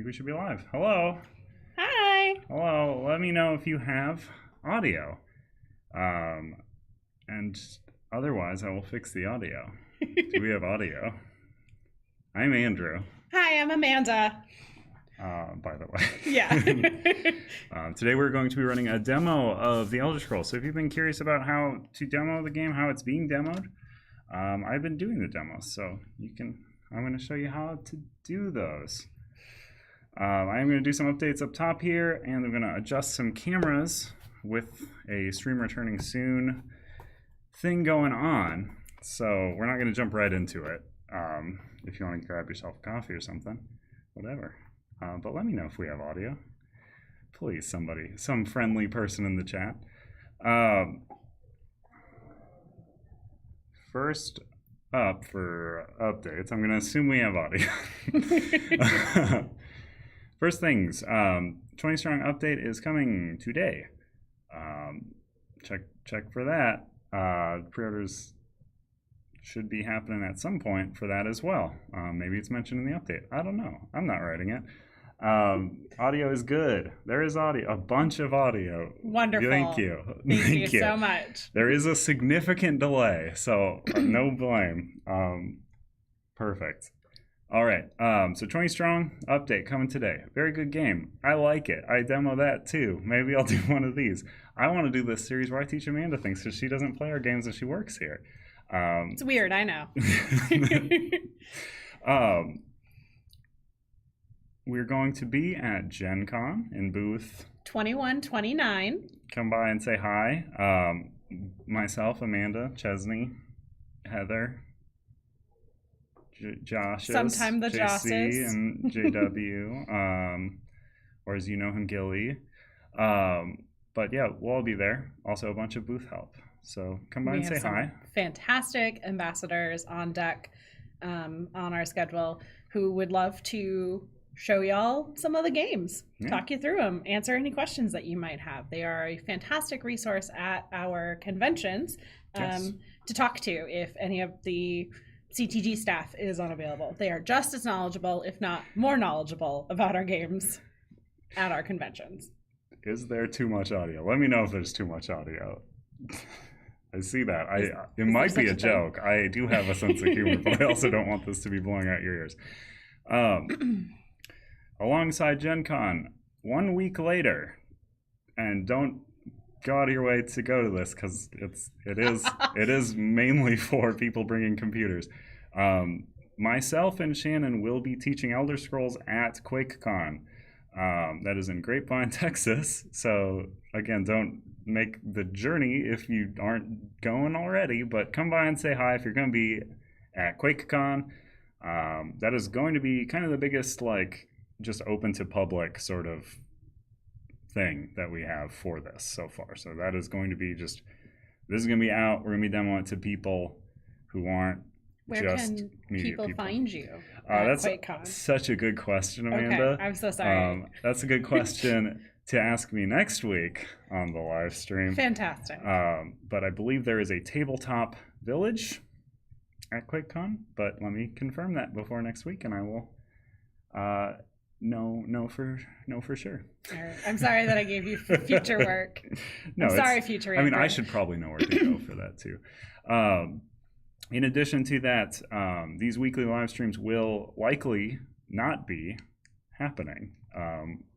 think we should be live. Hello. Hi. Hello. Let me know if you have audio. And otherwise, I will fix the audio. Do we have audio? I'm Andrew. Hi, I'm Amanda. By the way. Yeah. Today we're going to be running a demo of the Elder Scrolls. So if you've been curious about how to demo the game, how it's being demoed, I've been doing the demos. So I'm going to show you how to do those. I'm going to do some updates up top here, and I'm going to adjust some cameras with a stream returning soon thing going on. So we're not going to jump right into it. If you want to grab yourself a coffee or something, whatever. But let me know if we have audio. Please, somebody, some friendly person in the chat. First up for updates, I'm going to assume we have audio. First things, 20 Strong update is coming today. Check for that. Pre-orders should be happening at some point for that as well. Maybe it's mentioned in the update. I don't know. I'm not writing it. Audio is good. There is audio, a bunch of audio. Wonderful. Thank you. Thank you so much. There is a significant delay, so no blame. Perfect. All right. So 20 Strong update coming today. Very good game. I like it. I demo that too. Maybe I'll do one of these. I want to do this series where I teach Amanda things because she doesn't play our games and she works here. It's weird, I know. We're going to be at Gen Con in booth 2129. Come by and say hi. Myself, Amanda, Chesney, Heather, Josh, Sometime the JC, Josses. and JW, or as you know him, Gilly. But yeah, we'll all be there. Also a bunch of booth help. So come by and say hi. Fantastic ambassadors on deck on our schedule who would love to show y'all some of the games, talk you through them, answer any questions that you might have. They are a fantastic resource at our conventions to talk to if any of the CTG staff is unavailable. They are just as knowledgeable, if not more knowledgeable, about our games at our conventions. Is there too much audio? Let me know if there's too much audio. I see that. It might be a joke. I do have a sense of humor, but I also don't want this to be blowing out your ears. Alongside Gen Con, 1 week later, and don't go out of your way to go to this because it is mainly for people bringing computers. Myself and Shannon will be teaching Elder Scrolls at QuakeCon. That is in Grapevine, Texas. So again, don't make the journey if you aren't going already, but come by and say hi if you're going to be at QuakeCon. That is going to be kind of the biggest, just open to public sort of thing that we have for this so far. So that is going to be this is going to be out. We're going to be demoing it to people who aren't just media people. Where can people find you? That's QuakeCon? Such a good question, Amanda. Okay, I'm so sorry. That's a good question to ask me next week on the live stream. Fantastic. But I believe there is a tabletop village at QuakeCon, but let me confirm that before next week, and I will know for sure. I'm sorry that I gave you future work. No, I'm sorry, future Andrew. I should probably know where to go for that too. In addition to that, these weekly live streams will likely not be happening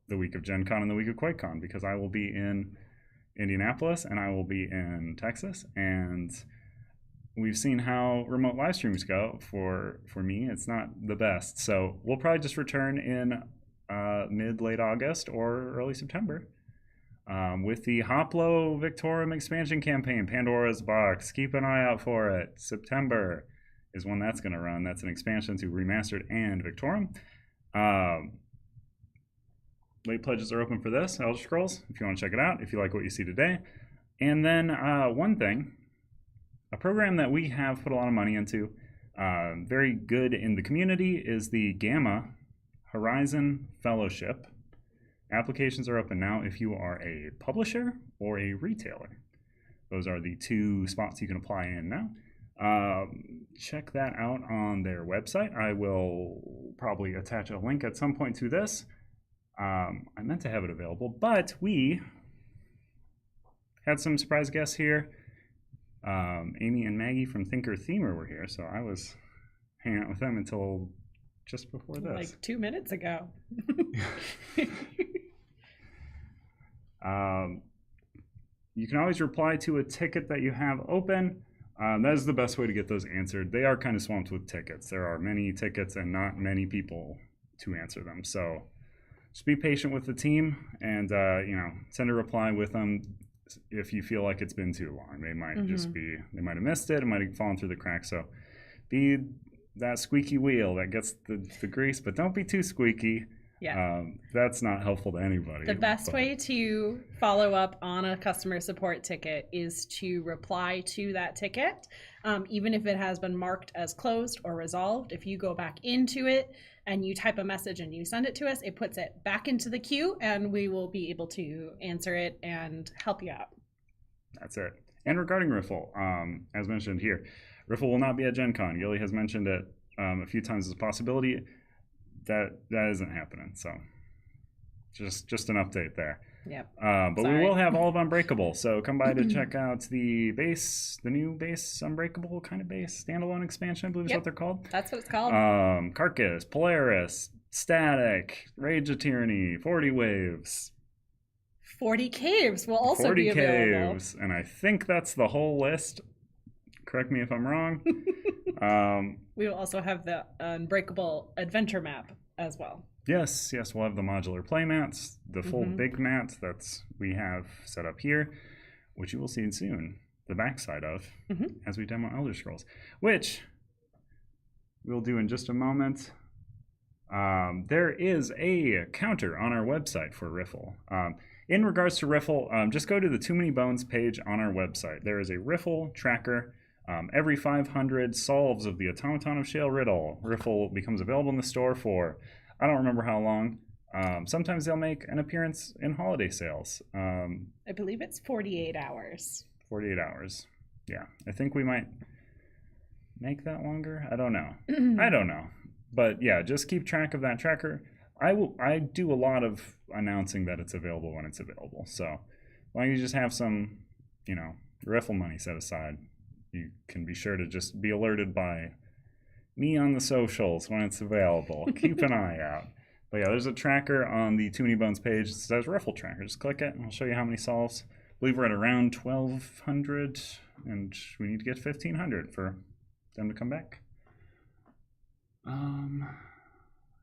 the week of Gen Con and the week of QuakeCon because I will be in Indianapolis and I will be in Texas, and we've seen how remote live streams go. For me, it's not the best. So we'll probably just return in late August or early September with the Hoplo Victorum expansion campaign, Pandora's Box. Keep an eye out for it. September is when that's going to run. That's an expansion to Remastered and Victorum. Late pledges are open for this, Elder Scrolls, if you want to check it out, if you like what you see today. And then one thing, a program that we have put a lot of money into, very good in the community, is the Gamma Horizon Fellowship. Applications are open now if you are a publisher or a retailer. Those are the two spots you can apply in now. Check that out on their website. I will probably attach a link at some point to this. I meant to have it available, but we had some surprise guests here. Amy and Maggie from Thinker Themer were here, so I was hanging out with them until just before this. Like 2 minutes ago. You can always reply to a ticket that you have open. That is the best way to get those answered. They are kind of swamped with tickets. There are many tickets and not many people to answer them. So just be patient with the team and, send a reply with them if you feel like it's been too long. They might they might have missed it. It might have fallen through the cracks. So be that squeaky wheel that gets the grease, but don't be too squeaky. Yeah. That's not helpful to anybody. The best way to follow up on a customer support ticket is to reply to that ticket, even if it has been marked as closed or resolved. If you go back into it and you type a message and you send it to us, it puts it back into the queue and we will be able to answer it and help you out. That's it. And regarding Riffle, as mentioned here, Riffle will not be at Gen Con. Gilly has mentioned it a few times as a possibility. That isn't happening, so just an update there. Yep. But we will have all of Unbreakable, so come by to check out the new base Unbreakable kind of base standalone expansion, I believe is what they're called. That's what it's called. Carcass, Polaris, Static, Rage of Tyranny, 40 Waves. 40 Caves will also be available. 40 Caves, and I think that's the whole list. Correct me if I'm wrong. We will also have the Unbreakable adventure map as well. Yes, we'll have the modular playmats, the full big mat that's we have set up here, which you will see soon, the backside of, as we demo Elder Scrolls, which we'll do in just a moment. There is a counter on our website for Riffle. In regards to Riffle, just go to the Too Many Bones page on our website. There is a Riffle tracker. Every 500 solves of the Automaton of Shale Riddle, Riffle becomes available in the store for, I don't remember how long. Sometimes they'll make an appearance in holiday sales. I believe it's 48 hours. 48 hours. Yeah, I think we might make that longer. I don't know. I don't know. But yeah, just keep track of that tracker. I do a lot of announcing that it's available when it's available. So as long as you just have some, Riffle money set aside, you can be sure to just be alerted by me on the socials when it's available. Keep an eye out. But yeah, there's a tracker on the Too Many Bones page that says Riffle Tracker. Just click it and I'll show you how many solves. I believe we're at around 1,200 and we need to get 1,500 for them to come back.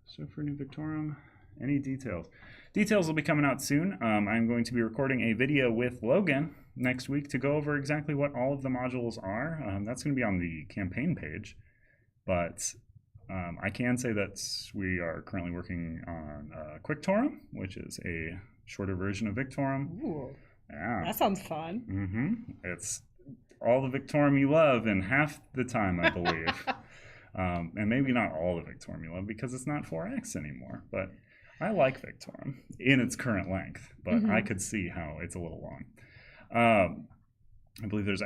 So for New Victorum, any details? Details will be coming out soon. I'm going to be recording a video with Logan next week to go over exactly what all of the modules are. That's going to be on the campaign page, but I can say that we are currently working on Quictorum, which is a shorter version of Victorum. Ooh, yeah. That sounds fun. It's all the Victorum you love in half the time, I believe. And maybe not all the Victorum you love because it's not 4X anymore, but I like Victorum in its current length, but I could see how it's a little long. I believe there's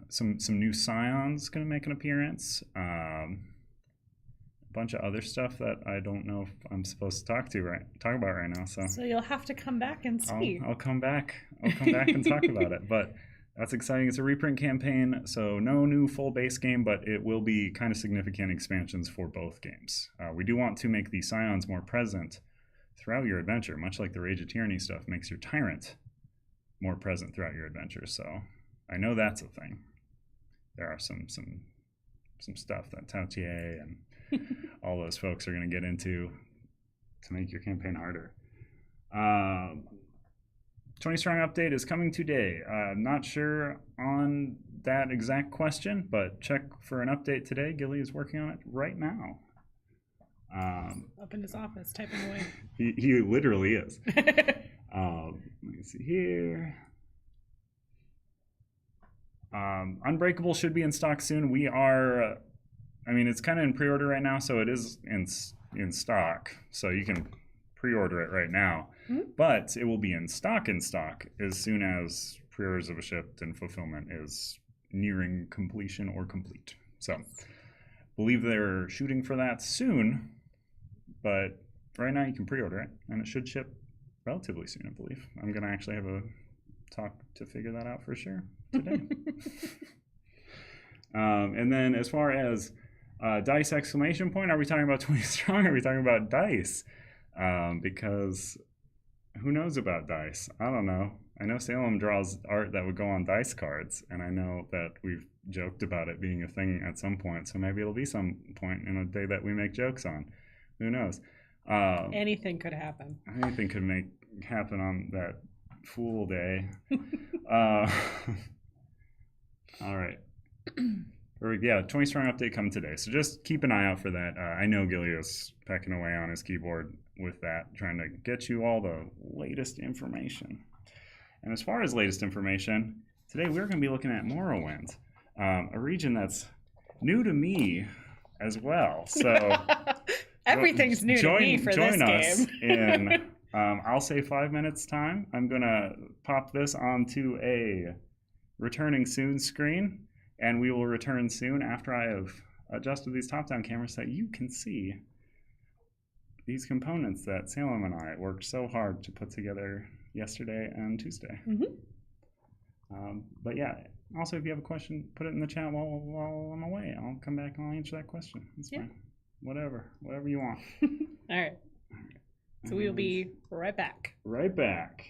some new Scions going to make an appearance. A bunch of other stuff that I don't know if I'm supposed to talk about right now. So you'll have to come back and see. I'll come back. I'll come back and talk about it. But that's exciting. It's a reprint campaign, so no new full base game, but it will be kind of significant expansions for both games. We do want to make the Scions more present throughout your adventure, much like the Rage of Tyranny stuff makes your Tyrant more present throughout your adventure. So I know that's a thing. There are some stuff that Tautier and all those folks are going to get into to make your campaign harder. 20 Strong update is coming today. Not sure on that exact question, but check for an update today. Gilly is working on it right now. Up in his office, typing away. He literally is. Let me see here. Unbreakable should be in stock soon. We are, it's kind of in pre-order right now, so it is in stock. So you can pre-order it right now. But it will be in stock as soon as pre-orders have shipped and fulfillment is nearing completion or complete. So believe they're shooting for that soon, but right now you can pre-order it, and it should ship relatively soon, I believe. I'm going to actually have a talk to figure that out for sure today. And then as far as dice exclamation point, are we talking about 20 strong? Are we talking about dice? Because who knows about dice? I don't know. I know Salem draws art that would go on dice cards, and I know that we've joked about it being a thing at some point, so maybe it'll be some point in a day that we make jokes on. Who knows? Anything could happen. Anything could happen on that fool day. All right. Yeah, 20 strong update coming today. So just keep an eye out for that. I know Gilio's pecking away on his keyboard with that, trying to get you all the latest information. And as far as latest information, today we're going to be looking at Morrowind, a region that's new to me as well. So everything's new to me for this game. Join us in, I'll say 5 minutes time. I'm going to pop this onto a returning soon screen, and we will return soon after I have adjusted these top-down cameras so that you can see these components that Salem and I worked so hard to put together yesterday and Tuesday. But yeah, also if you have a question, put it in the chat while I'm away. I'll come back and I'll answer that question. It's fine. Whatever you want. All right. So we will be right back. Right back.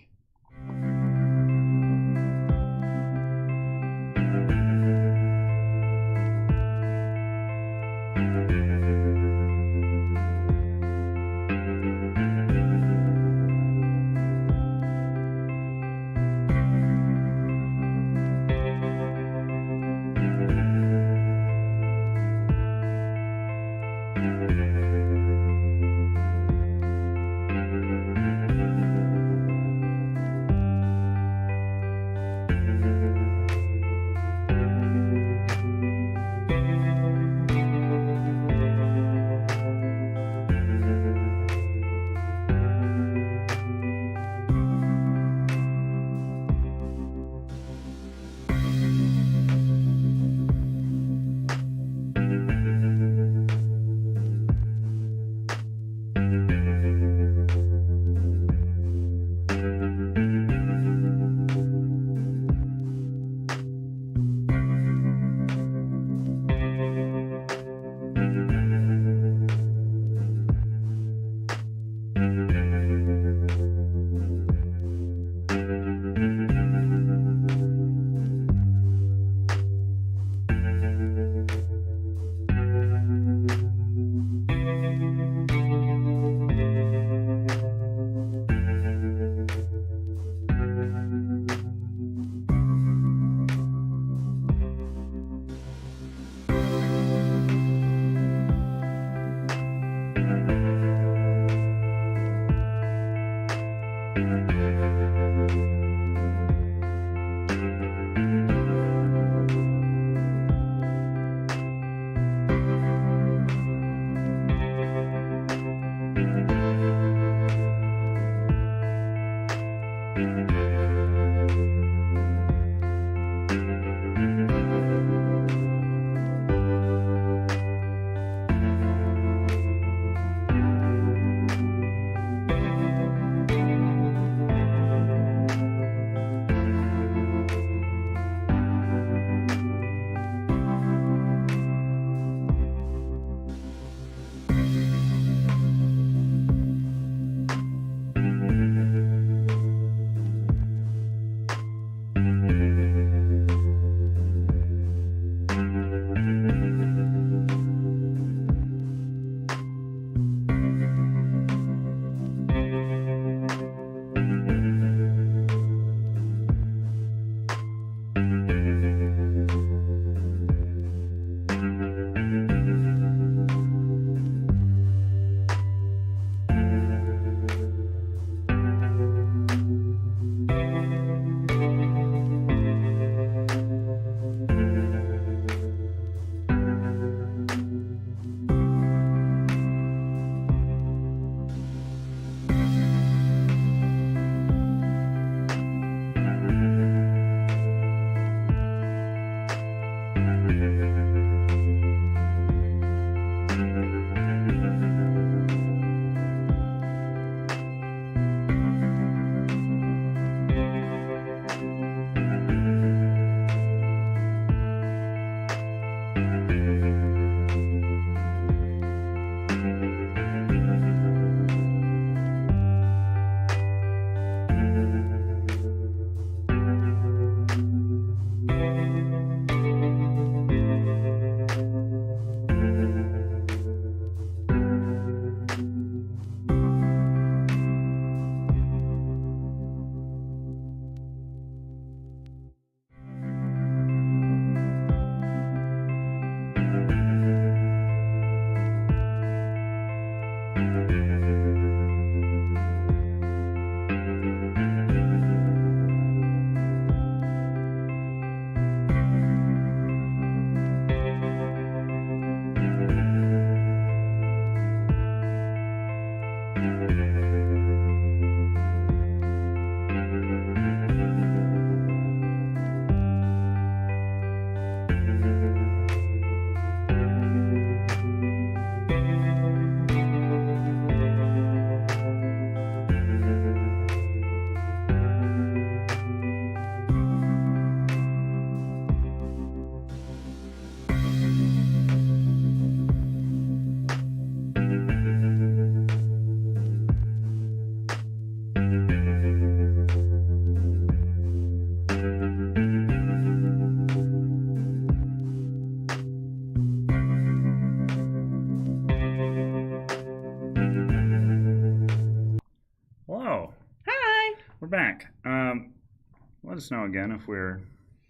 us know again if we're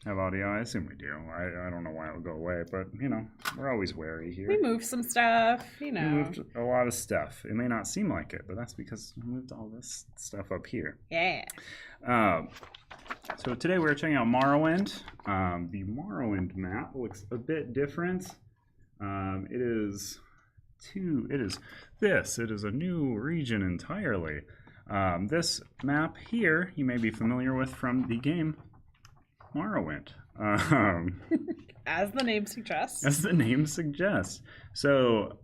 have audio. I assume we do. I don't know why it would go away, but you know, we're always wary here. We moved some stuff, you know. We moved a lot of stuff. It may not seem like it, but that's because we moved all this stuff up here. Yeah. So today we're checking out Morrowind. The Morrowind map looks a bit different. It is a new region entirely. This map here you may be familiar with from the game Morrowind. As the name suggests. As the name suggests. So,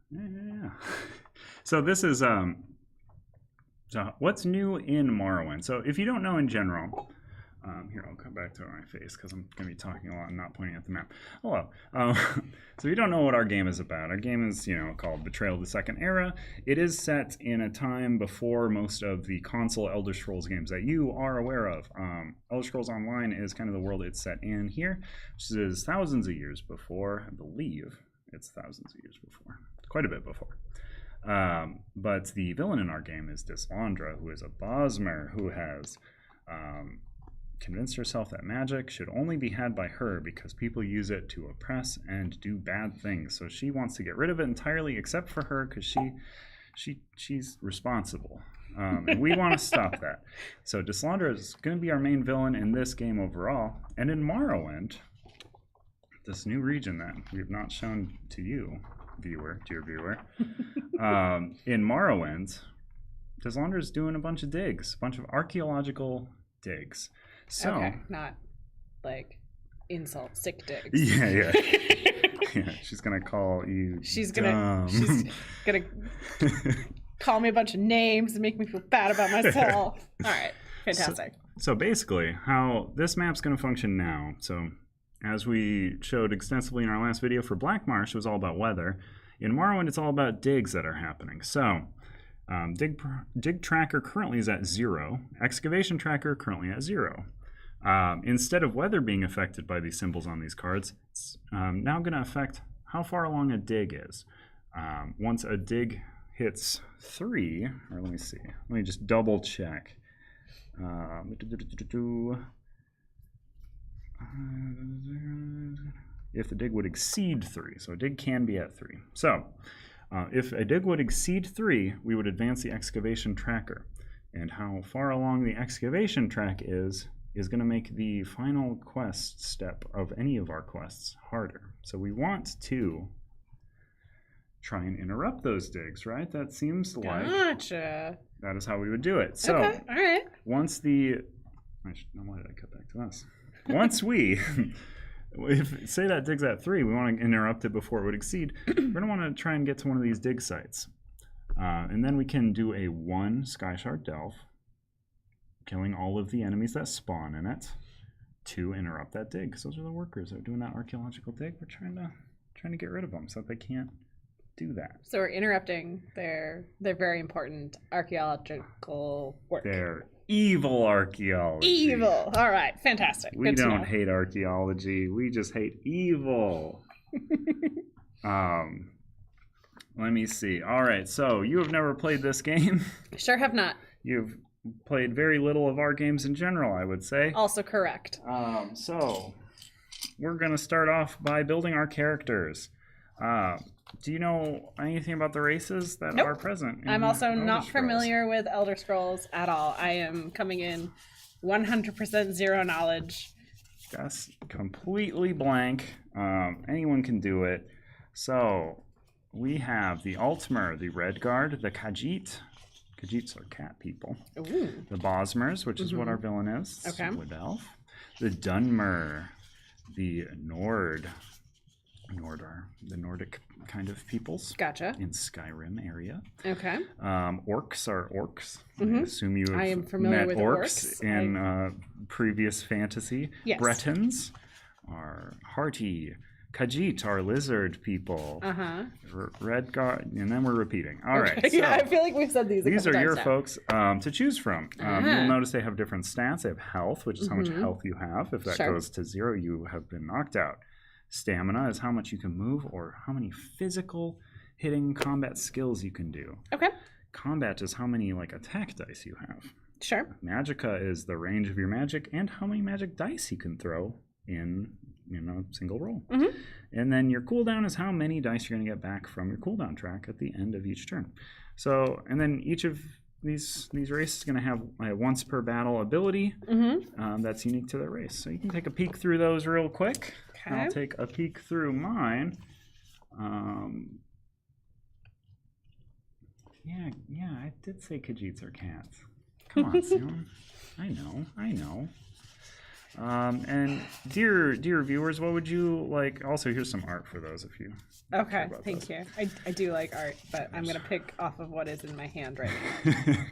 yeah. So this is so what's new in Morrowind? So if you don't know in general, here I'll come back to my face because I'm going to be talking a lot and not pointing at the map. Hello. So if you don't know what our game is about, our game is, you know, called Betrayal: The Second Era. It is set in a time before most of the console Elder Scrolls games that you are aware of. Elder Scrolls Online is kind of the world it's set in here, which is thousands of years before. I believe it's thousands of years before. Quite a bit before. But the villain in our game is Dyslandra, who is a Bosmer who has convinced herself that magic should only be had by her because people use it to oppress and do bad things. So she wants to get rid of it entirely, except for her, because she's responsible. And we want to stop that. So Dyslandra is going to be our main villain in this game overall. And in Morrowind, this new region that we have not shown to you, dear viewer, in Morrowind, Dyslandra is doing a bunch of digs, a bunch of archaeological digs. So, okay, not like insult, sick digs. Yeah. Yeah, she's gonna call you. She's gonna call me a bunch of names and make me feel bad about myself. All right, fantastic. So basically, how this map's gonna function now. So, as we showed extensively in our last video for Black Marsh, it was all about weather. In Morrowind, it's all about digs that are happening. So, dig tracker currently is at 0. Excavation tracker currently at 0. Instead of weather being affected by these symbols on these cards, it's now going to affect how far along a dig is. Once a dig hits 3, or let me see, let me just double check. If the dig would exceed 3, so a dig can be at 3. So, if a dig would exceed 3, we would advance the excavation tracker. And how far along the excavation track is going to make the final quest step of any of our quests harder. So we want to try and interrupt those digs, right? That seems like gotcha. That is how we would do it. So okay, all right. Once the why did I cut back to us? Once we if say that dig's at 3, we want to interrupt it before it would exceed. We're going to want to try and get to one of these dig sites. And then we can do a 1 Sky Shard Delve, killing all of the enemies that spawn in it, to interrupt that dig. Because those are the workers that are doing that archaeological dig. We're trying to get rid of them so that they can't do that. So we're interrupting their very important archaeological work. Their evil archaeology. Evil. All right, fantastic. We don't hate archaeology. We just hate evil. Let me see. All right, so you have never played this game? Sure have not. You've played very little of our games in general, I would say. Also correct. So we're going to start off by building our characters. Do you know anything about the races that are present? I'm also not familiar with Elder Scrolls at all. I am coming in 100% zero knowledge. That's completely blank. Anyone can do it. So we have the Altmer, the Red Guard, the Khajiit. Khajiits are cat people. Ooh. The Bosmers, which is what our villain is. Okay. Wood Elf. The Dunmer. The Nord. Nord are the Nordic kind of peoples. Gotcha. In Skyrim area. Okay. Orcs are orcs. Mm-hmm. I assume you have I am familiar met with orcs in previous fantasy. Yes. Bretons are hearty. Khajiit are lizard people. Red Guard, and then we're repeating. All right. So yeah, I feel like we've said these. These are your now. folks to choose from. You'll notice they have different stats. They have health, which is how much health you have. If that goes to 0, you have been knocked out. Stamina is how much you can move or how many physical hitting combat skills you can do. Okay. Combat is how many like attack dice you have. Sure. Magicka is the range of your magic and how many magic dice you can throw in a single roll. Mm-hmm. And then your cooldown is how many dice you're going to get back from your cooldown track at the end of each turn. So, and then each of these races is going to have a once per battle ability that's unique to their race. So you can take a peek through those real quick. Okay. I'll take a peek through mine. Yeah, I did say Khajiits are cats. Come on, Sam. I know. And dear viewers, what would you like? Also, here's some art for those if you. Okay, thank you. I do like art, but I'm gonna pick off of what is in my hand right now.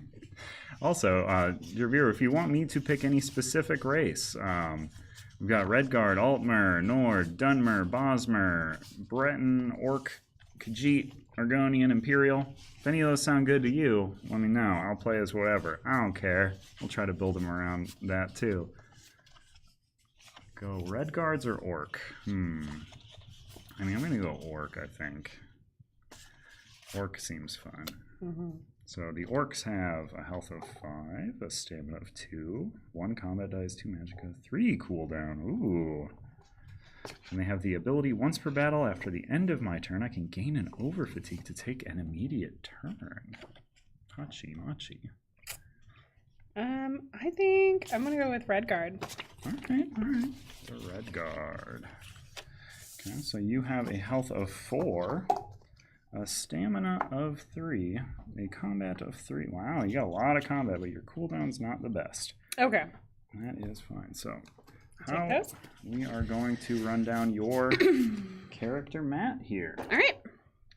Also, dear viewer, if you want me to pick any specific race, we've got Redguard, Altmer, Nord, Dunmer, Bosmer, Breton, Orc, Khajiit, Argonian, Imperial. If any of those sound good to you, let me know. I'll play as whatever. I don't care. We'll try to build them around that too. Go Redguards or Orc? I mean, I'm going to go Orc, I think. Orc seems fun. Mm-hmm. So the Orcs have a health of 5, a stamina of 2, 1 combat dice, 2 magicka, 3 cooldown. Ooh. And they have the ability, once per battle, after the end of my turn, I can gain an over fatigue to take an immediate turn. Hachi machi. I think I'm gonna go with Redguard. Alright. The Redguard. Okay, so you have a health of 4, a stamina of 3, a combat of 3. Wow, you got a lot of combat, but your cooldown's not the best. Okay. That is fine. So Take those. we are going to run down your character mat here. All right.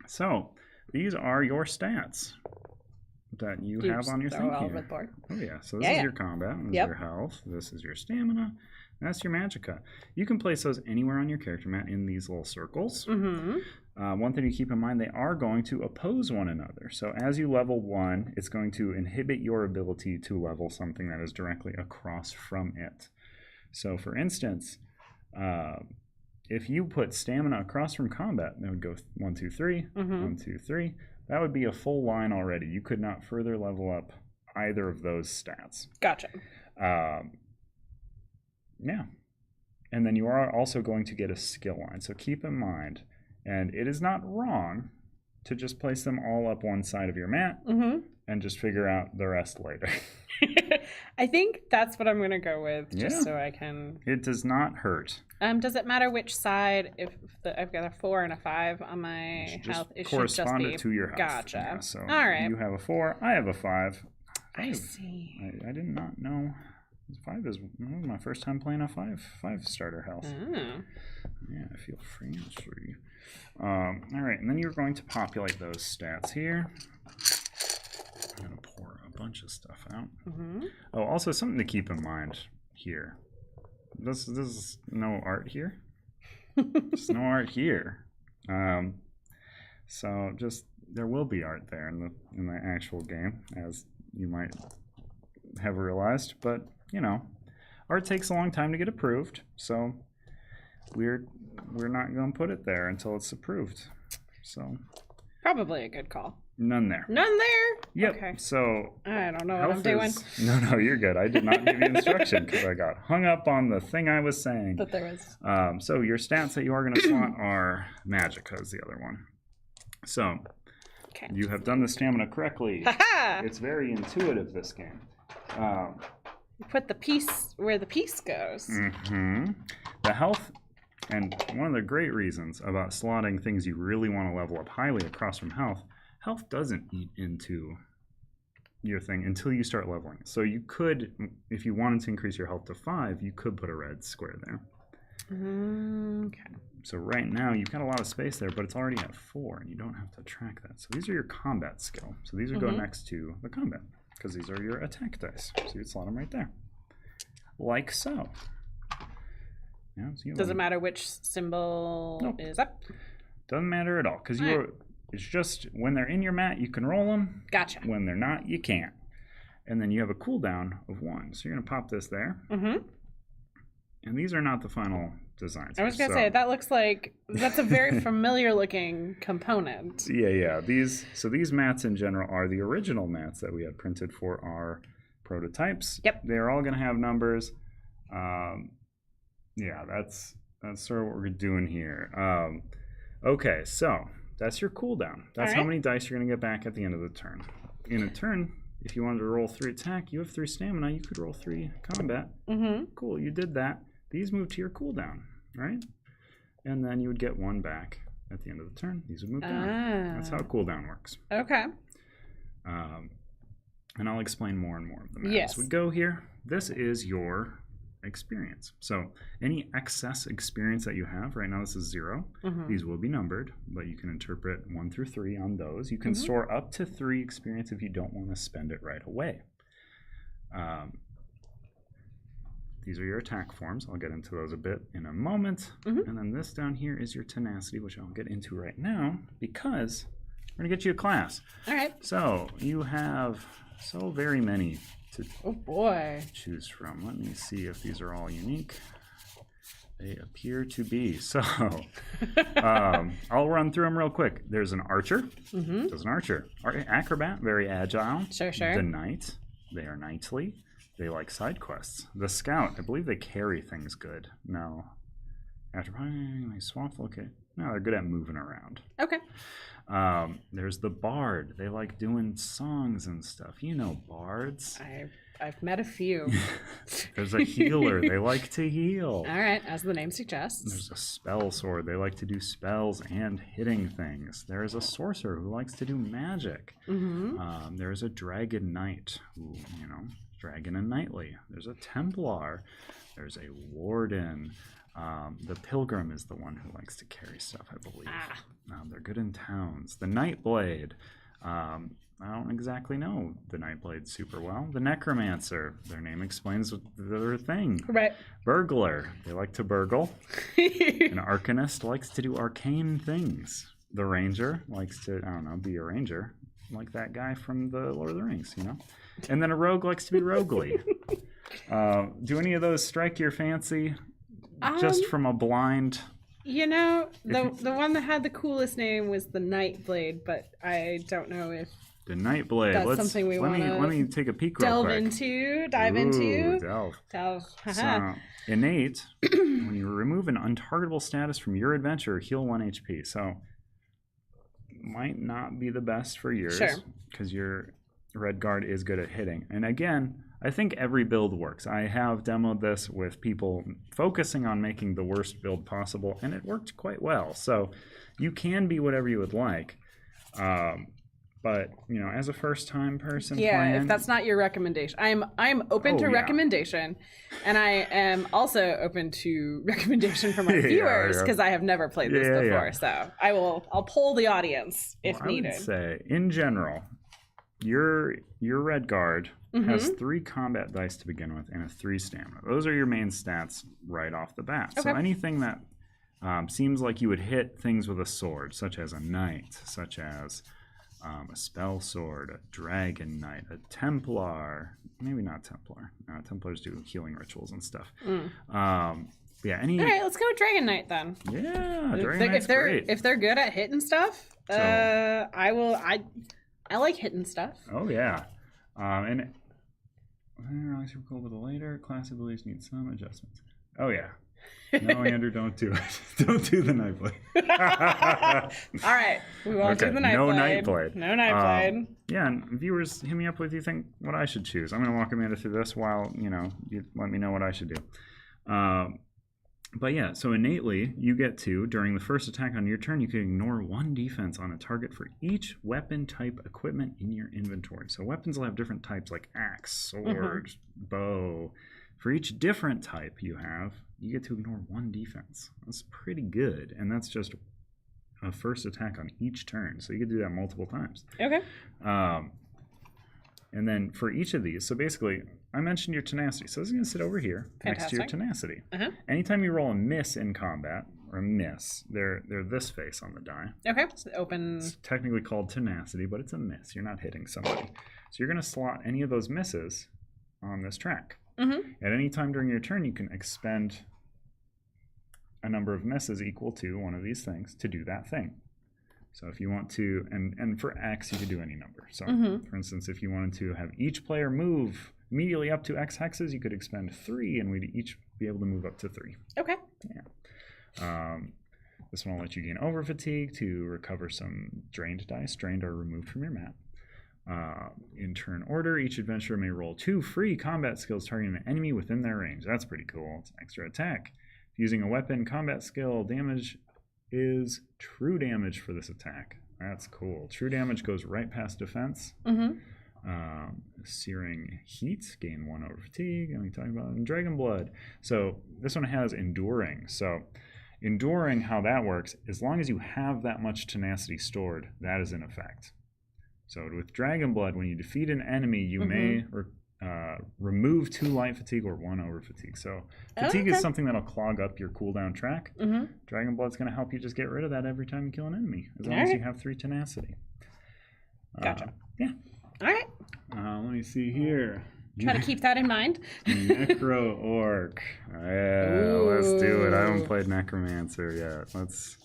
So these are your stats that you have on your thing all here. over the board. Oh yeah. So this is your combat. This is your health. This is your stamina. That's your magicka. You can place those anywhere on your character mat in these little circles. Mm-hmm. One thing to keep in mind, they are going to oppose one another. So as you level 1, it's going to inhibit your ability to level something that is directly across from it. So for instance, if you put stamina across from combat, that would go 1, 2, 3, 1, 2, 3. That would be a full line already. You could not further level up either of those stats. Gotcha. Yeah. And then you are also going to get a skill line. So keep in mind, and it is not wrong to just place them all up one side of your mat and just figure out the rest later. I think that's what I'm going to go with, just so I can... It does not hurt. Does it matter which side? If I've got a 4 and a 5 on my health, it should just be... to your health. Gotcha. Yeah, so all right. You have a 4, I have a 5. I see. I did not know. 5 is my first time playing a 5 starter health. Oh. Yeah, I feel fancy. All right, and then you're going to populate those stats here. I'm going to pour a bunch of stuff out. Oh, also something to keep in mind here. This is no art here. There's no art here. So just there will be art there in the actual game, as you might have realized, but you know, art takes a long time to get approved, so we're not going to put it there until it's approved. So probably a good call. None there. None there? Yep. Okay. So I don't know what I'm doing. No, you're good. I did not give you instruction because I got hung up on the thing I was saying. But there was. So your stats that you are going to slot are magicka is the other one. So you have done the stamina correctly. Ha-ha! It's very intuitive, this game. You put the piece where the piece goes. The health, and one of the great reasons about slotting things you really want to level up highly across from health doesn't eat into your thing until you start leveling. So you could, if you wanted to increase your health to 5, you could put a red square there. Okay. So right now you've got a lot of space there, but it's already at 4, and you don't have to track that. So these are your combat skill. So these are going next to the combat, because these are your attack dice. So you'd slot them right there. Like so. Yeah, so does it matter which symbol is up? Doesn't matter at all, because it's just when they're in your mat, you can roll them. Gotcha. When they're not, you can't. And then you have a cooldown of 1. So you're going to pop this there. And these are not the final designs. I was going to say, that looks like, that's a very familiar looking component. Yeah. These mats in general are the original mats that we had printed for our prototypes. Yep. They're all going to have numbers. Yeah, that's sort of what we're doing here. Okay, so that's your cooldown. That's how many dice you're going to get back at the end of the turn. In a turn, if you wanted to roll 3 attack, you have 3 stamina, you could roll 3 combat. Cool, you did that. These move to your cooldown, right? And then you would get 1 back at the end of the turn. These would move down. That's how cooldown works. Okay. And I'll explain more and more of the math Yes. as we go here. This is your experience. So any excess experience that you have, right now this is 0. These will be numbered, but you can interpret 1 through 3 on those. You can store up to 3 experience if you don't want to spend it right away. These are your attack forms. I'll get into those a bit in a moment. And then this down here is your tenacity, which I'll get into right now because we're going to get you a class. All right. So you have so very many to choose from. Let me see if these are all unique. They appear to be. So I'll run through them real quick. There's an archer. There's an archer. Acrobat, very agile. Sure. The knight, they are knightly. They like side quests. The scout, I believe they carry things good. No. After they swap locate. No, they're good at moving around. Okay. There's the bard. They like doing songs and stuff. You know bards. I've met a few. There's a healer. They like to heal. All right, as the name suggests. There's a spell sword. They like to do spells and hitting things. There's a sorcerer who likes to do magic. There's a dragon knight who, dragon and knightly. There's a templar. There's a warden. The pilgrim is the one who likes to carry stuff, I believe. They're good in towns. The nightblade. I don't exactly know the nightblade super well. The necromancer. Their name explains their thing. Right. Burglar. They like to burgle. An arcanist likes to do arcane things. The ranger likes to, be a ranger. Like that guy from the Lord of the Rings, And then a rogue likes to be roguely. Do any of those strike your fancy? Just from a blind... the one that had the coolest name was the Nightblade, but I don't know if the Nightblade. That's something we want to let me take a peek real quick. Dive into. Delve. So, innate, when you remove an untargetable status from your adventure, heal 1 HP. So, might not be the best for yours because your Red Guard is good at hitting. And again, I think every build works. I have demoed this with people focusing on making the worst build possible, and it worked quite well. So you can be whatever you would like. But, as a first-time person playing... if that's not your recommendation. I'm open to recommendation, and I am also open to recommendation from our viewers, because I have never played this before. So I'll poll the audience if needed. I would say, in general, your Red Guard has 3 combat dice to begin with and a 3 stamina. Those are your main stats right off the bat. So anything that seems like you would hit things with a sword, such as a knight, such as a spell sword, a dragon knight, a templar, maybe not templar. Templars do healing rituals and stuff. All right, let's go with dragon knight then. Yeah, dragon knight's great. If they're good at hitting stuff, I like hitting stuff. Oh yeah, and realize you're cool with later. Class abilities need some adjustments. Oh yeah. No, Andrew, don't do it. Don't do the Nightblade. All right, we won't do the Nightblade. No Nightblade. Yeah, and viewers, hit me up with you think what I should choose. I'm going to walk Amanda through this while, you let me know what I should do. But yeah, so innately, you get to, during the first attack on your turn, you can ignore 1 defense on a target for each weapon type equipment in your inventory. So weapons will have different types like axe, sword, bow. For each different type you get to ignore 1 defense. That's pretty good, and that's just a first attack on each turn. So you could do that multiple times. Okay. And then for each of these, so basically, I mentioned your tenacity. So this is going to sit over here next to your tenacity. Anytime you roll a miss in combat, or a miss, they're this face on the die. Okay, so open. It's technically called tenacity, but it's a miss. You're not hitting somebody. So you're going to slot any of those misses on this track. At any time during your turn, you can expend a number of misses equal to one of these things to do that thing. So if you want to, and for X, you could do any number. So for instance, if you wanted to have each player move immediately up to X hexes, you could expend 3, and we'd each be able to move up to 3. Okay. Yeah. This one will let you gain over fatigue to recover some drained dice. Drained or removed from your map. In turn order, each adventurer may roll 2 free combat skills targeting an enemy within their range. That's pretty cool. It's an extra attack. Using a weapon combat skill, damage is true damage for this attack. That's cool. True damage goes right past defense. Searing heat, gain 1 over fatigue, and we talked about in Dragon Blood. So this one has enduring. So enduring, how that works, as long as you have that much tenacity stored, that is in effect. So with Dragon Blood, when you defeat an enemy, you may remove 2 light fatigue or 1 over fatigue. So fatigue is something that'll clog up your cooldown track. Dragon Blood's going to help you just get rid of that every time you kill an enemy, as long as you have 3 tenacity. Gotcha. Yeah. All right. Let me see here. Try to keep that in mind. Necro Orc. Yeah, let's do it. I haven't played Necromancer yet. Let's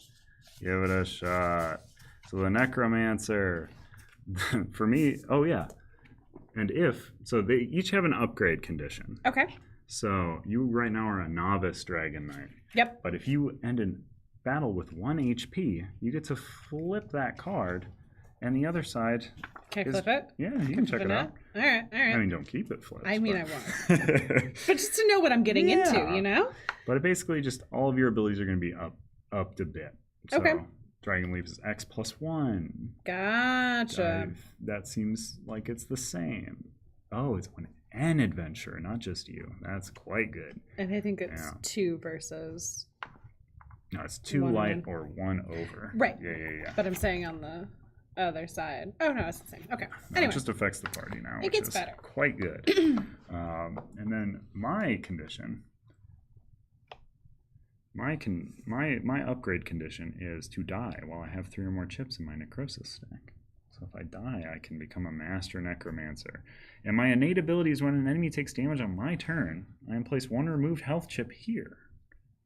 give it a shot. So the Necromancer, for me, and so they each have an upgrade condition. Okay. So you right now are a novice Dragon Knight. Yep. But if you end in battle with 1 HP, you get to flip that card, and the other side. Can I flip it? Yeah, you can check it out. All right. I mean, don't keep it flipped. I won't. But just to know what I'm getting into, you know? But it basically just all of your abilities are going to be upped a bit. So okay. Dragon Leap is X plus 1. Gotcha. That seems like it's the same. Oh, it's an adventure, not just you. That's quite good. And I think it's 2 versus. No, it's 2 light or 1 over. Right. Yeah. But I'm saying on the other side. Oh no, it's the same. Okay. No, anyway, it just affects the party now. It gets better. Quite good. And then my condition. My upgrade condition is to die while I have 3 or more chips in my necrosis stack. So if I die, I can become a master necromancer. And my innate ability is when an enemy takes damage on my turn, I can place 1 removed health chip here.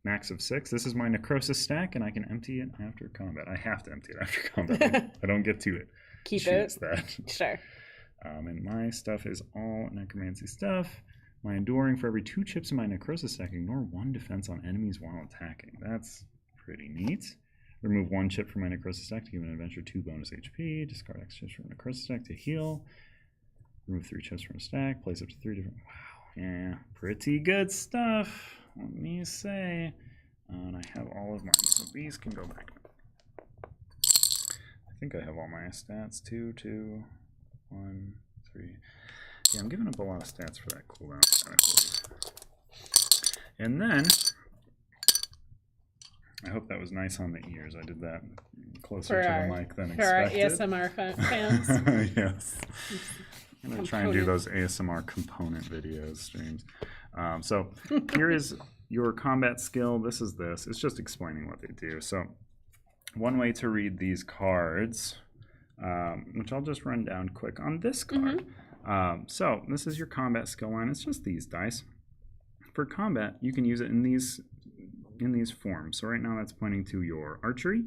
Max of 6. This is my necrosis stack, and I can empty it after combat. I have to empty it after combat. I don't get to it. Keep it. That. Sure. And my stuff is all necromancy stuff. My enduring, for every 2 chips in my necrosis stack, ignore 1 defense on enemies while attacking. That's pretty neat. Remove 1 chip from my necrosis stack to give an adventure 2 bonus HP. Discard X chips from a necrosis stack to heal. Remove 3 chips from a stack. Place up to 3 different. Wow. Yeah. Pretty good stuff. Let me say. And I have all of mine. So these can go back. I think I have all my stats. 2, 2, 1, 3. Yeah, I'm giving up a lot of stats for that cooldown. And then, I hope that was nice on the ears. I did that closer to the mic than expected. For our ASMR fans. Yes. I'm going to try and do those ASMR component videos, streams. So here is your combat skill. This. It's just explaining what they do. So one way to read these cards, which I'll just run down quick on this card. So this is your combat skill line. It's just these dice. For combat, you can use it in these forms. So right now that's pointing to your archery.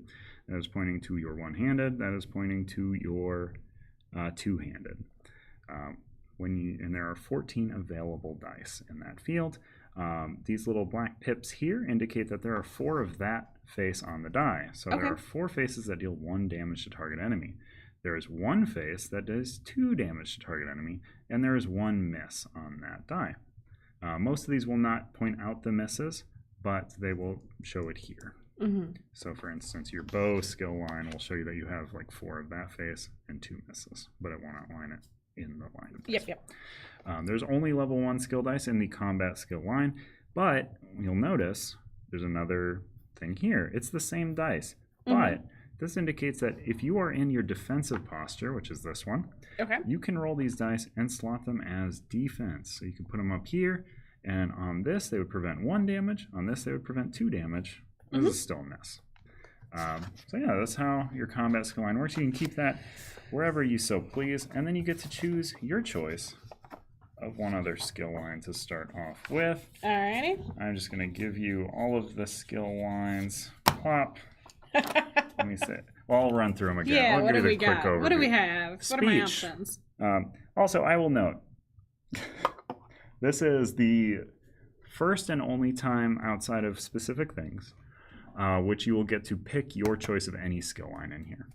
That is pointing to your one-handed. That is pointing to your two-handed. And there are 14 available dice in that field. These little black pips here indicate that there are 4 of that face on the die. So there are 4 faces that deal 1 damage to target enemy. There is 1 face that does 2 damage to target enemy, and there is 1 miss on that die. Most of these will not point out the misses, but they will show it here. Mm-hmm. So for instance, your bow skill line will show you that you have like 4 of that face and 2 misses, but it won't outline it in the line of dice. Yep. There's only level 1 skill dice in the combat skill line, but you'll notice there's another thing here. It's the same dice, but this indicates that if you are in your defensive posture, which is this one, you can roll these dice and slot them as defense. So you can put them up here, and on this they would prevent 1 damage. On this they would prevent 2 damage. This is still a miss. So yeah, that's how your combat skill line works. You can keep that wherever you so please, and then you get to choose your choice of one other skill line to start off with. Alrighty. I'm just going to give you all of the skill lines. Plop. Let me see. Well, I'll run through them again. Yeah, I'll what give do you we the quick got? overview. What do we have? Speech. What are my options? Also, I will note, This is the first and only time outside of specific things, which you will get to pick your choice of any skill line in here.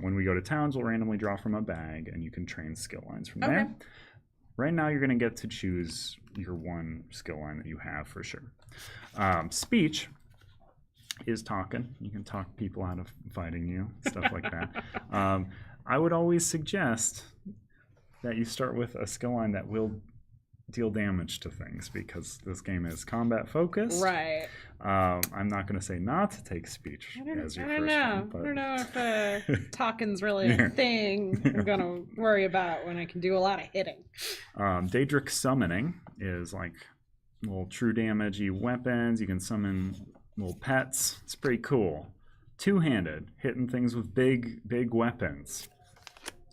When we go to towns, we'll randomly draw from a bag, and you can train skill lines from there. Right now, you're going to get to choose your one skill line that you have for sure. Speech is talking. You can talk people out of fighting you, stuff like that. I would always suggest that you start with a skill line that will deal damage to things, because this game is combat focused. Right. I'm not going to say not to take speech as your first one. But... I don't know if talking's really a thing I'm going to worry about when I can do a lot of hitting. Daedric summoning is like little true damage-y weapons. You can summon little pets. It's pretty cool. Two-handed, hitting things with big weapons.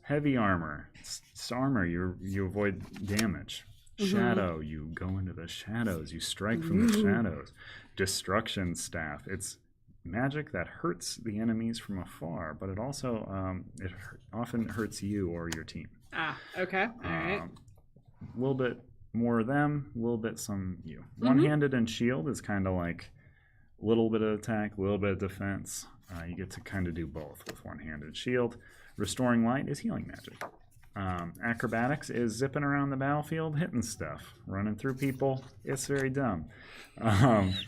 Heavy armor. It's armor. You avoid damage. Shadow, you go into the shadows, you strike from the shadows. Destruction staff, it's magic that hurts the enemies from afar, but it also often hurts you or your team. Okay, all right. A little bit more of them, a little bit some you. One-handed and shield is kind of like a little bit of attack, a little bit of defense. You get to kind of do both with one-handed shield. Restoring light is healing magic. Acrobatics is zipping around the battlefield, hitting stuff, running through people. It's very dumb.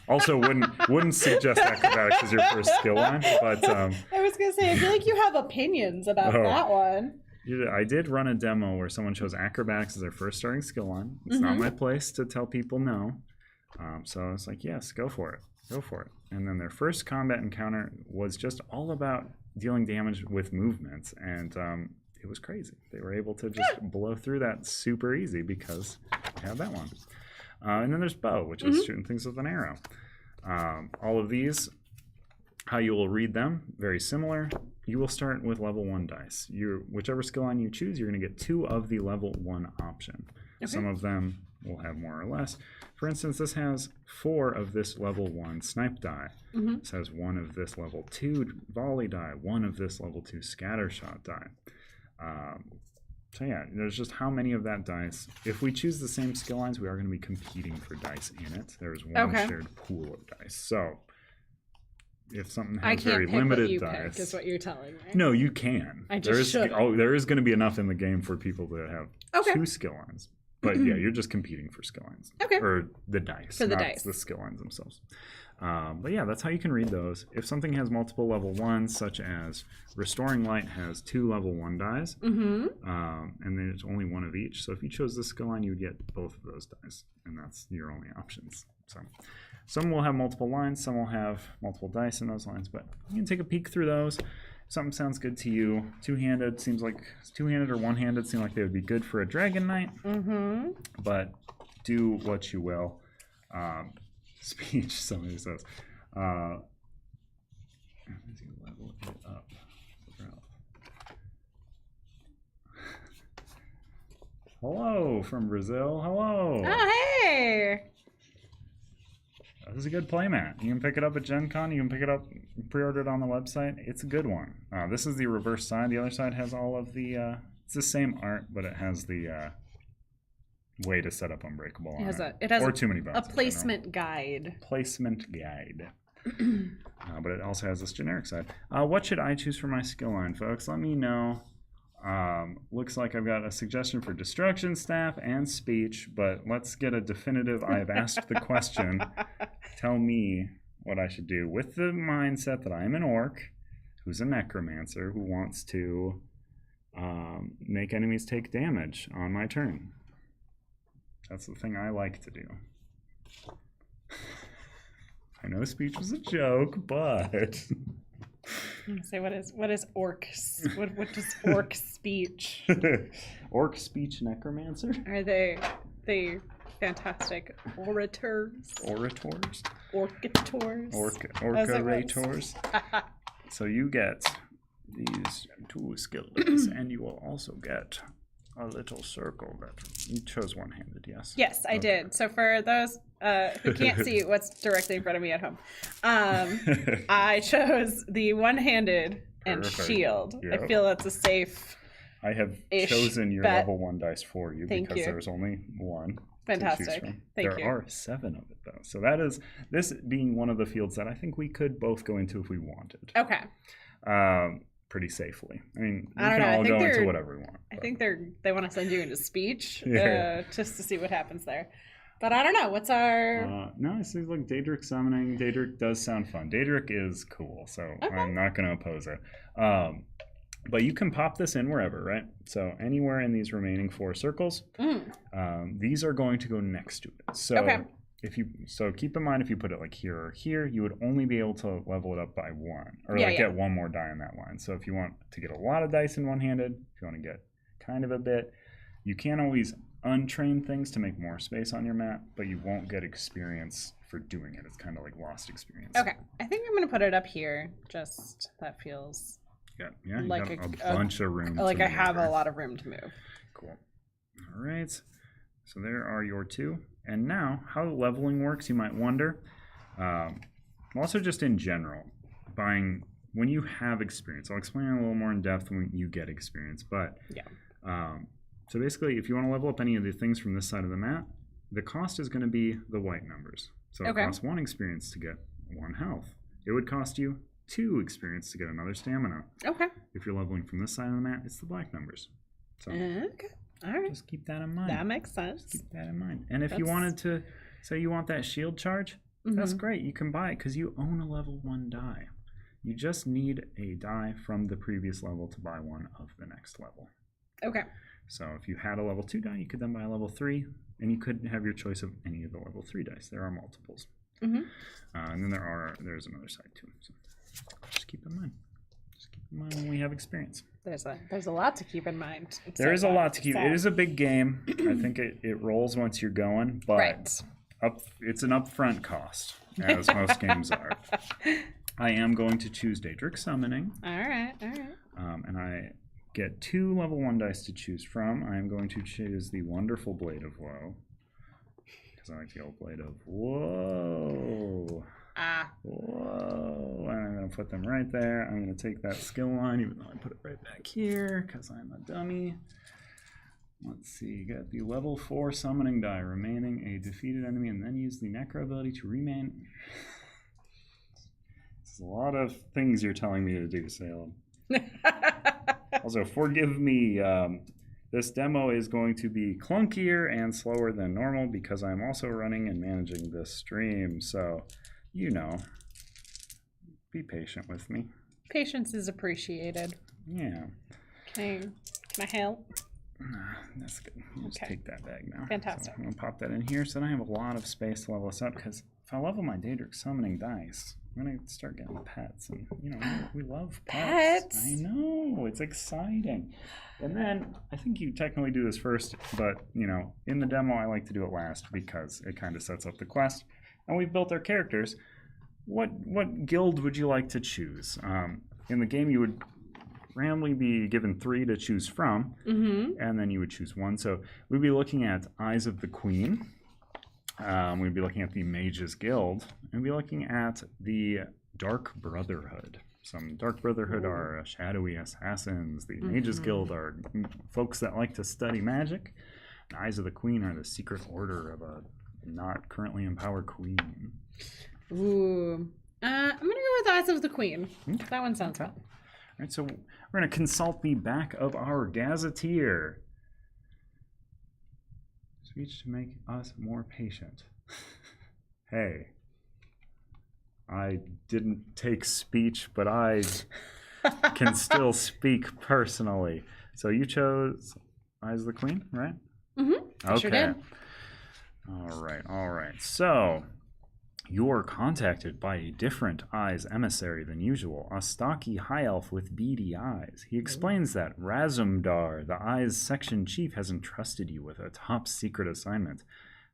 Also, wouldn't suggest acrobatics as your first skill line, but I was gonna say, I feel like you have opinions about that one. I did run a demo where someone chose acrobatics as their first starting skill line. It's not my place to tell people no, so I was like, yes, go for it. And then their first combat encounter was just all about dealing damage with movements, and it was crazy. They were able to just blow through that super easy because they had that one. And then there's bow, which is shooting things with an arrow. All of these, how you will read them, very similar. You will start with level 1 dice. Whichever skill line you choose, you're going to get 2 of the level 1 option. Okay. Some of them will have more or less. For instance, this has 4 of this level 1 snipe die. This has 1 of this level 2 volley die, 1 of this level 2 scatter shot die. So yeah, there's just how many of that dice. If we choose the same skill lines, we are going to be competing for dice in it. There's one shared pool of dice. So if something has very limited dice, pick, is what you're telling me. No, you can. There is going to be enough in the game for people that have 2 skill lines. But yeah, you're just competing for skill lines. Or the dice. For the dice. The skill lines themselves. But yeah, that's how you can read those. If something has multiple level 1s, such as Restoring Light has 2 level 1 dies, and then it's only 1 of each. So if you chose this skill line, you would get both of those dies, and that's your only options. So some will have multiple lines, some will have multiple dice in those lines, but you can take a peek through those. If something sounds good to you. Two-handed seems like two-handed or one-handed seem like they would be good for a Dragon Knight, but do what you will. Speech, somebody says. Level it up. Hello from Brazil. Hello. Oh, hey. This is a good playmat. You can pick it up at Gen Con. You can pick it up, pre-order it on the website. It's a good one. This is the reverse side. The other side has all of the... it's the same art, but it has the... way to set up Unbreakable on it has or too many buttons. A placement guide. Placement guide. But it also has this generic side. What should I choose for my skill line, folks? Let me know. Looks like I've got a suggestion for Destruction Staff and Speech, but let's get a definitive I've asked the question. Tell me what I should do with the mindset that I'm an orc who's a necromancer who wants to make enemies take damage on my turn. That's the thing I like to do. I know speech was a joke, but... Say what is orcs? What does orc speech? Orc speech necromancer? Are they fantastic orators? Orators? Orcators? Orcarators. So you get these 2 skills, and you will also get a little circle that you chose one-handed, yes? Yes, I did. So for those who can't see what's directly in front of me at home, I chose the one-handed and shield. Yep. I feel that's a safe. I have chosen your level 1 dice for you because there's only 1. Fantastic. Thank there you. are 7 of it, though. So that is, this being one of the fields that I think we could both go into if we wanted. Okay. Pretty safely. I mean, we I don't can know. all go into whatever we want. I think they want to send you into speech Yeah. just to see what happens there. But I don't know. What's our... No, I see, like, Daedric summoning. Daedric does sound fun. Daedric is cool, so I'm not going to oppose it. But you can pop this in wherever, right? So anywhere in these remaining 4 circles, these are going to go next to it. So keep in mind, if you put it like here or here, you would only be able to level it up by 1, or get 1 more die on that line. So if you want to get a lot of dice in one-handed, if you want to get kind of a bit, you can always untrain things to make more space on your map, but you won't get experience for doing it. It's kind of like lost experience. Okay, I think I'm gonna put it up here. Just that feels yeah, like a bunch of room. Like I have a lot of room to move. Cool. All right. So there are your 2. And now, how leveling works, you might wonder. Also, just in general, when you have experience. I'll explain it a little more in depth when you get experience. But so basically, if you want to level up any of the things from this side of the map, the cost is going to be the white numbers. So it costs 1 experience to get 1 health. It would cost you 2 experience to get another stamina. Okay. If you're leveling from this side of the map, it's the black numbers. So all right. Just keep that in mind. That makes sense. Just keep that in mind. And if you wanted to say you want that shield charge, that's great. You can buy it because you own a level 1 die. You just need a die from the previous level to buy one of the next level. Okay. So if you had a level 2 die, you could then buy a level 3, and you could have your choice of any of the level 3 dice. There are multiples. And then there's another side too. So just keep in mind. Just keep in mind when we have experience. There's a lot to keep in mind. There is a lot to keep. It is a big game. I think it rolls once you're going, but it's an upfront cost, as most games are. I am going to choose Daedric Summoning. All right. And I get 2 level 1 dice to choose from. I am going to choose the Wonderful Blade of Woe. Because I like the old Blade of Woe. Whoa. And I'm going to put them right there. I'm going to take that skill line, even though I put it right back here, because I'm a dummy. Let's see. You got the level 4 summoning die remaining a defeated enemy, and then use the Necro ability to remain. It's a lot of things you're telling me to do, Salem. Also, forgive me. This demo is going to be clunkier and slower than normal because I'm also running and managing this stream. So, be patient with me. Patience is appreciated. Yeah. Can I help? That's good. Just take that bag now. Fantastic. So I'm going to pop that in here. So then I have a lot of space to level this up because if I level my Daedric Summoning dice, I'm going to start getting pets. And, we love pets. I know. It's exciting. And then I think you technically do this first, but, in the demo, I like to do it last because it kind of sets up the quest. And we've built our characters. What guild would you like to choose? In the game, you would randomly be given 3 to choose from, and then you would choose 1. So we'd be looking at Eyes of the Queen. We'd be looking at the Mages Guild, and we'd be looking at the Dark Brotherhood. Some Dark Brotherhood are shadowy assassins. The Mages Guild are folks that like to study magic. And Eyes of the Queen are the secret order of a not currently empowered queen. Ooh. I'm going to go with Eyes of the Queen. Okay. That one sounds fun. All right, so we're going to consult the back of our gazetteer. Speech to make us more patient. Hey. I didn't take speech, but I can still speak personally. So you chose Eyes of the Queen, right? Mm-hmm. Okay. Sure did. All right. So you're contacted by a different Eyes emissary than usual, a stocky high elf with beady eyes. He explains that Razumdar, the Eyes section chief, has entrusted you with a top secret assignment,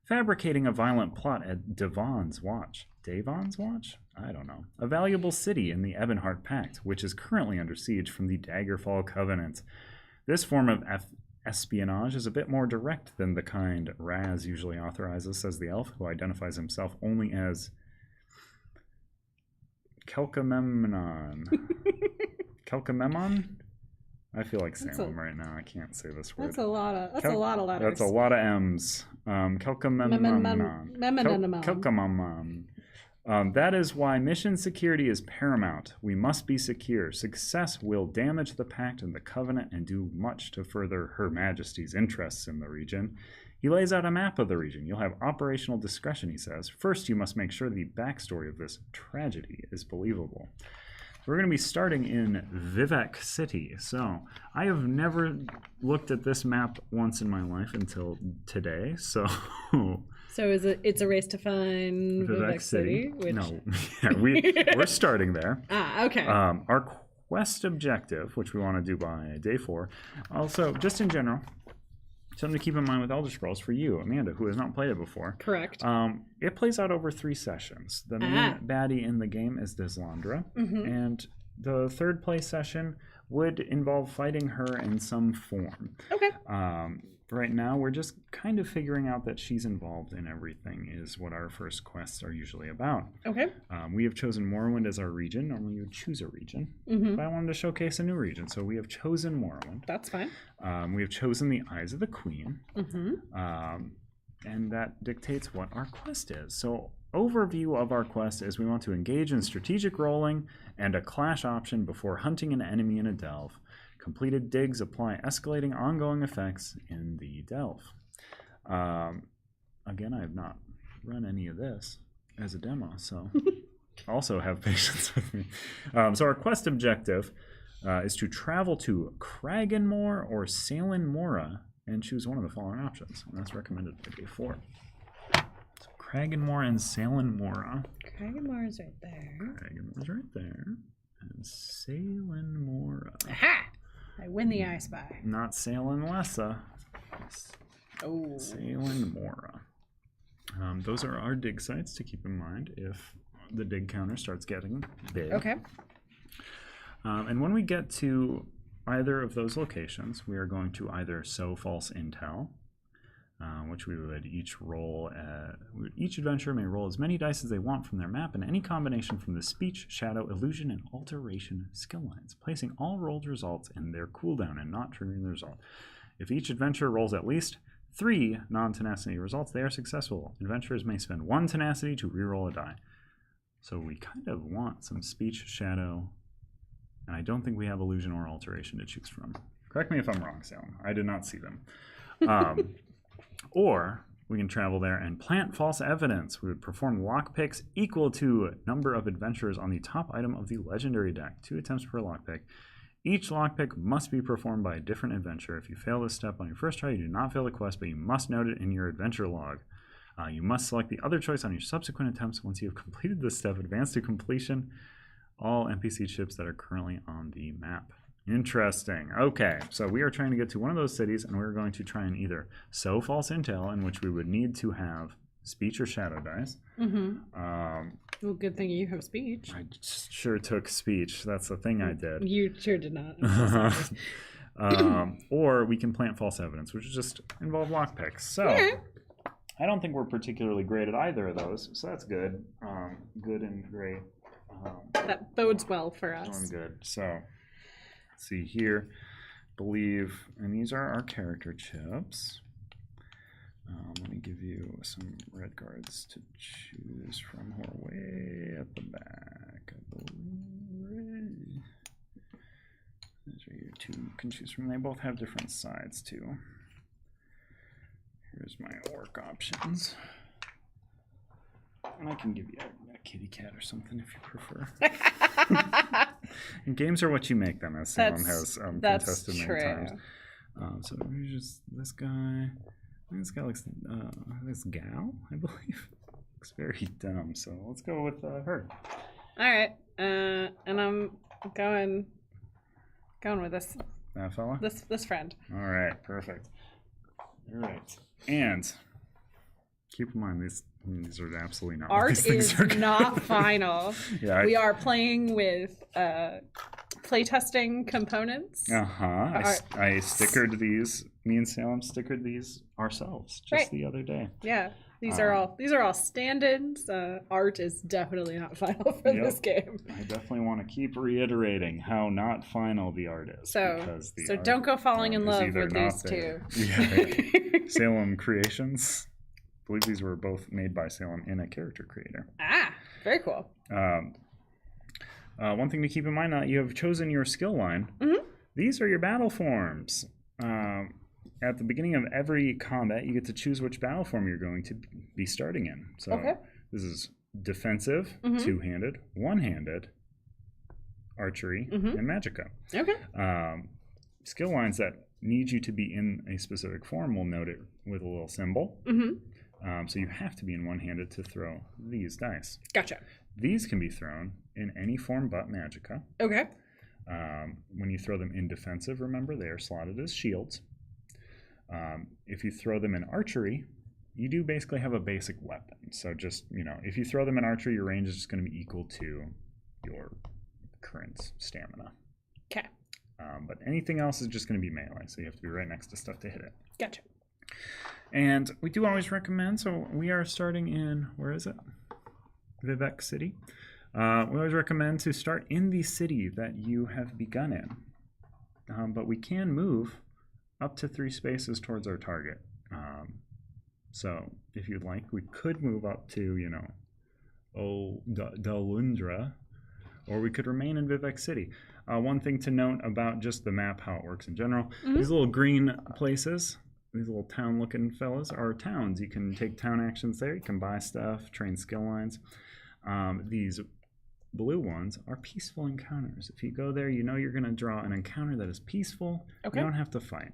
fabricating a violent plot at Devon's Watch. Devon's Watch? I don't know. A valuable city in the Ebonheart Pact, which is currently under siege from the Daggerfall Covenant. This form of espionage is a bit more direct than the kind Raz usually authorizes, says the elf, who identifies himself only as Kelkamemnon. Kelkamemon? I feel like Salem right now. I can't say this word. That's a lot of letters. That's a lot of M's. Kelkamamam. That is why mission security is paramount. We must be secure. Success will damage the Pact and the Covenant and do much to further Her Majesty's interests in the region. He lays out a map of the region. You'll have operational discretion, he says. First, you must make sure the backstory of this tragedy is believable. We're going to be starting in Vivek City. So I have never looked at this map once in my life until today. So it's a race to find Vivek City? Which... No, yeah, we're starting there. Okay. Our quest objective, which we want to do by day 4. Also, just in general, something to keep in mind with Elder Scrolls for you, Amanda, who has not played it before. Correct. It plays out over 3 sessions. The main baddie in the game is Deslandra, and the third play session would involve fighting her in some form. Okay. Right now, we're just kind of figuring out that she's involved in everything is what our first quests are usually about. Okay. We have chosen Morrowind as our region. Normally you would choose a region, but I wanted to showcase a new region, so we have chosen Morrowind. That's fine. We have chosen the Eyes of the Queen, and that dictates what our quest is. So overview of our quest is we want to engage in strategic rolling and a clash option before hunting an enemy in a delve. Completed digs apply escalating ongoing effects in the delve. Again, I have not run any of this as a demo, so also have patience with me. So our quest objective is to travel to Kraganmore or Salin Mora and choose one of the following options. And that's recommended by day 4. So Kraganmore and Salin Mora. Kraganmore is right there. Kraganmore's right there. And Salin Mora. Aha! I win the I Spy. Not Salin Lessa. Oh. Salin Mora. Those are our dig sites to keep in mind if the dig counter starts getting big. Okay. And when we get to either of those locations, we are going to either sow false intel, which we would each roll. Each adventurer may roll as many dice as they want from their map and any combination from the speech, shadow, illusion, and alteration skill lines, placing all rolled results in their cooldown and not triggering the result. If each adventurer rolls at least 3 non-tenacity results, they are successful. Adventurers may spend 1 tenacity to reroll a die. So we kind of want some speech, shadow, and I don't think we have illusion or alteration to choose from. Correct me if I'm wrong, Salem. I did not see them. Or we can travel there and plant false evidence. We would perform lockpicks equal to number of adventurers on the top item of the legendary deck. 2 attempts per lockpick. Each lockpick must be performed by a different adventurer. If you fail this step on your first try, you do not fail the quest, but you must note it in your adventure log. You must select the other choice on your subsequent attempts. Once you have completed this step, advance to completion all NPC ships that are currently on the map. Interesting. Okay, so we are trying to get to one of those cities, and we're going to try and either sow false intel, in which we would need to have speech or shadow dice. Well, good thing you have speech. I sure took speech. That's the thing I did. You sure did not. I'm so sorry. Or we can plant false evidence, which is just involve lockpicks. So I don't think we're particularly great at either of those, so that's good. Good and great. That bodes well for us. Doing good. So let's see here. Believe, and these are our character chips. Let me give you some red cards to choose from who are way at the back, I believe. These are your 2 you can choose from. They both have different sides, too. Here's my orc options. And I can give you a kitty cat or something if you prefer. And games are what you make them, as Salem has contested many times. So here's just this guy. This guy looks, this gal, I believe, looks very dumb. So let's go with her. All right, and I'm going with this. That fella. This friend. All right, perfect. All right, and keep in mind these are absolutely not. Art these things is not final. Yeah, we are playing with playtesting components. I stickered these. Me and Salem stickered these ourselves just the other day. Yeah, these are all stand-ins. Art is definitely not final for this game. I definitely want to keep reiterating how not final the art is. So don't go falling in love with these 2. Yeah, Salem Creations. believe these were both made by Salem in a character creator. Ah, very cool. One thing to keep in mind now, you have chosen your skill line. Mm-hmm. These are your battle forms. At the beginning of every combat, you get to choose which battle form you're going to be starting in. So this is defensive, two-handed, one-handed, archery, and magicka. Okay. Skill lines that need you to be in a specific form will note it with a little symbol. So you have to be in one-handed to throw these dice. Gotcha. These can be thrown in any form but magicka. Okay. When you throw them in defensive, remember, they are slotted as shields. If you throw them in archery, you do basically have a basic weapon. So just, if you throw them in archery, your range is just going to be equal to your current stamina. Okay. But anything else is just going to be melee, so you have to be right next to stuff to hit it. Gotcha. And we do always recommend, so we are starting in, where is it? Vivek City. We always recommend to start in the city that you have begun in. But we can move up to 3 spaces towards our target. So if you'd like, we could move up to, Dalundra, or we could remain in Vivek City. One thing to note about just the map, how it works in general, these little green places, these little town-looking fellas are towns. You can take town actions there. You can buy stuff, train skill lines. These blue ones are peaceful encounters. If you go there, you're going to draw an encounter that is peaceful. Okay. You don't have to fight.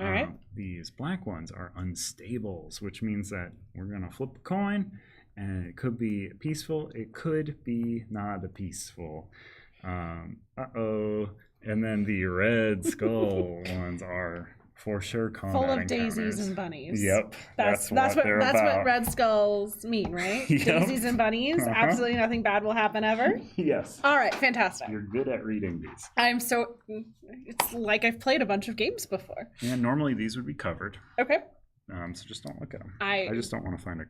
All right. These black ones are unstables, which means that we're going to flip a coin, and it could be peaceful. It could be not peaceful. Uh-oh. And then the red skull ones are for sure combat full of encounters. daisies and bunnies. Yep. That's what red skulls mean, right? Yep. Daisies and bunnies. Absolutely nothing bad will happen ever. Yes. All right, fantastic. You're good at reading these. It's like I've played a bunch of games before. Yeah, normally these would be covered. Okay. So just don't look at them. I just don't want to find a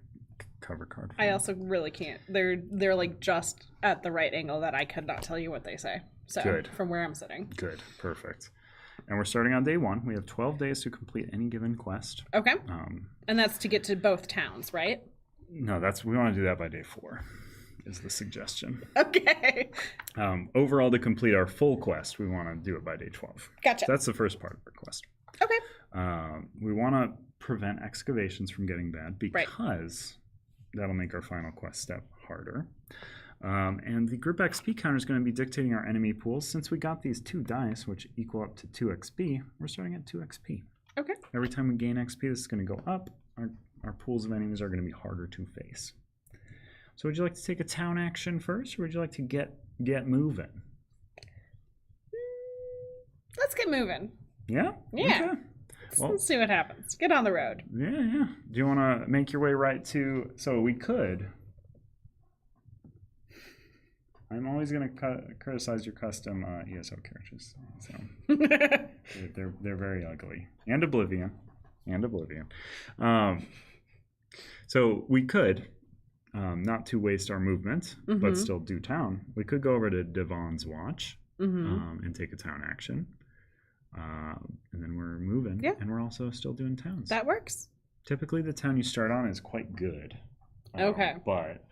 cover card. I also really can't. They're like just at the right angle that I could not tell you what they say. So good. From where I'm sitting. Good. Perfect. And we're starting on day 1. We have 12 days to complete any given quest. Okay. And that's to get to both towns, right? No, we want to do that by day 4, is the suggestion. Okay. Overall, to complete our full quest, we want to do it by day 12. Gotcha. So that's the first part of our quest. Okay. We want to prevent excavations from getting bad because that'll make our final quest step harder. And the group XP counter is going to be dictating our enemy pools. Since we got these 2 dice, which equal up to 2 XP, we're starting at 2 XP. Okay. Every time we gain XP, this is going to go up. Our pools of enemies are going to be harder to face. So would you like to take a town action first, or would you like to get moving? Let's get moving. Yeah? Yeah. Okay. Let's see what happens. Get on the road. Yeah. Do you want to make your way right to... So we could... I'm always going to criticize your custom ESO characters. So they're very ugly. And Oblivion. So we could, not to waste our movement, but still do town. We could go over to Devon's Watch and take a town action. And then we're moving. Yeah. And we're also still doing towns. That works. Typically, the town you start on is quite good. Okay. But,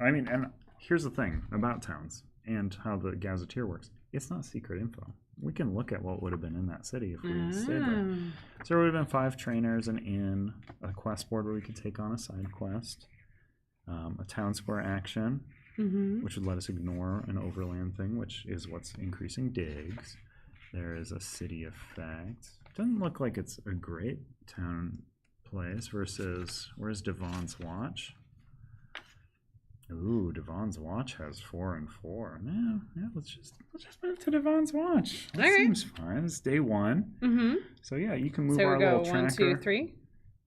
I mean, and... Here's the thing about towns and how the gazetteer works. It's not secret info. We can look at what would have been in that city if we stayed there. So there would have been 5 trainers, an inn, a quest board where we could take on a side quest, a town square action, which would let us ignore an overland thing, which is what's increasing digs. There is a city effect. Doesn't look like it's a great town place versus, where's Devon's Watch? Ooh, Devon's Watch has 4 and 4. Yeah, let's just move to Devon's Watch. That seems fine. It's day 1. So yeah, you can move our little tracker. So we go 1, 2, 3?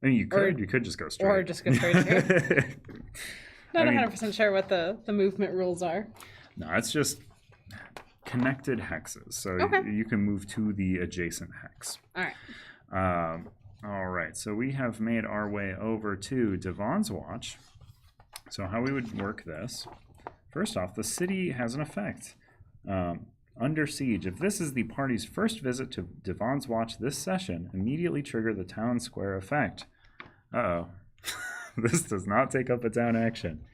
I mean, you could just go straight. Or just go straight through. Not 100% sure what the movement rules are. No, it's just connected hexes. So you can move to the adjacent hex. All right. All right, so we have made our way over to Devon's Watch. So how we would work this, first off, the city has an effect. Under siege, if this is the party's first visit to Devon's Watch this session, immediately trigger the town square effect. Uh-oh. This does not take up its own action.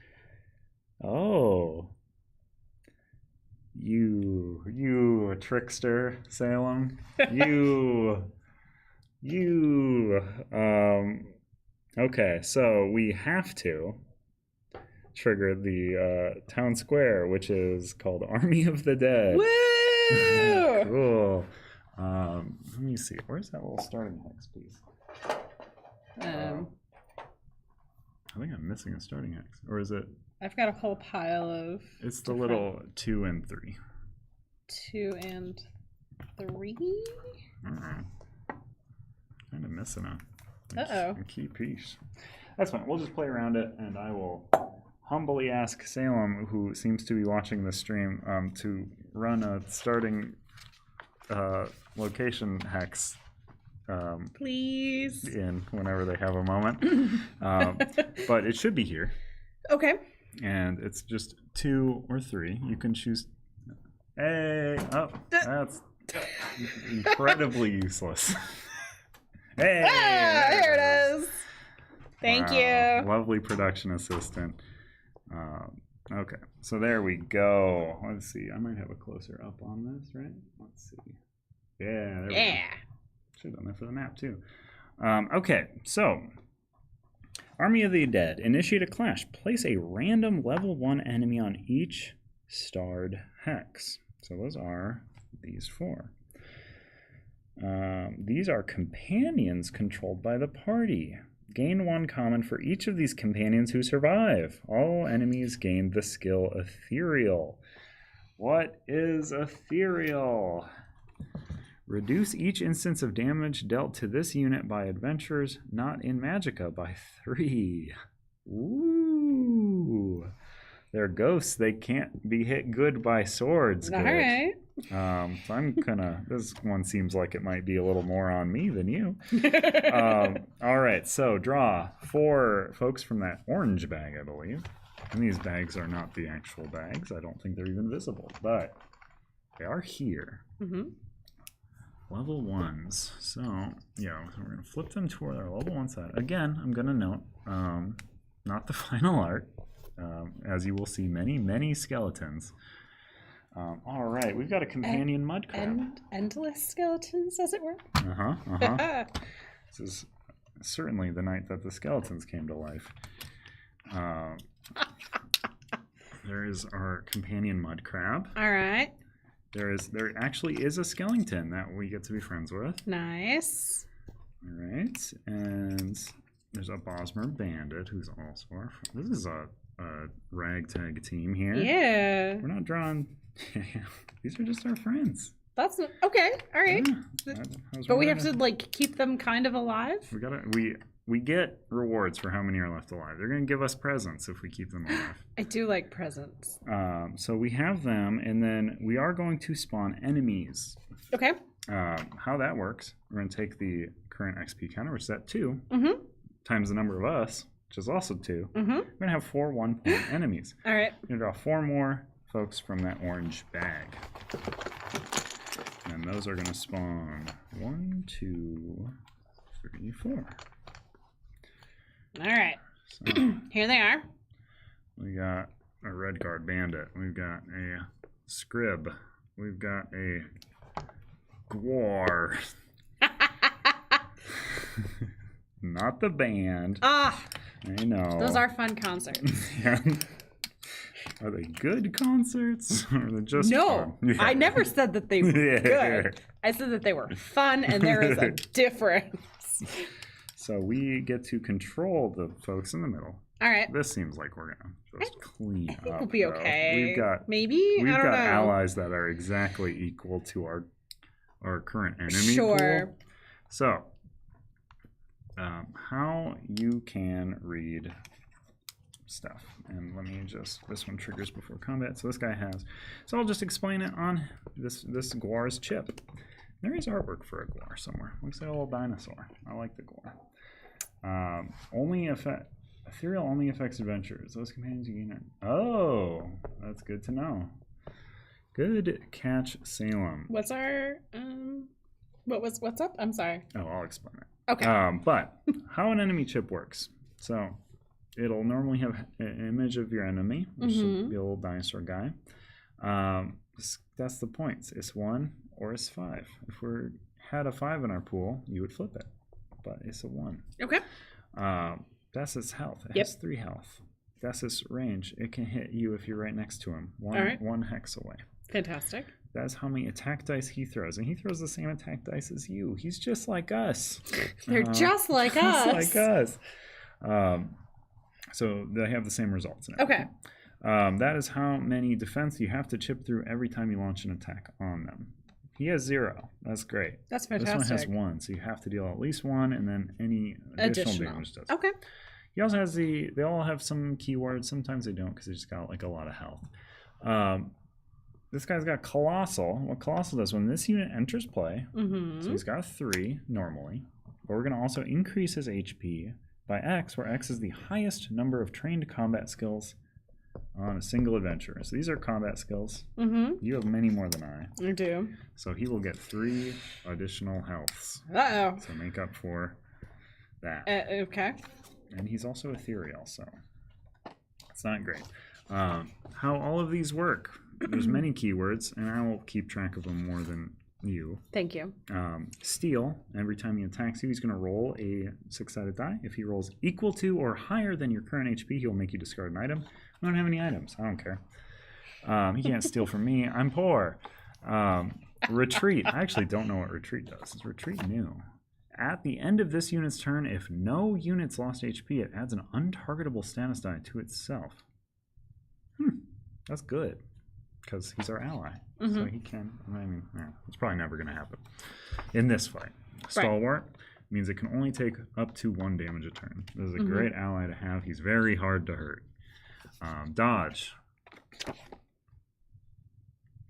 Oh. You trickster, Salem. You. Okay, so we have to trigger the town square, which is called Army of the Dead. Woo! Cool. Let me see. Where's that little starting hex piece? I think I'm missing a starting hex. Or is it? I've got a whole pile of... It's the little 2 and 3. 2 and 3? Kind of missing Uh-oh. a key piece. That's fine. We'll just play around it, and I will humbly ask Salem, who seems to be watching the stream, to run a starting location hex Please. in whenever they have a moment. But it should be here. Okay. And it's just 2 or 3. You can choose. Hey! Oh, that's incredibly useless. Hey! There it is. Thank you. Lovely production assistant. Okay, so there we go. Let's see. I might have a closer up on this, right? Let's see. Yeah, there we go. Should have done that for the map, too. Okay, so Army of the Dead. Initiate a clash. Place a random level 1 enemy on each starred hex. So those are these 4. These are companions controlled by the party. Gain 1 common for each of these companions who survive. All enemies gain the skill Ethereal. What is Ethereal? Reduce each instance of damage dealt to this unit by adventurers not in Magicka by 3. Ooh. They're ghosts. They can't be hit good by swords. All right. So I'm gonna. This one seems like it might be a little more on me than you. All right. So draw 4 folks from that orange bag, I believe. And these bags are not the actual bags. I don't think they're even visible, but they are here. Mm-hmm. Level 1s. So yeah, we're gonna flip them to our level 1 side. Again, I'm gonna note, not the final art. As you will see, many skeletons. All right, we've got a companion mud crab. Endless skeletons, as it were. This is certainly the night that the skeletons came to life. There is our companion mud crab. All right. There actually is a skeleton that we get to be friends with. Nice. All right, and there's a Bosmer bandit who's also our friend. This is a ragtag team here. Yeah. We're not drawing. These are just our friends. That's okay. All right. Yeah. But we have to like keep them kind of alive. We get rewards for how many are left alive. They're going to give us presents if we keep them alive. I do like presents. So we have them, and then we are going to spawn enemies. Okay. How that works, we're going to take the current XP counter, which is at 2, times the number of us, which is also 2. We're going to have 4 1-point enemies. All right. We're going to draw 4 more folks from that orange bag. And those are going to spawn 1, 2, 3, 4. All right. So, here they are. We got a red guard bandit. We've got a scrib. We've got a gwar. Not the band. Ah. I know. Those are fun concerts. Yeah. Are they good concerts? Or are they just no, fun? Yeah. I never said that they were good. I said that they were fun, and there is a difference. So we get to control the folks in the middle. All right. This seems like we're gonna just clean up. I think we'll be okay. We've got I don't know. allies that are exactly equal to our current enemy pool. So, how you can read stuff, and let me this one triggers before combat. So this guy has. So I'll just explain it on this Gwar's chip. There is artwork for a Gwar somewhere. Looks like a little dinosaur. I like the Gwar. Ethereal only affects adventurers. Those companions you gain. Oh, that's good to know. Good catch, Salem. What's our what's up? I'm sorry. Oh, I'll explain it. Okay. But how an enemy chip works. So it'll normally have an image of your enemy, which will be a little dinosaur guy. That's the point. It's 1 or it's 5. If we had a 5 in our pool, you would flip it, but it's a 1. Okay. That's its health. It Yep. has 3 health. That's its range. It can hit you if you're right next to him. All right. 1 hex away. Fantastic. That's how many attack dice he throws, and he throws the same attack dice as you. He's just like us. They're just like us. Just like us. So they have the same results. Okay. That is how many defense you have to chip through every time you launch an attack on them. He has 0. That's great. That's fantastic. This one has 1, so you have to deal at least 1, and then any additional damage does. Okay. He also has they all have some keywords. Sometimes they don't because they just got like a lot of health. This guy's got Colossal. What Colossal does when this unit enters play, so he's got 3 normally, but we're going to also increase his HP by X, where X is the highest number of trained combat skills on a single adventure. So these are combat skills. You have many more than I do. So he will get 3 additional healths. Uh-oh. So make up for that. Okay. And he's also ethereal, so it's not great. How all of these work. There's many keywords, and I will keep track of them more than you. Thank you. Steal. Every time he attacks you, he's going to roll a 6-sided die. If he rolls equal to or higher than your current HP, he'll make you discard an item. I don't have any items. I don't care. He can't steal from me. I'm poor. Retreat. I actually don't know what retreat does. Is retreat new? At the end of this unit's turn, if no units lost HP, it adds an untargetable status die to itself. That's good. Because he's our ally. So he can, it's probably never going to happen in this fight. Stalwart means it can only take up to 1 damage a turn. This is a great ally to have. He's very hard to hurt. Dodge.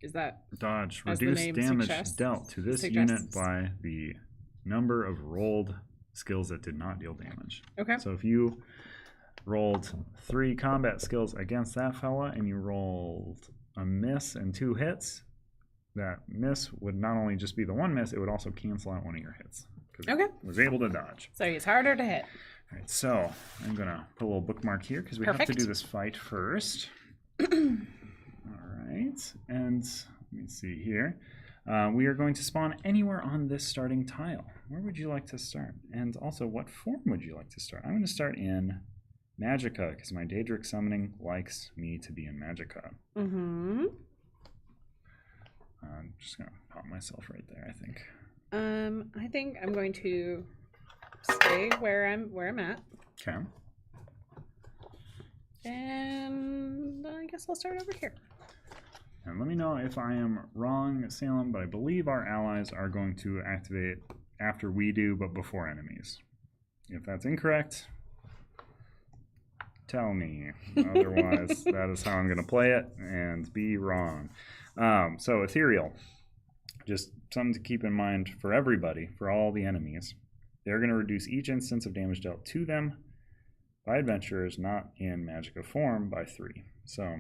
Is that Dodge. as the Reduce name damage suggests? dealt to this unit by the number of rolled skills that did not deal damage. Okay. So if you rolled 3 combat skills against that fella and you rolled a miss and 2 hits, that miss would not only just be the 1 miss, it would also cancel out one of your hits. Okay. It was able to dodge. So he's harder to hit. All right, so I'm going to put a little bookmark here because we have to do this fight first. All right, and let me see here. We are going to spawn anywhere on this starting tile. Where would you like to start? And also, what form would you like to start? I'm going to start in Magicka, because my Daedric Summoning likes me to be in Magicka. I'm just going to pop myself right there, I think. I think I'm going to stay where I'm at. Okay. And I guess I'll start over here. And let me know if I am wrong, Salem, but I believe our allies are going to activate after we do, but before enemies. If that's incorrect, tell me. Otherwise, that is how I'm going to play it and be wrong. So ethereal, just something to keep in mind for everybody, for all the enemies. They're going to reduce each instance of damage dealt to them by adventurers not in Magicka form by 3. So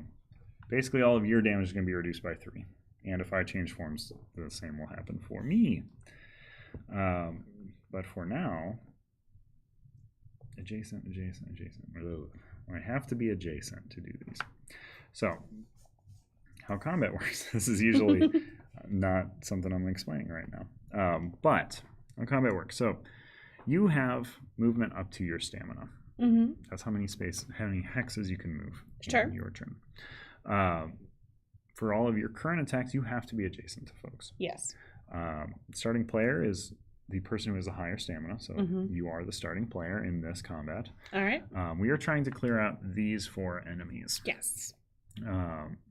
basically all of your damage is going to be reduced by 3. And if I change forms, the same will happen for me. But for now, adjacent. I have to be adjacent to do these. So, how combat works. This is usually not something I'm explaining right now. But how combat works. So, you have movement up to your stamina. That's how many hexes you can move in your turn. For all of your current attacks, you have to be adjacent to folks. Yes. Starting player is the person who has a higher stamina, so you are the starting player in this combat. All right. We are trying to clear out these 4 enemies. Yes.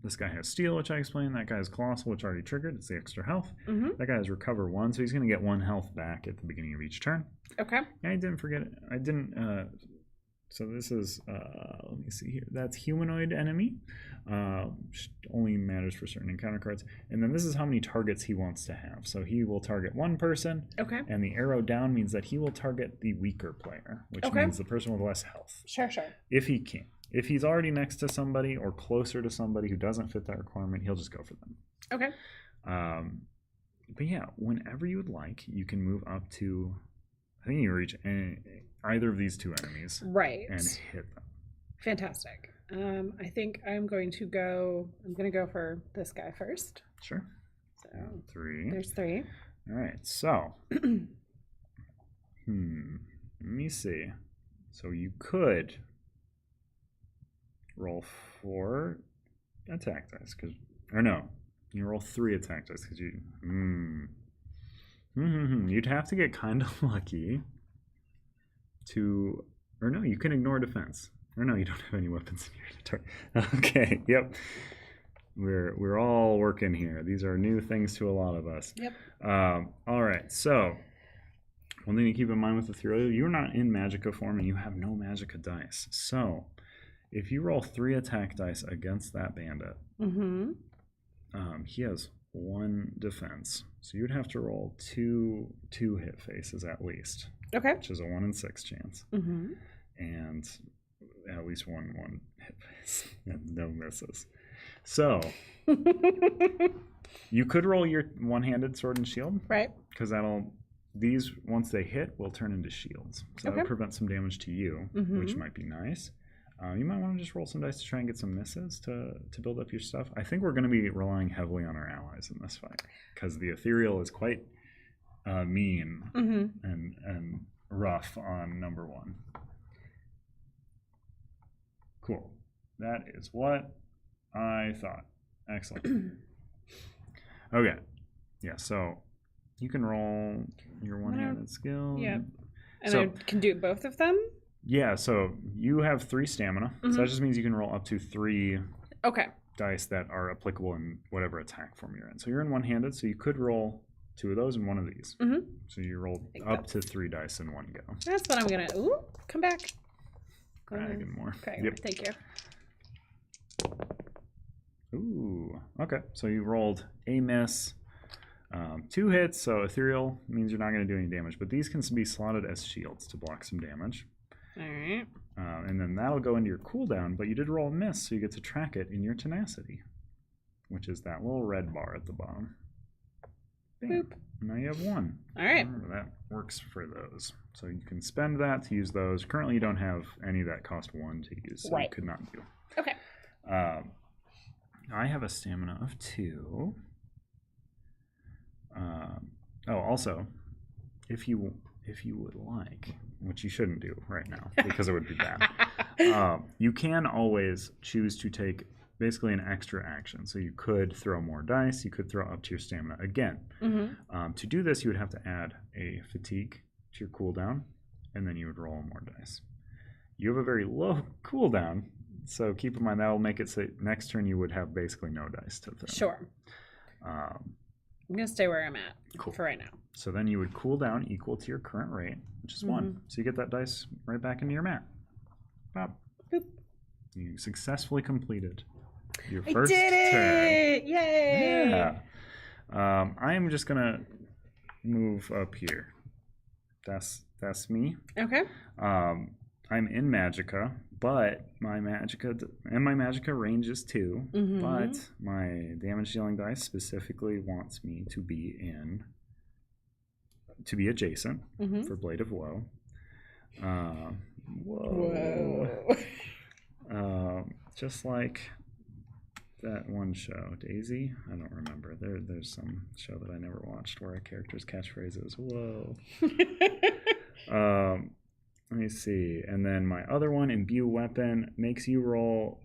This guy has Steel, which I explained. That guy has Colossal, which already triggered. It's the extra health. That guy has Recover 1, so he's going to get 1 health back at the beginning of each turn. Okay. And I didn't forget it. I didn't... So this is, let me see here. That's humanoid enemy. Only matters for certain encounter cards. And then this is how many targets he wants to have. So he will target 1 person. Okay. And the arrow down means that he will target the weaker player, which means the person with less health. Sure. If he can. If he's already next to somebody or closer to somebody who doesn't fit that requirement, he'll just go for them. Okay. But yeah, whenever you would like, you can move up to, I think you reach either of these 2 enemies. Right. And hit them. Fantastic. I think I'm going to go for this guy first. Sure. So 3. there's 3. All right. So, let me see. So you could roll 4 attack dice, you roll 3 attack dice because you'd have to get kind of lucky you can ignore defense. Or no, you don't have any weapons in your inventory. Okay, yep. We're all working here. These are new things to a lot of us. Yep. All right, so one thing to keep in mind with Ethereal, you're not in Magicka form and you have no Magicka dice. So if you roll 3 attack dice against that bandit, he has 1 defense. So you'd have to roll 2 hit faces at least. Okay. Which is a 1 in 6 chance. And at least one hit face and no misses. So you could roll your one-handed sword and shield. Right. Because these, once they hit, will turn into shields. So that'll prevent some damage to you, which might be nice. You might want to just roll some dice to try and get some misses to build up your stuff. I think we're going to be relying heavily on our allies in this fight. Because the Ethereal is quite mean and rough on number 1. Cool. That is what I thought. Excellent. Okay. Yeah, so you can roll your one-handed skill. Yeah. And I can do both of them? Yeah, so you have 3 stamina. So that just means you can roll up to 3 dice that are applicable in whatever attack form you're in. So you're in one-handed, so you could roll 2 of those and 1 of these. So you roll up to 3 dice in one go. That's what I'm going to... Ooh, come back. Dragon more. Okay, thank you. Ooh, okay. So you rolled a miss, 2 hits, so Ethereal means you're not going to do any damage, but these can be slotted as shields to block some damage. All right. And then that'll go into your cooldown, but you did roll a miss, so you get to track it in your tenacity, which is that little red bar at the bottom. Bam. Boop. Now you have 1. All right. That works for those. So you can spend that to use those. Currently, you don't have any that cost 1 to use, so you could not do. Okay. I have a stamina of 2. Also, if you would like, which you shouldn't do right now because it would be bad, you can always choose to take basically an extra action. So you could throw more dice, you could throw up to your stamina again. To do this, you would have to add a fatigue to your cooldown, and then you would roll more dice. You have a very low cooldown, so keep in mind that will make it so next turn you would have basically no dice to throw. Sure. I'm going to stay where I'm at for right now. So then you would cool down equal to your current rate, which is 1. So you get that dice right back into your mat. Pop. Boop. You successfully completed your first turn. Yay! Yeah. I am just going to move up here. That's me. Okay. I'm in Magicka, but my Magicka range is 2. But my damage dealing dice specifically wants me to be adjacent for Blade of Woe. Whoa. Just like that one show, Daisy. I don't remember. There's some show that I never watched where a character's catchphrase is "Whoa." Let me see. And then my other one, Imbue Weapon, makes you roll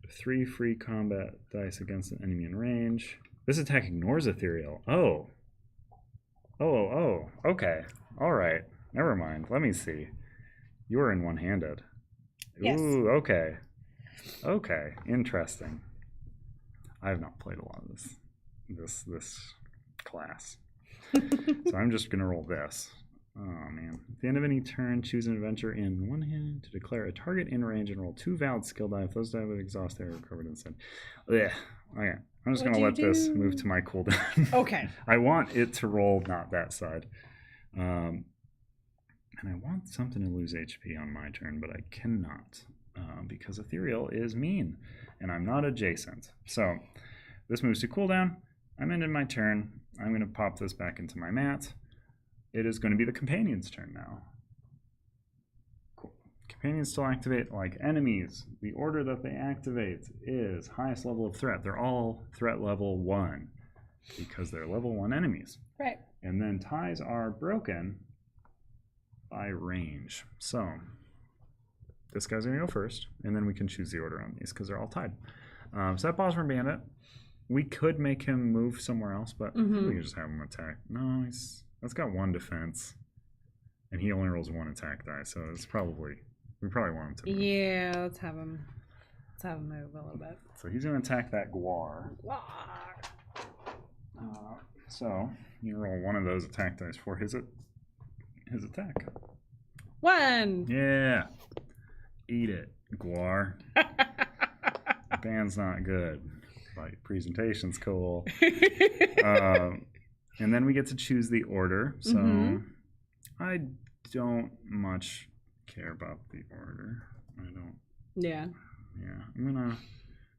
3 free combat dice against an enemy in range. This attack ignores Ethereal. Oh. Okay. All right. Never mind. Let me see. You are in one-handed. Yes. Ooh, okay. Okay. Interesting. I have not played a lot of this class. So I'm just going to roll this. Oh, man. At the end of any turn, choose an adventure in one hand to declare a target in range and roll 2 valid skill die. If those die would exhaust, they are recovered instead. Ugh. Okay. I'm just going to let this move to my cooldown. Okay. I want it to roll not that side. And I want something to lose HP on my turn, but I cannot because Ethereal is mean, and I'm not adjacent. So this moves to cooldown. I'm ending my turn. I'm going to pop this back into my mat. It is going to be the companion's turn now. Cool. companions still activate like enemies. The order that they activate is highest level of threat. They're all threat level 1 because they're level 1 enemies. Right. And then ties are broken by range. So this guy's going to go first, and then we can choose the order on these because they're all tied. So that Bosmer Bandit, we could make him move somewhere else, but we can just have him attack. No, that's got 1 defense, and he only rolls 1 attack die, so it's probably, we probably want him to move. Yeah, let's have him move a little bit. So he's going to attack that Guar. So you roll 1 of those attack dice for his attack. 1. Yeah. Eat it, Guar. Band's not good. Like, presentation's cool. And then we get to choose the order. So I don't much care about the order. I don't. Yeah. Yeah. I'm gonna.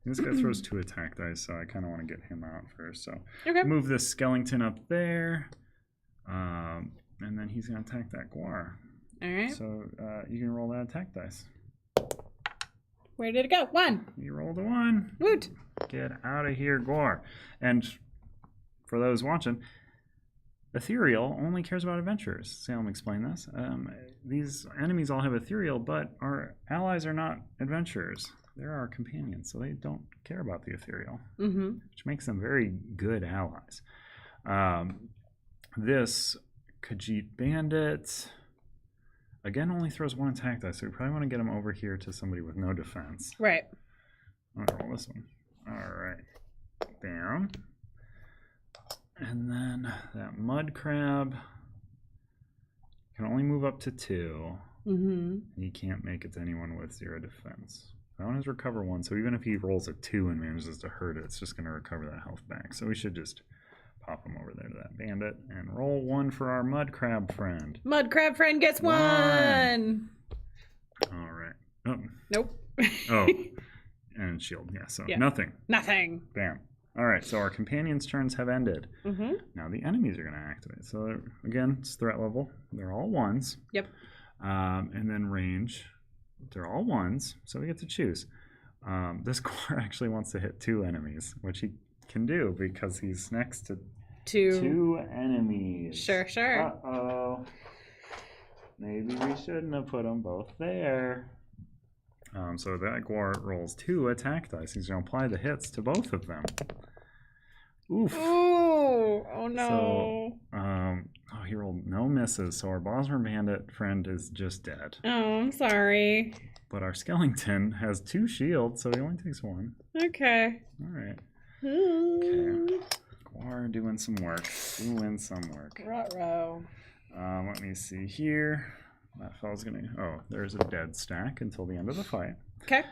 This guy throws 2 attack dice, so I kind of want to get him out first. So Okay. move this skeleton up there. And then he's gonna attack that Guar. All right. So you can roll that attack dice. Where did it go? 1. You rolled a 1. Woot. Get out of here, Guar. And for those watching, Ethereal only cares about adventurers. Salem explained this. These enemies all have Ethereal, but our allies are not adventurers. They're our companions, so they don't care about the Ethereal, which makes them very good allies. This Khajiit Bandit, again, only throws 1 attack dice, so we probably want to get him over here to somebody with no defense. Right. I'm going to roll this one. All right. Bam. And then that Mud Crab can only move up to 2. He can't make it to anyone with 0 defense. That one has recover 1, so even if he rolls a 2 and manages to hurt it, it's just going to recover that health back. So we should just pop him over there to that bandit and roll 1 for our Mud Crab friend. Mud Crab friend gets 1. All right. Oh. Nope. Oh. And shield. Yeah, so nothing. Nothing. Bam. All right, so our companions' turns have ended. Now the enemies are going to activate. So again, it's threat level. They're all 1s. Yep. And then range. They're all 1s, so we get to choose. This core actually wants to hit 2 enemies, which he can do because he's next to 2 enemies. Sure. Uh-oh. Maybe we shouldn't have put them both there. So that Guar rolls 2 attack dice. He's going to apply the hits to both of them. Oof. Ooh. Oh, no. So, he rolled no misses. So our Bosmer Bandit friend is just dead. Oh, I'm sorry. But our Skellington has 2 shields, so he only takes 1. Okay. All right. Okay. Guar doing some work. Ruh-roh. Let me see here. That fellow's gonna. Oh, there's a dead stack until the end of the fight. Okay.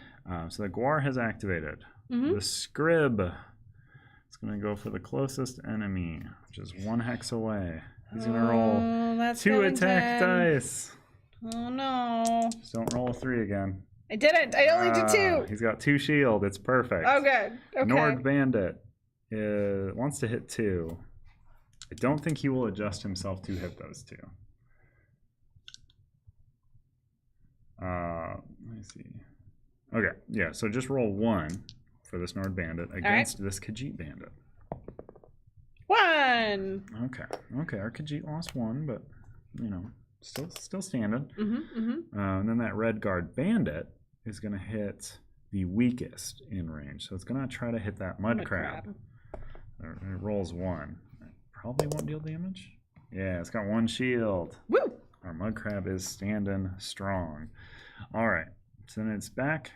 So the Guar has activated. The Scrib. It's gonna go for the closest enemy, which is 1 hex away. He's gonna roll 2 attack dice. Oh no! Just don't roll a 3 again. I didn't. I only did 2. He's got 2 shield. It's perfect. Oh, good. Okay. Nord Bandit wants to hit 2. I don't think he will adjust himself to hit those 2. Let me see. Okay, yeah, so just roll 1 for this Nord Bandit against this Khajiit Bandit. 1! Okay, our Khajiit lost 1, but, still standing. And then that Red Guard Bandit is going to hit the weakest in range. So it's going to try to hit that Mud Crab. It rolls 1. It probably won't deal damage. Yeah, it's got 1 shield. Woo! Our Mud Crab is standing strong. All right, so then it's back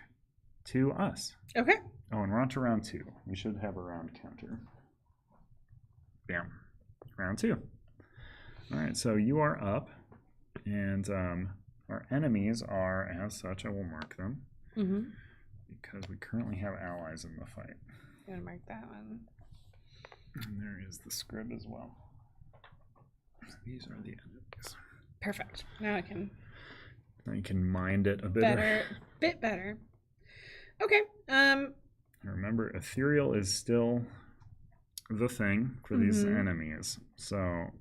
to us. Okay. Oh, and we're on to round 2. We should have a round counter. Bam. Round 2. All right, so you are up, and our enemies are, as such, I will mark them, because we currently have allies in the fight. I'm going to mark that one. And there is the Scrib as well. These are the enemies. Perfect. Now I can... Now you can mind it a bit bit better. Okay. Remember, Ethereal is still the thing for these enemies. So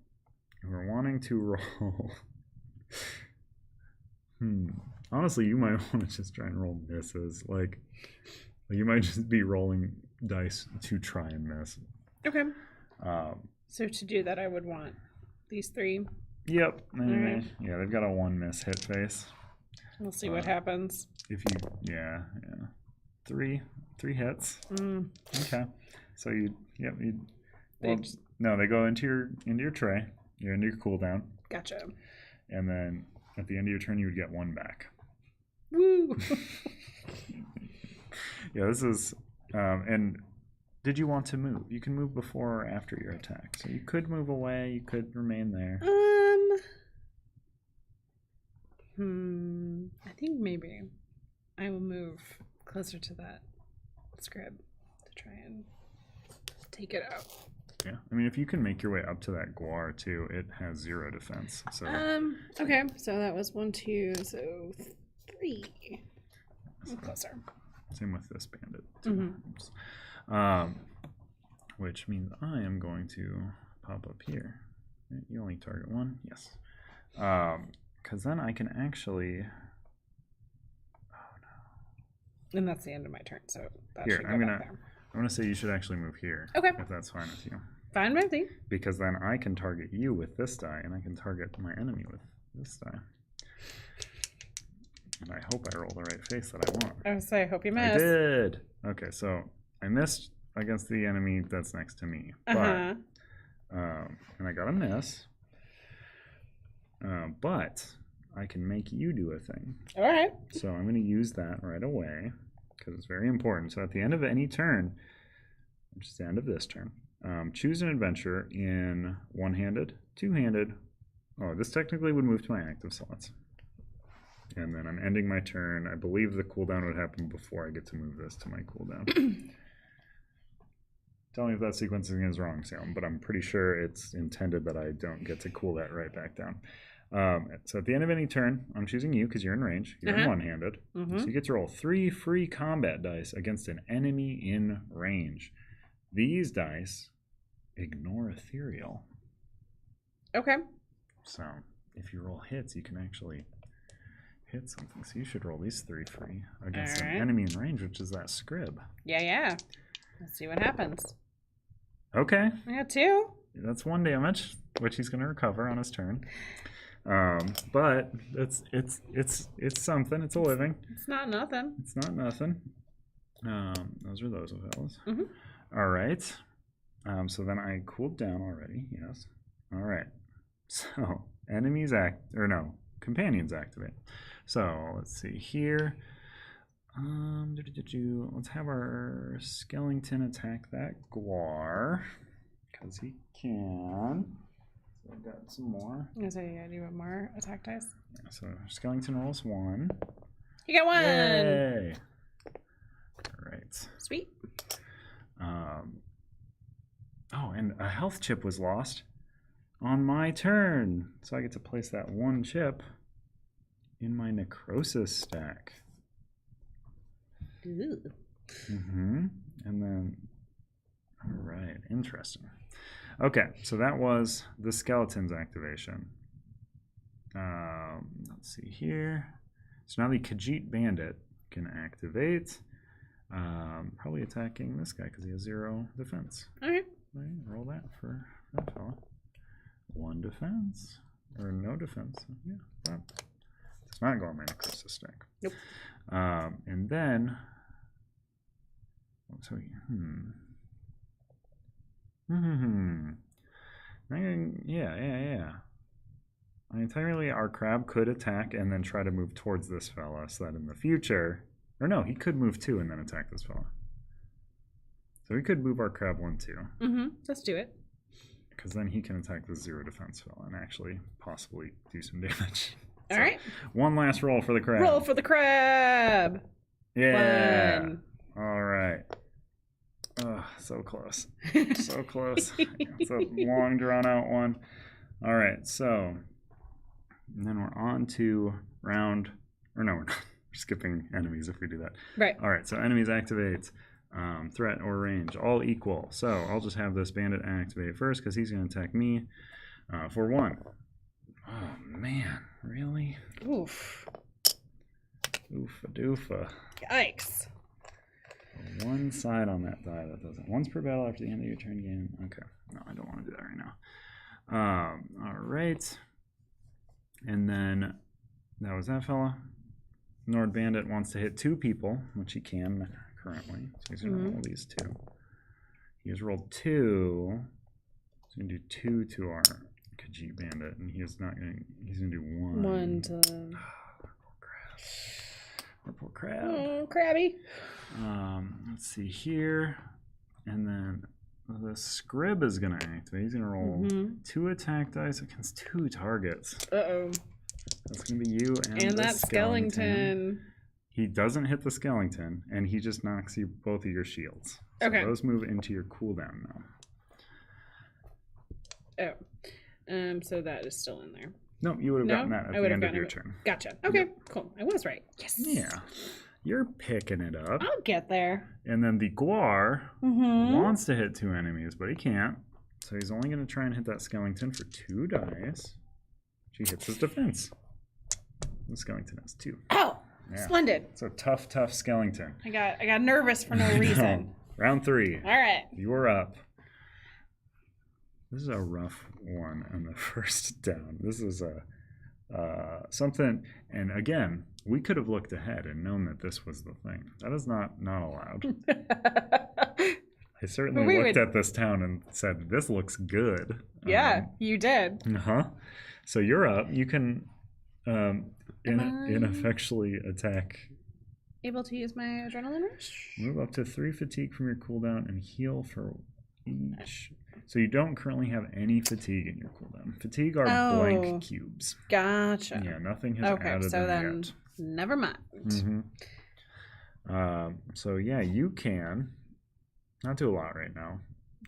we're wanting to roll. Honestly, you might want to just try and roll misses. Like you might just be rolling dice to try and miss. Okay. So to do that, I would want these 3. Yep. Right. Yeah, they've got a 1 miss hit face. We'll see what happens. If you, yeah. 3 hits. Okay. So no, they go into your tray. You're into your cooldown. Gotcha. And then at the end of your turn, you would get 1 back. Woo! Yeah, this is, and did you want to move? You can move before or after your attack. So you could move away, you could remain there. I think maybe I will move closer to that scrib to try and take it out. Yeah, I mean, if you can make your way up to that guar too, it has 0 defense. So okay, so that was 1, 2, so 3. I'm closer. Same with this bandit. Mm-hmm. Which means I am going to pop up here. You only target 1, yes. Because then I can actually. Oh no. And that's the end of my turn. So that Here, should go I'm back there. gonna say you should actually move here. Okay. If that's fine with you. Fine with me. Because then I can target you with this die, and I can target my enemy with this die. And I hope I roll the right face that I want. I was say, I hope you miss. I did. Okay, so I missed against the enemy that's next to me, but and I got a miss. But I can make you do a thing. All right. So I'm going to use that right away because it's very important. So at the end of any turn, which is the end of this turn, choose an adventure in one-handed, two-handed. Oh, this technically would move to my active slots. And then I'm ending my turn. I believe the cooldown would happen before I get to move this to my cooldown. Tell me if that sequencing is wrong, Sam, but I'm pretty sure it's intended that I don't get to cool that right back down. So at the end of any turn, I'm choosing you because you're in range. You're in one-handed. So you get to roll 3 free combat dice against an enemy in range. These dice ignore ethereal. Okay. So if you roll hits, you can actually hit something. So you should roll these 3 free against an enemy in range, which is that scrib. Yeah. Let's see what happens. Okay. I got 2. That's 1 damage, which he's going to recover on his turn. But it's something. It's a living. It's not nothing. It's not nothing. Those are those fellas. Mm-hmm. All right. So then I cooled down already. Yes. All right. So companions activate. So let's see here. Let's have our skeleton attack that guar because he can. So I've got some more. I was say, do you want more attack dice? Yeah, so skeleton rolls 1. You got 1. Yay! All right. Sweet. And a health chip was lost on my turn, so I get to place that 1 chip in my necrosis stack. Ooh. And then, all right, interesting. Okay, so that was the skeleton's activation. Let's see here. So now the Khajiit bandit can activate. Probably attacking this guy because he has 0 defense. Okay. Right, roll that for that fella. 1 defense. Or no defense. Yeah, that does not go on my necrosis stack. Nope. And then... So, yeah. I mean, technically, our crab could attack and then try to move towards this fella, so that in the future, or no, he could move 2 and then attack this fella. So we could move our crab 1, 2. Let's do it. Because then he can attack the 0 defense fella and actually possibly do some damage. All right. 1 last roll for the crab. Roll for the crab. Yeah. 1. All right. Oh, so close. So close. It's a long, drawn-out one. All right, so and then we're on to round... Or no, we're not. We're skipping enemies if we do that. Right. All right, so enemies activate. Threat or range, all equal. So I'll just have this bandit activate first because he's going to attack me for 1. Oh, man. Really? Oof. Oofa doofa. Yikes. One side on that die that doesn't. Once per battle after the end of your turn game. Okay. No, I don't want to do that right now. All right. And then that was that fella. Nord Bandit wants to hit 2 people, which he can currently. So he's going to roll these 2. He has rolled 2. He's going to do 2 to our Khajiit Bandit, and he's not going to. He's going to do 1. 1 to. Poor crab. Oh, crabby. Let's see here, and then the Scrib is going to activate. He's going to roll 2 attack dice against 2 targets. Uh-oh. That's going to be you and the that skeleton. He doesn't hit the skeleton, and he just knocks you both of your shields. So Okay. those move into your cooldown now. Oh. So that is still in there. No, you would have gotten that at the end of your turn. Gotcha. Okay, cool. I was right. Yes. Yeah. You're picking it up. I'll get there. And then the Guar wants to hit 2 enemies, but he can't. So he's only going to try and hit that skeleton for 2 dice. She hits his defense. The skeleton has 2. Oh, Yeah. splendid. So tough skeleton. I got nervous for no reason. Round 3. All right. You're up. This is a rough one on the first down. This is something, and again, we could have looked ahead and known that this was the thing. That is not allowed. I certainly looked at this town and said, this looks good. Yeah, you did. So you're up. You can ineffectually attack. Able to use my adrenaline rush? Move up to 3 fatigue from your cooldown and heal for each. So you don't currently have any fatigue in your cooldown. Fatigue are blank cubes. Gotcha. Yeah, nothing has added so them then yet. Never mind. So yeah, you can not do a lot right now,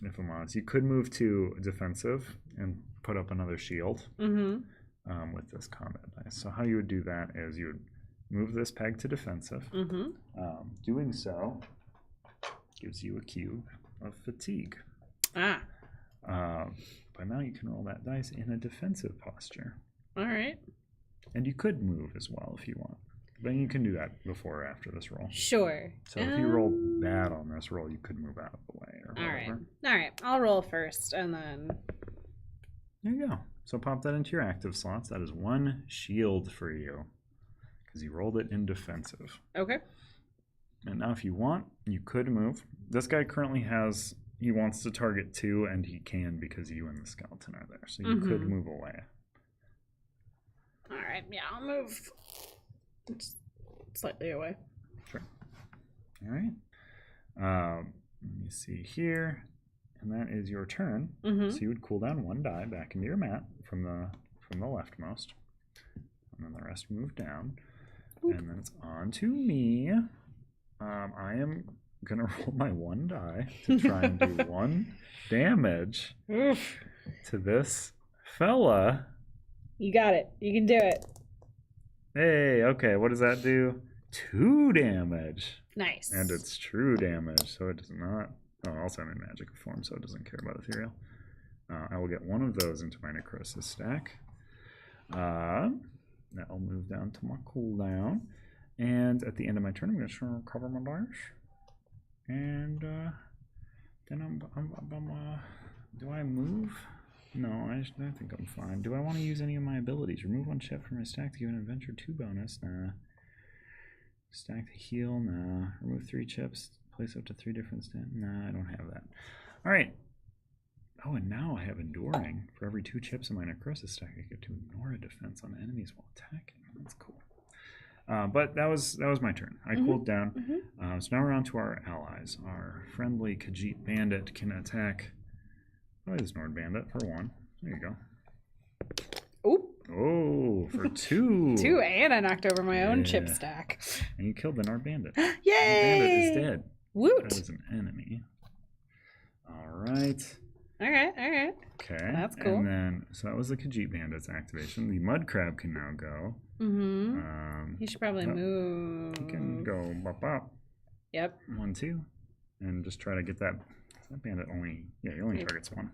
if I'm honest. You could move to defensive and put up another shield with this combat dice. So how you would do that is you would move this peg to defensive. Doing so gives you a cube of fatigue. But now you can roll that dice in a defensive posture. All right. And you could move as well if you want. Then you can do that before or after this roll. Sure. So if you roll bad on this roll, you could move out of the way or whatever. All right. I'll roll first and then. There you go. So pop that into your active slots. That is 1 shield for you because you rolled it in defensive. Okay. And now if you want, you could move. This guy currently has, he wants to target 2 and he can because you and the skeleton are there. So you could move away. All right. Yeah, I'll move slightly away. Sure. All right. Let me see here. And that is your turn. So you would cool down 1 die back into your mat from the leftmost. And then the rest move down. And then it's on to me. I am going to roll my 1 die to try and do 1 damage to this fella. You got it. You can do it. Hey, okay, what does that do? 2 damage. Nice. And it's true damage, so it does not... Oh, also I'm in magic form, so it doesn't care about ethereal. I will get 1 of those into my necrosis stack. That'll move down to my cooldown. And at the end of my turn, I'm going to recover my dash. And then do I move? No, I think I'm fine. Do I want to use any of my abilities? Remove 1 chip from my stack to give an adventure 2 bonus. Nah. Stack to heal. Nah. Remove 3 chips. Place up to 3 different stats. Nah, I don't have that. All right. Oh, and now I have enduring. For every 2 chips in my necrosis stack, I get to ignore a defense on enemies while attacking. That's cool. But that was my turn. I cooled down. So now we're on to our allies. Our friendly Khajiit Bandit can attack. Oh, this Nord Bandit for 1. There you go. Oh, for 2. 2, and I knocked over my own chip stack. And you killed the Nord Bandit. Yay! The Bandit is dead. Woot! That is an enemy. All right. All right. Okay. That's cool. And then, so that was the Khajiit Bandit's activation. The Mud Crab can now go. He should probably move. He can go bop bop. Yep. 1, 2. And just try to get that. That bandit he only targets 1.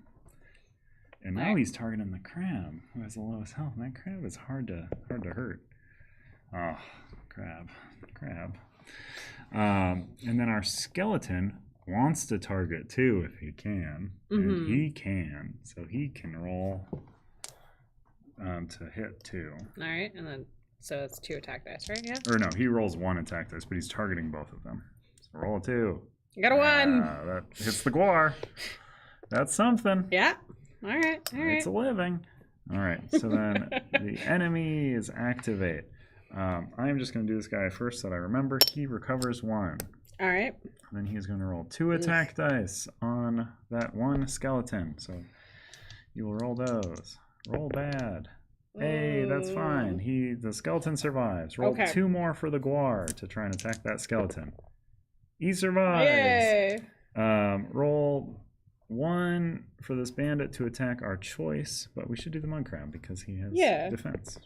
And now he's targeting the crab, who has the lowest health. And that crab is hard to hurt. Oh, crab. And then our skeleton wants to target 2 if he can. And he can. So he can roll to hit 2. All right, and then so it's 2 attack dice, right? Yeah. Or no, he rolls 1 attack dice, but he's targeting both of them. So roll a 2. You got a 1. That hits the guar. That's something. Yeah. All right. It's a living. All right. So then the enemies activate. I'm just going to do this guy first so that I remember. He recovers 1. All right. And then he's going to roll 2 attack dice on that 1 skeleton. So you will roll those. Roll bad. Hey, that's fine. The skeleton survives. Roll 2 more for the guar to try and attack that skeleton. He survives. Yay. Roll 1 for this bandit to attack our choice, but we should do the mud crab because he has defense.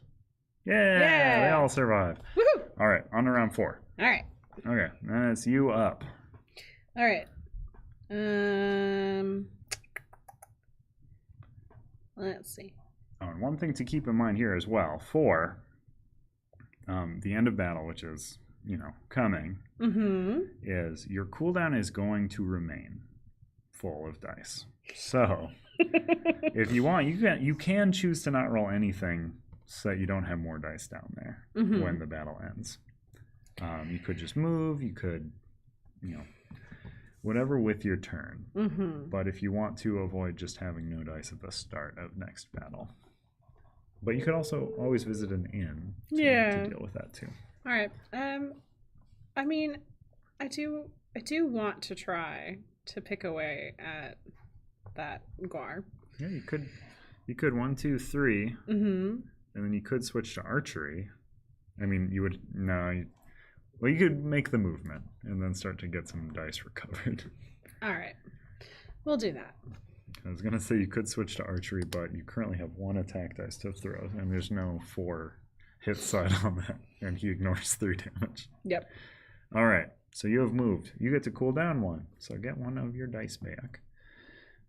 Yeah, they all survive. Woohoo! All right, on to round 4. All right. Okay, then it's you up. All right. Let's see. Oh, and one thing to keep in mind here as well, for the end of battle, which is, coming, is your cooldown is going to remain full of dice. So, if you want, you can choose to not roll anything so that you don't have more dice down there when the battle ends. You could just move, you could, whatever with your turn. But if you want to avoid just having no dice at the start of next battle. But you could also always visit an inn to deal with that too. All right. I mean, I do want to try to pick away at that guar. Yeah, you could 1, 2, 3, and then you could switch to archery. I mean, you could make the movement and then start to get some dice recovered. All right, we'll do that. I was gonna say you could switch to archery, but you currently have 1 attack dice to throw, and there's no 4 hit side on that, and he ignores 3 damage. Yep. All right, so you have moved. You get to cool down 1, so get 1 of your dice back.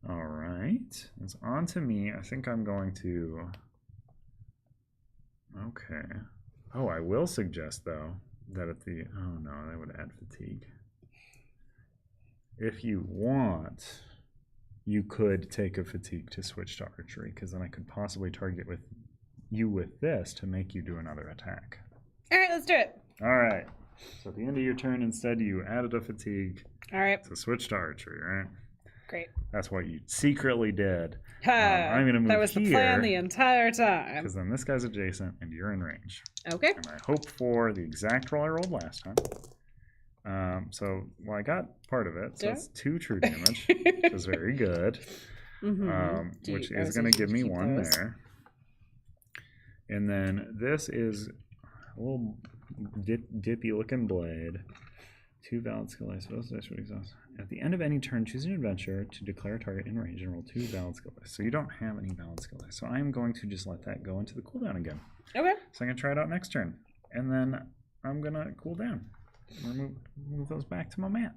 All right, it's on to me. I think I'm going to. Okay. Oh, I will suggest though that at the that would add fatigue. If you want, you could take a fatigue to switch to archery, because then I could possibly target with this to make you do another attack. All right, let's do it. All right. So at the end of your turn, instead, you added a fatigue. All right. So switch to archery, right? Great. That's what you secretly did. I'm going to move here. That was the plan the entire time. Because then this guy's adjacent and you're in range. Okay. And I hope for the exact roll I rolled last time. I got part of it. So it's 2 true damage, which is very good. Which is going to give me 1 there. And then this is a little dippy looking blade. 2 valid skill dice. At the end of any turn, choose an adventure to declare a target in range and roll 2 valid skill dice. So you don't have any valid skill dice. So I'm going to just let that go into the cooldown again. Okay. So I'm going to try it out next turn. And then I'm going to cool down. Move those back to my mat.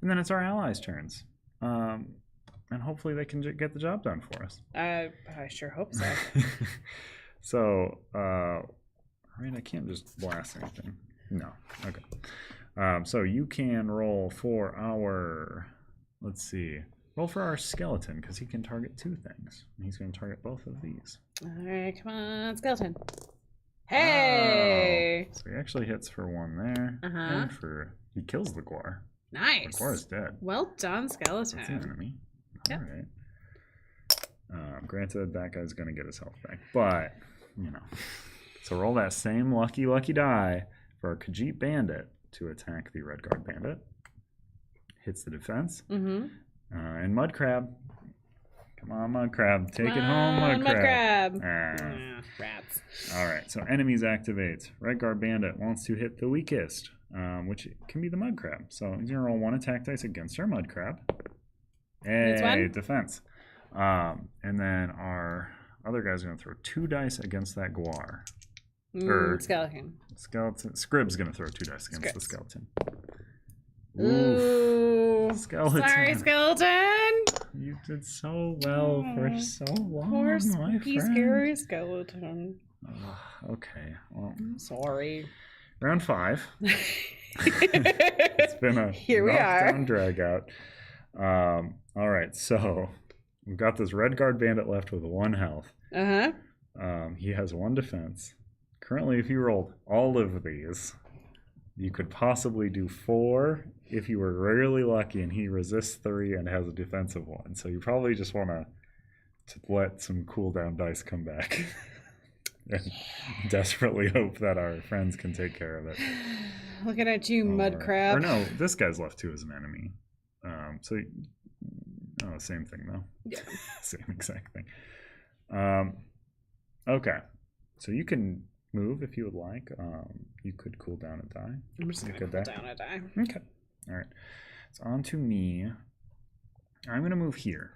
And then it's our allies' turns. And hopefully they can get the job done for us. I sure hope so. So, I can't just blast anything. No. Okay. So you can roll for our, roll for our skeleton, because he can target 2 things. And he's going to target both of these. All right, come on, skeleton. Hey! Oh, so he actually hits for 1 there. And he kills the guar. Nice. The guar is dead. Well done, skeleton. That's an enemy. Yep. All right. Granted, that guy's going to get his health back, but, So roll that same lucky die for our Khajiit bandit to attack the red guard bandit. Hits the defense. And mud crab. Come on, mud crab. Take it home, mud crab. Rats. All right, so enemies activate. Red guard bandit wants to hit the weakest, which can be the mud crab. So he's going to roll 1 attack dice against our mud crab. Hey, defense. And then our other guy's going to throw 2 dice against that guar. Skeleton. Scrib's going to throw 2 dice against the skeleton. Ooh. Skeleton. Sorry, skeleton. You did so well for so long, Poor my spooky, friend. scary skeleton. Okay. Well, I'm sorry. round 5. It's been a Here we knockdown are. drag out. All right, so we've got this red guard bandit left with 1 health. Uh-huh. He has 1 defense. Currently, if you rolled all of these, you could possibly do 4 if you were really lucky, and he resists 3 and has a defensive 1. So you probably just want to let some cooldown dice come back. And desperately hope that our friends can take care of it. Looking at you, mud crab. Or no, this guy's left too as an enemy. Same thing though. Yeah. Same exact thing. Okay, so you can move if you would like. You could cool down a die. I'm just gonna cool down a die. Okay. All right. It's on to me. I'm gonna move here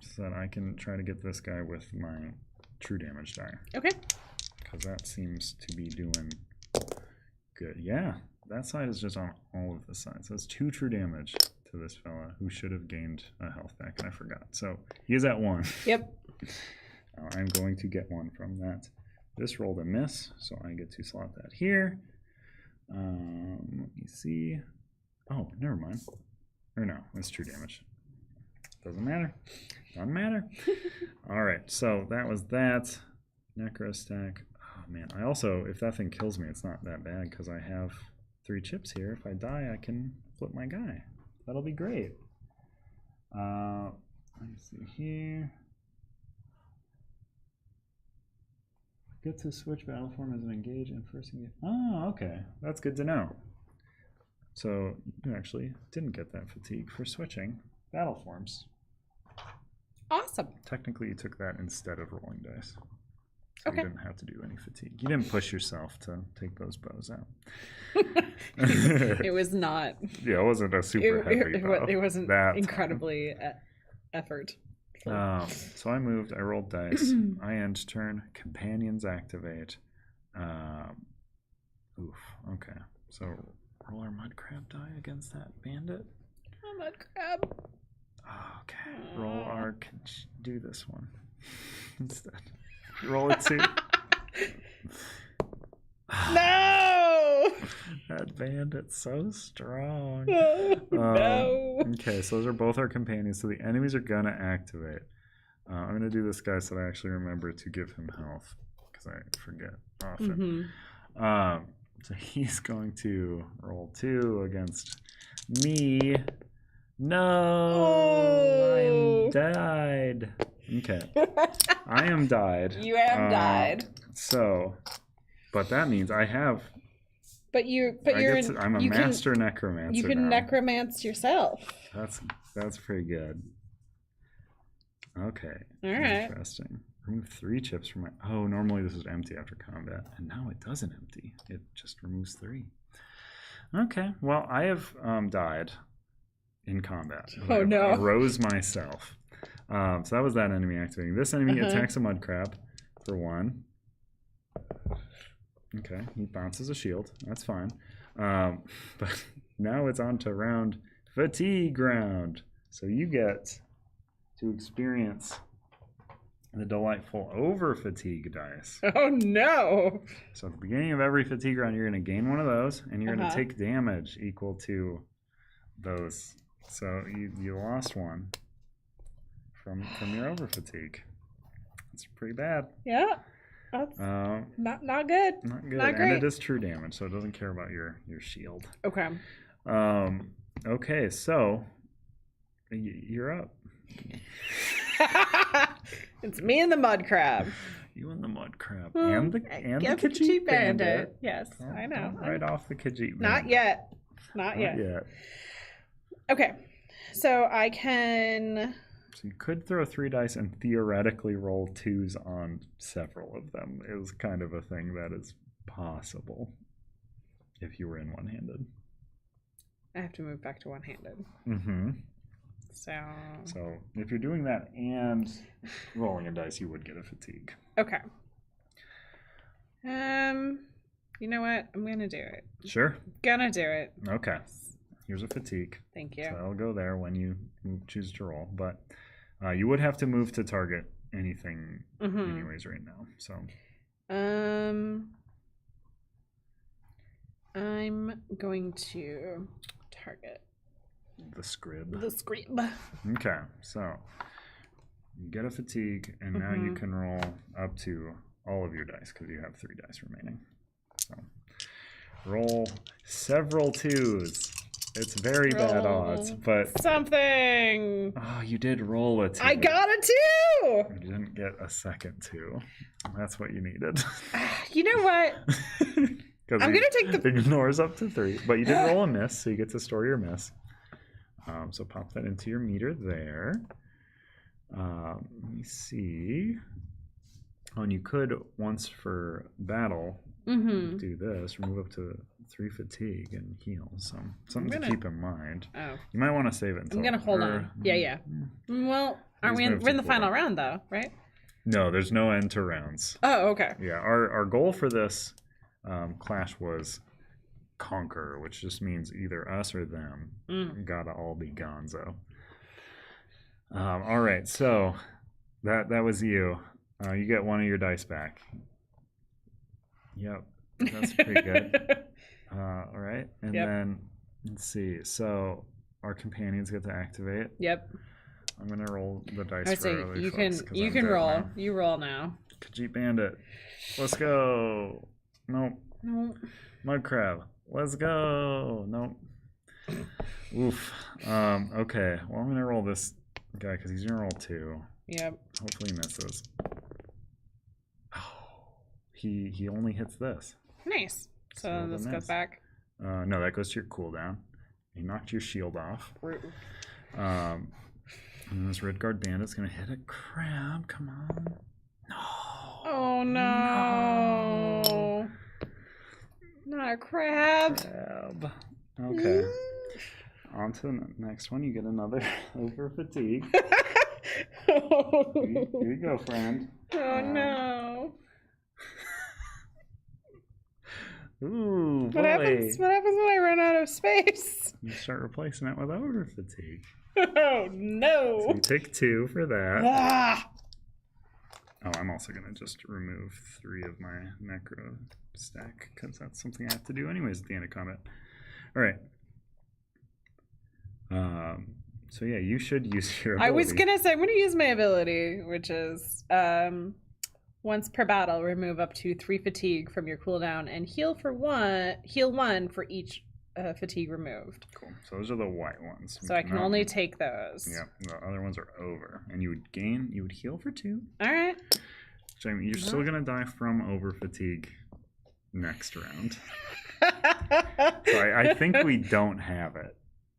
so that I can try to get this guy with my true damage die. Okay. Because that seems to be doing good. Yeah, that side is just on all of the sides. So it's 2 true damage to this fella who should have gained a health back, and I forgot. So he is at 1. Yep. I'm going to get 1 from that. This rolled a miss, so I get to slot that here. Let me see. Oh, never mind. Or no, it's true damage. Doesn't matter. Doesn't matter. All right, so that was that. Necro stack. Oh man, I also, if that thing kills me, it's not that bad because I have 3 chips here. If I die, I can flip my guy. That'll be great. Let me see here. Get to switch battle form as an engage and first engage. Oh, okay. That's good to know. So you actually didn't get that fatigue for switching battle forms. Awesome. Technically, you took that instead of rolling dice. So Okay. you didn't have to do any fatigue. You didn't push yourself to take those bows out. It was not. Yeah, it wasn't a super heavy bow. It wasn't that incredibly effort. So I moved. I rolled dice. I end turn. Companions activate. Oof. Okay. So roll our mud crab die against that bandit. Oh, mud crab. Okay. Roll our. Do this one instead. Roll it 2. No! That bandit's so strong. No. Okay, so those are both our companions. So the enemies are gonna activate. I'm gonna do this guy so that I actually remember to give him health because I forget often. So he's going to roll 2 against me. No, I'm died. Okay, I am died. You have died. So, but that means I have. I'm a master necromancer. You can now. necromance yourself. That's pretty good. Okay. All right. Interesting. Remove 3 chips from my. Oh, normally this is empty after combat, and now it doesn't empty. It just removes 3. Okay. Well, I have died in combat. Oh no. I rose myself. So that was that enemy activating. This enemy attacks a mud crab for 1. Okay, he bounces a shield. That's fine. But now it's on to round fatigue round. So you get to experience the delightful over fatigue dice. Oh no. So at the beginning of every fatigue round, you're going to gain one of those, and you're going to take damage equal to those. So you lost 1 from your over fatigue. It's pretty bad. Yeah. That's not good. Not good. Not And great. it is true damage, so it doesn't care about your shield. Okay. Okay, so you're up. It's me and the mud crab. You and the mud crab and the Khajiit Khajiit bandit. Yes, I know. Right off the Khajiit bandit. Not yet. Not yet. Okay. So I can. So you could throw 3 dice and theoretically roll 2s on several of them. Is kind of a thing that is possible if you were in one-handed. I have to move back to one-handed. Mm-hmm. So if you're doing that and rolling a dice, you would get a fatigue. Okay. You know what? I'm gonna do it. Sure. Gonna do it. Okay. Here's a fatigue. Thank you. So that'll go there when you choose to roll. But you would have to move to target anything anyways right now. So I'm going to target The scrib. the scrib. Okay, so you get a fatigue, and now you can roll up to all of your dice because you have 3 dice remaining. So roll several 2s. It's very bad odds, but something. oh, you did roll a 2. I got a 2. You didn't get a second 2. That's what you needed. You know what? I'm gonna take the ignores up to 3, but you did roll a miss, so you get to store your miss. So pop that into your meter there. Let me see. Oh, and you could, once for battle, do this. Remove up to 3 fatigue and heal. So something to keep in mind. Oh. You might want to save it until... I'm going to hold on. Yeah. Well, aren't we we're in the final round, though, right? No, there's no end to rounds. Oh, okay. Yeah, our goal for this clash was conquer, which just means either us or them. Gotta all be gonzo. All right, so that was you. You get 1 of your dice back. Yep, that's pretty good. All right, and then let's see. So our companions get to activate. Yep. I'm gonna roll the dice. I would say you can roll. Now. You roll now. Khajiit Bandit, let's go. Nope. Mud Crab, let's go. Nope. Oof. Okay. Well, I'm gonna roll this guy because he's gonna roll 2. Yep. Hopefully he misses. Oh, he only hits this. Nice. So this goes back. No, that goes to your cooldown. He knocked your shield off. And this Red Guard Bandit's gonna hit a crab. Come on. No. Oh no. Not a crab. Okay. On to the next one. You get another over fatigue. Here you go, friend. Oh no. Ooh, boy. What happens when I run out of space? You start replacing it with over fatigue. Oh no. So you take 2 for that. Ah. Oh, I'm also going to just remove 3 of my necro stack because that's something I have to do anyways at the end of combat. All right. So yeah, you should use your ability. I was going to say, I'm going to use my ability, which is once per battle, remove up to 3 fatigue from your cooldown and heal 1 for each fatigue removed. Cool. So those are the white ones. So I can only take those. Yeah, the other ones are over. And you would heal for 2. All right. So I mean, you're still going to die from over fatigue next round. So I think we don't have it.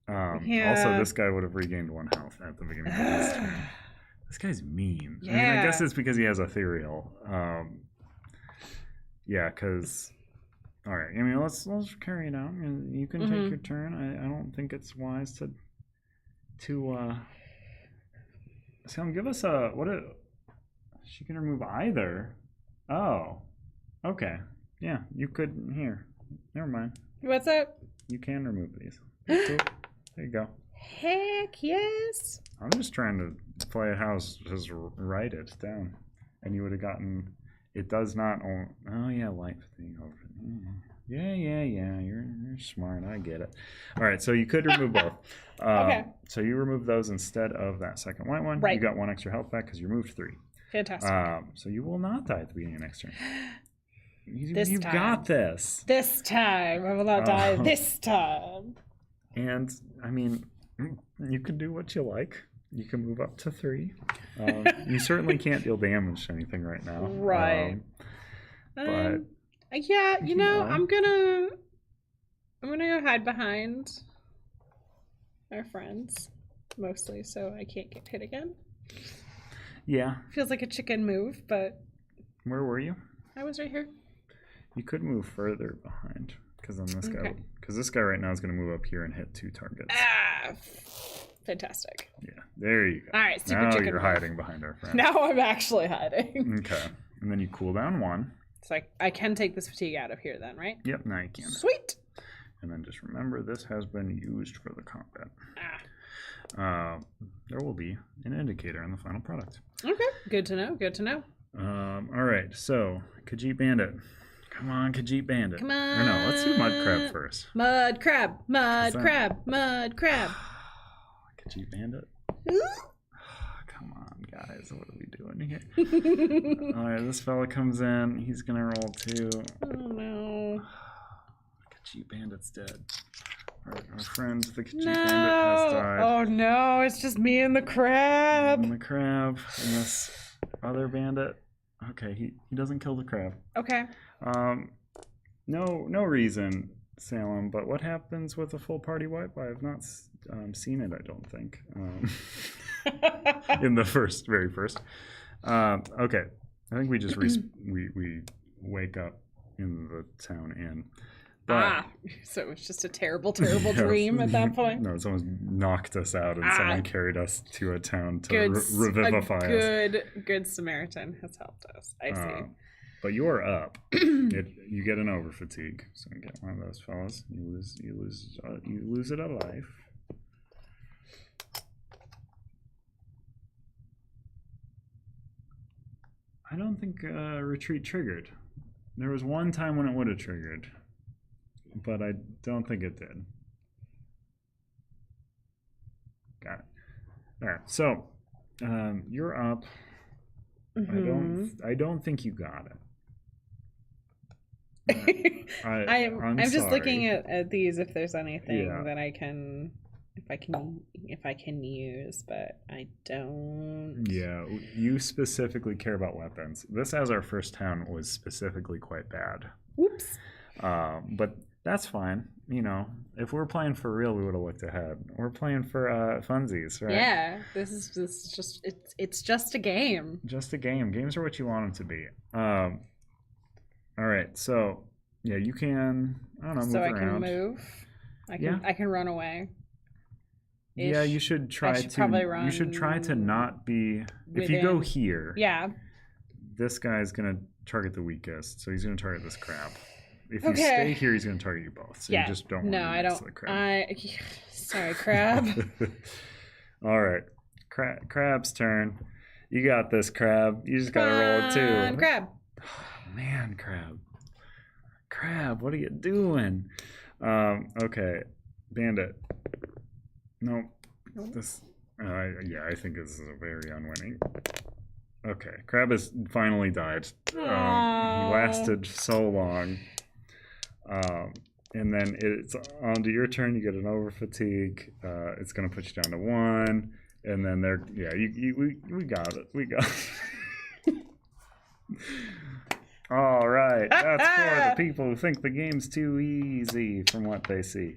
Also, this guy would have regained 1 health at the beginning of this turn. This guy's mean. Yeah. I mean, I guess it's because he has ethereal. Yeah, because... All right. I mean, let's carry it out. You can take your turn. I don't think it's wise to Sam, give us she can remove either. Oh. Okay. Yeah, you could here. Never mind. What's up? You can remove these. Cool. There you go. Heck yes. I'm just trying to play it how just write it down. And you would have gotten it does not oh yeah, light thing over. Yeah. You're smart. I get it. All right, so you could remove both. Okay. So you remove those instead of that second white one. Right. You got 1 extra health back because you removed 3. Fantastic. So you will not die at the beginning of next turn. You've got this. This time. I will not die this time. And, I mean, you can do what you like. You can move up to 3. You certainly can't deal damage to anything right now. Right. But yeah, you know, I'm gonna go hide behind our friends mostly, so I can't get hit again. Yeah. Feels like a chicken move, but where were you? I was right here. You could move further behind, because then this guy right now is going to move up here and hit 2 targets. Ah, fantastic. Yeah, there you go. All right, super now chicken you're move. hiding behind our friend. Now I'm actually hiding. Okay, and then you cool down 1. So I can take this fatigue out of here then, right? Yep, now you can. Sweet. And then just remember, this has been used for the combat. There will be an indicator in the final product. Okay, good to know. Good to know. All right, so Khajiit Bandit. Come on, Khajiit Bandit. Come on. Or no, let's do Mud Crab first. Mud crab, mud Is that- crab, mud crab. Khajiit Bandit. Come on, guys. What are we doing here? All right, this fella comes in. He's going to roll 2. Oh, no. Khajiit Bandit's dead. Our friend, the Khajiit No. Bandit, has died. Oh, no. It's just me and the crab. And the crab and this other bandit. Okay, he doesn't kill the crab. Okay. No reason, Salem, but what happens with a full party wipe? I have not seen it, I don't think. In the very first. Okay, I think we just we wake up in the town inn. But, so it was just a terrible, terrible dream at that point. No, someone knocked us out and someone carried us to a town to revivify us. Good Samaritan has helped us. I see. But you're up. You get an over fatigue, so you get one of those fellas. You lose it a life. I don't think retreat triggered. There was one time when it would have triggered, but I don't think it did. Got it. All right, so you're up. I don't think you got it. I'm just sorry. looking at these if there's anything that I can use, but I don't. Yeah, you specifically care about weapons. This, as our first town, was specifically quite bad. Whoops. But that's fine. You know, if we're playing for real, we would have looked ahead. We're playing for funsies, right? Yeah, this is just it's just a game. Just a game. Games are what you want them to be. All right, so yeah, you can. I don't know, move around. So I can move. I can run away. Yeah, you should try to. Probably run. You should try to not be. If you go here, this guy's gonna target the weakest, so he's gonna target this crab. If you stay here, he's gonna target you both. So you just don't. No, I don't. The crab. Sorry, crab. All right, crab's turn. You got this, crab. You just gotta roll it too. Crab. Oh, man, crab, what are you doing? Okay, bandit. Nope. This. I think this is a very unwinning. Okay, crab has finally died. He lasted so long. And then it's on to your turn. You get an over fatigue. It's gonna put you down to 1. And then we got it. We got it. All right, that's for the people who think the game's too easy from what they see.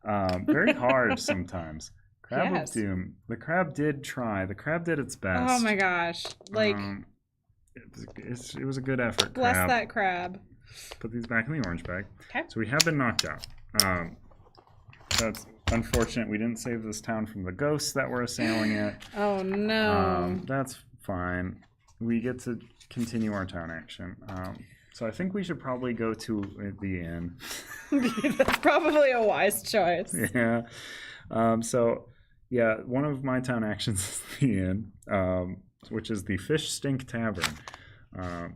Very hard sometimes. Crab of Doom. The crab did try. The crab did its best. Oh my gosh! Like it was a good effort. Bless that crab. Put these back in the orange bag. Okay. So we have been knocked out. That's unfortunate. We didn't save this town from the ghosts that were assailing it. Oh no. That's fine. We get to continue our town action. So I think we should probably go to the inn. That's probably a wise choice. Yeah. One of my town actions is the inn, which is the Fish Stink Tavern.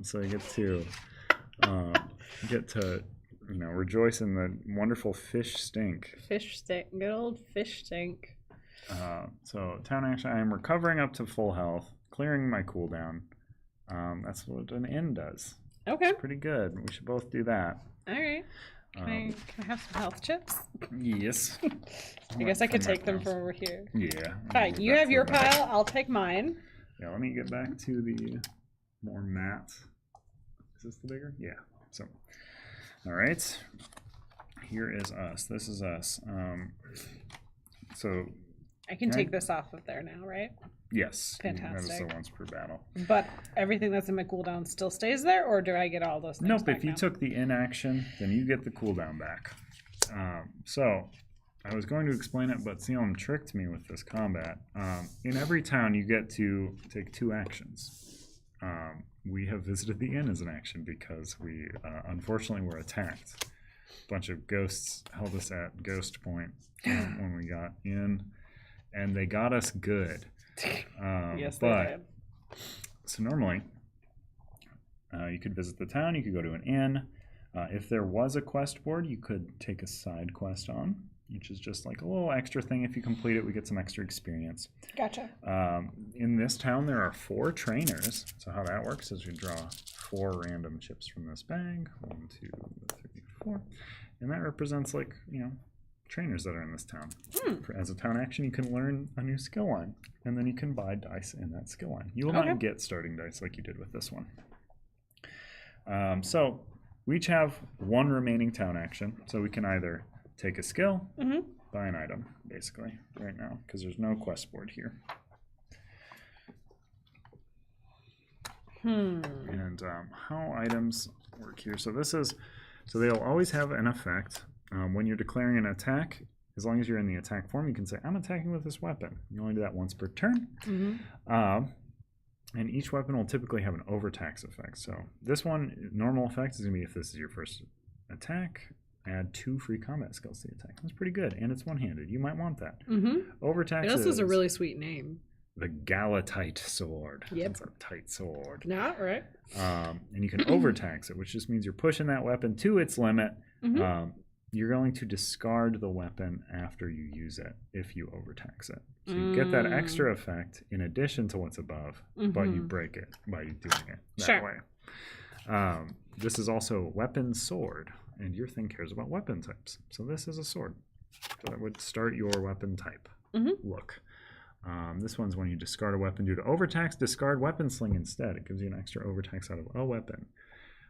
So you get to rejoice in the wonderful fish stink. Fish stink, good old fish stink. So town action, I am recovering up to full health, clearing my cooldown. That's what an inn does. Okay. It's pretty good. We should both do that. All right. Can I have some health chips? Yes. I guess I could take them from over here. Yeah. All right, you have your pile. I'll take mine. Yeah, let me get back to the more matte. Is this the bigger? Yeah. So, all right. Here is us. This is us. So. I can take this off of there now, right? Yes. Fantastic. That is the once per battle. But everything that's in my cooldown still stays there, or do I get all those things Nope, back if you now? took the inaction, then you get the cooldown back. So, I was going to explain it, but Salem tricked me with this combat. In every town, you get to take 2 actions. We have visited the inn as an action because we, unfortunately, were attacked. A bunch of ghosts held us at Ghost Point when we got in, and they got us good. Yes, they did. So normally, You could visit the town. You could go to an inn. If there was a quest board, you could take a side quest on, which is just like a little extra thing. If you complete it, we get some extra experience. Gotcha. In this town, there are 4 trainers. So how that works is we draw 4 random chips from this bag. 1, 2, 3, 4. And that represents, like, trainers that are in this town. As a town action, you can learn a new skill line, and then you can buy dice in that skill line. You will not get starting dice like you did with this one. So we each have 1 remaining town action, so we can either take a skill, buy an item, basically, right now, because there's no quest board here. And how items work here. So they'll always have an effect. When you're declaring an attack, as long as you're in the attack form, you can say, I'm attacking with this weapon. You only do that once per turn. And each weapon will typically have an overtax effect. So this one, normal effect, is going to be if this is your first attack, add 2 free combat skills to the attack. That's pretty good. And it's one-handed. You might want that. Overtax This is a really sweet name. The Galatite sword. Yep. It's a tight sword. Not right. And you can overtax it, which just means you're pushing that weapon to its limit. You're going to discard the weapon after you use it if you overtax it. So you get that extra effect in addition to what's above, but you break it by doing it that way. This is also weapon sword, and your thing cares about weapon types. So this is a sword. So that would start your weapon type. Look. This one's when you discard a weapon due to overtax, discard weapon sling instead. It gives you an extra overtax out of a weapon.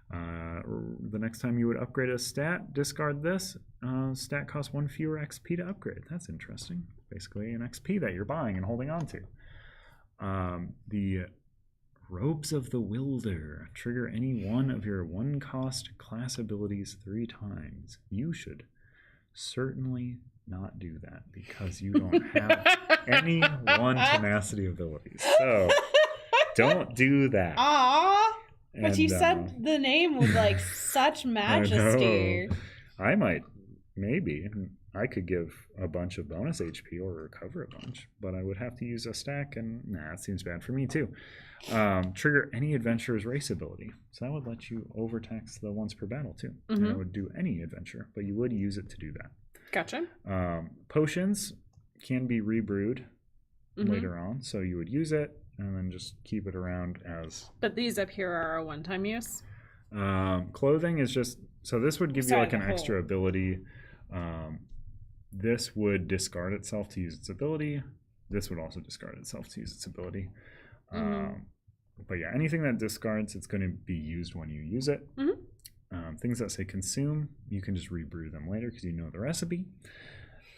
The next time you would upgrade a stat, discard this. Stat costs 1 fewer XP to upgrade. That's interesting. Basically an XP that you're buying and holding on to. The Robes of the Wilder. Trigger any one of your 1-cost class abilities 3 times. You should certainly not do that because you don't have any 1 tenacity abilities. So don't do that. Aww. But And, you said the name with like such majesty. I might, maybe. I could give a bunch of bonus HP or recover a bunch, but I would have to use a stack, and it seems bad for me too. Trigger any adventurer's race ability. So that would let you overtax the once per battle too. And it would do any adventure, but you would use it to do that. Gotcha. Potions can be rebrewed later on, so you would use it and then just keep it around as... But these up here are a one-time use? Clothing is just... So this would give you like an extra ability. This would discard itself to use its ability. This would also discard itself to use its ability. But yeah, anything that discards, it's going to be used when you use it. Things that say consume, you can just rebrew them later because you know the recipe.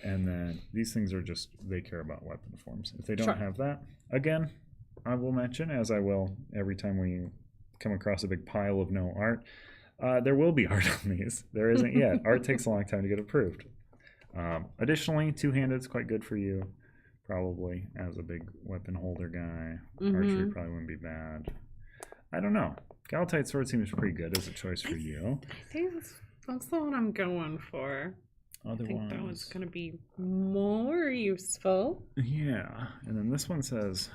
And then these things are just, they care about weapon forms. If they don't have that, again, I will mention, as I will every time we come across a big pile of no art, there will be art on these. There isn't yet. Art takes a long time to get approved. Additionally, two-handed is quite good for you, probably, as a big weapon holder guy. Archery probably wouldn't be bad. I don't know. Galatite sword seems pretty good as a choice for you. I think that's the one I'm going for. Otherwise, I think that one's going to be more useful. Yeah. And then this one says,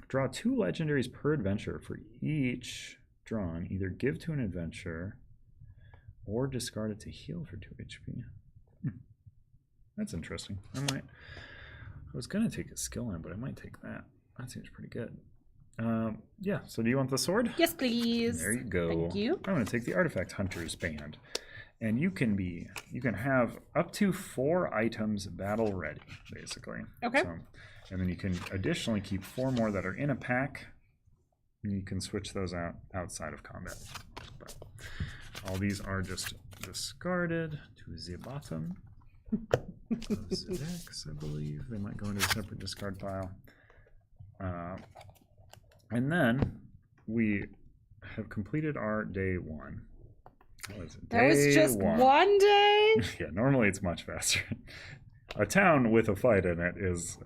draw 2 legendaries per adventure. For each drawn, either give to an adventure or discard it to heal for 2 HP. That's interesting. I was going to take a skill line, but I might take that. That seems pretty good. Yeah, so do you want the sword? Yes, please. There you go. Thank you. I'm going to take the Artifact Hunter's Band. And you can have up to 4 items battle ready, basically. Okay. So, and then you can additionally keep 4 more that are in a pack. And you can switch those out outside of combat. But all these are just discarded to the bottom of the decks, I believe. They might go into a separate discard pile. And then we have completed our day 1. That was just one day? Yeah, normally it's much faster. A town with a fight in it is,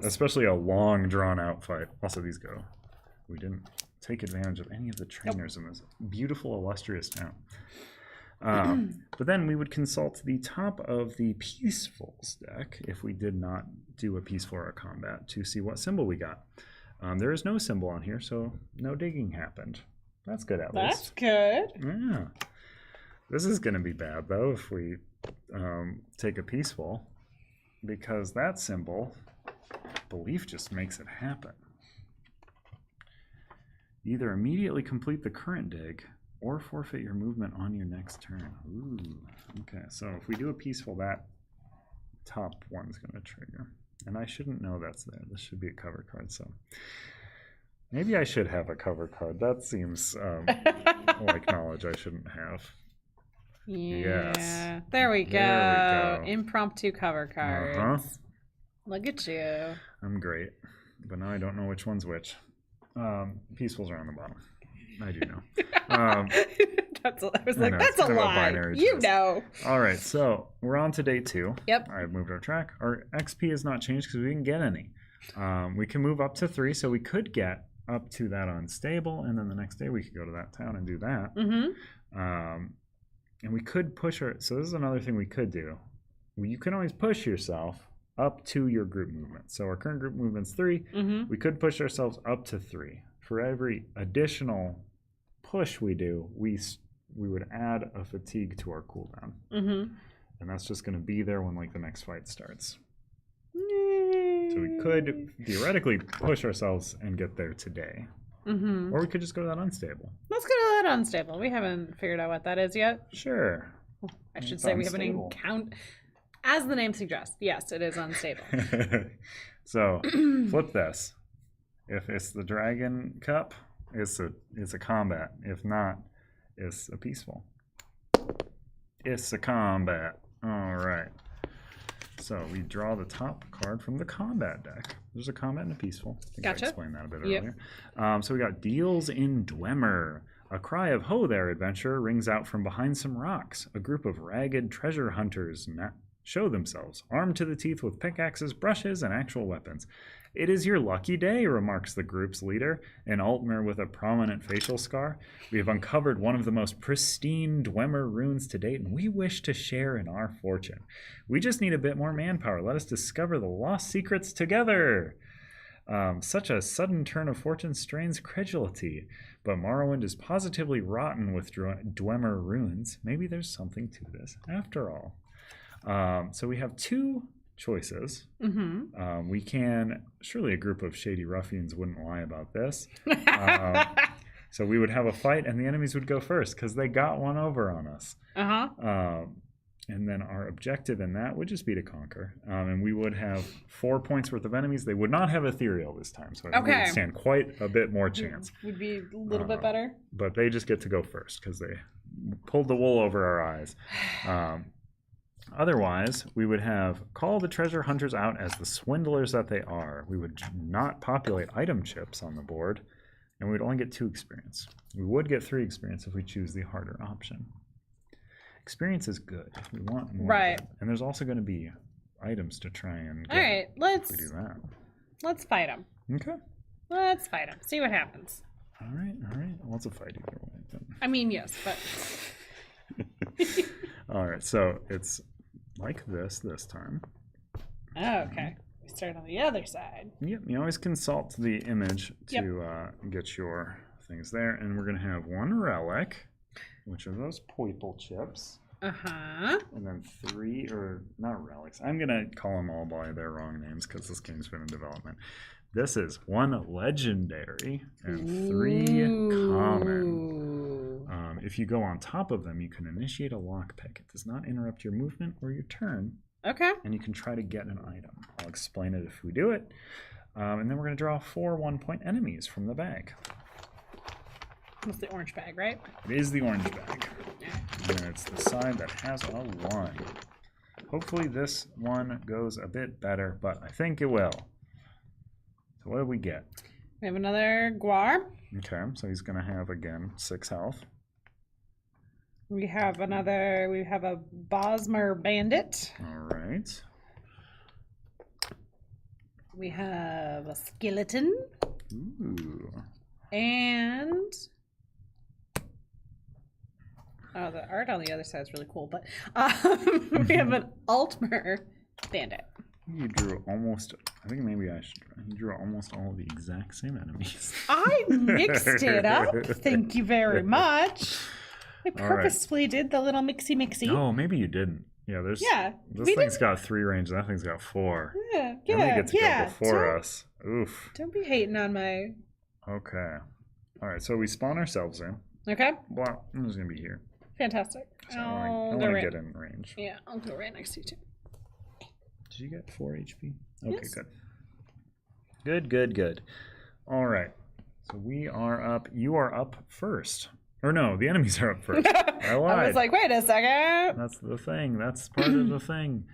especially a long, drawn-out fight. Also, these go. We didn't take advantage of any of the trainers in this beautiful, illustrious town. But then we would consult the top of the Peacefuls deck if we did not do a Peaceful or a Combat to see what symbol we got. There is no symbol on here, so no digging happened. That's good at That's least. good. Yeah. This is going to be bad, though, if we take a peaceful, because that symbol, belief, just makes it happen. Either immediately complete the current dig or forfeit your movement on your next turn. Ooh. Okay, so if we do a peaceful, that top one's going to trigger. And I shouldn't know that's there. This should be a cover card, so maybe I should have a cover card. That seems like knowledge I shouldn't have. Yeah. Yes. There we go. There we go. Impromptu cover cards. Uh-huh. Look at you. I'm great, but now I don't know which one's which. Peacefuls are on the bottom. I do know. I was like, that's a kind of a lie. binary You choice. know. All right, so we're on to day 2. Yep. I've moved our track. Our XP has not changed because we didn't get any. We can move up to 3, so we could get up to that unstable, and then the next day we could go to that town and do that. Mm-hmm. And we could push our... So this is another thing we could do. You can always push yourself up to your group movement. So our current group movement's 3. Mm-hmm. We could push ourselves up to 3. For every additional push we do, we would add a fatigue to our cooldown. Mm-hmm. And that's just going to be there when like the next fight starts. So we could theoretically push ourselves and get there today. Mm-hmm. Or we could just go to that unstable. Let's go to that unstable. We haven't figured out what that is yet. Sure. I should It's say we haven't unstable. encountered. As the name suggests, yes, it is unstable. So flip this. If it's the dragon cup, it's a combat. If not, it's a peaceful. It's a combat. All right. So we draw the top card from the combat deck. There's a combat and a peaceful. I think Gotcha. I explained that a bit Yep. earlier. So we got Deals in Dwemer. A cry of "Ho there, adventurer!" rings out from behind some rocks. A group of ragged treasure hunters show themselves, armed to the teeth with pickaxes, brushes, and actual weapons. "It is your lucky day," remarks the group's leader, an Altmer with a prominent facial scar. "We have uncovered one of the most pristine Dwemer runes to date, and we wish to share in our fortune. We just need a bit more manpower. Let us discover the lost secrets together." Such a sudden turn of fortune strains credulity, but Morrowind is positively rotten with Dwemer runes. Maybe there's something to this after all. So we have 2 choices. Mm-hmm. We can, surely a group of shady ruffians wouldn't lie about this. So we would have a fight and the enemies would go first because they got one over on us. Uh-huh. And then our objective in that would just be to conquer. And we would have 4 points worth of enemies. They would not have ethereal this time, so I think we would stand quite a bit more chance. Would be a little bit better. But they just get to go first because they pulled the wool over our eyes. Otherwise, we would have call the treasure hunters out as the swindlers that they are. We would not populate item chips on the board, and we would only get 2 experience. We would get 3 experience if we choose the harder option. Experience is good. We want more. Right. Of it. And there's also going to be items to try and get All right, if we do that. let's fight them. Okay. Let's fight them. See what happens. All right. Well, it's a fight either way. Then. I mean, yes, but All right, so it's like this time. oh, okay. We start on the other side. Yep, you always consult the image to get your things there. And we're going to have 1 relic, which are those purple chips. Uh-huh. And then 3, or not relics. I'm going to call them all by their wrong names because this game's been in development. This is 1 legendary and 3 common. If you go on top of them, you can initiate a lockpick. It does not interrupt your movement or your turn. Okay. And you can try to get an item. I'll explain it if we do it. And then we're going to draw 4 1-point enemies from the bag. It's the orange bag, right? It is the orange bag. And it's the side that has a 1. Hopefully this one goes a bit better, but I think it will. So what do we get? We have another Guar. Okay, so he's going to have, again, 6 health. We have a Bosmer Bandit. All right. We have a Skeleton. Ooh. And the art on the other side is really cool, but we have an Altmer Bandit. You drew almost I think maybe I drew almost all of the exact same enemies. I mixed it up. Thank you very much. I All right. purposefully did the little mixy. Oh, maybe you didn't. Yeah, this thing's got 3 range, and that thing's got 4. Yeah. And they get to go before us. Oof. Don't be hating on my... Okay. All right, so we spawn ourselves in. Okay. Well, I'm just going to be here. Fantastic. So I want to get in range. Yeah, I'll go right next to you, too. Did you get 4 HP? Okay, Yes. Good. All right. So we are up. You are up first. Or no, the enemies are up first. I lied. I was like, wait a second. That's the thing. That's part of the thing.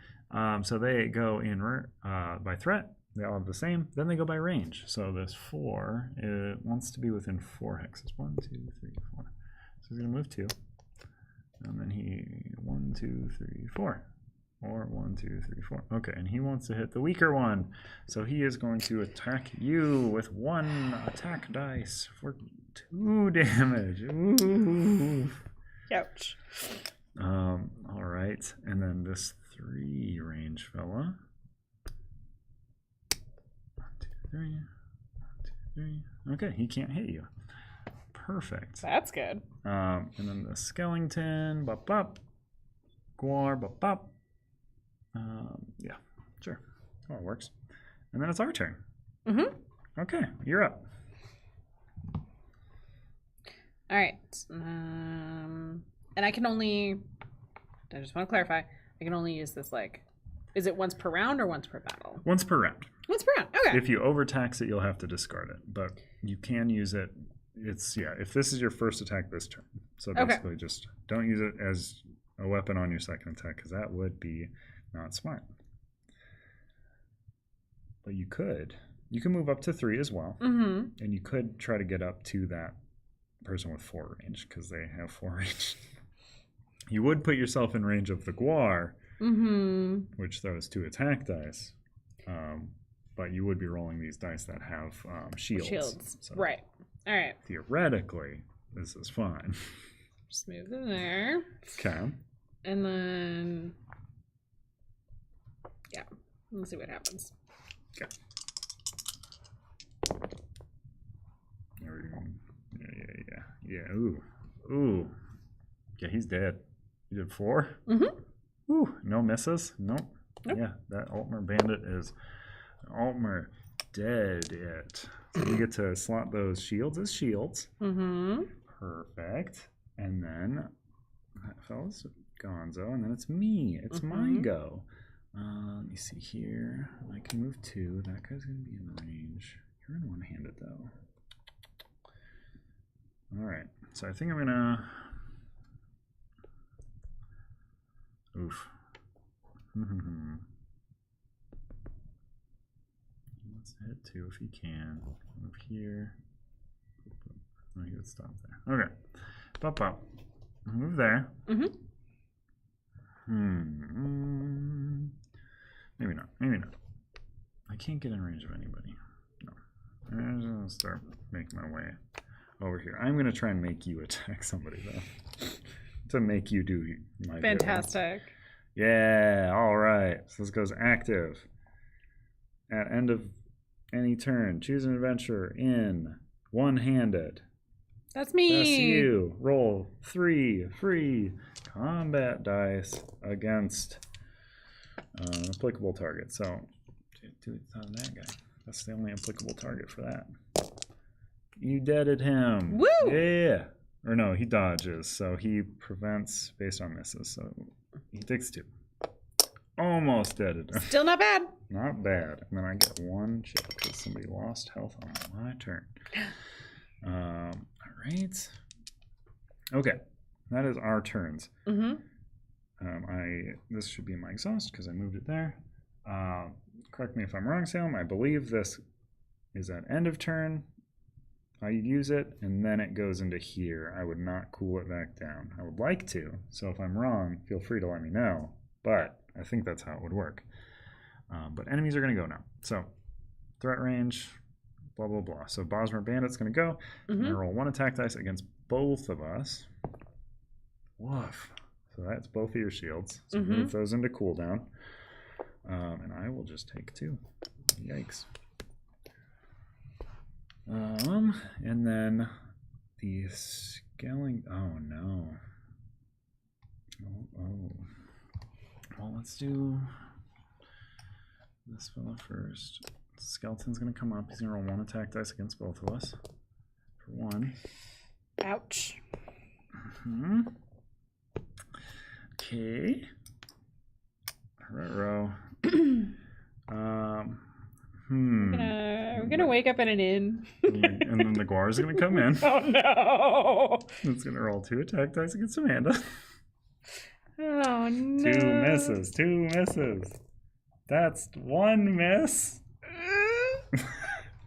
So they go in by threat. They all have the same. Then they go by range. So this 4, it wants to be within 4 hexes. 1, 2, 3, 4. So he's going to move 2. And then 1, 2, 3, 4. Or 1, 2, 3, 4. Okay, and he wants to hit the weaker one. So he is going to attack you with 1 attack dice for 2 damage. Ooh. Ouch. All right, and then this 3 range fella. 1, 2, 3. 1, 2, 3. Okay, he can't hit you. Perfect. That's good. And then the skeleton. Bop bop. Gwar. Bop bop. Yeah, sure. Oh, it works. And then it's our turn. Okay, you're up. All right. And I can only... I just want to clarify. I can only use this, like... Is it once per round or once per battle? Once per round. Once per round. Okay. If you overtax it, you'll have to discard it. But you can use it. If this is your first attack this turn. So basically just don't use it as a weapon on your second attack, because that would be not smart. But you can move up to 3 as well. And you could try to get up to that person with 4 range, because they have 4 range. You would put yourself in range of the Gwar, which throws 2 attack dice. But you would be rolling these dice that have shields. So right. All right. Theoretically, this is fine. Just move in there. Okay. And then... Yeah. Let's see what happens. Okay. Yeah. Ooh. Yeah, he's dead. You did 4? Ooh, no misses? Nope. Yeah, that Altmer bandit is Altmer dead it. So you get to slot those shields as shields. Perfect. And then that fella's Gonzo, and then it's me. It's my go. Let me see here. I can move 2. That guy's going to be in range. You're in one-handed, though. All right. So I think I'm going to... Oof. Let's hit 2 if he can. Move here. Oh, he would stop there. Okay. Pop up. Move there. Maybe not. I can't get in range of anybody. No. I'm just gonna start making my way over here. I'm gonna try and make you attack somebody though. To make you do my Fantastic. bidding. Yeah, alright. So this goes active. At end of any turn, choose an adventurer in one-handed. That's me. That's you. Roll 3 free combat dice against applicable target. So, do that guy. That's the only applicable target for that. You deaded him. Woo! Yeah. Or no, he dodges, so he prevents based on misses. So he takes 2. Almost deaded him. Still not bad. Not bad. And then I get 1 chip because somebody lost health on my turn. All right. Okay, that is our turns. This should be my exhaust because I moved it there. Correct me if I'm wrong, Salem. I believe this is at end of turn. I use it and then it goes into here. I would not cool it back down. I would like to. So if I'm wrong, feel free to let me know. But I think that's how it would work. But enemies are going to go now. So threat range, blah, blah, blah. So Bosmer Bandit's going to go. I'm going to roll 1 attack dice against both of us. Woof. So that's both of your shields. So move those into cooldown. And I will just take 2. Yikes. And then the scaling. Oh no. Oh. Well, let's do this fella first. Skeleton's gonna come up. He's gonna roll 1 attack dice against both of us. For 1. Ouch. Okay. Row. We're gonna wake up in an inn. And then the Guar's gonna come in. Oh no! It's gonna roll 2 attack dice against Amanda. Oh no! 2 misses. 2 misses. That's 1 miss.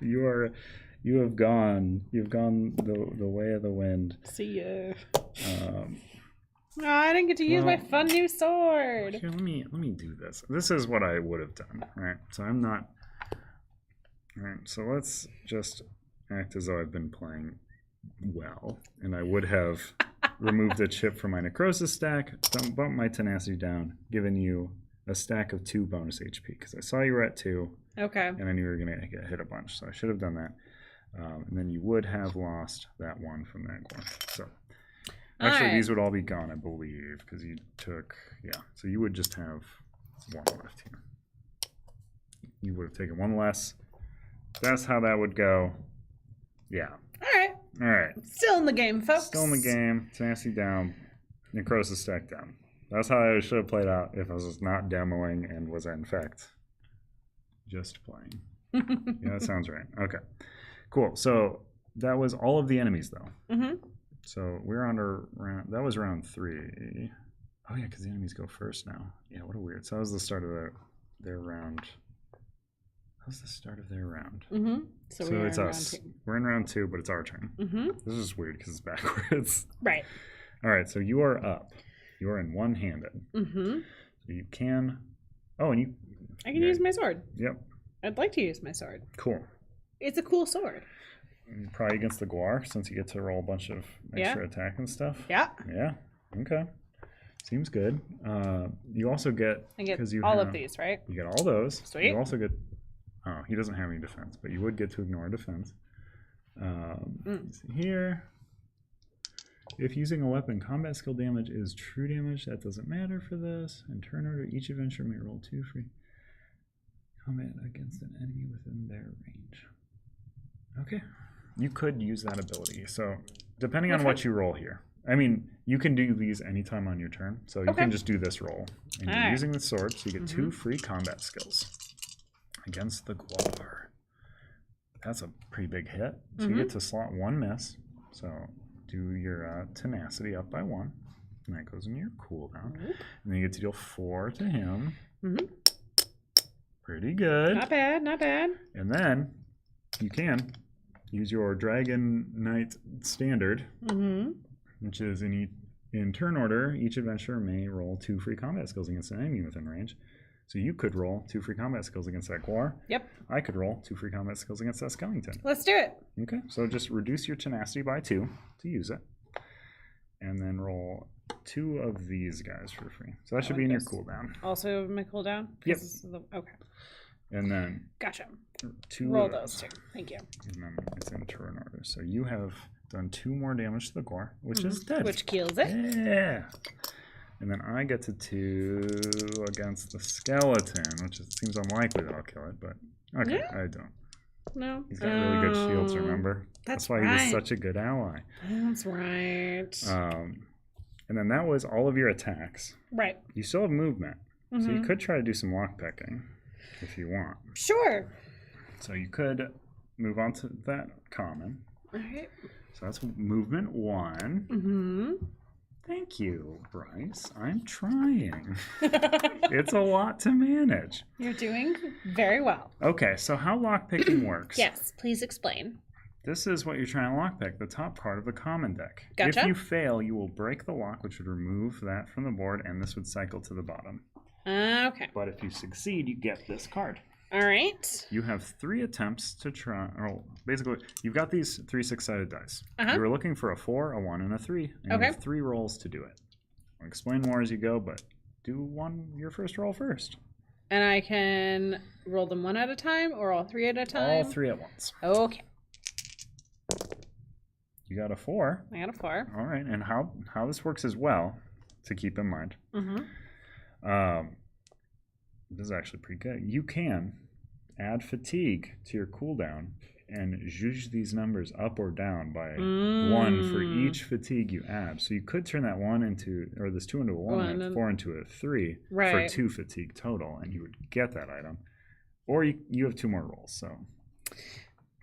You've gone the way of the wind. See ya. I didn't get to use my fun new sword. Here, let me do this. This is what I would have done. All right. So I'm not. All right. So let's just act as though I've been playing well, and I would have removed a chip from my necrosis stack, bumped my tenacity down, given you a stack of 2 bonus HP because I saw you were at 2. Okay. And I knew you were gonna get hit a bunch, so I should have done that. And then you would have lost that 1 from that Guar. So. Actually, these would all be gone, I believe, because you took, so you would just have 1 left here. You would have taken 1 less. That's how that would go. Yeah. All right. Still in the game, folks. Still in the game. Tenacity down. Necrosis stack down. That's how I should have played out if I was not demoing and was, in fact, just playing. Yeah, that sounds right. Okay. Cool. So that was all of the enemies, though. Mm-hmm. So we're under round. That was round 3. Oh yeah, because the enemies go first now. Yeah, what a weird. So that was the start of their round. That was the start of their round. Mm-hmm. So we're it's in us. Round 2. We're in round 2, but it's our turn. Mm-hmm. This is weird because it's backwards. Right. All right. So you are up. You are in one-handed. Mm-hmm. So you can. Oh, and you. I can use my sword. Yep. I'd like to use my sword. Cool. It's a cool sword. Probably against the Guar, since you get to roll a bunch of extra attack and stuff. Yeah. Yeah. Okay. Seems good. You also get... I get all of these, right? You get all those. Sweet. You also get... Oh, he doesn't have any defense, but you would get to ignore defense. Here. If using a weapon, combat skill damage is true damage. That doesn't matter for this. In turn order, each adventurer may roll 2 free combat against an enemy within their range. Okay. You could use that ability. So, depending on what you roll here. I mean, you can do these anytime on your turn. So, you can just do this roll. And you're using the sword, so you get 2 free combat skills against the Guar. That's a pretty big hit. So, you get to slot 1 miss. So, do your tenacity up by 1. And that goes in your cooldown. And then you get to deal 4 to him. Pretty good. Not bad, not bad. And then you can use your Dragon Knight standard, which is in turn order, each adventurer may roll 2 free combat skills against an enemy within range. So you could roll 2 free combat skills against that Guar. Yep. I could roll 2 free combat skills against that skeleton. Let's do it. Okay, so just reduce your tenacity by 2 to use it. And then roll 2 of these guys for free. So that should be in your cooldown. Also my cooldown? Yep. Okay. And then... Gotcha. 2 roll those 2. Thank you. And then it's in turn order. So you have done 2 more damage to the Guar, which is dead. Which kills it. Yeah. And then I get to 2 against the skeleton, which seems unlikely that I'll kill it, but okay, I don't. No. He's got really good shields, remember? That's why he was such a good ally. That's right. And then that was all of your attacks. Right. You still have movement. So you could try to do some lockpicking if you want. Sure. So you could move on to that common. All right. So that's movement 1. Thank you, Bryce. I'm trying. It's a lot to manage. You're doing very well. Okay, so how lockpicking works. Yes, please explain. This is what you're trying to lockpick, the top part of the common deck. Gotcha. If you fail, you will break the lock, which would remove that from the board, and this would cycle to the bottom. Okay. But if you succeed, you get this card. All right. You have 3 attempts to try. Or basically, you've got these 3 6-sided dice. Uh-huh. You were looking for a 4, a 1, and a 3. And you have 3 rolls to do it. I'll explain more as you go, but do your first roll first. And I can roll them one at a time or all three at a time? All three at once. Okay. You got a 4. I got a 4. All right, and how this works as well, to keep in mind, this is actually pretty good. You can add fatigue to your cooldown and zhuzh these numbers up or down by 1 for each fatigue you add. So you could turn that 1 into, or this 2 into a 1 and 4 into a 3 for 2 fatigue total, and you would get that item. Or you have 2 more rolls, so.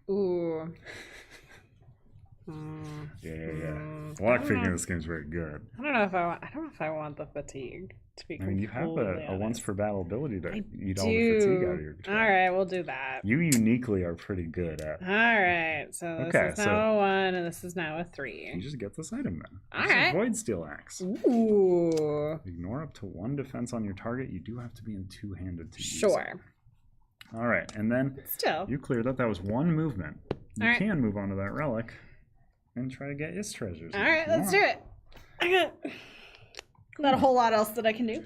Ooh. Yeah. Lockpicking this game is very good. I don't know if I want the fatigue to be. I mean, you have a once per battle ability to eat all the fatigue out of your control. All right, we'll do that. You uniquely are pretty good at. All right, so this is now a 1 and this is now a 3. You just get this item then. All right. Void Steel Axe. Ooh. Ignore up to 1 defense on your target. You do have to be in two-handed to use it. Sure. All right, and then you cleared that. That was 1 movement. You can move on to that relic and try to get its treasures. All right, let's do it. I got not a whole lot else that I can do.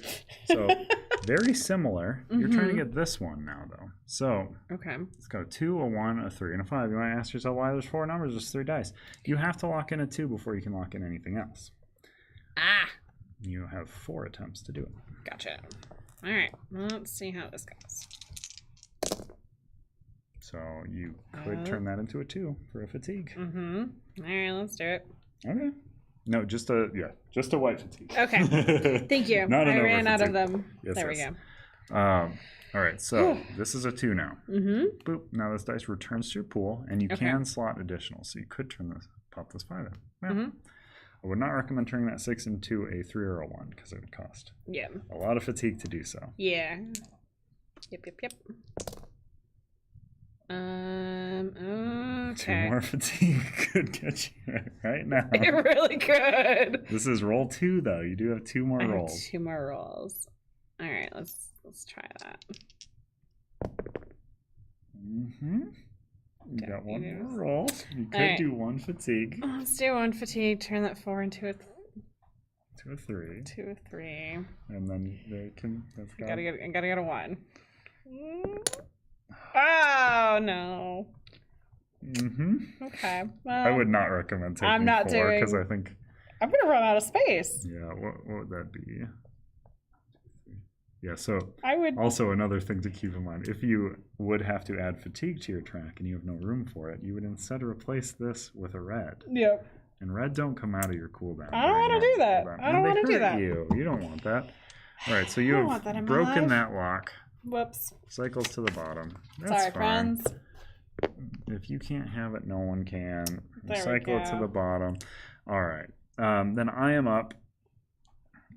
So very similar. You're trying to get this one now, though. So let's go 2, a 1, a 3, and a 5. You want to ask yourself why there's 4 numbers, just 3 dice. You have to lock in a 2 before you can lock in anything else. You have 4 attempts to do it. Gotcha. All right, let's see how this goes. So you could turn that into a 2 for a fatigue. All right, let's do it. Okay. No, just a white fatigue. Okay. Thank you. I ran out of them. Yes, there we go. All right, so this is a 2 now. Boop. Now this dice returns to your pool, and you can slot additional. So you could pop this 5 in. Yeah. I would not recommend turning that 6 into a 3 or a 1 because it would cost a lot of fatigue to do so. Yeah. Yep. Okay. 2 more fatigue could get you right now. It really could. This is roll 2 though. You do have 2 more rolls. 2 more rolls. All right, let's try that. You got 1 more roll. You could do 1 fatigue. Let's do 1 fatigue. Turn that 4 into a 3. 2 a 3. And then they can. I gotta get a 1. Oh no. Okay. Well, I would not recommend taking 4 because I think I'm gonna run out of space. Yeah. What would that be? Yeah. So I would. Also, another thing to keep in mind: if you would have to add fatigue to your track and you have no room for it, you would instead replace this with a red. Yep. And red don't come out of your cooldown. I don't want to do that. I don't want to do that. You don't want that. All right. So you have broken that lock. Whoops. Cycles to the bottom. That's Sorry, fine. friends. If you can't have it, no one can. There we Cycle it to the bottom. All right. Then I am up.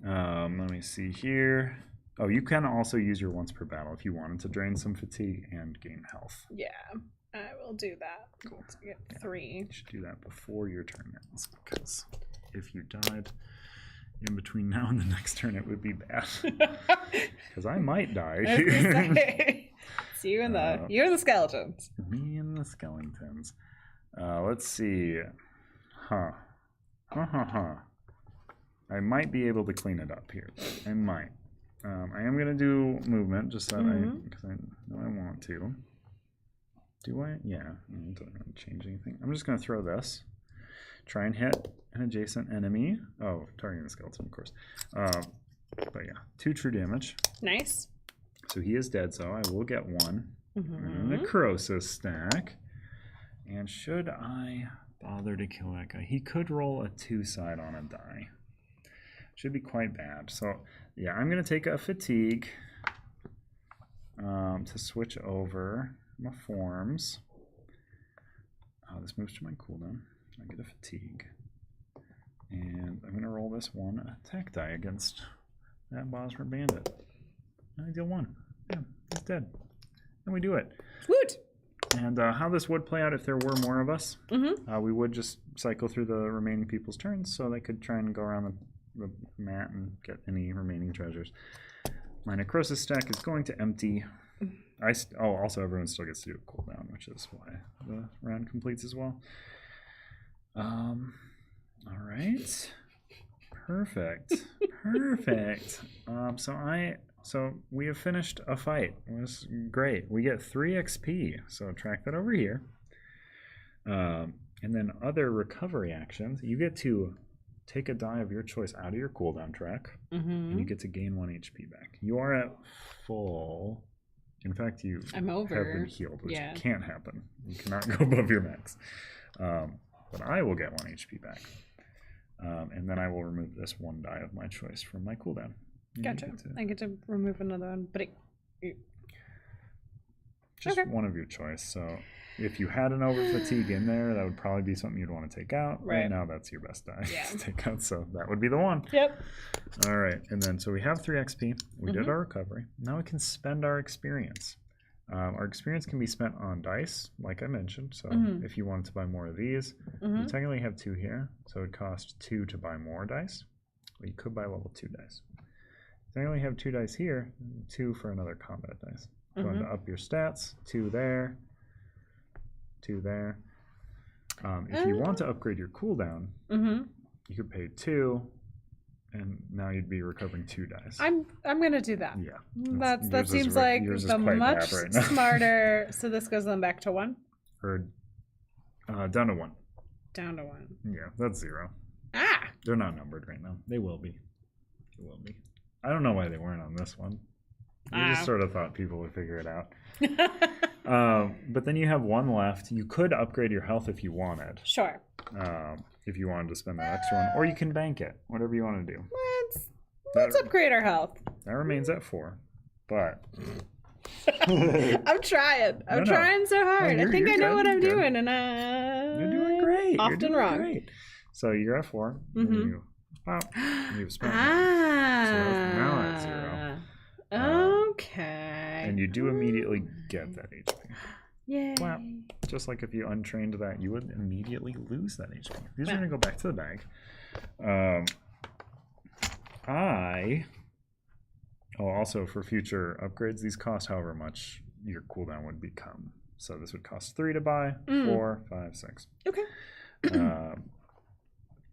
Let me see here. Oh, you can also use your once per battle if you wanted to drain some fatigue and gain health. Yeah, I will do that. Cool. To get 3. You should do that before your turn ends, because if you died in between now and the next turn, it would be bad. Because I might die. It's you and the skeletons. Me and the skeletons. Let's see. I might be able to clean it up here. I might. I am going to do movement, just so because I know I want to. Do I? Yeah. I don't really change anything. I'm just going to throw this. Try and hit an adjacent enemy. Oh, targeting the skeleton, of course. But yeah, 2 true damage. Nice. So he is dead, so I will get 1. And a necrosis stack. And should I bother to kill that guy? He could roll a 2-side on a die. Should be quite bad. So yeah, I'm going to take a fatigue to switch over my forms. This moves to my cooldown. I get a fatigue. And I'm going to roll this 1 attack die against that Bosmer bandit. And I deal 1. Yeah, he's dead. And we do it. Woot! And how this would play out if there were more of us, we would just cycle through the remaining people's turns so they could try and go around the mat and get any remaining treasures. My necrosis stack is going to empty. Also everyone still gets to do a cooldown, which is why the round completes as well. All right. Perfect. So I so we have finished a fight. It was great. We get 3 XP, so track that over here. And then other recovery actions. You get to take a die of your choice out of your cooldown track, and you get to gain 1 HP back. You are at full. In fact, you I'm over. have been healed, which can't happen. You cannot go above your max. But I will get 1 HP back. And then I will remove this 1 die of my choice from my cooldown. Gotcha. I get to remove another one, but just one of your choice. So if you had an over fatigue in there, that would probably be something you'd want to take out. Right now, that's your best die to take out. So that would be the one. Yep. All right. And then so we have 3 XP. We did our recovery. Now we can spend our experience. Our experience can be spent on dice, like I mentioned. So if you wanted to buy more of these, you technically have 2 here. So it would cost 2 to buy more dice. But you could buy level 2 dice. I only have 2 dice here, 2 for another combat dice. Going to up your stats, 2 there, 2 there. If you want to upgrade your cooldown, you could pay 2, and now you'd be recovering 2 dice. I'm gonna do that. Yeah, that seems like the much smarter. So this goes then back to 1, or down to 1. Down to 1. Yeah, that's 0. Ah, they're not numbered right now. They will be. They will be. I don't know why they weren't on this one. I just sort of thought people would figure it out. But then you have 1 left. You could upgrade your health if you wanted. Sure. If you wanted to spend that extra one, or you can bank it. Whatever you want to do. Let's upgrade our health. That remains at 4, but I'm trying. I'm trying so hard. I think I know what I'm doing, and you're doing great. Often you're doing wrong. Great. So you're at 4. You pop. You've spent 1. So now at 0. Okay. And you do immediately get that HP. Yay. Wow. Just like if you untrained that, you would immediately lose that HP. These are going to go back to the bag. Also for future upgrades, these cost however much your cooldown would become. So this would cost 3 to buy, 4, 5, 6. Okay. I'm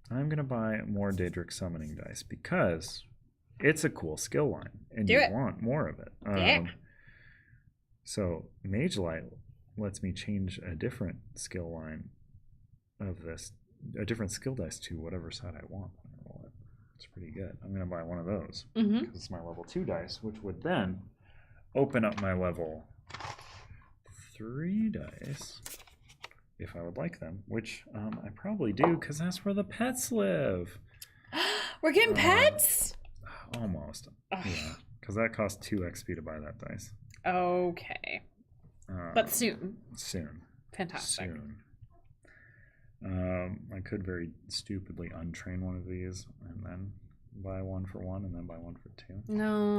going to buy more Daedric summoning dice because it's a cool skill line and want more of it. So Mage Light lets me change a different skill line of this, a different skill dice to whatever side I want when I roll it. It's pretty good. I'm going to buy one of those because it's my level 2 dice, which would then open up my level 3 dice if I would like them, which I probably do because that's where the pets live. We're getting pets? Almost. Yeah, because that costs 2 XP to buy that dice. Okay. But soon. Soon. Fantastic. Soon. I could very stupidly untrain one of these and then buy 1 for 1 and then buy 1 for 2. No,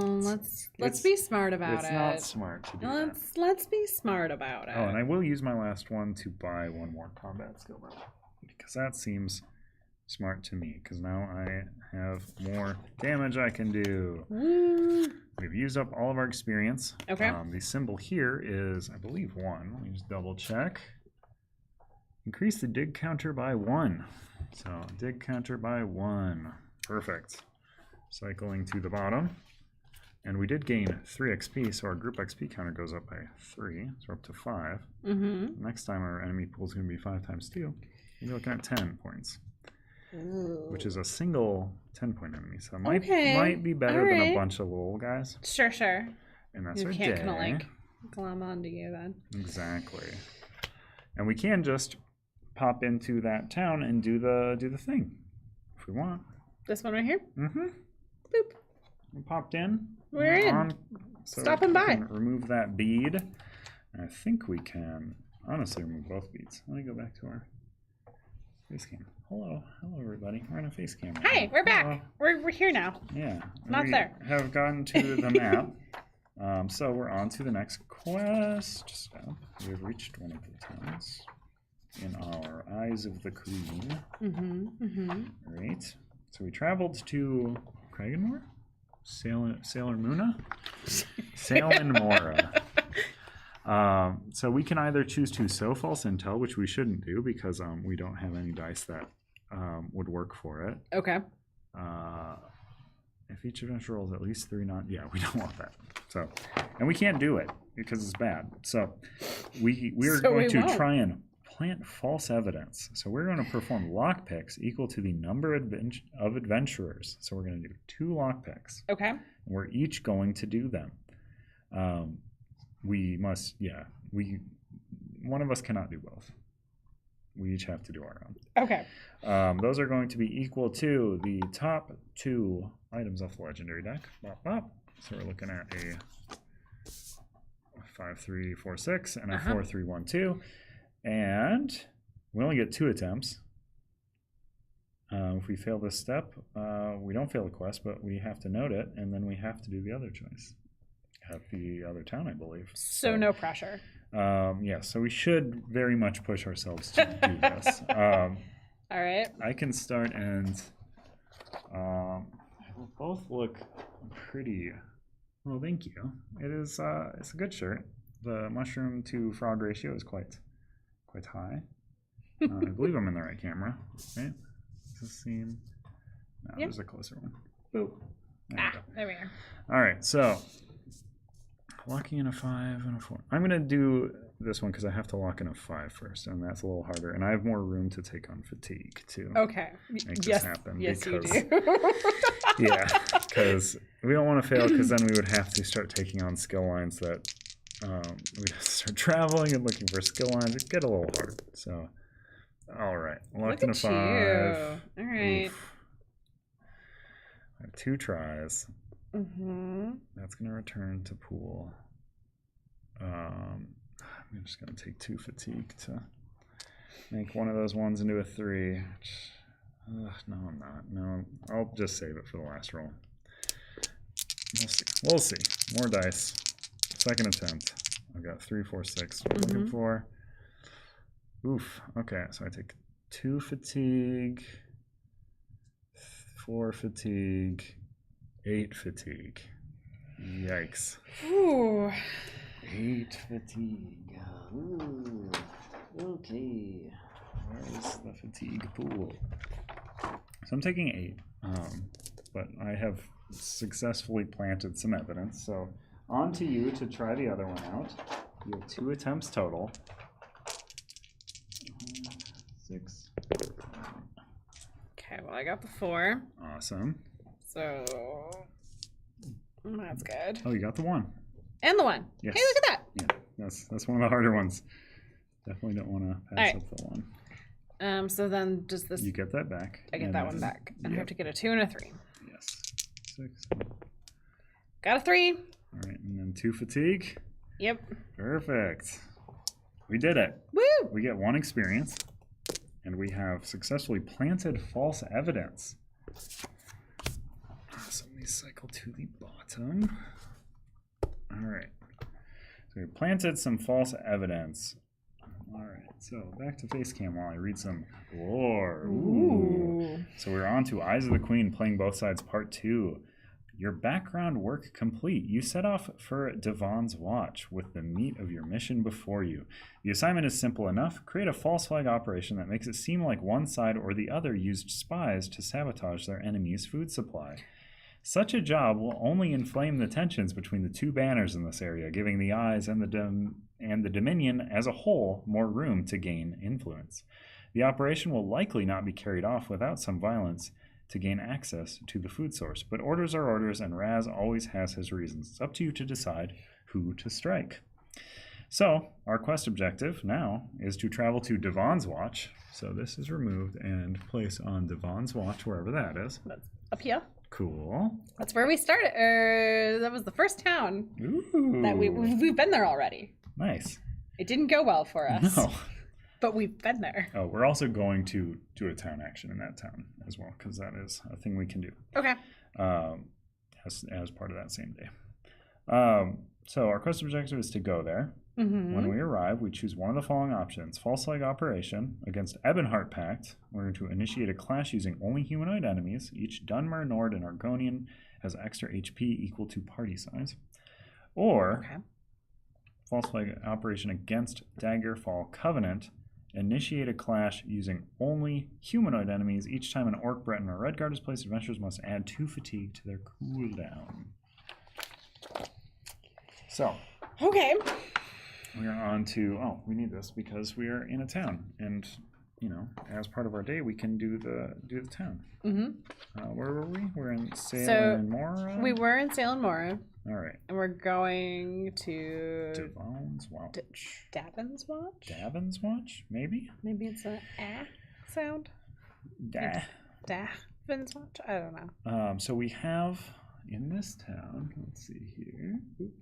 let's be smart about it. It's not smart to do that. Let's be smart about it. Oh, and I will use my last one to buy 1 more combat skill level because that seems smart to me because now I have more damage I can do. Woo. We've used up all of our experience. Okay. The symbol here is, I believe, 1. Let me just double check. Increase the dig counter by 1. So dig counter by 1. Perfect. Cycling to the bottom. And we did gain 3 XP, so our group XP counter goes up by 3. So we're up to 5. Next time our enemy pool is going to be 5 times 2. You're looking at 10 points. Ooh. Which is a single 10-point enemy. So it might be better than a bunch of little guys. Sure. And that's you our can't day. kind of like glom onto you then. Exactly. And we can just pop into that town and do the thing if we want. This one right here? Mm-hmm. Boop. We popped in. We're in. So stopping by. Can remove that bead. And I think we can honestly remove both beads. Let me go back to our face cam. Hello everybody. We're on a face cam. Hi, we're back. We're here now. Yeah. Not there. Have gotten to the map. So we're on to the next quest step. We've reached one of the towns in our Eyes of the Queen. Right. So we traveled to Kraganmore? Sailor Moona? Salin Mora. So we can either choose to sow false intel, which we shouldn't do because we don't have any dice that would work for it. Okay. If each adventure rolls at least 3 yeah, we don't want that. So, and we can't do it because it's bad. So we are going to try and plant false evidence. So we're going to perform lockpicks equal to the number of adventurers. So we're going to do 2 lockpicks. Okay. And we're each going to do them. We must, one of us cannot do both. We each have to do our own. Okay. Those are going to be equal to the top 2 items off the legendary deck. Bop, bop. So we're looking at a 5, 3, 4, 6 and a 4, 3, 1, 2. And we only get 2 attempts. If we fail this step, we don't fail the quest, but we have to note it, and then we have to do the other choice at the other town, I believe. So no pressure. So we should very much push ourselves to do this. All right. I can start, and both look pretty. Well, thank you. It's a good shirt. The mushroom to frog ratio is quite high. I believe I'm in the right camera, right? Does this seem? No, there's a closer one. Boop. There we are. All right, so locking in a 5 and a 4. I'm gonna do this one because I have to lock in a 5 first, and that's a little harder. And I have more room to take on fatigue too. Okay. Make this happen. Yes, because, you do. yeah, because we don't want to fail, because then we would have to start taking on skill lines that we'd have to start traveling and looking for skill lines. It'd get a little hard. So, all right, locked in a 5. All right. Oof. I have 2 tries. That's going to return to pool. I'm just going to take 2 fatigue to make one of those ones into a 3. No, I'm not. No, I'll just save it for the last roll. We'll see. More dice. Second attempt. I've got 3, 4, 6. Looking for. Oof. Okay, so I take 2 fatigue, 4 fatigue, 8 fatigue. Yikes. Ooh. 8 fatigue. Ooh. Okay. Where's the fatigue pool? So I'm taking 8. But I have successfully planted some evidence. So on to you to try the other one out. You have 2 attempts total. 6. Okay, well, I got the 4. Awesome. So that's good. Oh, you got the 1. And the 1. Yes. Hey, look at that. Yeah, that's one of the harder ones. Definitely don't want to pass up the 1. So then does this... You get that back. I get that one back. And I have to get a 2 and a 3. Yes. 6. Got a 3. All right, and then 2 fatigue. Yep. Perfect. We did it. Woo! We get 1 experience, and we have successfully planted false evidence. So let me cycle to the bottom. All right. So we planted some false evidence. All right. So back to face cam while I read some lore. Ooh. So we're on to Eyes of the Queen, playing both sides, part 2. Your background work complete. You set off for Devon's Watch with the meat of your mission before you. The assignment is simple enough. Create a false flag operation that makes it seem like one side or the other used spies to sabotage their enemy's food supply. Such a job will only inflame the tensions between the 2 banners in this area, giving the Eyes and the Dominion as a whole more room to gain influence. The operation will likely not be carried off without some violence to gain access to the food source, but orders are orders, and Raz always has his reasons. It's up to you to decide who to strike. So, our quest objective now is to travel to Devon's Watch. So this is removed and placed on Devon's Watch, wherever that is. That's up here. Cool. That's where we started. That was the first town. Ooh. That we've been there already. Nice. It didn't go well for us. No. But we've been there. Oh, we're also going to do a town action in that town as well, because that is a thing we can do. Okay. As part of that same day. So our quest objective is to go there. When we arrive, we choose one of the following options. False flag operation against Ebonheart Pact. We're going to initiate a clash using only humanoid enemies. Each Dunmer, Nord, and Argonian has extra HP equal to party size. Or false flag operation against Daggerfall Covenant. Initiate a clash using only humanoid enemies. Each time an orc, Breton, or red guard is placed, adventurers must add 2 fatigue to their cooldown. So. Okay. We're on to, we need this because we are in a town, and as part of our day, we can do the town. Mm-hmm. Where were we? We're in Salem Mora. We were in Salem Mora. All right. And we're going to Devon's Watch. Davin's Watch. Davin's Watch, maybe. Maybe it's a sound. Davin's Watch. I don't know. So we have in this town. Let's see here. Oop.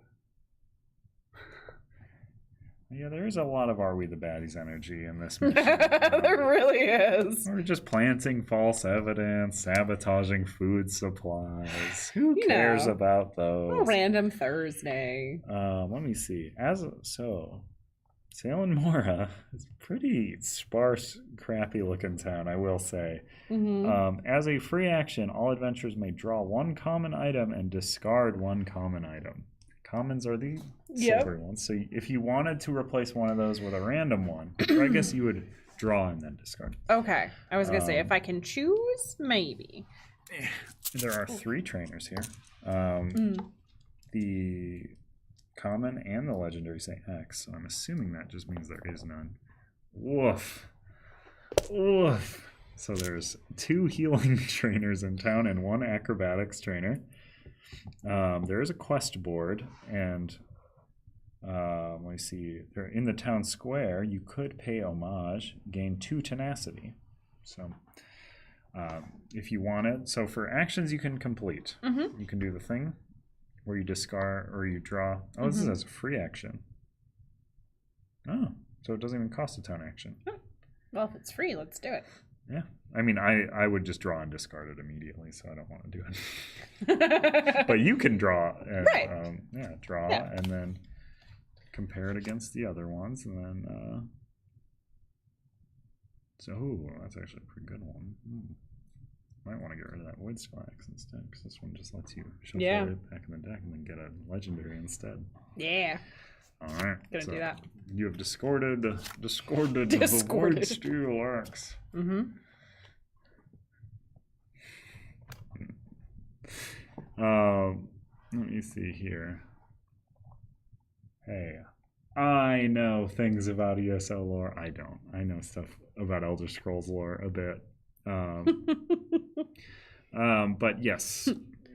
Yeah, there is a lot of Are We the Baddies energy in this mission. There really is. We're just planting false evidence, sabotaging food supplies. Who cares about those? A random Thursday. Let me see. Salem Mora is a pretty sparse, crappy-looking town, I will say. Mm-hmm. As a free action, all adventurers may draw 1 common item and discard 1 common item. Commons are the silver ones. So if you wanted to replace one of those with a random one, I guess you would draw and then discard. Okay. I was going to say, if I can choose, maybe. There are 3 trainers here. The common and the legendary say X. So I'm assuming that just means there is none. Woof. Woof. So there's 2 healing trainers in town and 1 acrobatics trainer. There is a quest board, and let me see. They're in the town square. You could pay homage, gain 2 tenacity. So, if you wanted, so for actions you can complete, you can do the thing where you discard or you draw. Oh, this is as a free action. Oh, so it doesn't even cost a town action. Well, if it's free, let's do it. Yeah. I mean, I would just draw and discard it immediately, so I don't want to do it. But you can draw, and, and then compare it against the other ones, and then that's actually a pretty good one. Might want to get rid of that Void Spikes instead, because this one just lets you shuffle it back in the deck and then get a legendary instead. Yeah. All right. Gonna do that. You have discarded the Void Steel Axe. Mm-hmm. Let me see here. Hey, I know things about ESO lore. I don't. I know stuff about Elder Scrolls lore a bit. But yes.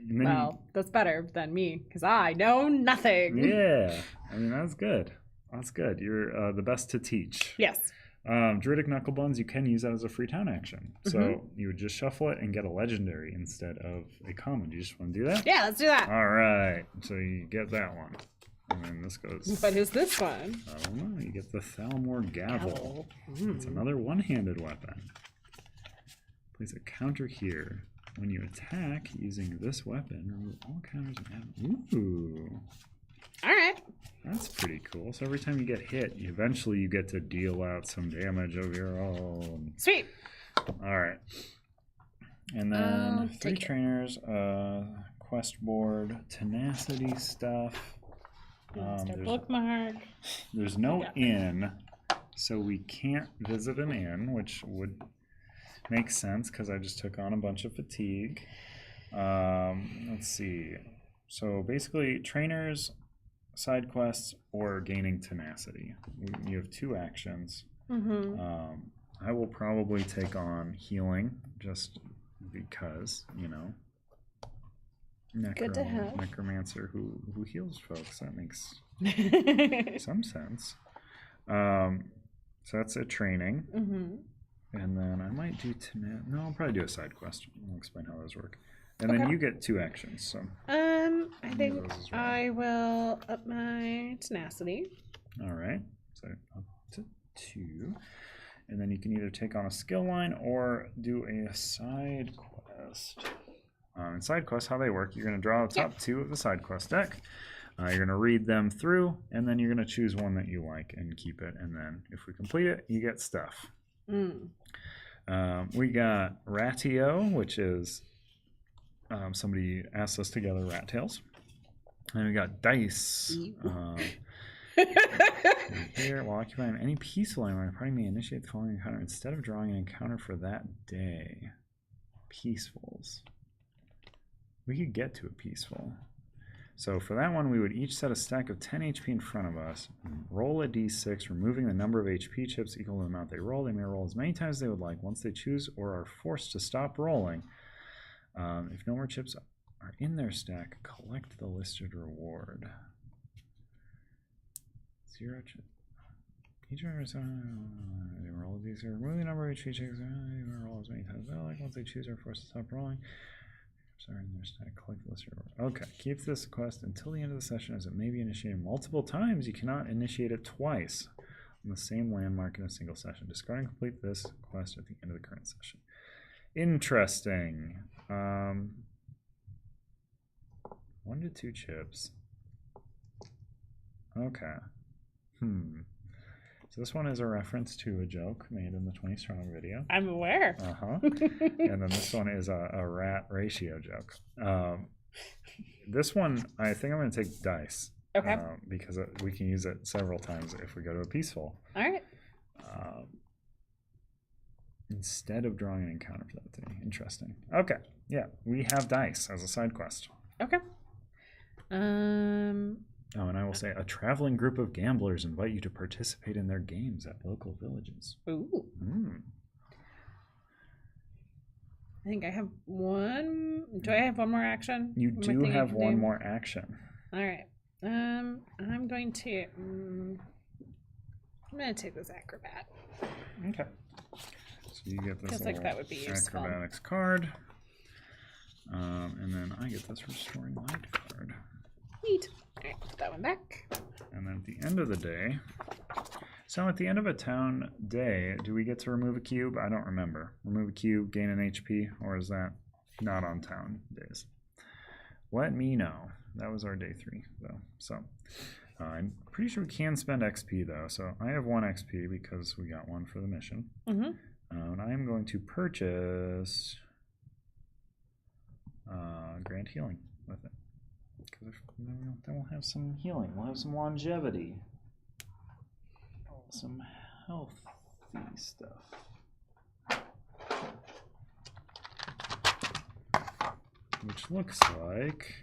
Well, that's better than me, because I know nothing. Yeah. I mean, that's good. That's good. You're the best to teach. Yes. Druidic Knucklebones, you can use that as a free town action. So you would just shuffle it and get a legendary instead of a common. Do you just want to do that? Yeah, let's do that. All right. So you get that one. And then this goes... But who's this one? I don't know. You get the Thalmor Gavel. It's another one-handed weapon. Place a counter here. When you attack using this weapon, remove all counters and add... Ooh. All right. That's pretty cool. So every time you get hit, eventually you get to deal out some damage of your own. Sweet. All right. And then 3 trainers, quest board, tenacity stuff. Bookmark. There's no inn, so we can't visit an inn, which would make sense because I just took on a bunch of fatigue. Let's see. So basically, trainers, side quests, or gaining tenacity. You have 2 actions. I will probably take on healing just because, Good to have. Necromancer who heals folks. That makes some sense. So that's a training. And then I might do I'll probably do a side quest. I'll explain how those work. And then you get 2 actions. So I think I will up my tenacity. All right. So up to 2. And then you can either take on a skill line or do a side quest. In side quests, how they work, you're going to draw the top 2 of the side quest deck. You're going to read them through, and then you're going to choose one that you like and keep it. And then if we complete it, you get stuff. We got Ratio, which is somebody asked us to gather rat tails. And we got Dice. Here, while occupying any peaceful area, the party may initiate the following encounter instead of drawing an encounter for that day. Peacefuls. We could get to a peaceful. So for that one, we would each set a stack of 10 HP in front of us, roll a d6, removing the number of HP chips equal to the amount they roll. They may roll as many times as they would like. Once they choose or are forced to stop rolling, if no more chips are in their stack, collect the listed reward. 0 chips. Each member they roll these, remove the number of HP chips, roll as many times as they like. Once they choose or are forced to stop rolling, sorry, in their stack, collect the list reward. Okay, keep this quest until the end of the session as it may be initiated multiple times. You cannot initiate it twice on the same landmark in a single session. Discard and complete this quest at the end of the current session. Interesting. 1 to 2 chips. Okay. So this one is a reference to a joke made in the 20 Strong video. I'm aware. And then this one is a rat ratio joke. This one, I think I'm going to take dice. Okay. Because we can use it several times if we go to a peaceful. All right. Instead of drawing an encounter for that day. Interesting. Okay. Yeah, we have dice as a side quest. Okay. Oh, and I will say, a traveling group of gamblers invite you to participate in their games at local villages. Ooh. I think I have one. Do I have one more action? You do have one more action. All right. I'm going to. I'm going to take this acrobat. Okay. So you get this feels like that would be useful. Acrobatics card. And then I get this Restoring Light card. Neat. All right, put that one back. And then at the end of the day, so at the end of a town day, do we get to remove a cube? I don't remember. Remove a cube, gain an HP, or is that not on town days? Let me know. That was our day 3, though. So I'm pretty sure we can spend XP, though. So I have 1 XP because we got 1 for the mission. And I am going to purchase Grand Healing with it. Because then we'll have some healing. We'll have some longevity. Some healthy stuff. Which looks like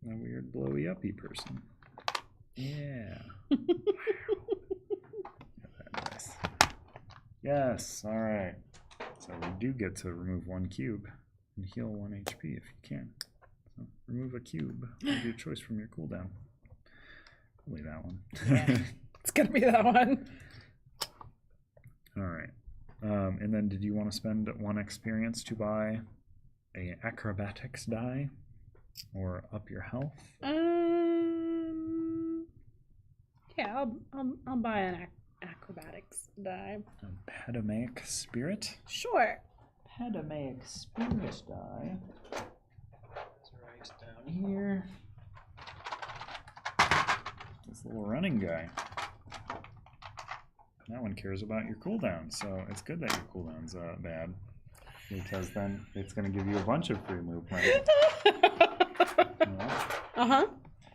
a weird blowy uppy person. Yeah. Nice. Yes, alright. So we do get to remove 1 cube and heal 1 HP if you can. So remove a cube. That'll be a choice from your cooldown. Probably that one. Yeah, it's gonna be that one. Alright. And then did you want to spend 1 experience to buy a acrobatics die? Or up your health? Yeah, I'll buy an acrobatics die. A pedamaic spirit? Sure. Pedamaic spirit die. It's right down here. This little running guy. That one cares about your cooldown, so it's good that your cooldown's bad. Because then it's going to give you a bunch of free movement.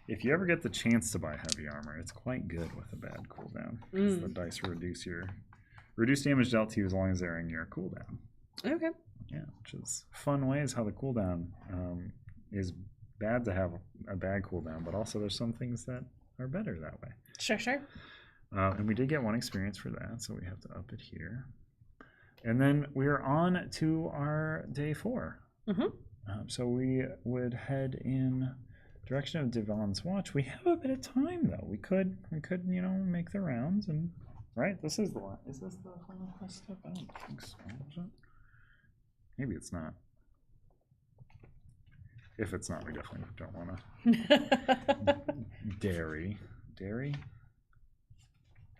If you ever get the chance to buy heavy armor, it's quite good with a bad cooldown. Because the dice reduce damage dealt to you as long as they're in your cooldown. Okay. Yeah, which is fun ways how the cooldown is bad to have a bad cooldown, but also there's some things that are better that way. Sure. And we did get 1 experience for that, so we have to up it here. And then we're on to our day 4. So we would head in direction of Devon's Watch. We have a bit of time though. We could make the rounds and right. This is the one. Is this the final quest step? I don't think so. Is it? Maybe it's not. If it's not, we definitely don't want to. Dairy.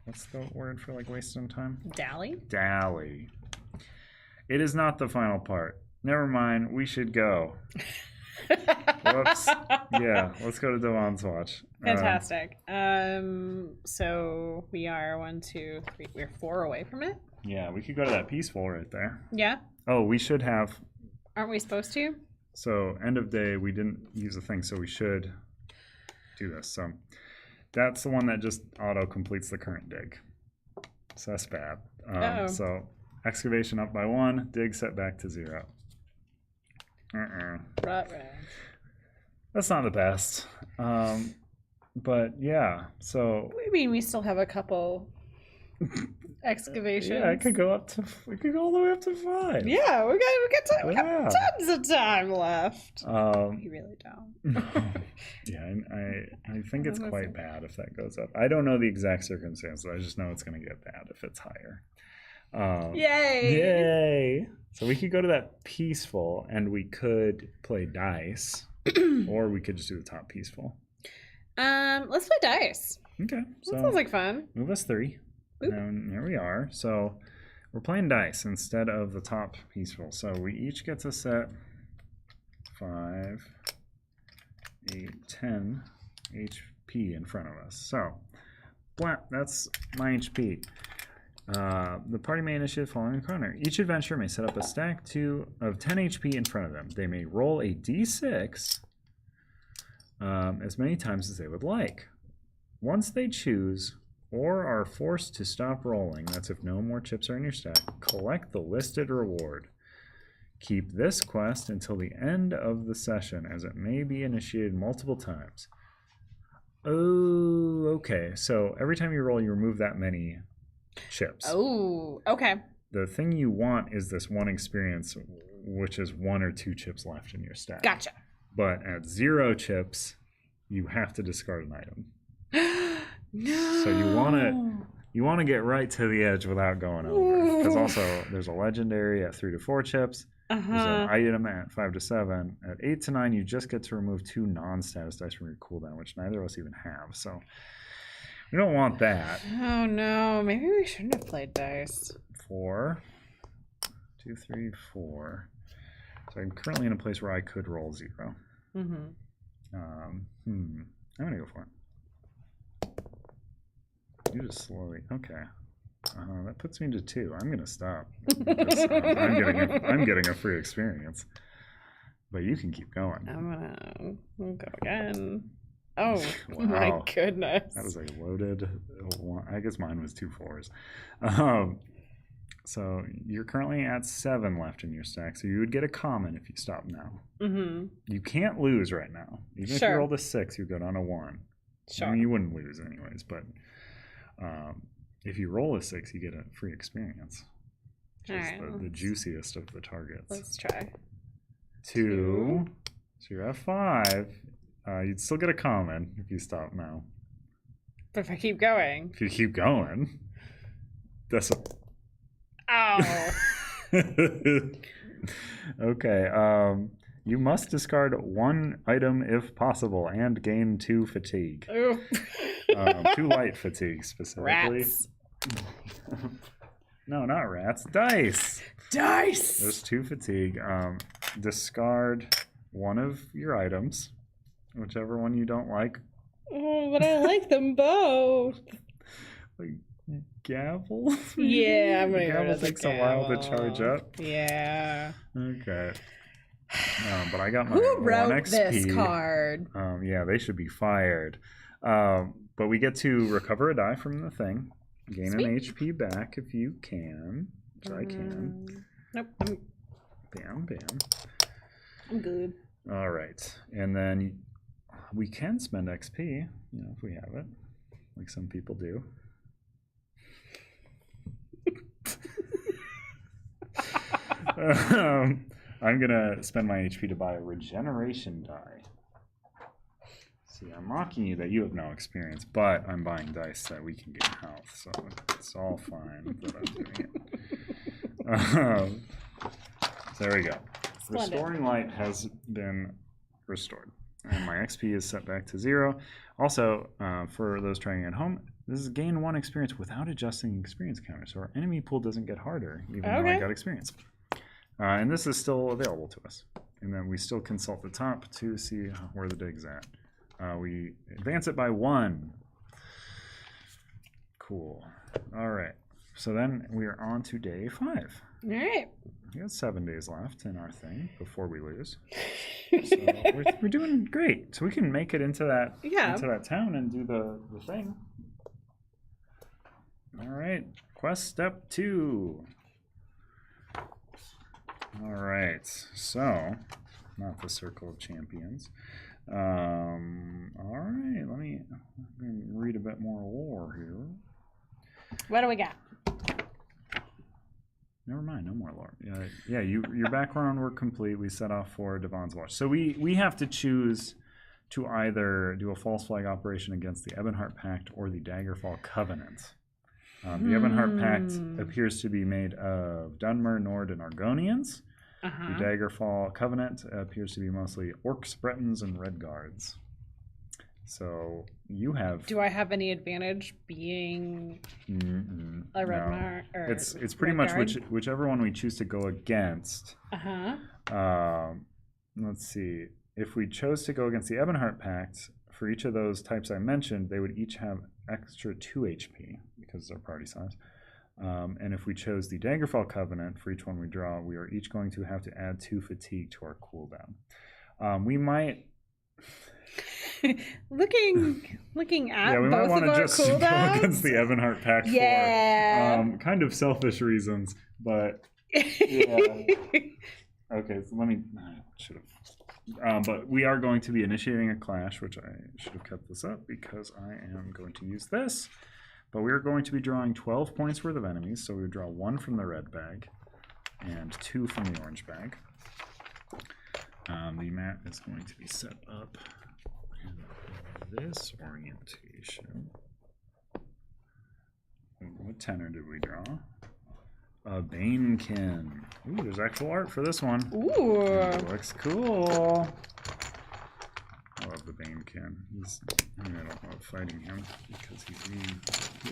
What's the word for like wasting time? Dally. It is not the final part. Never mind. We should go. Whoops. Yeah, let's go to Devon's Watch. Fantastic. So we are 1, 2, 3. We're 4 away from it. Yeah, we could go to that peaceful right there. Yeah. Oh, we should have. Aren't we supposed to? So end of day, we didn't use the thing, so we should do this. So That's the one that just auto completes the current dig. So that's bad. So excavation up by 1, dig set back to 0. Right. That's not the best. But yeah, so I mean, we still have a couple excavations. yeah, it could go all the way up to 5. Yeah, we got tons of time left. We really don't. Yeah, I think it's quite bad if that goes up. I don't know the exact circumstances. I just know it's going to get bad if it's higher. Yay! So we could go to that peaceful, and we could play dice, or we could just do the top peaceful. Let's play dice. Okay, so that sounds like fun. Move us 3. And there we are. So we're playing dice instead of the top peaceful. So we each get to set 5, 8, 10 HP in front of us. So that's my HP. The party may initiate following the corner. Each adventurer may set up a stack of 10 HP in front of them. They may roll a d6 as many times as they would like. Once they choose or are forced to stop rolling, that's if no more chips are in your stack, collect the listed reward. Keep this quest until the end of the session, as it may be initiated multiple times. Oh, okay. So every time you roll, you remove that many chips. Oh, okay. The thing you want is this one experience, which is 1 or 2 chips left in your stack. Gotcha. But at 0 chips, you have to discard an item. No. So you want to get right to the edge without going over. Because also there's a legendary at 3 to 4 chips. There's an item at 5 to 7. At 8 to 9, you just get to remove 2 non-status dice from your cooldown, which neither of us even have. So we don't want that. Oh no, maybe we shouldn't have played dice. 4, 2, 3, 4. So I'm currently in a place where I could roll 0. I'm gonna go for it. You just slowly. Okay. That puts me to 2. I'm gonna stop. I'm getting a free experience. But you can keep going. I'm gonna go again. Oh Wow. my goodness. That was a loaded one. I guess mine was 2 4s. So you're currently at 7 left in your stack. So you would get a common if you stop now. You can't lose right now. Even if you rolled a 6, you go down to 1. Sure. I mean, you wouldn't lose anyways, but if you roll a 6, you get a free experience. Which is the juiciest of the targets. Let's try. 2. So you're at 5. You'd still get a common if you stop now. But if I keep going. If you keep going, that's a... Oh. Okay. You must discard 1 item if possible and gain 2 fatigue. 2 light fatigue specifically. Rats. No, not rats. Dice. Dice. There's 2 fatigue. Discard 1 of your items, whichever one you don't like. Oh, but I like them both. Like gavel? Yeah, I'm gonna gavel takes a while to charge up. Yeah. Okay. But I got my Who wrote 1 XP. this card? Yeah, they should be fired. But we get to recover a die from the thing. Gain an HP back if you can. Which I can. Nope. Bam, bam. I'm good. All right. And then we can spend XP, if we have it. Like some people do. I'm going to spend my HP to buy a regeneration die. See, I'm mocking you that you have no experience, but I'm buying dice that we can gain health, so it's all fine that I'm doing it. So there we go. Splendid. Restoring light has been restored, and my XP is set back to 0. Also, for those trying at home, this is gain 1 experience without adjusting experience counter, so our enemy pool doesn't get harder, even though I got experience. And this is still available to us. And then we still consult the top to see where the dig's at. We advance it by 1. Cool. All right. So then we are on to day 5. All right. We got 7 days left in our thing before we lose. So we're doing great. So we can make it into that town and do the thing. All right. Quest step 2. All right. So, not the Circle of Champions. All right. Let me read a bit more lore here. What do we got? Never mind, no more lore. Yeah, your background work complete. We set off for Devon's Watch. So we have to choose to either do a false flag operation against the Ebonheart Pact or the Daggerfall Covenant. The Ebonheart Pact appears to be made of Dunmer, Nord, and Argonians. The Daggerfall Covenant appears to be mostly Orcs, Bretons, and Redguards. So you have. Do I have any advantage being a Redmar? No. It's pretty much whichever one we choose to go against. Let's see. If we chose to go against the Ebonheart Pact, for each of those types I mentioned, they would each have extra 2 HP because of their party size. And if we chose the Daggerfall Covenant, for each one we draw, we are each going to have to add 2 fatigue to our cooldown. We might. looking at we both might want of to our just cooldowns. go against the Ebonheart Pact for kind of selfish reasons, but yeah. Okay, so let me. I should have. But we are going to be initiating a clash, which I should have kept this up because I am going to use this. But we are going to be drawing 12 points worth of enemies, so we would draw 1 from the red bag and 2 from the orange bag. The map is going to be set up in this orientation. What tenor did we draw? A Banekin. Ooh, there's actual art for this one. Ooh. It looks cool. I love the Banekin. I don't love fighting him because he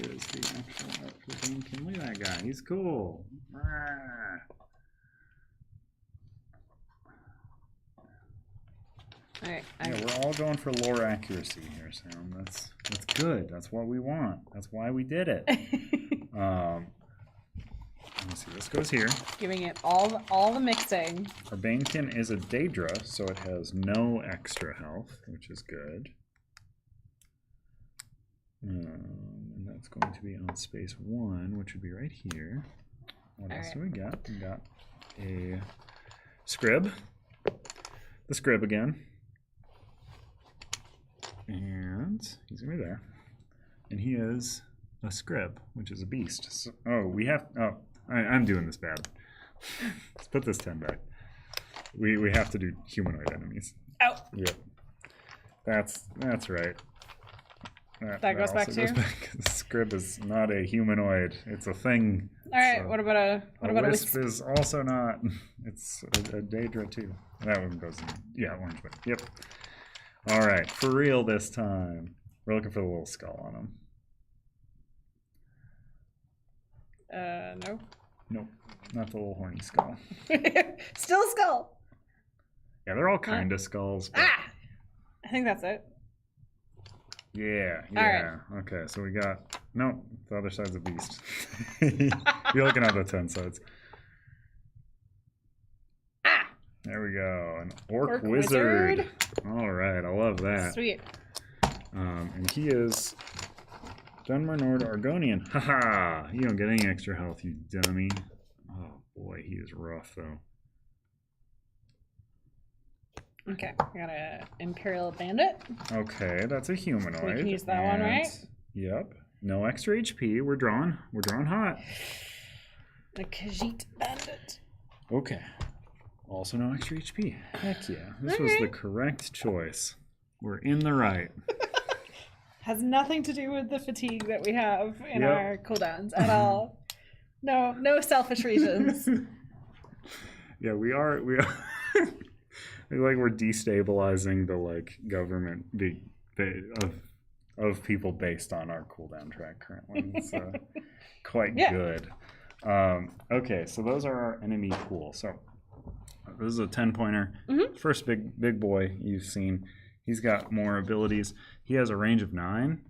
is the actual art for Banekin. Look at that guy. He's cool. Ah. All right, yeah, we're all going for lore accuracy here, Sam. That's good. That's what we want. That's why we did it. Let me see. This goes here. Giving it all the mixing. Our Banekin is a Daedra, so it has no extra health, which is good. And that's going to be on space 1, which would be right here. What else do we got? We got a Scrib. The Scrib again. And he's going to be there. And he is a Scrib, which is a beast. So, I'm doing this bad. Let's put this 10 back. We have to do humanoid enemies. Oh. Yep. That's right. That goes back too? Scrib is not a humanoid. It's a thing. All right. So what about a wisp? Is also not. It's a Daedra too. That one goes in. Yeah, orange one. Yep. All right. For real this time. We're looking for the little skull on him. No. Nope. Not the little horny skull. Still a skull. Yeah, they're all kind of skulls. But... I think that's it. Yeah. All right. Okay, so we got... No, the other side's a beast. You're looking at the 10 sides. There we go. An orc wizard. All right, I love that. Sweet. And he is Dunmer Nord Argonian. Haha! You don't get any extra health, you dummy. Oh boy, he is rough though. Okay, I got a Imperial Bandit. Okay, that's a humanoid. We can use that one, right? Yep. No extra HP. We're drawing hot. A Khajiit Bandit. Okay. Also no extra HP. Heck yeah. This was the correct choice. We're in the right. Has nothing to do with the fatigue that we have in our cooldowns at all. No selfish reasons. Yeah, we are we're destabilizing the government of people based on our cooldown track currently. It's quite good. Okay, so those are our enemy pool. So this is a 10-pointer. Mm-hmm. First big boy you've seen. He's got more abilities. He has a range of 9,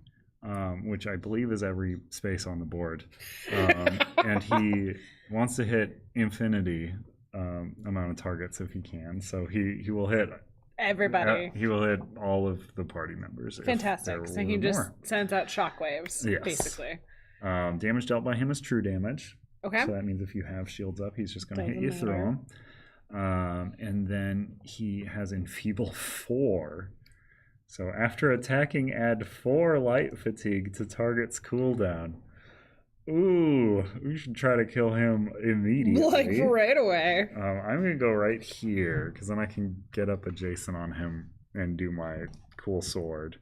which I believe is every space on the board. And he wants to hit infinity amount of targets if he can. So he will hit everybody. He will hit all of the party members. Fantastic. So he just sends out shockwaves, basically. Damage dealt by him is true damage. Okay. So that means if you have shields up, he's just going to hit you through them. And then he has Enfeeble 4. So after attacking, add 4 light fatigue to target's cooldown. Ooh, we should try to kill him immediately. Like right away. I'm going to go right here because then I can get up adjacent on him and do my cool sword.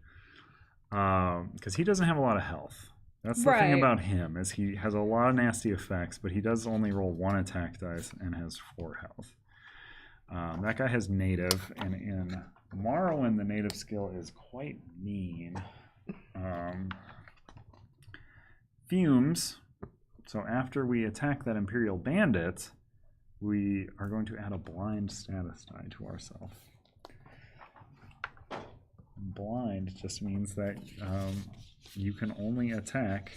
Because he doesn't have a lot of health. That's the thing about him, is he has a lot of nasty effects, but he does only roll 1 attack dice and has 4 health. That guy has native, and in Morrowind, the native skill is quite mean. Fumes. So after we attack that Imperial Bandit, we are going to add a blind status die to ourselves. Blind just means that you can only attack.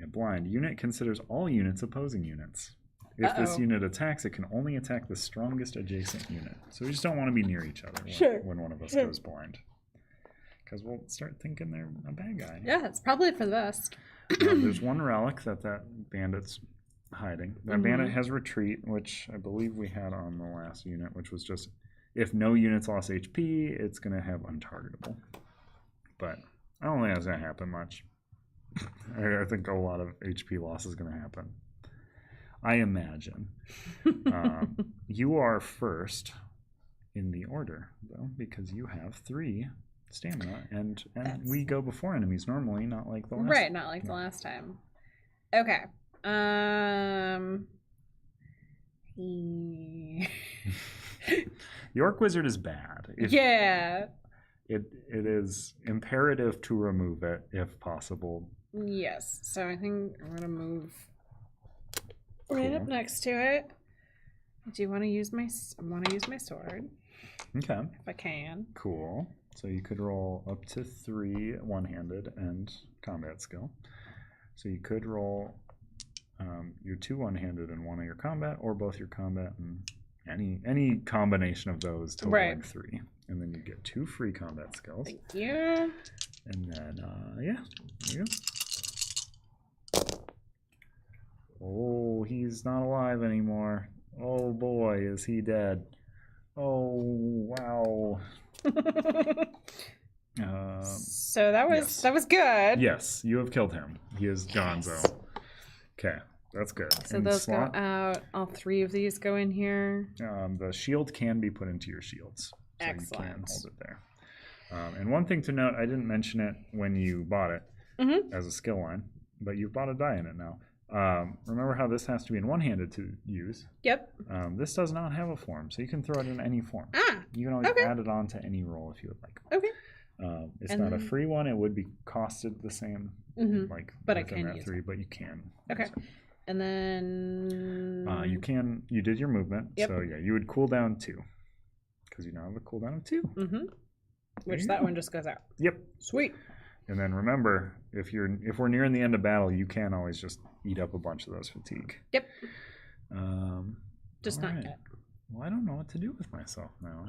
Blind. Unit considers all units opposing units. If this unit attacks, it can only attack the strongest adjacent unit. So we just don't want to be near each other when one of us goes blind. Because we'll start thinking they're a bad guy. Yeah, it's probably for the best. There's one relic that bandit's hiding. That bandit has retreat, which I believe we had on the last unit, which was just if no units lost HP, it's going to have untargetable. But I don't think that's going to happen much. I think a lot of HP loss is going to happen. I imagine. You are first in the order, though, because you have 3 stamina, and we go before enemies normally, not like the last time. Right, not like the last time. Okay. The Orc Wizard is bad. It is imperative to remove it if possible. Yes. So I think I'm gonna move right up next to it. I do want to use my sword. Okay. If I can. Cool. So you could roll up to 3 one-handed and combat skill. So you could roll your 2 one-handed and 1 of your combat, or both your combat and any combination of those totaling 3. And then you get 2 free combat skills. Thank you. And then, there you go. Oh, he's not alive anymore. Oh boy, is he dead. Oh, wow. So that was good. Yes, you have killed him. He is Gonzo. Okay, that's good. So those go out. All 3 of these go in here. The shield can be put into your shields. So excellent. You can hold it there. And one thing to note, I didn't mention it when you bought it as a skill line, but you've bought a die in it now. Remember how this has to be in one-handed to use? Yep. This does not have a form, so you can throw it in any form. You can always add it on to any roll if you would like. Okay. It's not a free one. It would be costed the same, but I can use 3, it. but you can. Okay. And then you did your movement. Yep. So yeah, you would cool down 2 because you now have a cooldown of 2. Which that one just goes out. Yep. Sweet. And then remember, if we're nearing the end of battle, you can always just eat up a bunch of those fatigue. Yep. Just not yet. Well, I don't know what to do with myself now.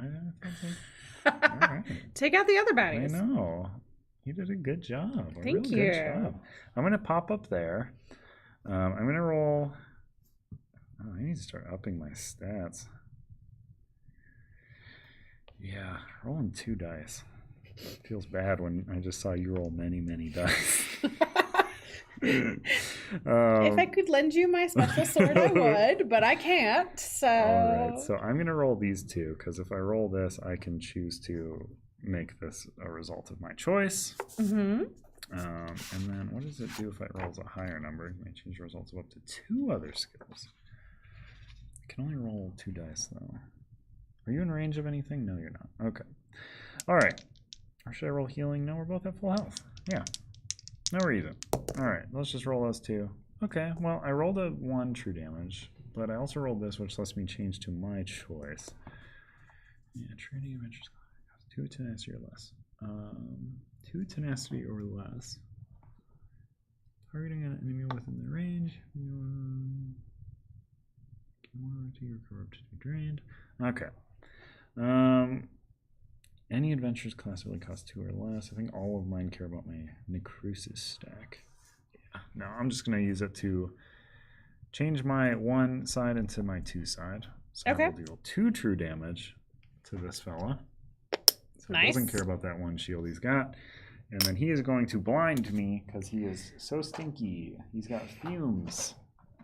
All right. Take out the other baddies. I know. You did a good job. Thank you. Good job. I'm going to pop up there. I'm going to roll. Oh, I need to start upping my stats. Yeah, rolling 2 dice. Feels bad when I just saw you roll many, many dice. If I could lend you my special sword, I would, but I can't. So. All right, so I'm going to roll these 2, because if I roll this, I can choose to make this a result of my choice. And then what does it do if it rolls a higher number? It may change the results of up to 2 other skills. I can only roll 2 dice, though. Are you in range of anything? No, you're not. Okay. All right. Or should I roll healing? No, we're both at full health. Yeah. No, we're even. All right, let's just roll those 2. Okay, well, I rolled a 1 true damage, but I also rolled this, which lets me change to my choice. Yeah, true damage. 2 tennis or less. 2 tenacity or less. Targeting an enemy within the range. Your corrupt to be drained. Okay. Any adventures class really cost 2 or less. I think all of mine care about my necrosis stack. Yeah. No, I'm just gonna use it to change my 1 side into my 2 side. So Okay. I will deal 2 true damage to this fella. So Nice. he doesn't care about that 1 shield he's got. And then he is going to blind me because he is so stinky. He's got fumes.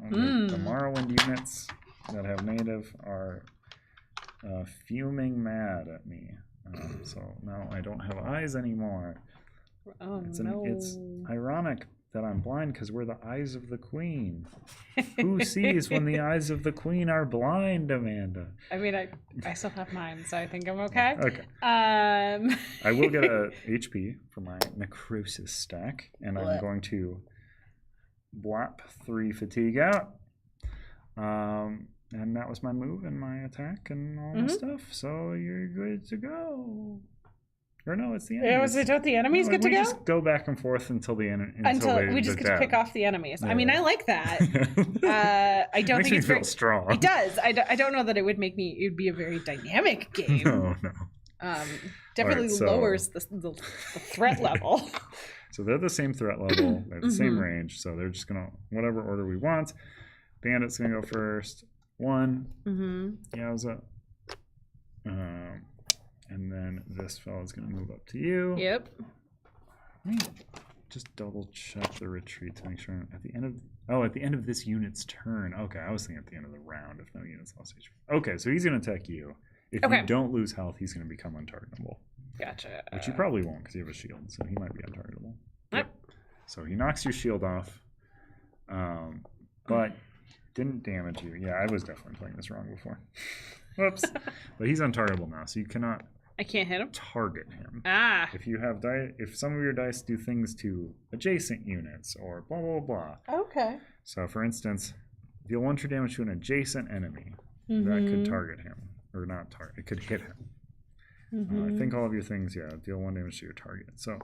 And the Morrowind units that have native are fuming mad at me. So now I don't have eyes anymore. Oh, It's no. ironic that I'm blind because we're the eyes of the queen. Who sees when the eyes of the queen are blind, Amanda? I mean, I still have mine, so I think I'm okay. Okay. I will get a HP for my necrosis stack, and I'm going to blap 3 fatigue out. And that was my move and my attack and all my stuff. So you're good to go. Or no, it's the enemies. Yeah, was it don't the enemies get to go? We just go back and forth until the end. Until we just get to pick off the enemies. Yeah. I mean, I like that. I don't think it's very strong. It does. I don't know that it would make me. It would be a very dynamic game. No. Definitely lowers the threat level. So they're the same threat level. They're the same range. So they're just gonna whatever order we want. Bandit's gonna go first. 1. Yowza. And then this fella's gonna move up to you. Yep. Let me just double check the retreat to make sure at the end of this unit's turn. Okay, I was thinking at the end of the round if no units lost HP. Okay, so he's gonna attack you. If you don't lose health, he's gonna become untargetable. Gotcha. Which you probably won't because you have a shield, so he might be untargetable. Yep. So he knocks your shield off. But didn't damage you. Yeah, I was definitely playing this wrong before. Whoops. But he's untargetable now, so you cannot. I can't hit him. Target him. If you have if some of your dice do things to adjacent units or blah blah blah. Okay. So for instance, deal 1 true damage to an adjacent enemy that could target him or not target. It could hit him. I think all of your things, deal 1 damage to your target. So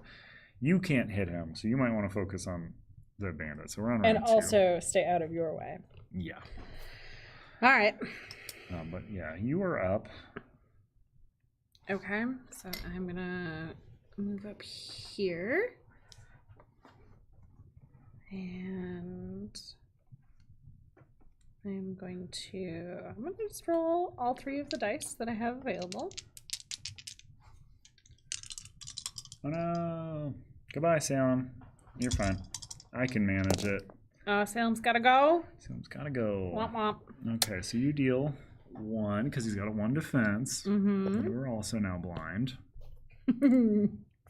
you can't hit him, so you might want to focus on the bandit. So we're on round 2. And also stay out of your way. Yeah. All right. But yeah, you are up. Okay, so I'm gonna move up here. And I'm gonna just roll all 3 of the dice that I have available. Oh no. Goodbye, Salem. You're fine. I can manage it. Salem's gotta go. Salem's gotta go. Womp womp. Okay, so you deal 1 because he's got a 1 defense. You are also now blind.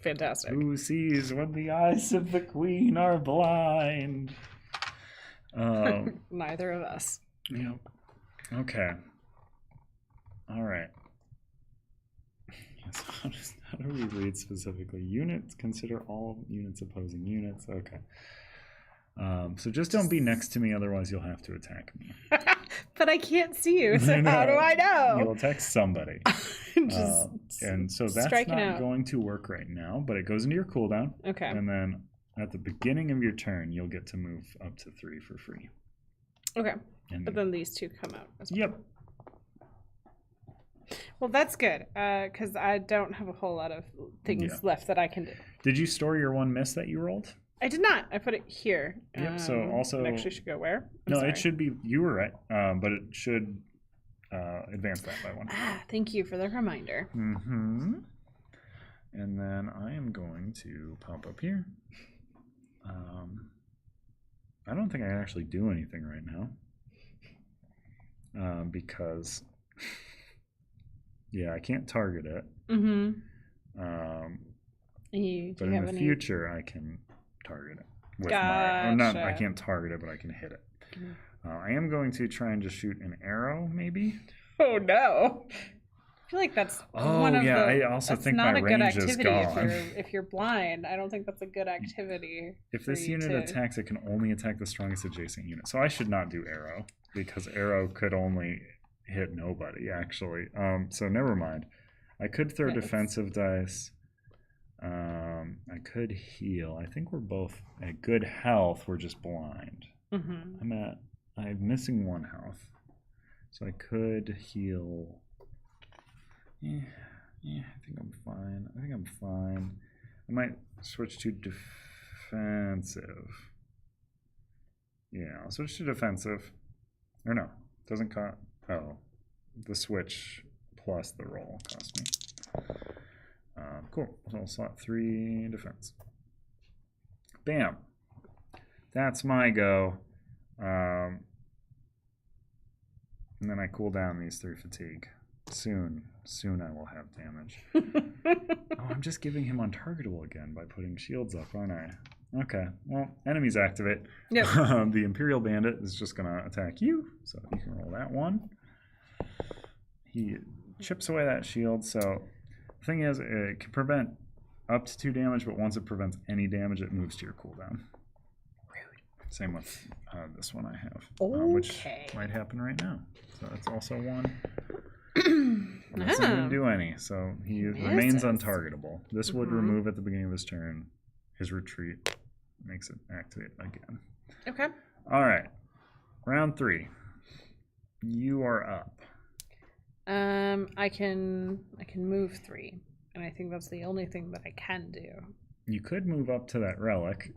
Fantastic. Who sees when the eyes of the queen are blind? Neither of us. Yep. Okay. All right. So how do we read specifically? Units, consider all units opposing units. Okay. So just don't be next to me, otherwise you'll have to attack me. But I can't see you, so how do I know? You'll attack somebody. And so that's not going to work right now, but it goes into your cooldown. Okay. And then at the beginning of your turn, you'll get to move up to 3 for free. Okay. But then these 2 come out as well. Yep. Well, that's good, because I don't have a whole lot of things left that I can do. Did you store your 1 miss that you rolled? I did not. I put it here. Yep, so also... It actually should go where? It should be... You were right, but it should advance that by 1. Thank you for the reminder. And then I am going to pop up here. I don't think I can actually do anything right now. Because... I can't target it. But in the future, I can target it with I can't target it, but I can hit it. I am going to try and just shoot an arrow, maybe. Oh no! I feel like that's one of the. I also think my range is gone. If you're blind, I don't think that's a good activity. If this unit attacks, it can only attack the strongest adjacent unit. So I should not do arrow because arrow could only hit nobody actually. So never mind. I could throw defensive dice. could heal. I think we're both at good health. We're just blind. I'm missing 1 health. So I could heal. Yeah, I think I'm fine. I might switch to defensive. Yeah, I'll switch to defensive. Or no, doesn't cost. Oh, the switch plus the roll cost me. Cool. So I'll slot 3 defense. Bam. That's my go. And then I cool down these 3 fatigue. Soon I will have damage. Oh, I'm just giving him untargetable again by putting shields up, aren't I? Okay, well, enemies activate. Yep. The Imperial Bandit is just going to attack you, so you can roll that one. He chips away that shield, so the thing is, it can prevent up to 2 damage, but once it prevents any damage, it moves to your cooldown. Same with this one I have, which might happen right now. So that's also 1. Doesn't even do any, so he remains untargetable. This would remove at the beginning of his turn. His retreat makes it activate again. Okay. All right. Round 3. You are up. I can move 3, and I think that's the only thing that I can do. You could move up to that relic.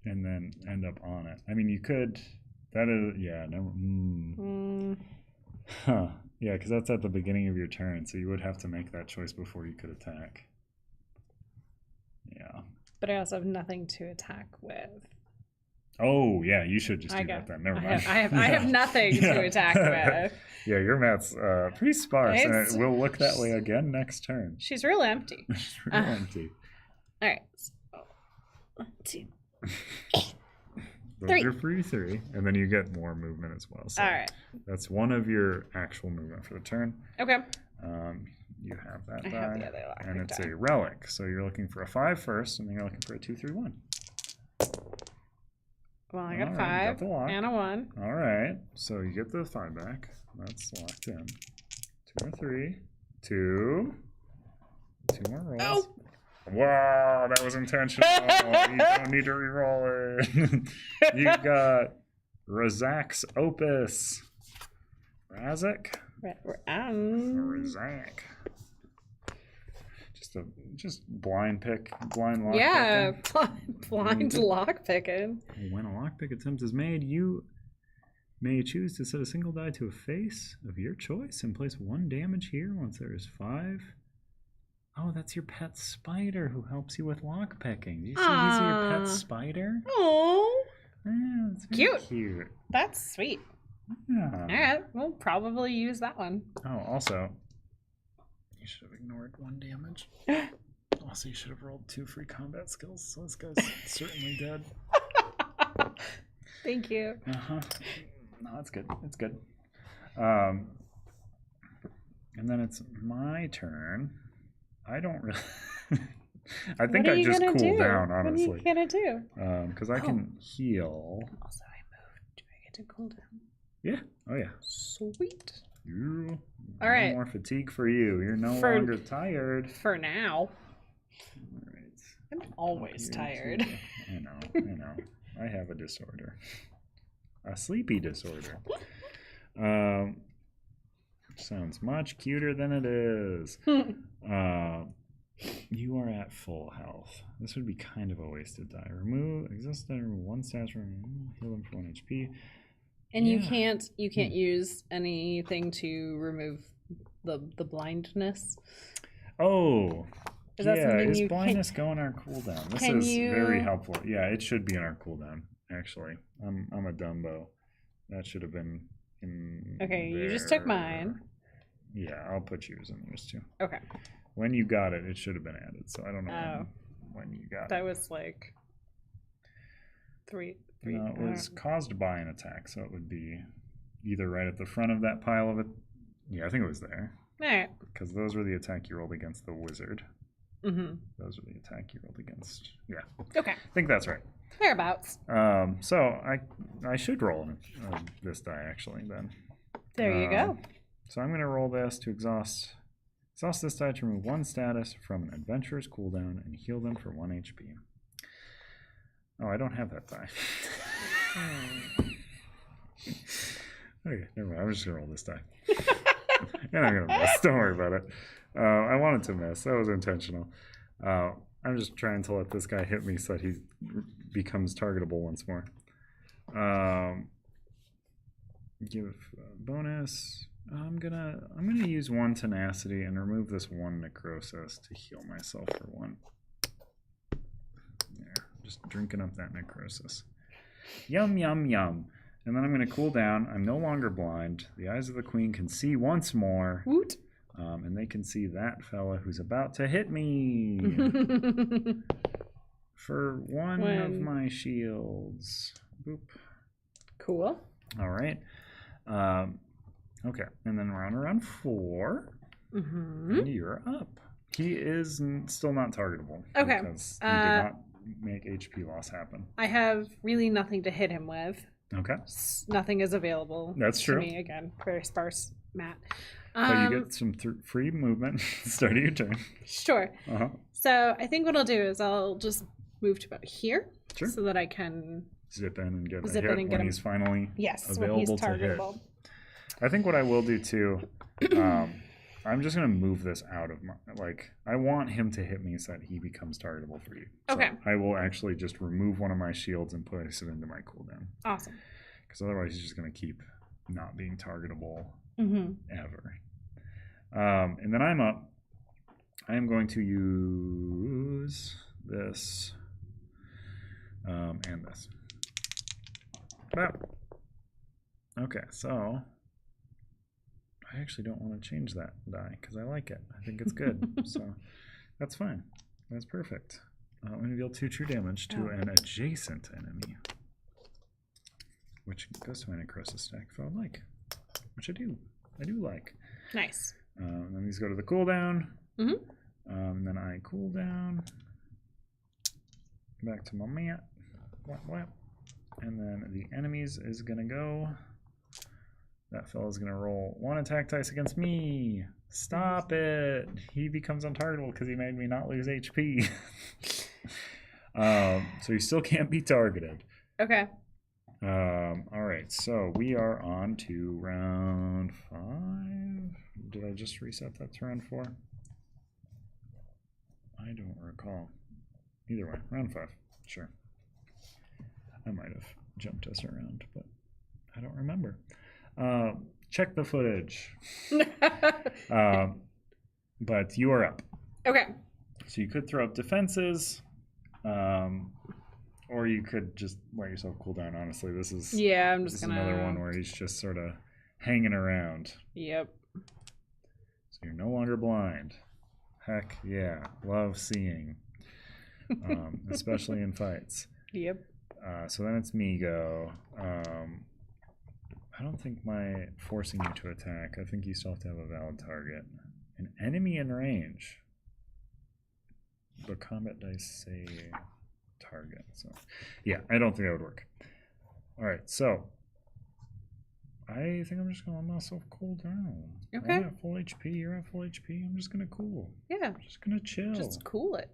And then end up on it. I mean, you could. That is, yeah. No. Huh. Yeah, because that's at the beginning of your turn, so you would have to make that choice before you could attack. Yeah. But I also have nothing to attack with. Oh, yeah, you should just do that then. Never mind. I have nothing to attack with. Yeah, your mat's pretty sparse, and it will look that way again next turn. She's real empty. She's real empty. All right. So, 1, 2. Those 3. are free 3, and then you get more movement as well. So all right. That's one of your actual movement for the turn. Okay. You have that I die, have the other lockpick and it's die. a relic. So you're looking for a 5 first, and then you're looking for a 2, 3, 1. Well, I got All a right, 5 got the lock. and a 1. All right, so you get the 5 back. That's locked in. 2 or 3. 2. 2 more rolls. Oh. Wow, that was intentional. You don't need to re-roll it. You got Razak's Opus. Razak? Razak. Just blind lock Yeah, picking. blind lock picking. When a lockpick attempt is made, you may choose to set a single die to a face of your choice and place 1 damage here once there is 5. Oh, that's your pet spider who helps you with lockpicking. Do you see he's your pet spider? Oh, Yeah, that's very cute. cute. That's sweet. Yeah. All right, we'll probably use that one. Oh, also, you should have ignored 1 damage. Also, you should have rolled 2 free combat skills, so this guy's certainly dead. Thank you. Uh-huh. No, that's good. It's good. And then it's my turn. I don't really... I think I just cool down, honestly. What are you gonna do? Because I can heal. Also, I moved. Do I get to cool down? Yeah. Oh, yeah. Sweet. You. All right. No more fatigue for you. You're no longer tired. For now. All right. I'm always tired. I know. I have a disorder. A sleepy disorder. Sounds much cuter than it is. You are at full health. This would be kind of a wasted die. Remove existence, remove 1 stat, heal them for 1 HP. And you can't use anything to remove the blindness. Oh, Is that something is you blindness go in our cooldown? This is very helpful. Yeah, it should be in our cooldown. Actually, I'm a Dumbo. That should have been in. Okay, you just took mine. Yeah, I'll put yours in yours too. Okay. When you got it, it should have been added. So I don't know when you got it. That was like 3. No, it was caused by an attack, so it would be either right at the front of that pile of it. Yeah, I think it was there. All right. Because those were the attack you rolled against the wizard. Mm-hmm. Those were the attack you rolled against. Yeah. Okay. I think that's right. Thereabouts. So I should roll this die actually then. There you go. So I'm going to roll this to exhaust Exhaust this die to remove 1 status from an adventurer's cooldown and heal them for 1 HP. Oh, I don't have that die. Okay, never mind. I'm just gonna roll this die. And I'm gonna miss. Don't worry about it. I wanted to miss. That was intentional. I'm just trying to let this guy hit me so that he becomes targetable once more. Give bonus. I'm gonna use 1 tenacity and remove this 1 necrosis to heal myself for 1. There, just drinking up that necrosis. Yum yum yum. And then I'm gonna cool down. I'm no longer blind. The eyes of the queen can see once more. Woot. And they can see that fella who's about to hit me for 1 of my shields. Boop. Cool. All right. Okay, and then we're on round 4. And you're up. He is still not targetable. Okay. Because he did not make HP loss happen. I have really nothing to hit him with. Okay. Nothing is available. That's true. To me again. Very sparse mat. But you get some free movement at the start of your turn. Sure. So I think what I'll do is I'll just move to about here. Sure. So that I can zip in and get zip a hit in and when get him. he's finally available when he's to hit. targetable. I think what I will do too, I'm just going to move this out of my, I want him to hit me so that he becomes targetable for you. Okay. So I will actually just remove one of my shields and place it into my cooldown. Awesome. Because otherwise he's just going to keep not being targetable ever. And then I'm up. I am going to use this and this. Okay, so I actually don't want to change that die because I like it. I think it's good. So that's fine. That's perfect. I'm going to deal 2 true damage to an adjacent enemy, which goes to my necrosis stack if I would like, which I do. I do like. Nice. Then these go to the cooldown. Then I cool down. Back to my mat. Whap, whap. And then the enemies is going to go. That fella's going to roll 1 attack dice against me. Stop it. He becomes untargetable because he made me not lose HP. So he still can't be targeted. Okay. All right, so we are on to round 5. Did I just reset that to round 4? I don't recall. Either way, round 5. Sure. I might have jumped us around, but I don't remember. Check the footage. But you are up. Okay. So you could throw up defenses, or you could just let yourself cool down. Honestly, this is I'm just gonna another one where he's just sort of hanging around. Yep. So you're no longer blind. Heck yeah, love seeing, especially in fights. Yep. So then it's me go. I don't think my forcing you to attack. I think you still have to have a valid target. An enemy in range. But combat dice say target. So yeah, I don't think that would work. All right, so I think I'm just gonna let myself cool down. Okay. I'm at full HP. You're at full HP. I'm just gonna cool. Yeah. I'm just gonna chill. Just cool it.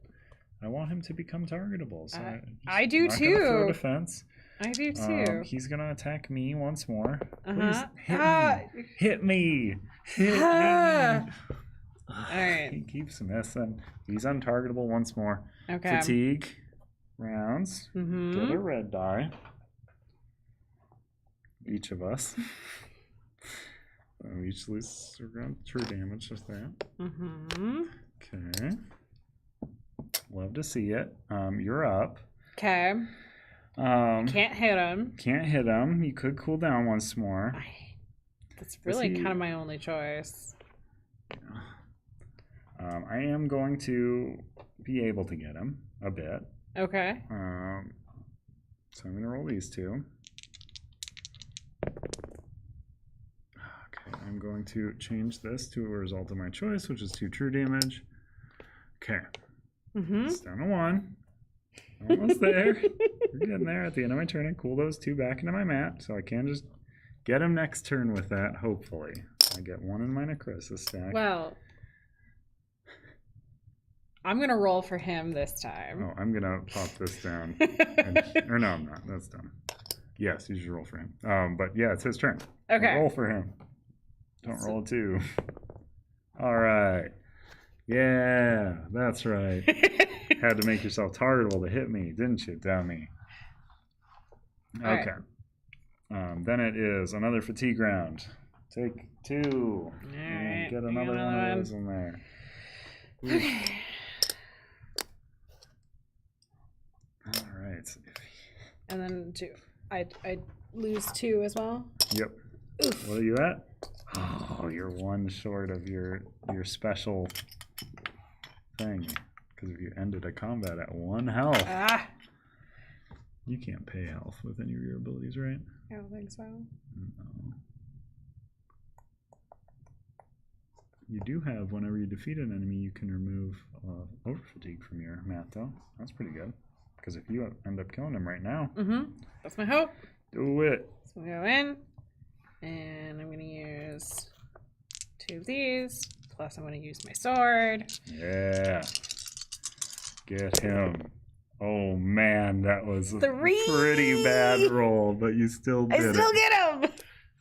I want him to become targetable. So I do not too. gonna throw defense. I do too. He's gonna attack me once more. Uh-huh. Please hit me. Hit me. All right. He keeps missing. He's untargetable once more. Okay. Fatigue rounds. Get a red die. Each of us. We each lose around true damage, just that. Okay. Love to see it. You're up. Okay. Can't hit him. Can't hit him. You could cool down once more. That's really kind of my only choice. I am going to be able to get him a bit. Okay. So I'm going to roll these 2. Okay, I'm going to change this to a result of my choice, which is 2 true damage. Okay. It's down to 1. Almost there. We're getting there. At the end of my turn, I cool those 2 back into my mat, so I can just get him next turn with that, hopefully. I get 1 in my necrosis stack. Well, I'm going to roll for him this time. Oh, I'm going to pop this down. Or no, I'm not. That's done. Yes, you should roll for him. But yeah, it's his turn. Okay. Roll for him. Don't roll a 2. All right. Yeah, that's right. Had to make yourself targetable to hit me, didn't you, dummy? Okay. Then it is another fatigue round. Take 2. All right. Get another one of those in there. Okay. All right. And then 2. I lose 2 as well. Yep. Oof. What are you at? Oh, you're 1 short of your special thing. Because if you ended a combat at 1 health. Ah. You can't pay health with any of your abilities, right? I don't think so. No. You do have, whenever you defeat an enemy, you can remove over fatigue from your mat, though. That's pretty good. Because if you end up killing him right now, that's my hope. do it. So we go in, and I'm going to use 2 of these. Plus, I'm going to use my sword. Yeah. Get him. Oh man, that was a 3. pretty bad roll, but you still did I still get him.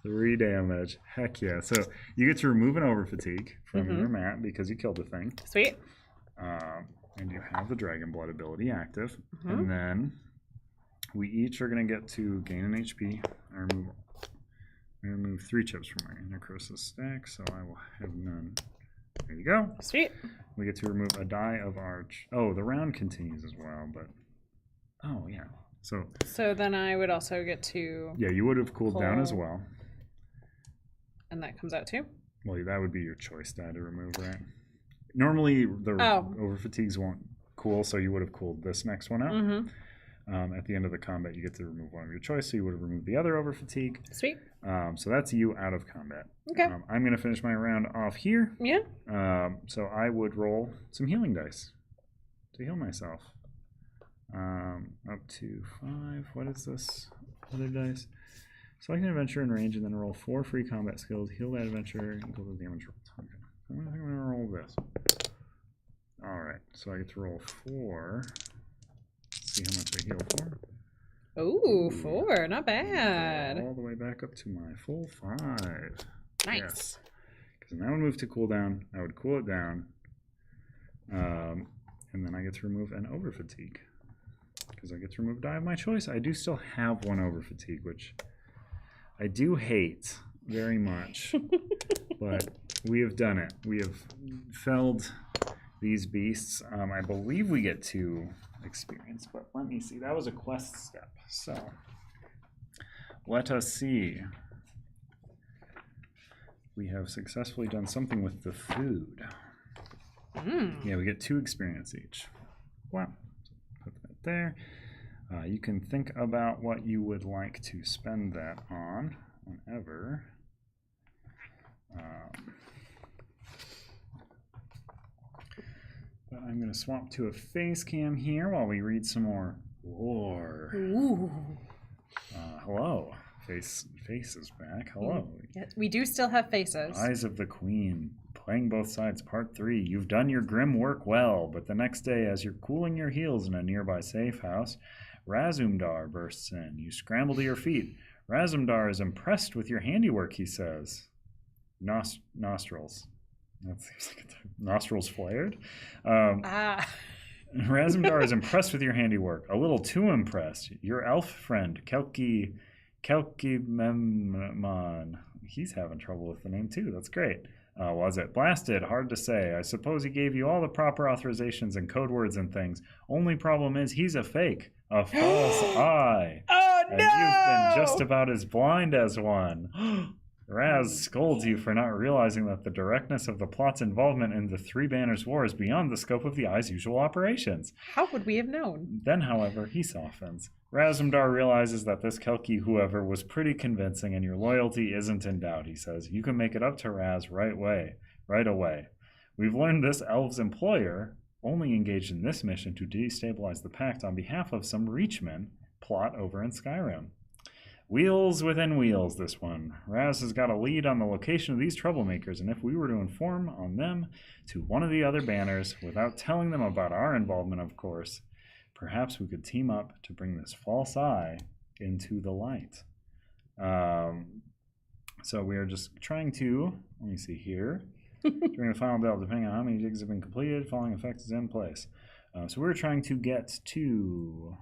3 damage. Heck yeah. So you get to remove an over fatigue from your mat because you killed the thing. Sweet. And you have the Dragon Blood ability active. And then we each are going to get to gain an HP. I remove 3 chips from my necrosis stack, so I will have none. There you go. Sweet. We get to remove a die of arch. Oh, the round continues as well, but... Oh, yeah. So then I would also get to... Yeah, you would have cooled down as well. And that comes out too? Well, that would be your choice die to remove, right? Normally, the over fatigues won't cool, so you would have cooled this next one out. At the end of the combat, you get to remove one of your choice, so you would have removed the other over fatigue. Sweet. So that's you out of combat. Okay. I'm going to finish my round off here. Yeah. So I would roll some healing dice to heal myself. Up to 5. What is this? Other dice. Select an adventure in range and then roll 4 free combat skills. Heal that adventure equal to the damage rolled. Okay. I'm going to roll this. Alright, so I get to roll 4. See how much I heal for. Ooh, 4. Not bad. All the way back up to my full 5. Nice. Yes. Because then I would move to cooldown. I would cool it down. And then I get to remove an over fatigue. Because I get to remove a die of my choice. I do still have 1 over fatigue, which I do hate very much. But we have done it. We have felled these beasts. I believe we get 2 experience, but let me see. That was a quest step. So let us see. We have successfully done something with the food. Yeah, we get 2 experience each. Wow. Put that there. You can think about what you would like to spend that on whenever. But I'm going to swap to a face cam here while we read some more lore. Ooh. Hello. Face is back. Hello. Yes, we do still have faces. Eyes of the Queen. Playing both sides, part 3. You've done your grim work well, but the next day, as you're cooling your heels in a nearby safe house, Razumdar bursts in. You scramble to your feet. Razumdar is impressed with your handiwork, he says. Nostrils. That seems like nostrils flared. Razumdar is impressed with your handiwork. A little too impressed. Your elf friend, Kelkimemon. He's having trouble with the name too. That's great. Was it blasted? Hard to say. I suppose he gave you all the proper authorizations and code words and things. Only problem is he's a fake. A false eye. Oh, and you've been just about as blind as one. Raz scolds you for not realizing that the directness of the plot's involvement in the Three Banners War is beyond the scope of the Eye's usual operations. How would we have known? Then, however, he softens. Razumdar realizes that this Kelki whoever was pretty convincing and your loyalty isn't in doubt, he says. You can make it up to Raz right away. We've learned this elf's employer only engaged in this mission to destabilize the Pact on behalf of some Reachmen plot over in Skyrim. Wheels within wheels, this one. Raz has got a lead on the location of these troublemakers, and if we were to inform on them to one of the other banners, without telling them about our involvement, of course, perhaps we could team up to bring this false eye into the light. So we are just trying to, let me see here, during the final delve, depending on how many digs have been completed, following effect is in place. So we're trying to get to...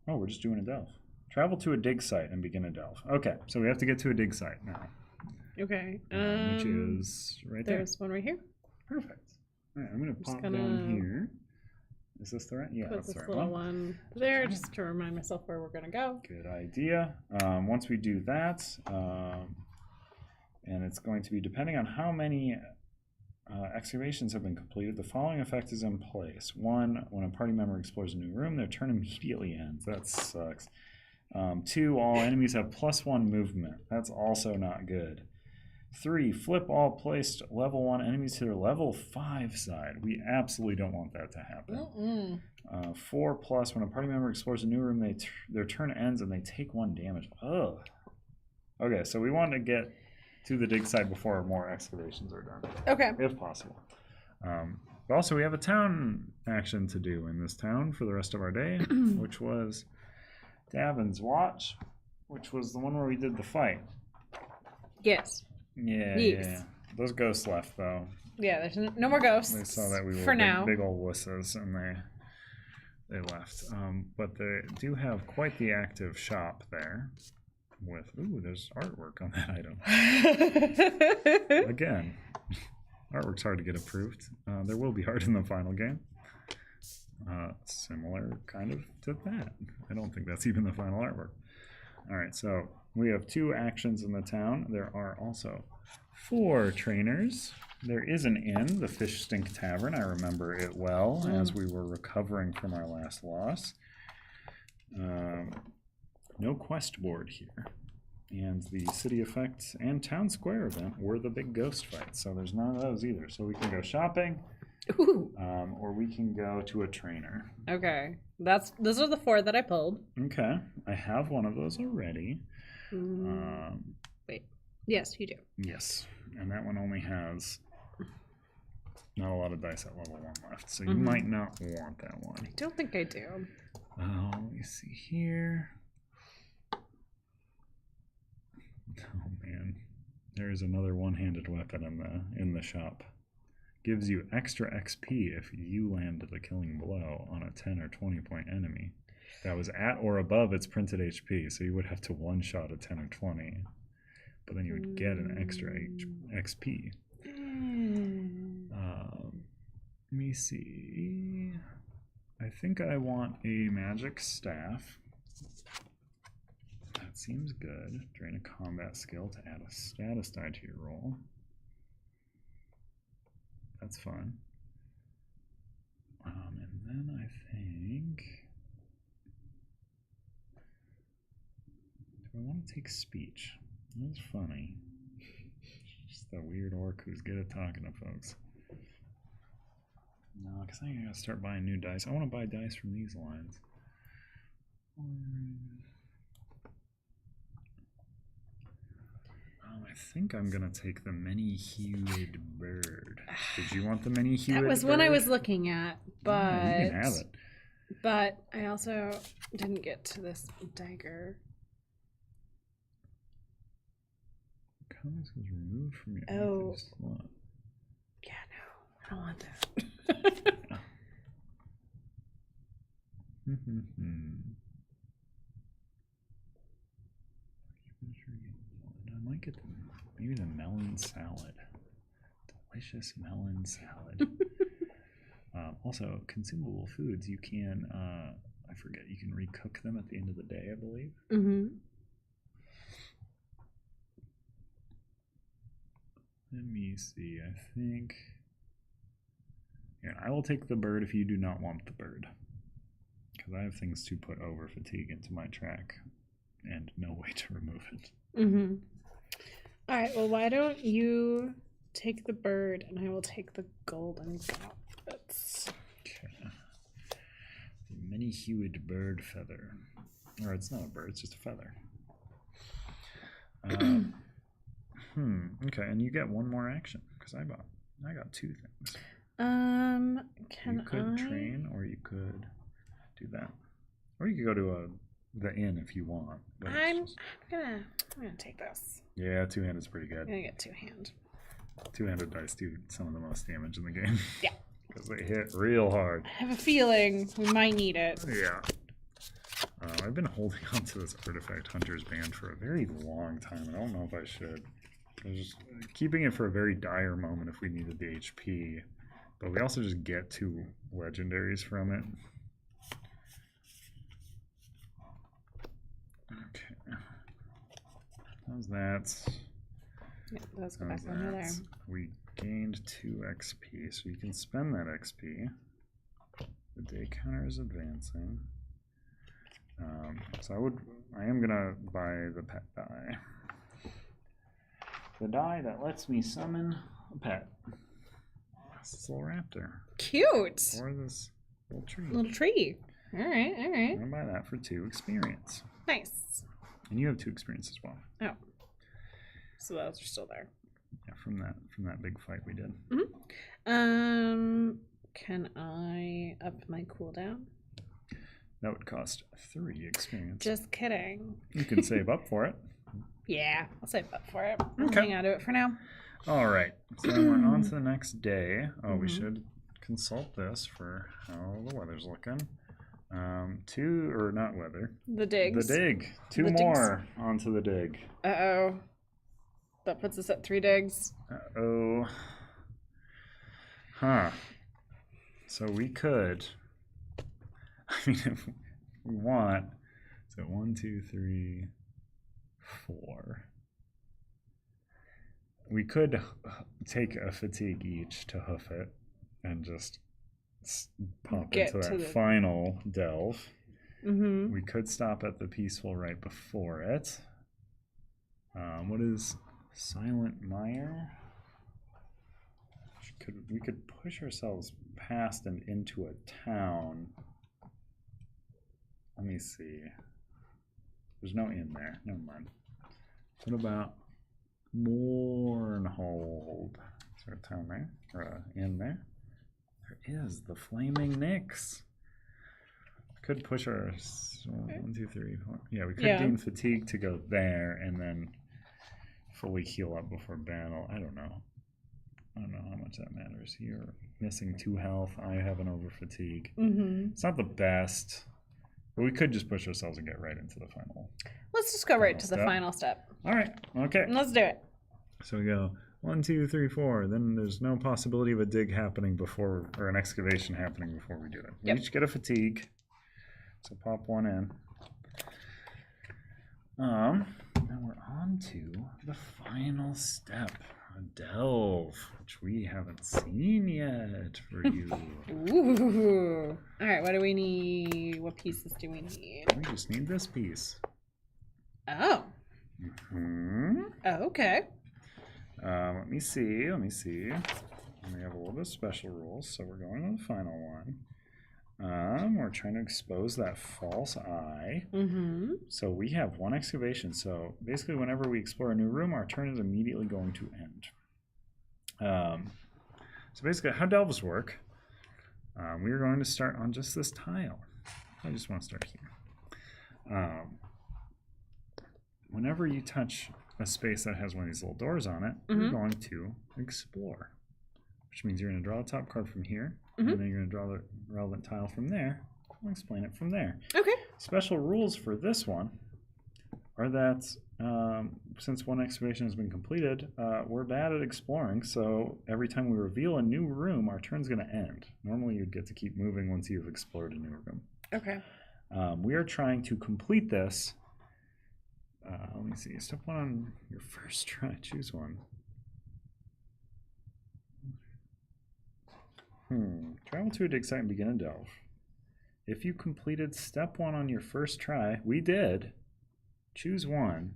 Oh, we're just doing a delve. Travel to a dig site and begin a delve. Okay, so we have to get to a dig site now. Okay. Which is right there. There's one right here. Perfect. All right, I'm going to pop down here. Is this the right? Yeah, that's the right little one there just to remind myself where we're going to go. Good idea. Once we do that, and it's going to be depending on how many excavations have been completed, the following effect is in place. 1, when a party member explores a new room, their turn immediately ends. That sucks. 2, all enemies have +1 movement. That's also not good. 3, flip all placed level 1 enemies to their level 5 side. We absolutely don't want that to happen. 4 plus, when a party member explores a new room, their turn ends and they take 1 damage. Ugh. Okay, so we want to get to the dig site before more excavations are done. Okay. If possible. But also, we have a town action to do in this town for the rest of our day, which was Davin's Watch, which was the one where we did the fight. Yes. Yeah. Those ghosts left, though. Yeah, there's no more ghosts. They saw that we were for now. big old wusses, and they left. But they do have quite the active shop there. With there's artwork on that item. Again, artwork's hard to get approved. There will be art in the final game. Similar kind of to that. I don't think that's even the final artwork. All right, so we have 2 actions in the town. There are also 4 trainers. There is an inn, the Fish Stink Tavern. I remember it well as we were recovering from our last loss. No quest board here. And the city effect and town square event were the big ghost fights. So there's none of those either. So we can go shopping, or we can go to a trainer. Okay, those are the 4 that I pulled. Okay, I have one of those already. Wait, yes, you do. Yes, and that one only has not a lot of dice at level 1 left, so you might not want that one. I don't think I do. Let me see here. Oh man, there is another one-handed weapon in the shop. Gives you extra XP if you land the killing blow on a 10 or 20 point enemy that was at or above its printed HP. So you would have to one-shot a 10 or 20, but then you would get an extra XP. Let me see. I think I want a magic staff. That seems good. Drain a combat skill to add a status die to your roll. That's fun. And then I think... do I want to take speech? That's funny. Just a weird orc who's good at talking to folks. No, because I think I gotta start buying new dice. I want to buy dice from these lines. I think I'm gonna take the many-hued bird. Did you want the many-hued bird? That was one I was looking at, but you can have it. But I also didn't get to this dagger. Comments was removed from your Oh. active slot. Yeah, no, I don't want that. I might get maybe the melon salad. Delicious melon salad. Also, consumable foods, you can, I forget, you can recook them at the end of the day, I believe. Let me see, I think... Here, I will take the bird if you do not want the bird. Because I have things to put over fatigue into my track and no way to remove it. Alright, well, why don't you take the bird and I will take the golden gauntlets. Okay. The Many-hued bird feather. Or it's not a bird, it's just a feather. Okay, and you get one more action because I got 2 things. You could train, or you could do that, or you could go to the inn if you want. I'm gonna take this. Yeah, 2-handed's pretty good. I'm gonna get 2-hand. 2-handed dice do some of the most damage in the game. Yeah, because they hit real hard. I have a feeling we might need it. Yeah. I've been holding on to this Artifact Hunter's Band for a very long time. I don't know if I should. I was just keeping it for a very dire moment if we needed the HP. But we also just get 2 legendaries from it. Okay. How's that? Yeah, let's go back under there. We gained 2 XP, so you can spend that XP. The day counter is advancing. So I am gonna buy the pet die. The die that lets me summon a pet. This little raptor. Cute. Or this little tree. Little tree. All right, all right. I'm gonna buy that for 2 experience. Nice. And you have 2 experience as well. Oh. So those are still there. Yeah, from that big fight we did. Mm-hmm. Can I up my cooldown? That would cost 3 experience. Just kidding. You can save up for it. Yeah, I'll save up for it. Okay. Hang on to it for now. All right. So we're on to the next day. Oh, we should consult this for how the weather's looking. 2 or not weather. The digs. The dig. 2 The more onto the dig. Uh-oh. That puts us at 3 digs. Uh-oh. Huh. So we could. I mean, if we want. So 1, 2, 3, 4. We could take a fatigue each to hoof it and just pop into that final delve. Mm-hmm. We could stop at the peaceful right before it. What is Silent Mire? We could push ourselves past and into a town. Let me see. There's no inn there. Never mind. What about Mournhold? Is there a town there? Or an inn there? There is. The Flaming Nyx. Could push our 1, 2, 3, 4. Yeah, we could gain fatigue to go there and then fully heal up before battle. I don't know how much that matters. You're missing 2 health. I have an over fatigue. Mm-hmm. It's not the best, but we could just push ourselves and get right into the final. Let's just go right to the final step. All right. Okay. Let's do it. So we go 1, 2, 3, 4. Then there's no possibility of a dig happening before, or an excavation happening before we do it. We each get a fatigue. So pop 1 in. Now we're on to the final step, a delve, which we haven't seen yet for you. Ooh. All right, what do we need? What pieces do we need? We just need this piece. Oh. Mm-hmm. Oh, okay. Let me see. We have a little bit of special rules, so we're going to the final one. We're trying to expose that false eye. Mm-hmm. So we have 1 excavation. So basically, whenever we explore a new room, our turn is immediately going to end. So basically, how delves work, we are going to start on just this tile. I just want to start here. Whenever you touch a space that has one of these little doors on it, you're going to explore, which means you're going to draw the top card from here. And then you're going to draw the relevant tile from there. I'll explain it from there. Okay. Special rules for this one are that since 1 excavation has been completed, we're bad at exploring. So every time we reveal a new room, our turn's going to end. Normally, you'd get to keep moving once you've explored a new room. Okay. We are trying to complete this. Let me see. Step 1 on your first try. Choose one. Travel to a dig site and begin a delve. If you completed step 1 on your first try, we did. Choose one.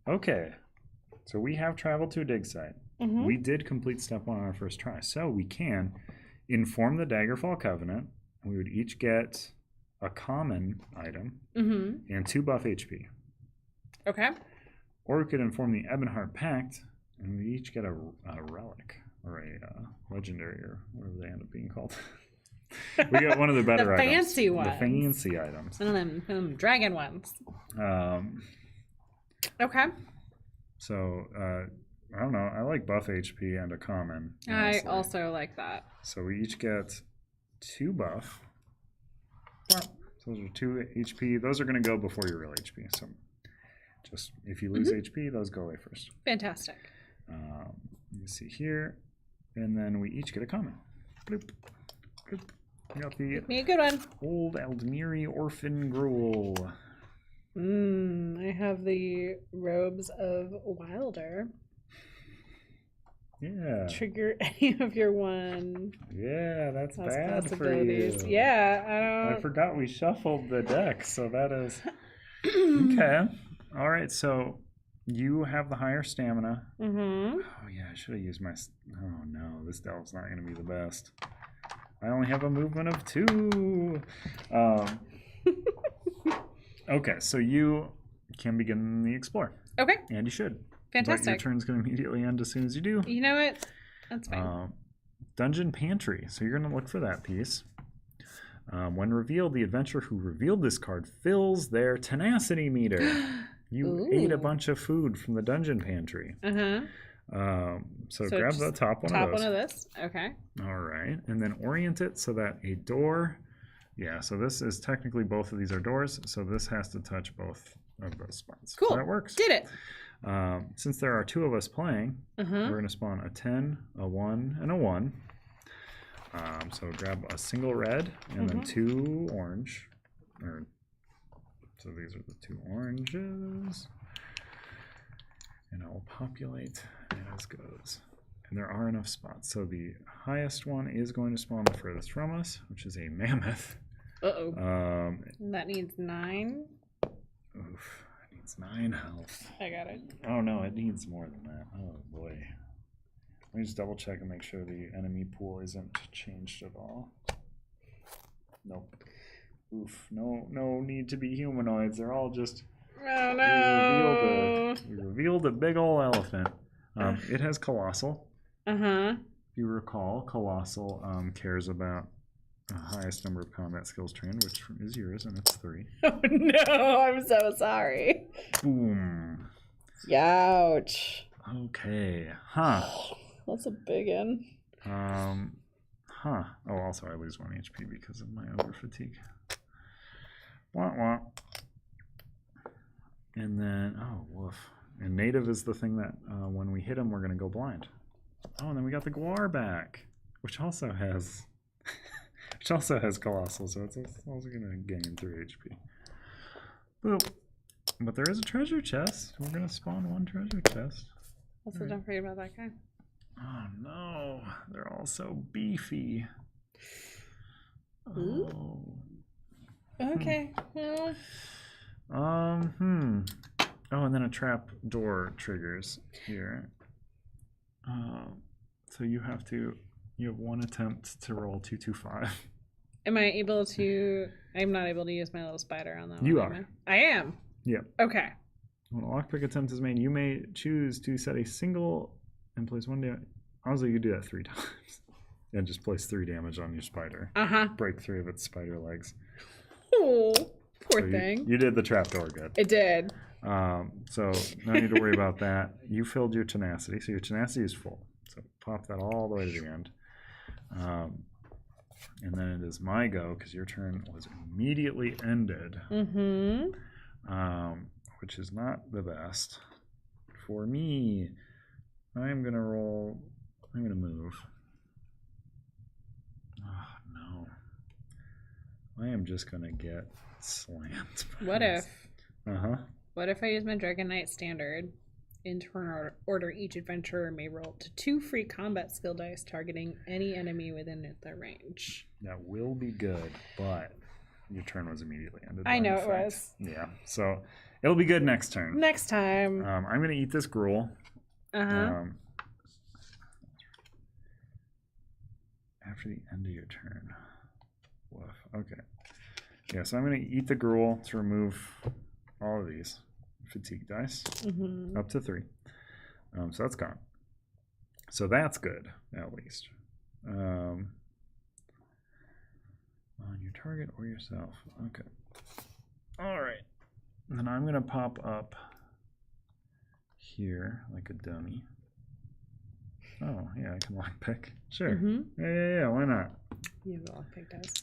Okay. So we have traveled to a dig site. We did complete step 1 on our first try. So we can inform the Daggerfall Covenant. We would each get a common item, Mm-hmm. and 2 buff HP. Okay. Or we could inform the Ebonheart Pact, and we each get a relic, or a legendary, or whatever they end up being called. We got one of the better The items. fancy ones. The fancy items. One of them dragon ones. Okay. So, I don't know. I like buff HP and a common. I honestly. also like that. So we each get 2 buff. So those are 2 HP. Those are going to go before your real HP. So just if you lose HP, those go away first. Fantastic. You see here. And then we each get a common. Bloop. Bloop. We got the Give me a good one. Old Aldmiri Orphan Gruel. I have the Robes of Wilder. Yeah. Trigger any of your one. Yeah, that's Those bad for possibilities. you. Yeah, I forgot we shuffled the deck, so that is okay. All right, so you have the higher stamina. Mm-hmm. Oh yeah, I should have used my. Oh no, this delve's not going to be the best. I only have a movement of 2. Okay, so you can begin the explore, Okay, and you should. fantastic. But your turn's going to immediately end as soon as you do. You know what? That's fine. Dungeon Pantry. So you're going to look for that piece. When revealed, the adventurer who revealed this card fills their tenacity meter. You ate a bunch of food from the Dungeon Pantry. So grab the top one of those. Top one of this. Okay. All right. And then orient it so that a door... Yeah, so this is technically both of these are doors, so this has to touch both of those spots. Cool. So that works. Did it. Since there are 2 of us playing, we're going to spawn a 10, a 1, and a 1. So grab a single red and then 2 orange. So these are the 2 oranges. And I will populate as goes. And there are enough spots. So the highest one is going to spawn the furthest from us, which is a mammoth. Uh-oh. That needs 9. Oof. It needs 9 health. I got it. Oh no, it needs more than that. Oh boy. Let me just double check and make sure the enemy pool isn't changed at all. Nope. Oof. No need to be humanoids. They're all just... Oh no! We revealed a big ol' elephant. It has Colossal. Uh-huh. If you recall, Colossal cares about the highest number of combat skills trained, which is yours, and it's 3. Oh no, I'm so sorry. Boom. Ouch. Okay. Huh. That's a big one. Huh. Oh, also I lose 1 HP because of my over fatigue. Wah wah. And then, oh, woof. And native is the thing that when we hit him, we're going to go blind. Oh, and then we got the Guar back, which also has Colossal, so it's also going to gain 3 HP. Boop. But there is a treasure chest. We're going to spawn 1 treasure chest. Also, don't forget about that guy. Oh, no. They're all so beefy. Ooh. Oh. Okay. Well. Oh, and then a trap door triggers here. So you have 1 attempt to roll 225. Am I able to? I'm not able to use my little spider on that one. You are. I am. Yep. Okay. When a lockpick attempt is made, you may choose to set a single and place 1 damage. Honestly, you do that 3 times. And just place 3 damage on your spider. Break 3 of its spider legs. Oh, poor so thing. You did the trapdoor good. It did. So no need to worry about that. You filled your tenacity, so your tenacity is full. So pop that all the way to the end. And then it is my go, because your turn was immediately ended. Which is not the best. For me, I'm going to move. Oh, no. I am just going to get slammed. What if? What if I use my Dragon Knight standard? In turn order, each adventurer may roll up to 2 free combat skill dice targeting any enemy within their range. That will be good, but your turn was immediately ended. I know it was. Yeah, so it'll be good next turn. Next time. I'm going to eat this gruel. After the end of your turn. Woof. Okay. Yeah, so I'm going to eat the gruel to remove all of these fatigue dice. Up to 3. So that's gone. So that's good, at least. On your target or yourself. Okay. All right. And then I'm going to pop up here like a dummy. Oh, yeah, I can lockpick. Sure. Yeah, why not? You have the lockpick dice.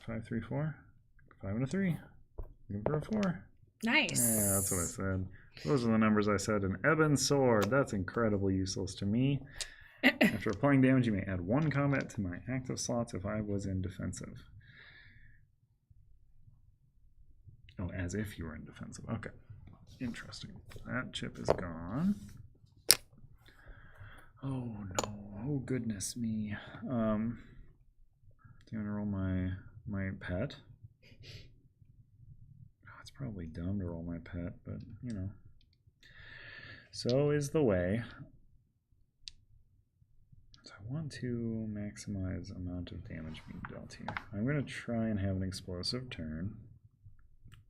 5, 3, 4. 5 and a 3. Looking for a 4. Nice. Yeah, that's what I said. Those are the numbers I said. An ebon sword. That's incredibly useless to me. After applying damage, you may add 1 combat to my active slots if I was in defensive. Oh, as if you were in defensive. Okay. Interesting. That chip is gone. Oh, no. Oh, goodness me. Do you want to roll my pet? Oh, it's probably dumb to roll my pet, but, you know. So is the way. So I want to maximize amount of damage being dealt here. I'm going to try and have an explosive turn.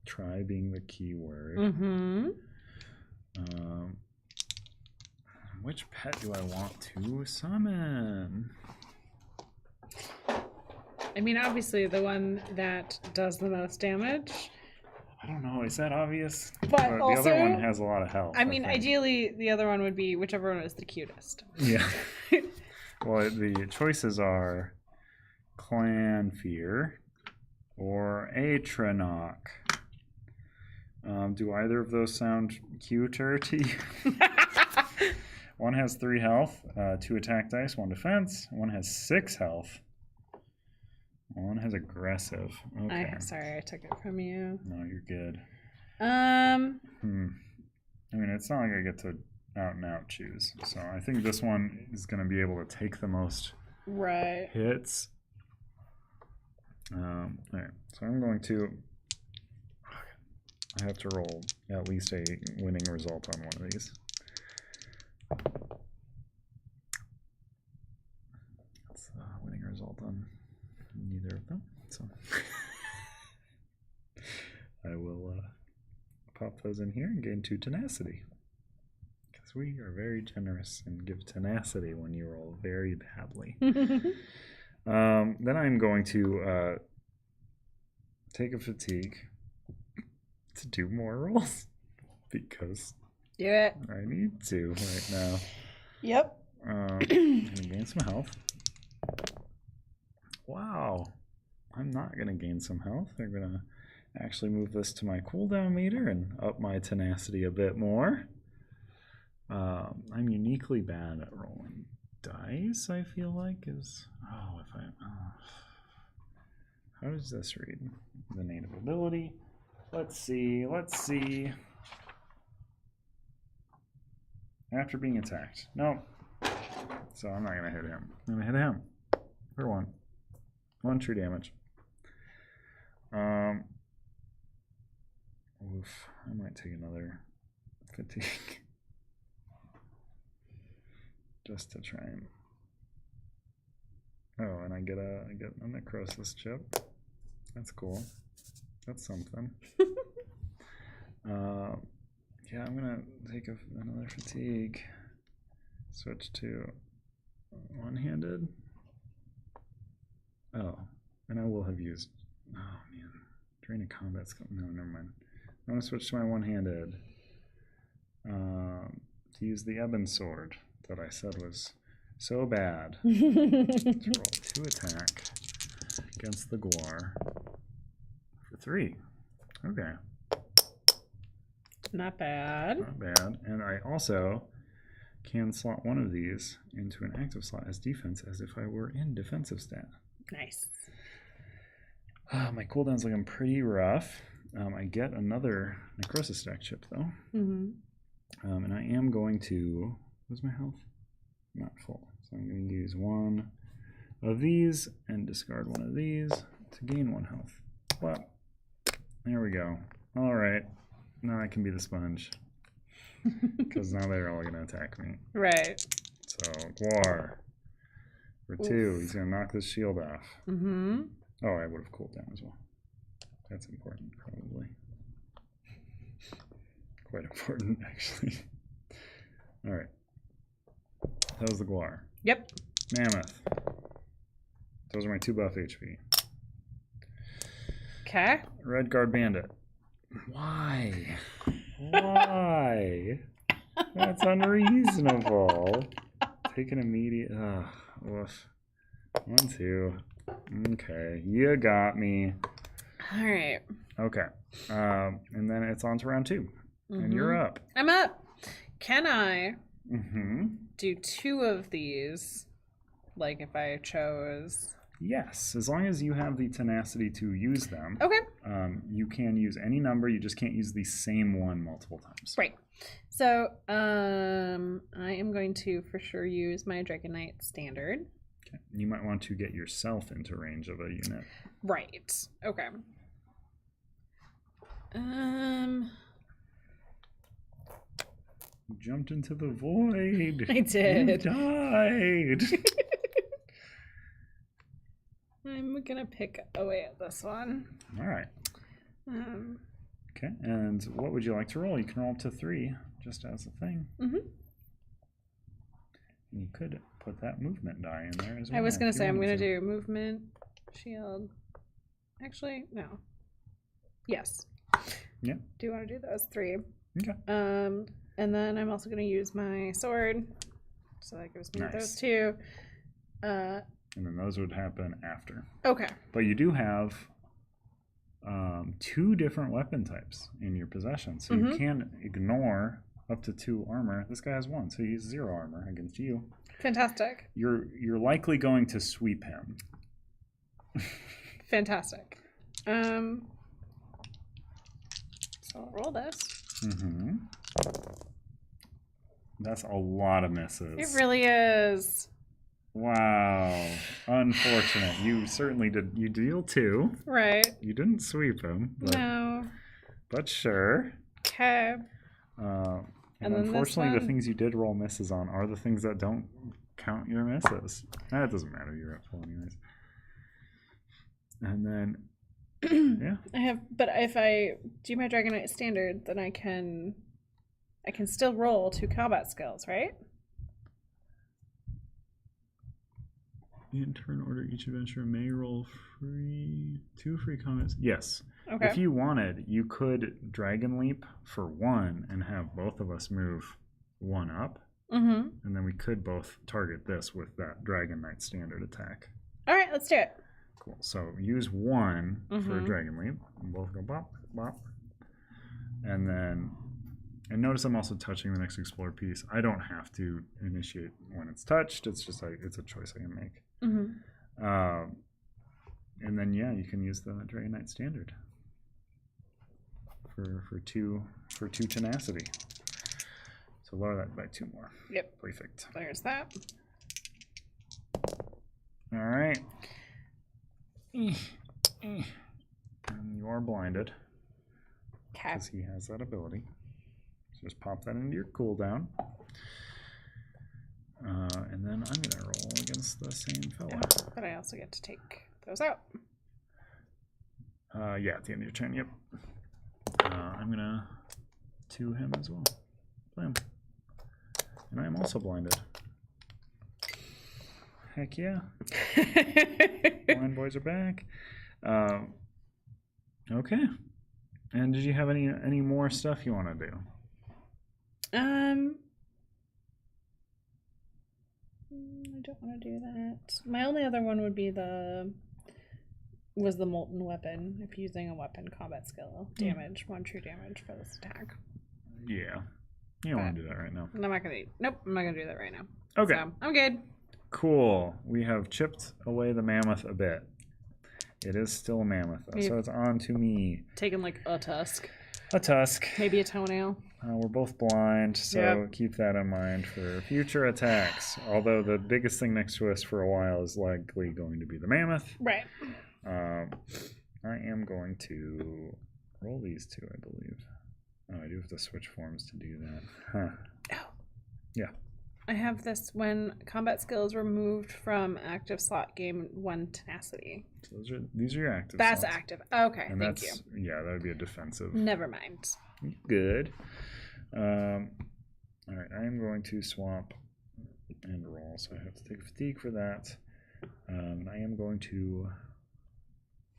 Try being the key word. Which pet do I want to summon? I mean, obviously, the one that does the most damage. I don't know. Is that obvious? But the also, other one has a lot of health. I mean, think. ideally, the other one would be whichever one is the cutest. Yeah. Well, the choices are Clan Fear or Atronach. Do either of those sound cuter to you? One has 3 health, 2 attack dice, 1 defense. One has 6 health. One has aggressive. Okay. Sorry, I took it from you. No, you're good. Um. I mean, it's not like I get to out and out choose. So I think this one is going to be able to take the most hits. All right. So I'm going to. I have to roll at least a winning result on one of these. That's a winning result on neither of them. So I will pop those in here and gain 2 tenacity. Because we are very generous and give tenacity when you roll very badly. Then I'm going to take a fatigue to do more rolls because Do it. I need to right now. Yep. I'm gonna gain some health. Wow. I'm not gonna gain some health. I'm gonna actually move this to my cooldown meter and up my tenacity a bit more. I'm uniquely bad at rolling dice, I feel like is how does this read? The native ability. Let's see. After being attacked. No. So I'm not going to hit him. I'm going to hit him. For 1. 1 true damage. Oof. I might take another fatigue. Just to try and... Oh, and I get a necrosis chip. That's cool. That's something. Yeah, I'm gonna take another fatigue. Switch to one-handed. Oh, and I will have used. Oh man, drain a combat skill. No, never mind. I'm gonna switch to my one-handed. To use the ebon sword that I said was so bad. To roll 2 attack against the Gwar for 3. Okay. Not bad. Not bad. And I also can slot one of these into an active slot as defense as if I were in defensive stat. Nice. My cooldown's looking pretty rough. I get another necrosis stack chip though. And I am going to... What's my health? Not full. So I'm going to use 1 of these and discard 1 of these to gain 1 health. Well, there we go. All right. Now I can be the sponge. Because now they're all going to attack me. Right. So, Gwar. For 2, he's going to knock this shield off. Oh, I would have cooled down as well. That's important, probably. Quite important, actually. All right. That was the Guar. Yep. Mammoth. Those are my 2 buff HP. Okay. Red Guard Bandit. Why? Why? That's unreasonable. Take an immediate... woof. 1, 2. Okay. You got me. All right. Okay. And then it's on to round 2. And you're up. I'm up. Can I Mm-hmm. do 2 of these? Like if I chose... Yes, as long as you have the tenacity to use them. Okay. You can use any number, you just can't use the same one multiple times. Right. So I am going to for sure use my Dragon Knight standard. Okay. You might want to get yourself into range of a unit. Right. Okay. You jumped into the void. I did. You died. I'm gonna pick away at this one. All right. Okay, and what would you like to roll? You can roll up to 3, just as a thing. Mm-hmm. And you could put that movement die in there as well. I was gonna if you say I'm wanted gonna to. do movement, shield. Actually, no. Yes. Yeah. Do you want to do those 3? Okay. And then I'm also gonna use my sword, so that gives me Nice. those 2. And then those would happen after. Okay. But you do have 2 different weapon types in your possession, so you can ignore up to 2 armor. This guy has 1, so he's 0 armor against you. Fantastic. You're likely going to sweep him. Fantastic. So I'll roll this. Mm-hmm. That's a lot of misses. It really is. Wow. Unfortunate. You certainly did. You deal 2. Right. You didn't sweep him. But, No. But sure. Okay. And And then this unfortunately, the one. things you did roll misses on are the things that don't count your misses. It doesn't matter. You're at full anyways. And then, yeah. I have, but if I do my Dragon Knight standard, then I can still roll 2 combat skills, right? In turn order, each adventurer may roll 2 free comments. Yes. Okay. If you wanted, you could Dragon Leap for 1 and have both of us move 1 up. Mm-hmm. And then we could both target this with that Dragon Knight standard attack. All right, let's do it. Cool. So use 1 for a Dragon Leap. And both go bop, bop. And then, and notice I'm also touching the next Explore piece. I don't have to initiate when it's touched. It's just like, it's a choice I can make. Mm-hmm. And then, yeah, you can use the Dragon Knight standard for two tenacity. So lower that by 2 more. Yep. Perfect. There's that. All right. And you are blinded Okay. because he has that ability. So just pop that into your cooldown. And then I'm going to roll against the same fella. But I also get to take those out. Yeah, at the end of your turn, yep. I'm going to 2 him as well. Blam. And I am also blinded. Heck yeah. Blind boys are back. Okay. And did you have any more stuff you want to do? I don't want to do that. My only other one would be the molten weapon. If using a weapon combat skill, damage 1 true damage for this attack. Yeah. You don't want to do that right now. I'm not gonna. Nope, I'm not gonna do that right now. Okay. So, I'm good. Cool. We have chipped away the mammoth a bit. It is still a mammoth, though, so it's on to me. Taking like a tusk, A tusk. maybe a toenail. We're both blind, so Yep. keep that in mind for future attacks. Although the biggest thing next to us for a while is likely going to be the mammoth. Right. I am going to roll these 2, I believe. Oh, I do have to switch forms to do that. Huh. Oh. Yeah. I have this when combat skills removed from active slot gain 1 tenacity. So these are your active That's slots. active. Okay, And thank you. Yeah, that would be a defensive. Never mind. Good. All right, I am going to swap and roll, so I have to take fatigue for that. And I am going to.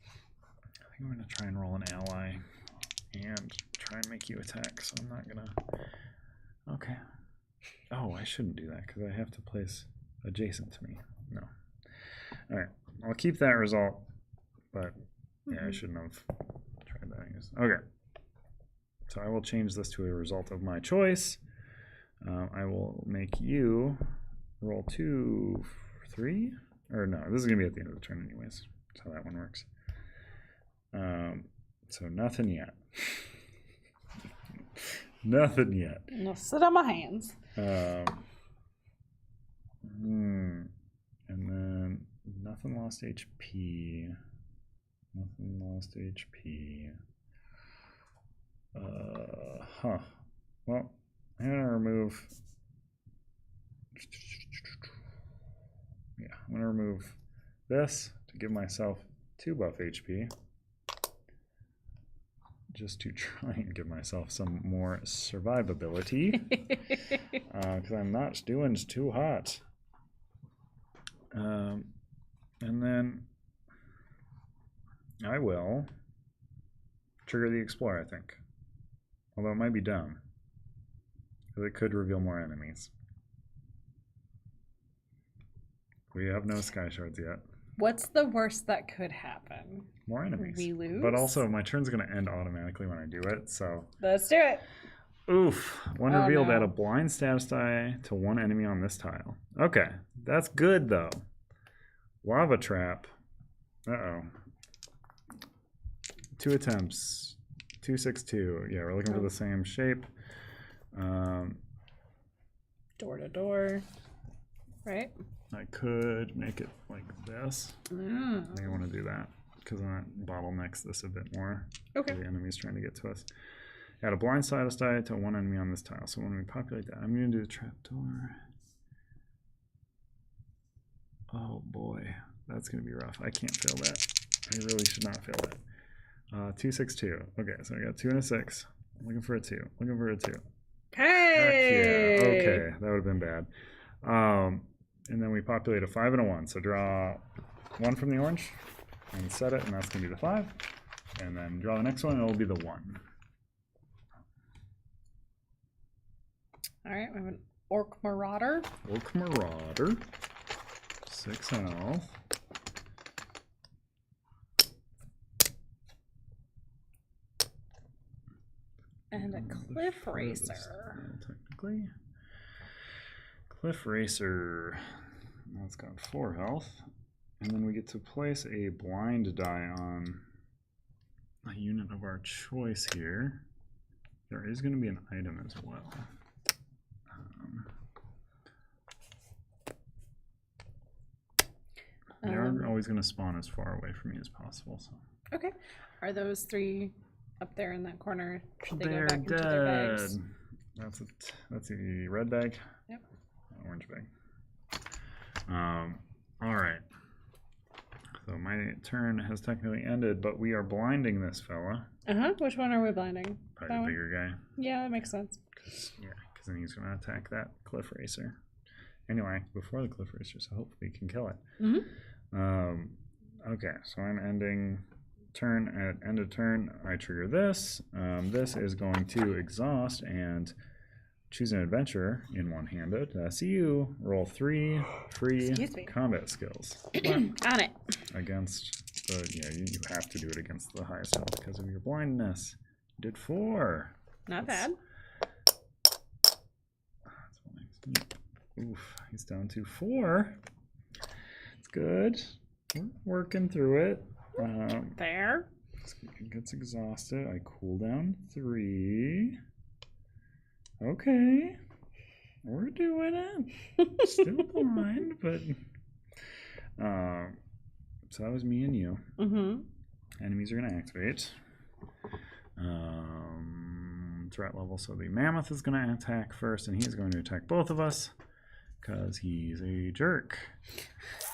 I think I'm going to try and roll an ally and try and make you attack. So I'm not gonna. Okay. Oh, I shouldn't do that because I have to place adjacent to me. No. All right, I'll keep that result, but yeah, I shouldn't have tried that. I guess. Okay. So I will change this to a result of my choice. I will make you roll 2, 3, or no, this is gonna be at the end of the turn anyways. That's how that one works. So nothing yet. Nothing yet. I'll sit on my hands. And then nothing lost HP. Nothing lost HP. Well, I'm gonna remove. Yeah, I'm gonna remove this to give myself 2 buff HP. Just to try and give myself some more survivability. Because I'm not doing too hot. And then I will trigger the Explorer, I think. Although it might be dumb. Because it could reveal more enemies. We have no Sky Shards yet. What's the worst that could happen? More enemies. We lose? But also, my turn's going to end automatically when I do it, so... Let's do it. Oof. One Oh, revealed no. add a blind status die to 1 enemy on this tile. Okay. That's good, though. Lava Trap. Uh-oh. 2 attempts. 262. Yeah, we're looking for the same shape. Door to door. Right? I could make it like this. I think I want to do that because then it bottlenecks this a bit more. Okay. The enemy's trying to get to us. Add a blind status die to 1 enemy on this tile. So when we populate that, I'm going to do the trapdoor. Oh boy, that's going to be rough. I can't fail that. I really should not fail that. 262. Okay, so I got 2 and a 6. I'm looking for a 2. Looking for a 2. Hey! Heck yeah. Okay, that would have been bad. And then we populate a 5 and a 1. So draw 1 from the orange and set it, and that's going to be the 5. And then draw the next one, and it'll be the 1. All right, we have an Orc Marauder. Orc Marauder. 6 health. And a Cliff Racer. Technically. Cliff Racer. That's got 4 health. And then we get to place a blind die on a unit of our choice here. There is going to be an item as well. They're always going to spawn as far away from me as possible. So. Okay. Are those 3 up there in that corner? Should they They're go back into their bags? dead. That's it. That's the red bag. Yep. Orange bag. All right. So my turn has technically ended, but we are blinding this fella. Which one are we blinding? Probably That the one? bigger guy. Yeah, that makes sense. Because then he's going to attack that Cliff Racer. Anyway, before the Cliff Racer, so hopefully he can kill it. Okay, so I'm ending turn. At end of turn, I trigger this. This is going to exhaust and choose an adventurer in one-handed. See you. Roll 3 free combat skills. On it. Against the, you have to do it against the highest health because of your blindness. You did 4. Not bad. Oof, he's down to 4. It's good. We're working through it. There. He gets exhausted. I cool down 3. Okay. We're doing it. Still blind, but so that was me and you. Enemies are gonna activate. Threat level, so the mammoth is gonna attack first, and he's going to attack both of us. because he's a jerk.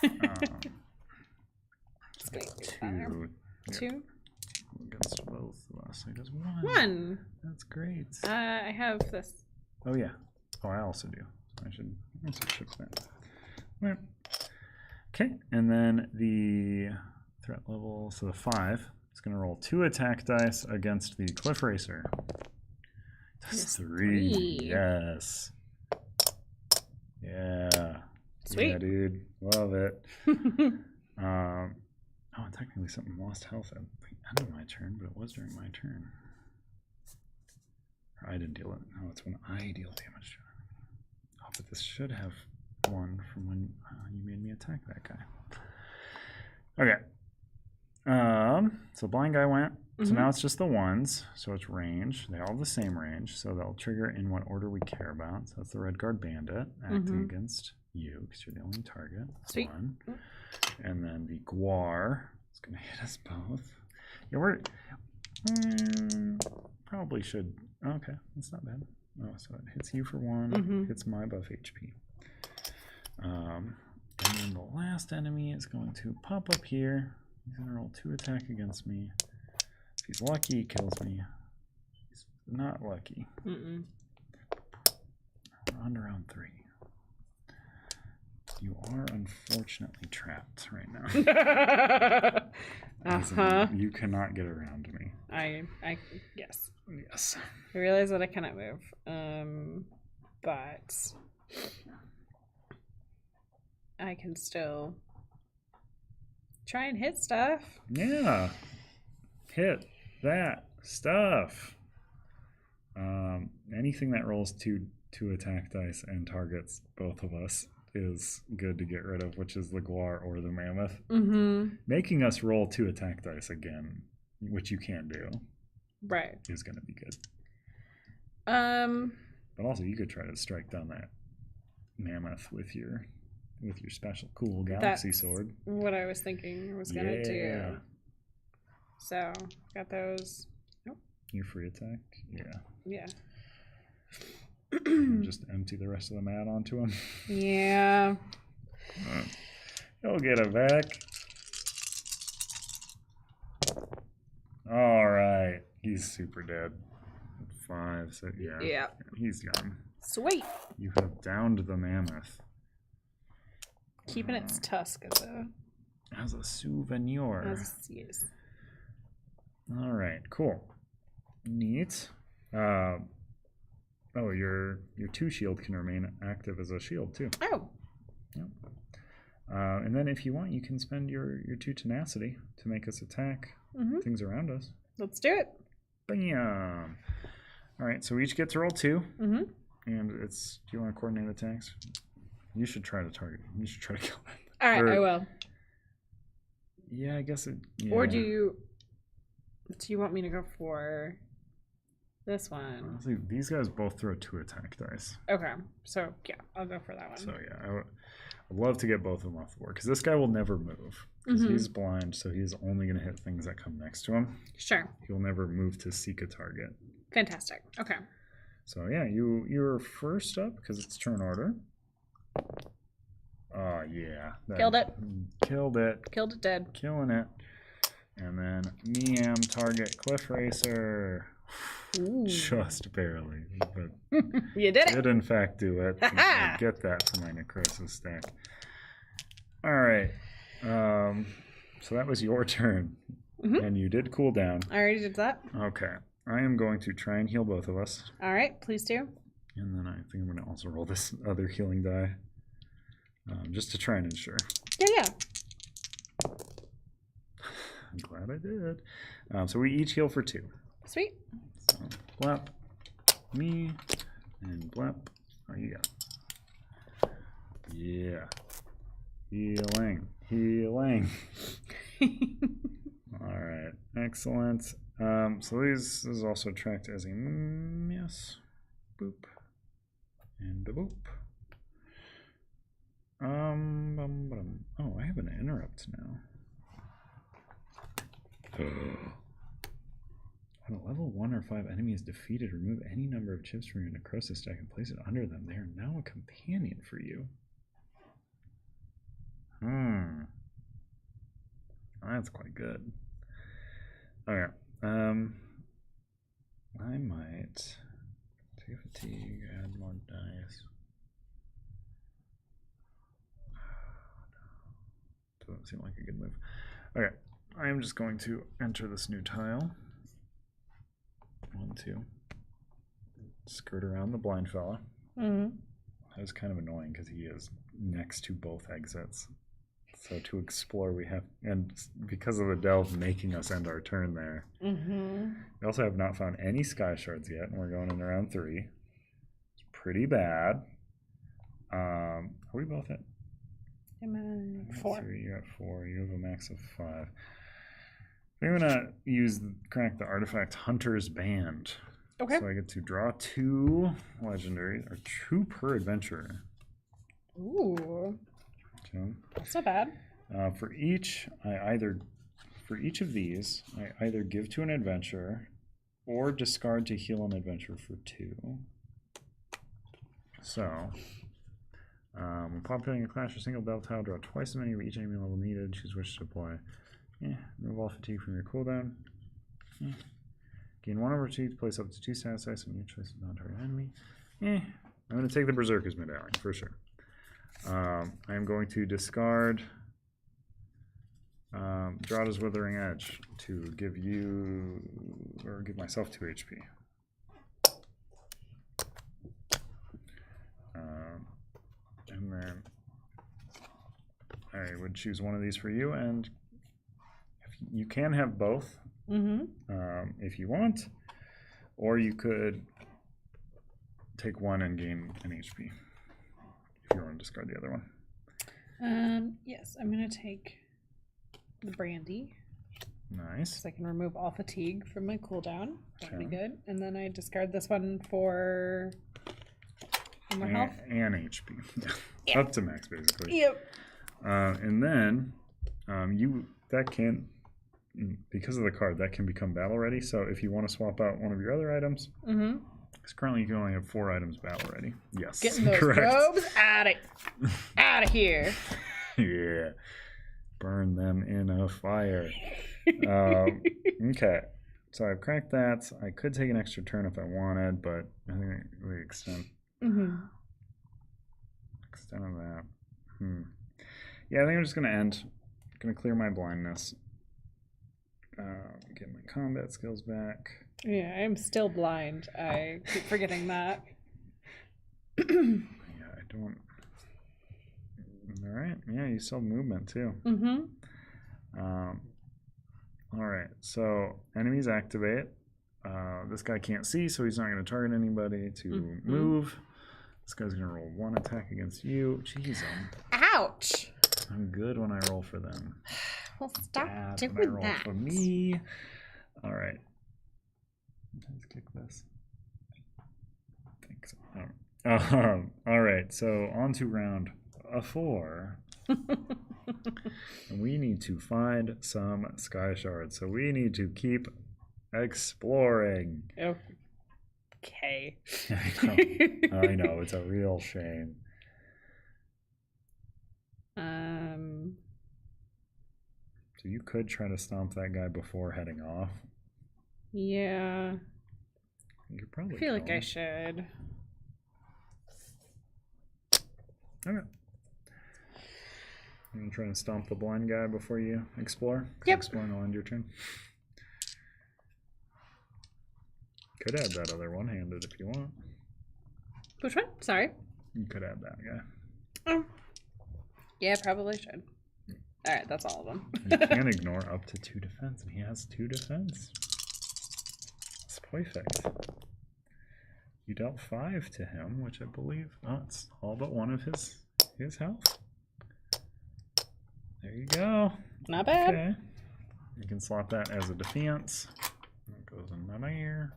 Um, It's gonna be two. better. Yeah, 2. against both of us. I guess 1. 1. That's great. I have this. Oh yeah. Oh, I also do. I should ship that. All right. Okay, and then the threat level. So the 5. It's going to roll 2 attack dice against the Cliff Racer. That's Yes, 3. 3. Yes. Yeah. Sweet. Yeah, dude. Love it. Oh, technically something lost health at the end of my turn, but it was during my turn. Or I didn't deal it. No, it's when I deal damage to it. Oh, but this should have 1 from when you made me attack that guy. Okay. So blind guy went. So now it's just the 1s. So it's range. They all have the same range. So they'll trigger in what order we care about. So that's the Red Guard Bandit acting against you because you're the only target. Sweet. 1. And then the Guar is going to hit us both. Yeah, we're probably should. Okay, that's not bad. Oh, so it hits you for 1, hits my buff HP. And then the last enemy is going to pop up here. He's going to roll 2 attack against me. If he's lucky, he kills me. He's not lucky. We're on to round 3. You are unfortunately trapped right now. You cannot get around me. Yes. Yes. I realize that I cannot move. But I can still try and hit stuff. Yeah. Hit that stuff. Anything that rolls two attack dice and targets both of us is good to get rid of, which is the Guar or the Mammoth. Making us roll 2 attack dice again, which you can do, right, is going to be good. But also, you could try to strike down that Mammoth with your special cool galaxy sword. What I was thinking I was gonna do. So got those. Nope. Your free attack. Yeah. Just empty the rest of the mat onto him. Yeah. He'll get it back. All right. He's super dead. 5. So yeah. He's gone. Sweet. You have downed the Mammoth. Keeping its tusk as a souvenir. Yes. All right. Cool. Neat. Oh, your 2 shield can remain active as a shield too. Oh. Yep. And then if you want, you can spend your 2 tenacity to make us attack things around us. Let's do it. Bam. All right. So we each get to roll 2. And it's. Do you want to coordinate attacks? You should try to target. You should try to kill that. All right, I will. Yeah, I guess it. Yeah. Or do you want me to go for this one? Honestly, these guys both throw 2 attack dice. Okay, so yeah, I'll go for that one. So yeah, I'd love to get both of them off the board because this guy will never move because he's blind, so he's only going to hit things that come next to him. Sure. He'll never move to seek a target. Fantastic. Okay. So yeah, you're first up because it's turn order. Oh yeah. Killed it. Killed it. Killed it dead. Killing it. And then Meam target Cliff Racer. Ooh. Just barely. But you did it. Did in fact do it. I get that for my necrosis stack. Alright. So that was your turn. And you did cool down. I already did that. Okay. I am going to try and heal both of us. Alright, please do. And then I think I'm going to also roll this other healing die. Just to try and ensure. Yeah. I'm glad I did. So we each heal for 2. Sweet. So blap, me, and blap. Oh, you got. Yeah. Healing. All right. Excellent. So this is also tracked as a miss. Boop. And a boop. Oh, I have an interrupt now. I When a level 1 or 5 enemy is defeated, remove any number of chips from your necrosis stack and place it under them. They are now a companion for you. That's quite good. Okay. I might take fatigue, add more dice. Doesn't seem like a good move. Okay. I am just going to enter this new tile. 1, 2. Skirt around the blind fella. Mm-hmm. That was kind of annoying because he is next to both exits. So to explore, we have, and because of the delve making us end our turn there. Mm-hmm. We also have not found any sky shards yet, and we're going in round 3. It's pretty bad. Are we both at? I'm at 4. 3, you got 4. You have a max of 5. I'm gonna crack the artifact Hunter's Band. Okay. So I get to draw 2 legendaries, or 2 per adventurer. Ooh. Okay. That's not bad. For each of these, I either give to an adventurer or discard to heal an adventurer for 2. So, when populating a clash or single bell tile, draw twice as many of each enemy level needed. Choose which to apply. Remove all fatigue from your cooldown. Gain 1 over fatigue, place up to 2 status dice on your choice of non-target enemy. I'm going to take the Berserker's Medallion for sure. I'm going to discard Drada's Withering Edge to give you, or give myself 2 HP. And then I would choose one of these for you, and you can have both if you want, or you could take one and gain an HP if you want to discard the other one. Yes, I'm going to take the brandy. Nice. So I can remove all fatigue from my cooldown. That'd be Okay. good. And then I discard this one for more health. And HP. Yeah. Up to max, basically. Yep. And then that can, because of the card, that can become battle ready. So if you want to swap out one of your other items, because currently you can only have 4 items battle ready. Yes, Getting those correct. robes out of here. Yeah, burn them in a fire. Okay, so I've cracked that. I could take an extra turn if I wanted, but I think we extend on that. Yeah, I think I'm just gonna end. Gonna clear my blindness. Get my combat skills back. Yeah, I'm still blind. I keep forgetting that. Yeah, I don't. All right. Yeah, you still have movement too. All right. So enemies activate. This guy can't see, so he's not going to target anybody to move. This guy's going to roll 1 attack against you. Jeez, Ouch! I'm good when I roll for them. Well, stop Bad doing when I roll that. for me. All right. Let's kick this. I think so. All right. So on to round 4. And we need to find some sky shards. So we need to keep exploring. Okay. I know, it's a real shame. So you could try to stomp that guy before heading off. Yeah. You could probably I feel like kill I him. should. Okay. You gonna try and stomp the blind guy before you explore? Yep. Exploring will end your turn. Could add that other one-handed if you want. Which one? Sorry. You could add that guy. Oh. Yeah, probably should. All right, that's all of them. You can ignore up to 2 defense, and he has 2 defense. It's perfect. You dealt 5 to him, which I believe, it's all but 1 of his health. There you go. Not bad. Okay. You can slot that as a defense. That goes in that here.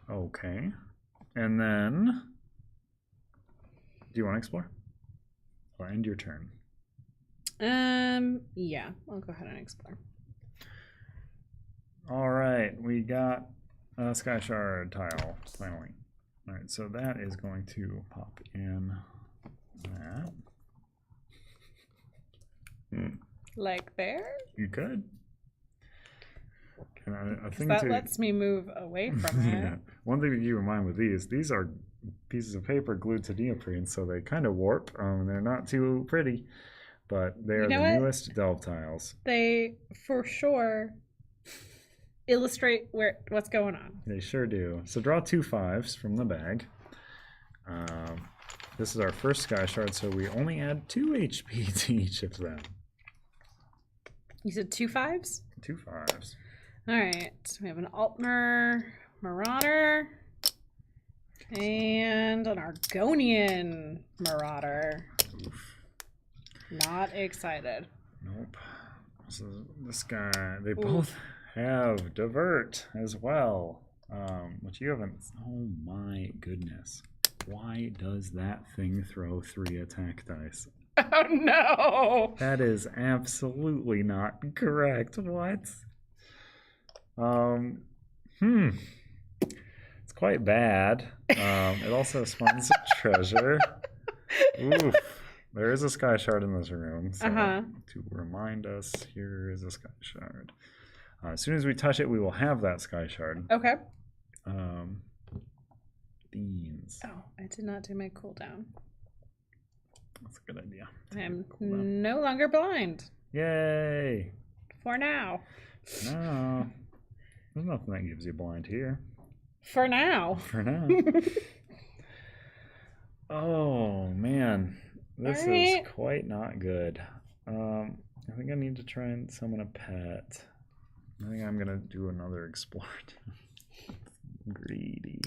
Okay. And then, do you want to explore? Or end your turn? Yeah, I'll go ahead and explore. All right, we got a Sky Shard tile, finally. All right, so that is going to pop in that. Like there? You could. And I 'Cause think that lets me move away from it. yeah. One thing to keep in mind with these are pieces of paper glued to neoprene, so they kind of warp. They're not too pretty, but they are You know the what? newest delve tiles. They, for sure, illustrate what's going on. They sure do. So draw 2 5s from the bag. This is our first Sky Shard, so we only add 2 HP to each of them. You said 2 5s? 2 5s. All right. We have an Altmer Marauder and an Argonian Marauder. Oof. Not excited. Nope. So this guy, they both have Divert as well, which you haven't. Oh my goodness. Why does that thing throw 3 attack dice? Oh no! That is absolutely not correct. What? It's quite bad. It also spawns a treasure. Oof. There is a Sky Shard in this room. So to remind us, here is a Sky Shard. As soon as we touch it, we will have that Sky Shard. Okay. Beans. Oh, I did not do my cooldown. That's a good idea. I am no longer blind. Yay! For now. No. There's nothing that gives you blind here. For now. For now. Oh, man. This Alright. is quite not good. I think I need to try and summon a pet. I think I'm going to do another explore. Greedy.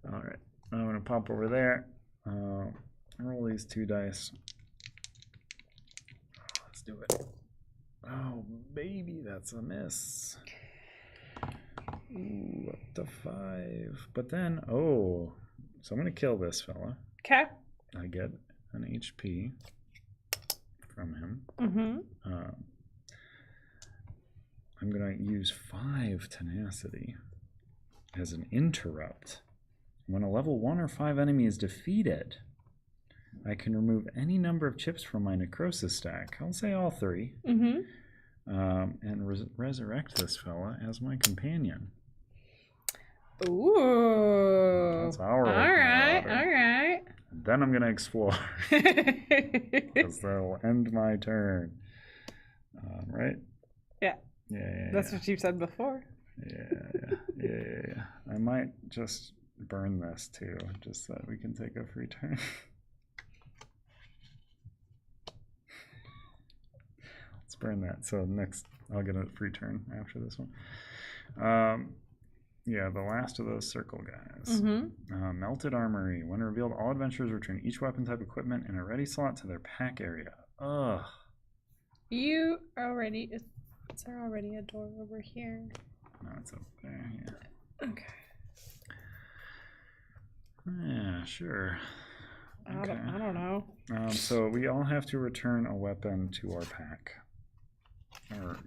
Alright. I'm going to pop over there. Roll these 2 dice. Let's do it. Oh, baby, that's a miss. Ooh, up to 5. But then, so I'm going to kill this fella. Okay. I get an HP from him. Mm-hmm. I'm going to use 5 tenacity as an interrupt. When a level 1 or 5 enemy is defeated, I can remove any number of chips from my necrosis stack. I'll say all 3. Mm-hmm. And resurrect this fella as my companion. Ooh. That's our All right. Marauder. All right. And then I'm going to explore. Because that'll end my turn. Right? Yeah. Yeah. That's what you said before. Yeah. I might just burn this too, just so that we can take a free turn. Let's burn that. So next, I'll get a free turn after this one. Yeah, the last of those circle guys. Mm-hmm. Melted Armory. When revealed, all adventurers return each weapon type equipment in a ready slot to their pack area. Ugh. You already... Is there already a door over here? No, it's up there. Yeah. Okay. Yeah, sure. Okay. I don't know. So we all have to return a weapon to our pack. Or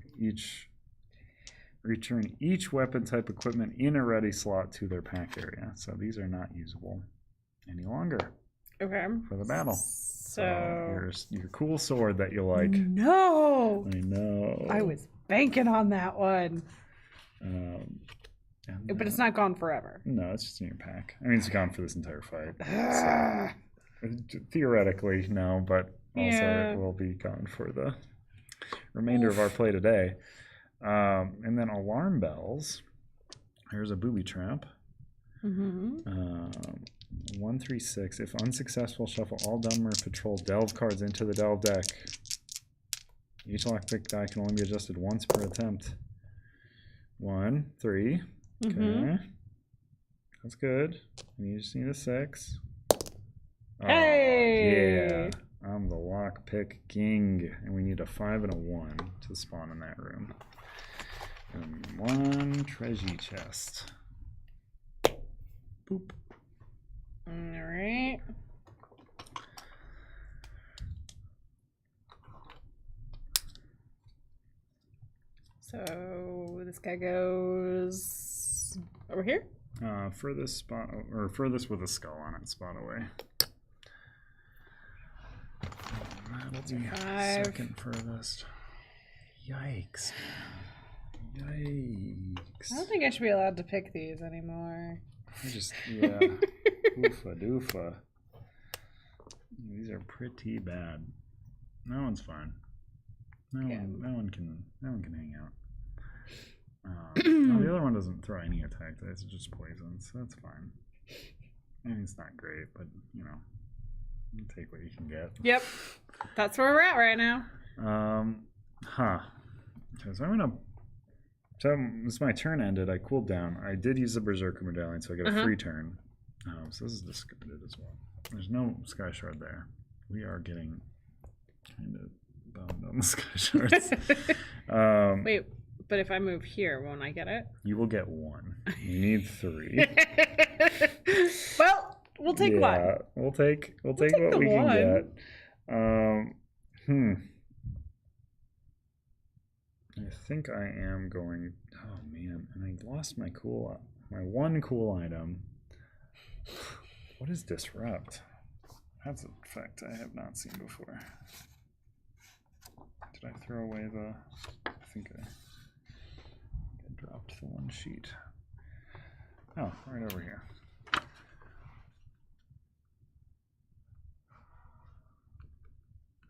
return each weapon type equipment in a ready slot to their pack area. So these are not usable any longer Okay. for the battle. So your cool sword that you like. No. I know. I was banking on that one. But it's not gone forever. No, it's just in your pack. I mean, it's gone for this entire fight. Ah. So, theoretically, no, but also Yeah. it will be gone for the remainder of our play today. And then alarm bells. Here's a booby trap. Mm-hmm. 136. If unsuccessful, shuffle all Dunmer Patrol delve cards into the delve deck. Each lockpick die can only be adjusted once per attempt. 1, 3. Okay. Mm-hmm. That's good. And you just need a 6. Hey! Yeah. I'm the lockpick king. And we need a 5 and a 1 to spawn in that room. And 1 treasure chest. Boop. All right. So this guy goes over here. Furthest spot, or furthest with a skull on it, spot away. That'll be 5. second furthest. Yikes. Yikes. I don't think I should be allowed to pick these anymore. Yeah. Oofa doofa. These are pretty bad. That one's fine. That one can hang out. The other one doesn't throw any attack dice, it's just poison, so that's fine. I mean, it's not great, but you take what you can get. Yep. That's where we're at right now. Okay, so I'm gonna. So as my turn ended, I cooled down. I did use the Berserker Medallion, so I get a free turn. So this is discarded as well. There's no Sky Shard there. We are getting kind of bummed on the Sky Shards. Wait, but if I move here, won't I get it? You will get 1. You need 3. Well, we'll take one. We'll take what we can get. I think I am going. Oh man, and I lost my one cool item. What is disrupt? That's an effect I have not seen before. Did I throw away the? I think I dropped the one sheet. Oh, right over here.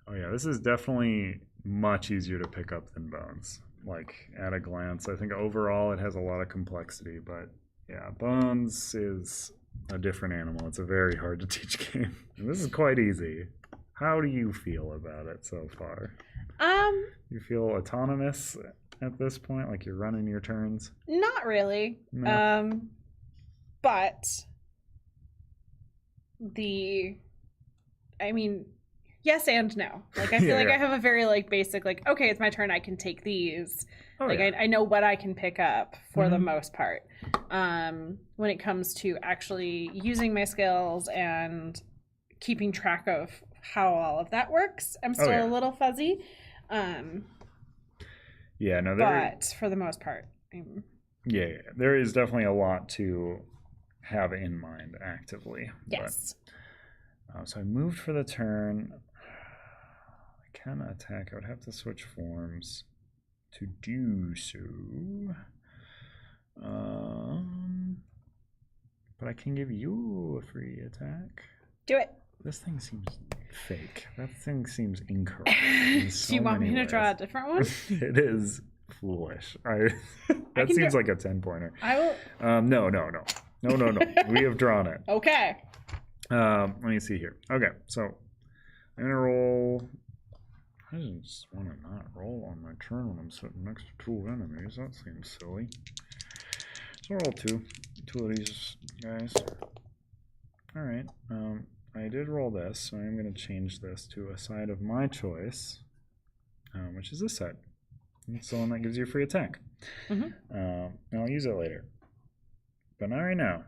Oh yeah, this is definitely much easier to pick up than Bones. Like at a glance, I think overall it has a lot of complexity, but yeah, Bones is a different animal. It's a very hard to teach game. And this is quite easy. How do you feel about it so far? You feel autonomous at this point, like you're running your turns? Not really. No. But yes and no. Like I feel like I have a very basic okay, it's my turn, I can take these. I know what I can pick up for the most part. When it comes to actually using my skills and keeping track of how all of that works, I'm still a little fuzzy. But for the most part, there is definitely a lot to have in mind actively. Yes. But, so I moved for the turn. I can attack. I would have to switch forms to do so. But I can give you a free attack. Do it. This thing seems fake. That thing seems incorrect. Do you want me to draw a different one? It is foolish. That seems like a 10-pointer. I will. No. We have drawn it. Okay. Let me see here. Okay, so I'm gonna roll. I just want to not roll on my turn when I'm sitting next to 2 enemies. That seems silly. So roll 2 of these guys. All right. I did roll this, so I'm going to change this to a side of my choice, which is this side. It's the one that gives you a free attack. And I'll use it later. But not right now.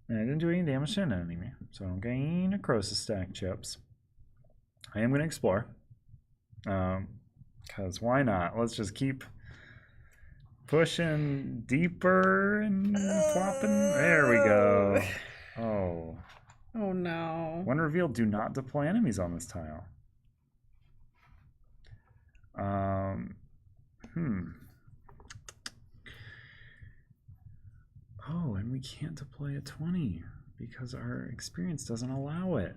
And I didn't do any damage to an enemy, so I'm getting necrosis stack chips. I am going to explore. Because why not? Let's just keep pushing deeper and flopping. There we go. Oh no. When revealed, do not deploy enemies on this tile. Oh, and we can't deploy a 20 because our experience doesn't allow it.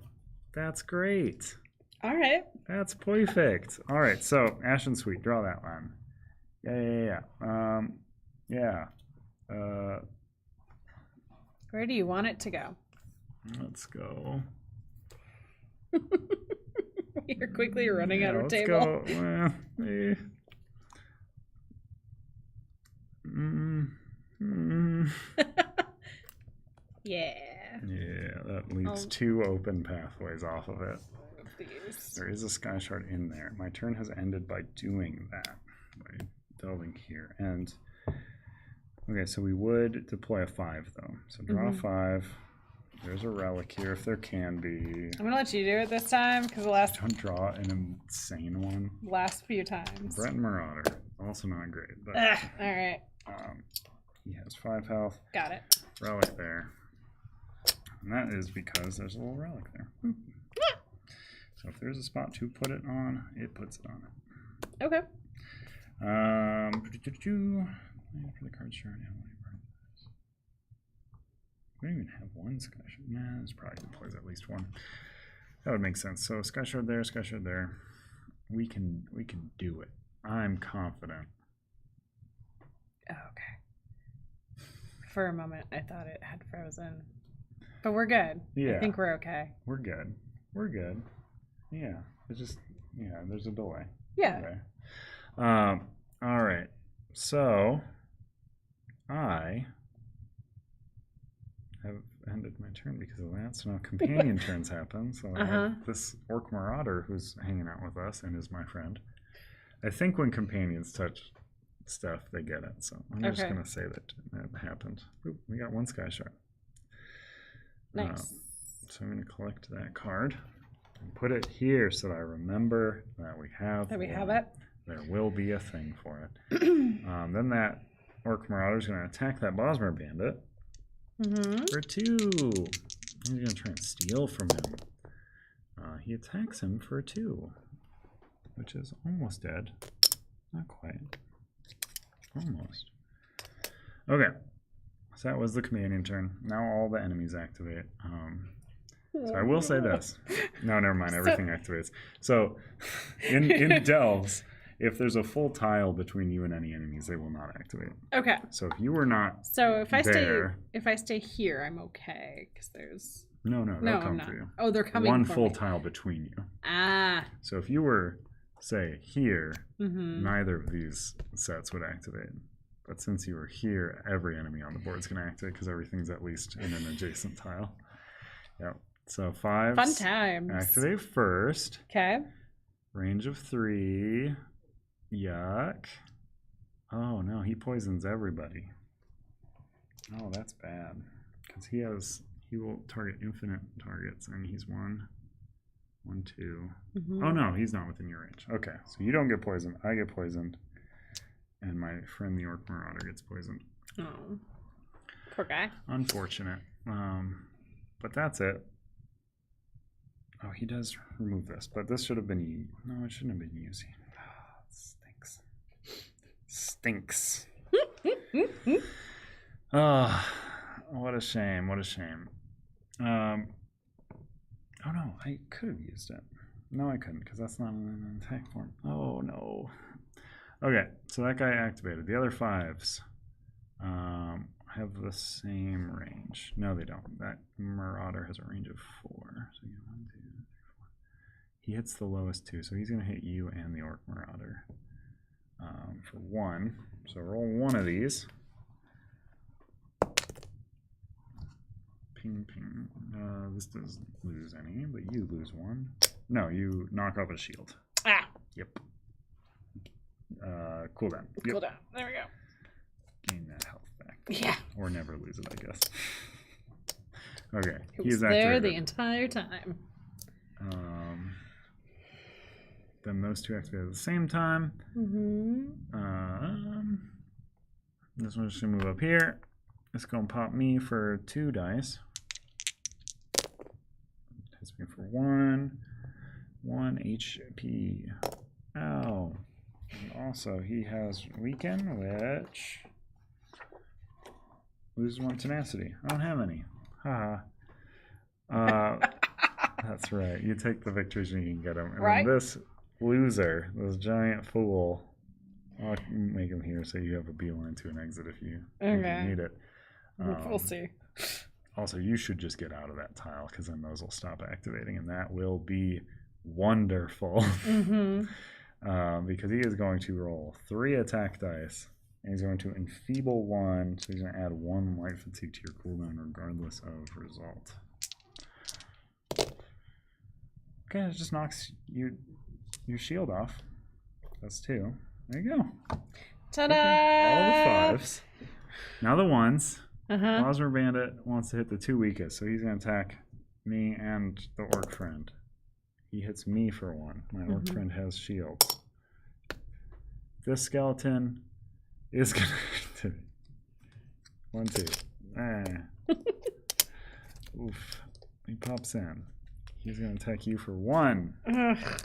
That's great. All right. That's perfect. All right, so Ashen Sweet, draw that one. Yeah. Where do you want it to go? Let's go. You're quickly running out of let's table. Go. Yeah, that leaves 2 open pathways off of it. Please. There is a Sky Shard in there. My turn has ended by doing that, by delving here. And okay, so we would deploy a 5 though. So draw 5. There's a relic here if there can be. I'm gonna let you do it this time because the Don't draw an insane one. last few times. Brett and Marauder, also not great. But All right. He has 5 health. Got it. Relic there. And that is because there's a little relic there. So if there's a spot to put it on, it puts it on it. Okay. For the card shard. We don't even have one Sky Shard. Nah, there's probably deploys at least one. That would make sense. So Sky Shard there, Sky Shard there. We can do it. I'm confident. Okay. For a moment, I thought it had frozen. But we're good. Yeah. I think we're okay. We're good. We're good. Yeah. It's just, yeah, there's a delay. Yeah. Okay. All right. So, I have ended my turn because of that. So now companion turns happen. So I have this Orc Marauder who's hanging out with us and is my friend. I think when companions touch stuff, they get it. So I'm just going to say that happened. Oop, we got one Sky Shard. Nice. So I'm going to collect that card and put it here so that I remember that we have it. There will be a thing for it. Then that Orc Marauder is going to attack that Bosmer Bandit for 2. He's going to try and steal from him. He attacks him for 2, which is almost dead. Not quite. Almost. Okay. So that was the companion turn. Now all the enemies activate. So I will say this. No, never mind. Everything activates. So in Delves, if there's a full tile between you and any enemies, they will not activate. Okay. So if you were not if I stay here, I'm okay because there's they'll come for you. Oh, they're coming. One for full me. tile between you. Ah. So if you were, say, here, neither of these sets would activate. But since you were here, every enemy on the board is going to activate because everything's at least in an adjacent tile. Yep. So 5. Fun times. Activate first. Okay. Range of 3. Yuck. Oh no, he poisons everybody. Oh, that's bad. Because he will target infinite targets, and he's 1, 2. Oh no, he's not within your range. Okay, so you don't get poisoned. I get poisoned. And my friend the Orc Marauder gets poisoned. Oh. Poor guy. Unfortunate. But that's it. Oh, he does remove this, but this should have been no, it shouldn't have been easy. Stinks. Oh, what a shame. What a shame. Oh no, I could have used it. No, I couldn't because that's not an attack form. Oh no. Okay, so that guy activated. The other 5s have the same range. No, they don't. That Marauder has a range of 4. So you get 1, 2, 3, 4. He hits the lowest 2, so he's going to hit you and the Orc Marauder for 1. So roll 1 of these. Ping, ping. This doesn't lose any, but you lose 1. No, you knock off a shield. Ah. Yep. Cooldown. Yep. Cooldown. There we go. Gain that health back. Yeah. Or never lose it, I guess. Okay. It was there the entire time. Then those 2 activate at the same time. This one's just gonna move up here. It's gonna pop me for 2 dice. Hits me for 1 HP. Ow. And also, he has Weaken, which loses 1 tenacity. I don't have any. Haha. That's right. You take the victories and you can get them. And right. Then this loser, this giant fool, I'll make him here so you have a beeline to an exit if you need it. We'll see. Also, you should just get out of that tile because then those will stop activating, and that will be wonderful. Because he is going to roll 3 attack dice, and he's going to enfeeble 1, so he's going to add 1 light fatigue to your cooldown regardless of result. Okay, it just knocks your shield off. That's 2. There you go. Ta-da! Okay. All the 5s. Now the 1s. Uh-huh. Bosmer Bandit wants to hit the 2 weakest, so he's going to attack me and the Orc Friend. He hits me for 1. My Orc Friend has shields. This skeleton is going to 1, 2. Oof. He pops in. He's going to attack you for 1.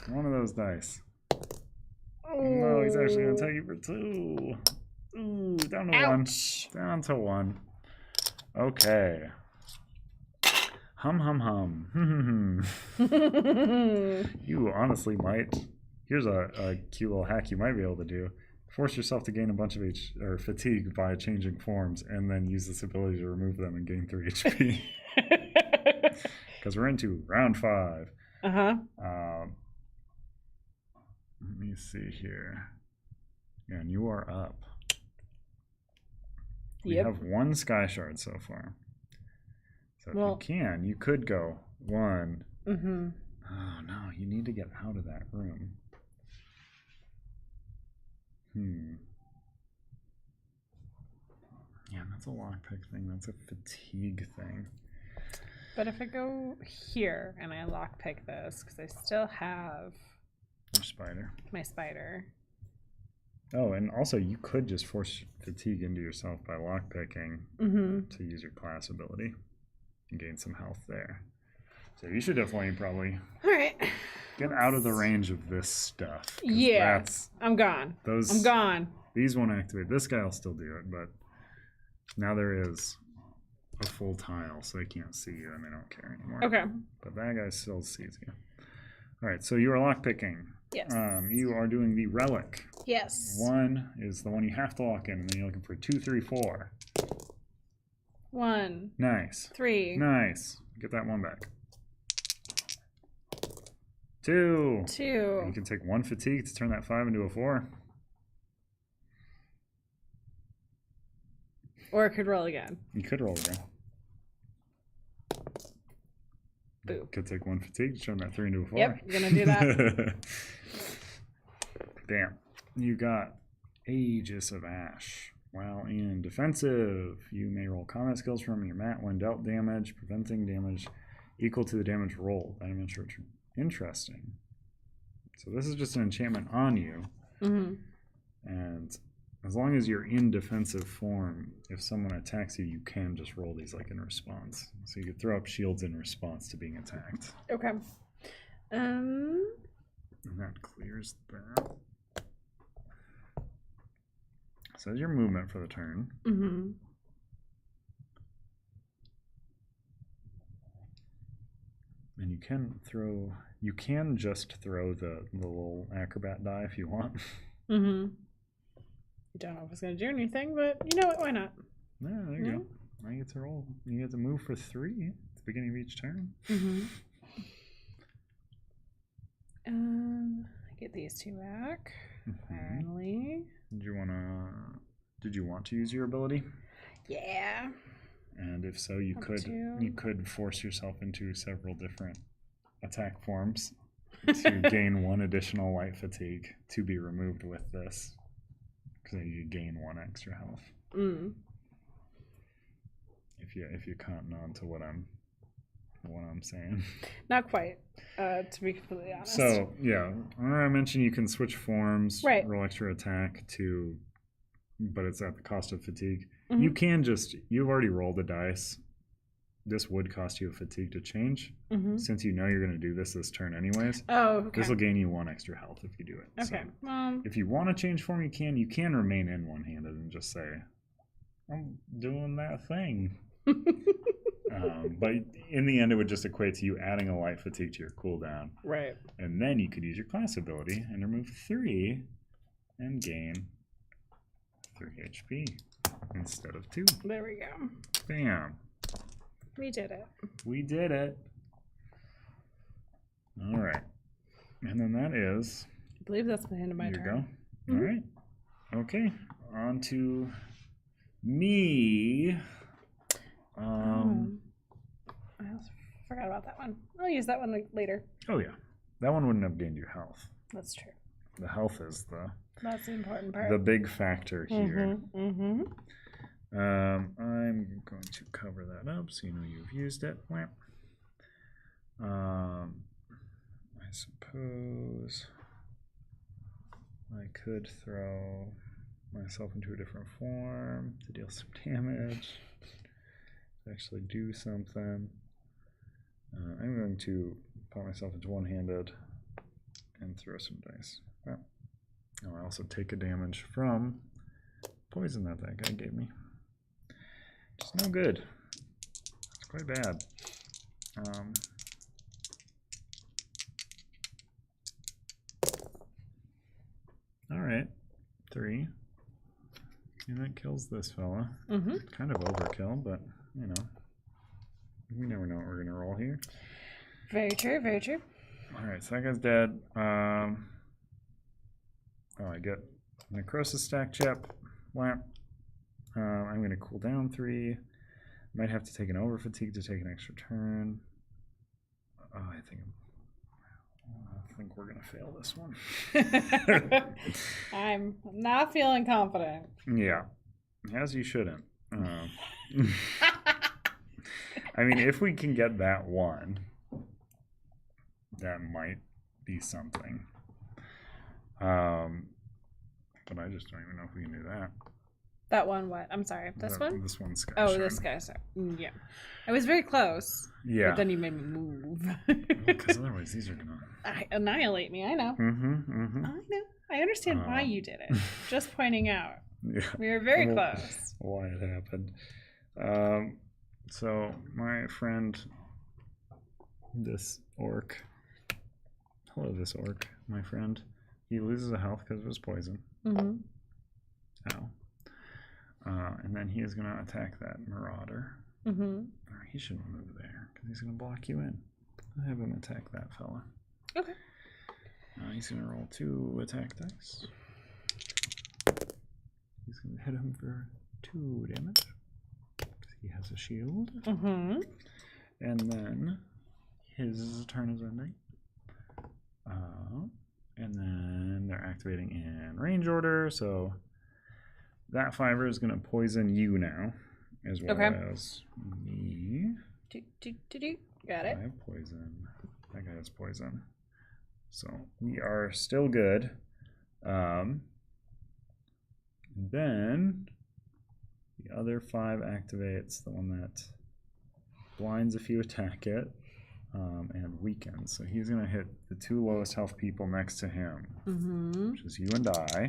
One of those dice. No, he's actually going to attack you for 2. Ooh, down to Ouch. 1. Down to 1. Okay. Hum. You honestly might. Here's a cute little hack you might be able to do. Force yourself to gain a bunch of fatigue by changing forms, and then use this ability to remove them and gain 3 HP. Because we're into round 5. Uh-huh. Let me see here. And you are up. We have 1 sky shard so far. So if you can, you could go 1. Mm-hmm. Oh no, you need to get out of that room. Yeah, that's a lockpick thing. That's a fatigue thing. But if I go here and I lockpick this, because I still have Your spider. my spider. Oh, and also you could just force fatigue into yourself by lockpicking to use your class ability and gain some health there. So you should definitely probably get out of the range of this stuff. Yeah, I'm gone. I'm gone. These won't activate. This guy will still do it, but now there is a full tile, so they can't see you and they don't care anymore. Okay. But that guy still sees you. All right, so you are lockpicking. Yes. You are doing the relic. Yes. 1 is the one you have to lock in, and then you're looking for 2, 3, 4. 1. Nice. 3. Nice. Get that 1 back. 2. 2. And you can take 1 fatigue to turn that 5 into a 4. Or I could roll again. You could roll again. Boo. Could take 1 fatigue to turn that 3 into a 4. Yep, I'm gonna do that. Bam. You got Aegis of Ash. While in defensive, you may roll combat skills from your mat when dealt damage, preventing damage equal to the damage rolled. Interesting. So this is just an enchantment on you. And as long as you're in defensive form, if someone attacks you, you can just roll these like in response. So you could throw up shields in response to being attacked. Okay. And that clears that. So that's your movement for the turn. And you can just throw the little acrobat die if you want. I don't know if it's going to do anything, but you know what? Why not? Yeah, there you go. Now you get to roll. You get to move for 3 at the beginning of each turn. I get these 2 back. Finally. Did you want to use your ability? Yeah. And if so, you could force yourself into several different attack forms to gain 1 additional light fatigue to be removed with this. Because then you gain 1 extra health. If you cotton on to what I'm saying. Not quite, to be completely honest. So yeah, I mentioned you can switch forms, roll extra attack but it's at the cost of fatigue. You can you've already rolled the dice. This would cost you a fatigue to change. Since you know you're going to do this turn anyways. Oh, okay. This will gain you 1 extra health if you do it. Okay. So if you want to change form, you can remain in one-handed and just say, I'm doing that thing. But in the end, it would just equate to you adding a light fatigue to your cooldown. Right. And then you could use your class ability and remove 3 and gain 3 HP instead of 2. There we go. Bam. We did it. We did it. All right. And then that is... I believe that's the end of my turn. Here you go. All right. Okay. On to me. I also forgot about that one. I'll use that one later. Oh, yeah. That one wouldn't have gained you health. That's true. The health is that's the important part. the big factor here. I'm going to cover that up so you know you've used it. I suppose I could throw myself into a different form to deal some damage. To actually do something. I'm going to put myself into one-handed and throw some dice. Oh. I also take a damage from poison that guy gave me. Just no good. It's quite bad. Alright. 3. And that kills this fella. Kind of overkill, but, you know. We never know what we're going to roll here. Very true, very true. Alright, so that guy's dead. I get necrosis stack chip. Whap. I'm going to cool down 3. Might have to take an over fatigue to take an extra turn. I think we're going to fail this one. I'm not feeling confident. Yeah, as you shouldn't. I mean, if we can get that one, that might be something. But I just don't even know if we can do that. That one, what? I'm sorry. This one? This one's Sky Oh, Shard. this guy. Sorry. Yeah. I was very close. Yeah. But then you made me move. Because otherwise these are going to annihilate me. I know. to... I know. I understand why you did it. Just pointing out. Yeah. We were very close. Why it happened. So my friend, this orc, hello this orc, my friend, he loses a health because of his poison. Ow. And then he is going to attack that marauder. Or he shouldn't move there because he's going to block you in. I'll have him attack that fella. Okay. He's going to roll 2 attack dice. He's going to hit him for 2 damage. He has a shield. And then his turn is ending. And then they're activating in range order. So that fiber is going to poison you now, as well as me. Got it. I have poison. That guy has poison. So we are still good. Then the other 5 activates, the one that blinds if you attack it, and weakens. So he's going to hit the 2 lowest health people next to him, which is you and I.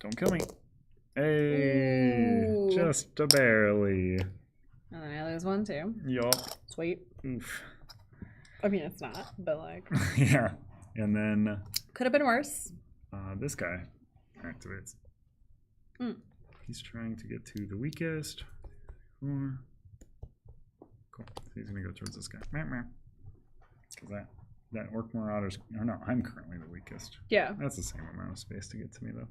Don't kill me. Hey, ooh. Just barely. And then I lose 1 too. Yup. Sweet. Oof. I mean, it's not, but like. Yeah. And then. Could have been worse. This guy activates. He's trying to get to the weakest. 4. Cool. So he's going to go towards this guy. Because that orc marauder's. Or no, I'm currently the weakest. Yeah. That's the same amount of space to get to me, though.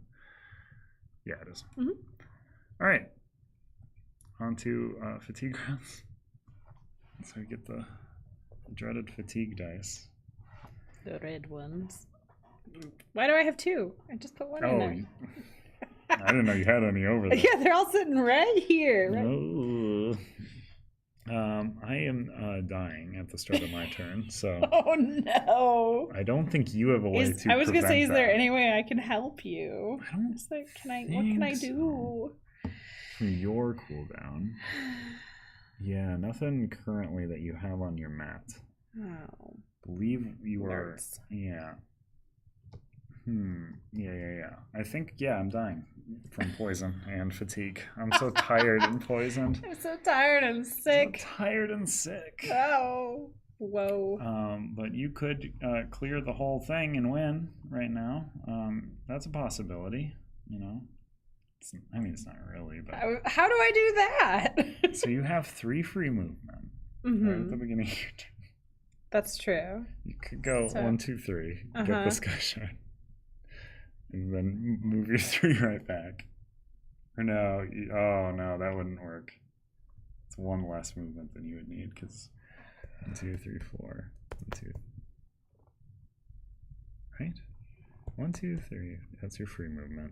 Yeah, it is. All right. On to fatigue rounds. So we get the dreaded fatigue dice. The red ones. Why do I have 2? I just put 1 in there. I didn't know you had any over there. Yeah, they're all sitting right here. Right? Oh. I am dying at the start of my turn, so. Oh no! I don't think you have a way to. I was gonna say, is there that. any way I can help you? I don't. It's like, what can I do? From your cooldown. Yeah, nothing currently that you have on your mat. Oh. Believe you are. Nerds. Yeah. Yeah. I think, I'm dying from poison and fatigue. I'm so tired and poisoned. I'm so tired and sick. So tired and sick. Oh. Whoa. But you could clear the whole thing and win right now. That's a possibility, you know. It's not really, but. How do I do that? So you have 3 free movement right at the beginning of your turn. That's true. You could go 1, 2, 3, get the Sky Shard, and then move your 3 right back. Or no, no, that wouldn't work. It's 1 less movement than you would need, because 1, 2, 3, 4, 1, 2. Right? 1, 2, 3. That's your free movement.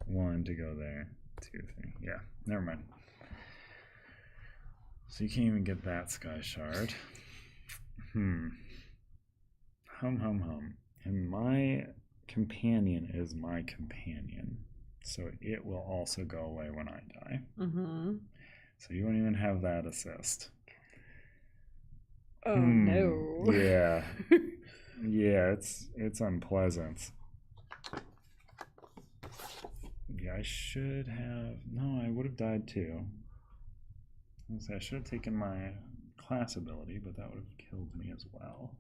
1 to go there. 2, 3. Yeah, never mind. So you can't even get that Sky Shard. Hum. In my companion is my companion. So it will also go away when I die. Mm-hmm. So you won't even have that assist. Oh, no. Yeah. Yeah, it's unpleasant. Yeah, I should have... No, I would have died too. I should have taken my class ability, but that would have killed me as well.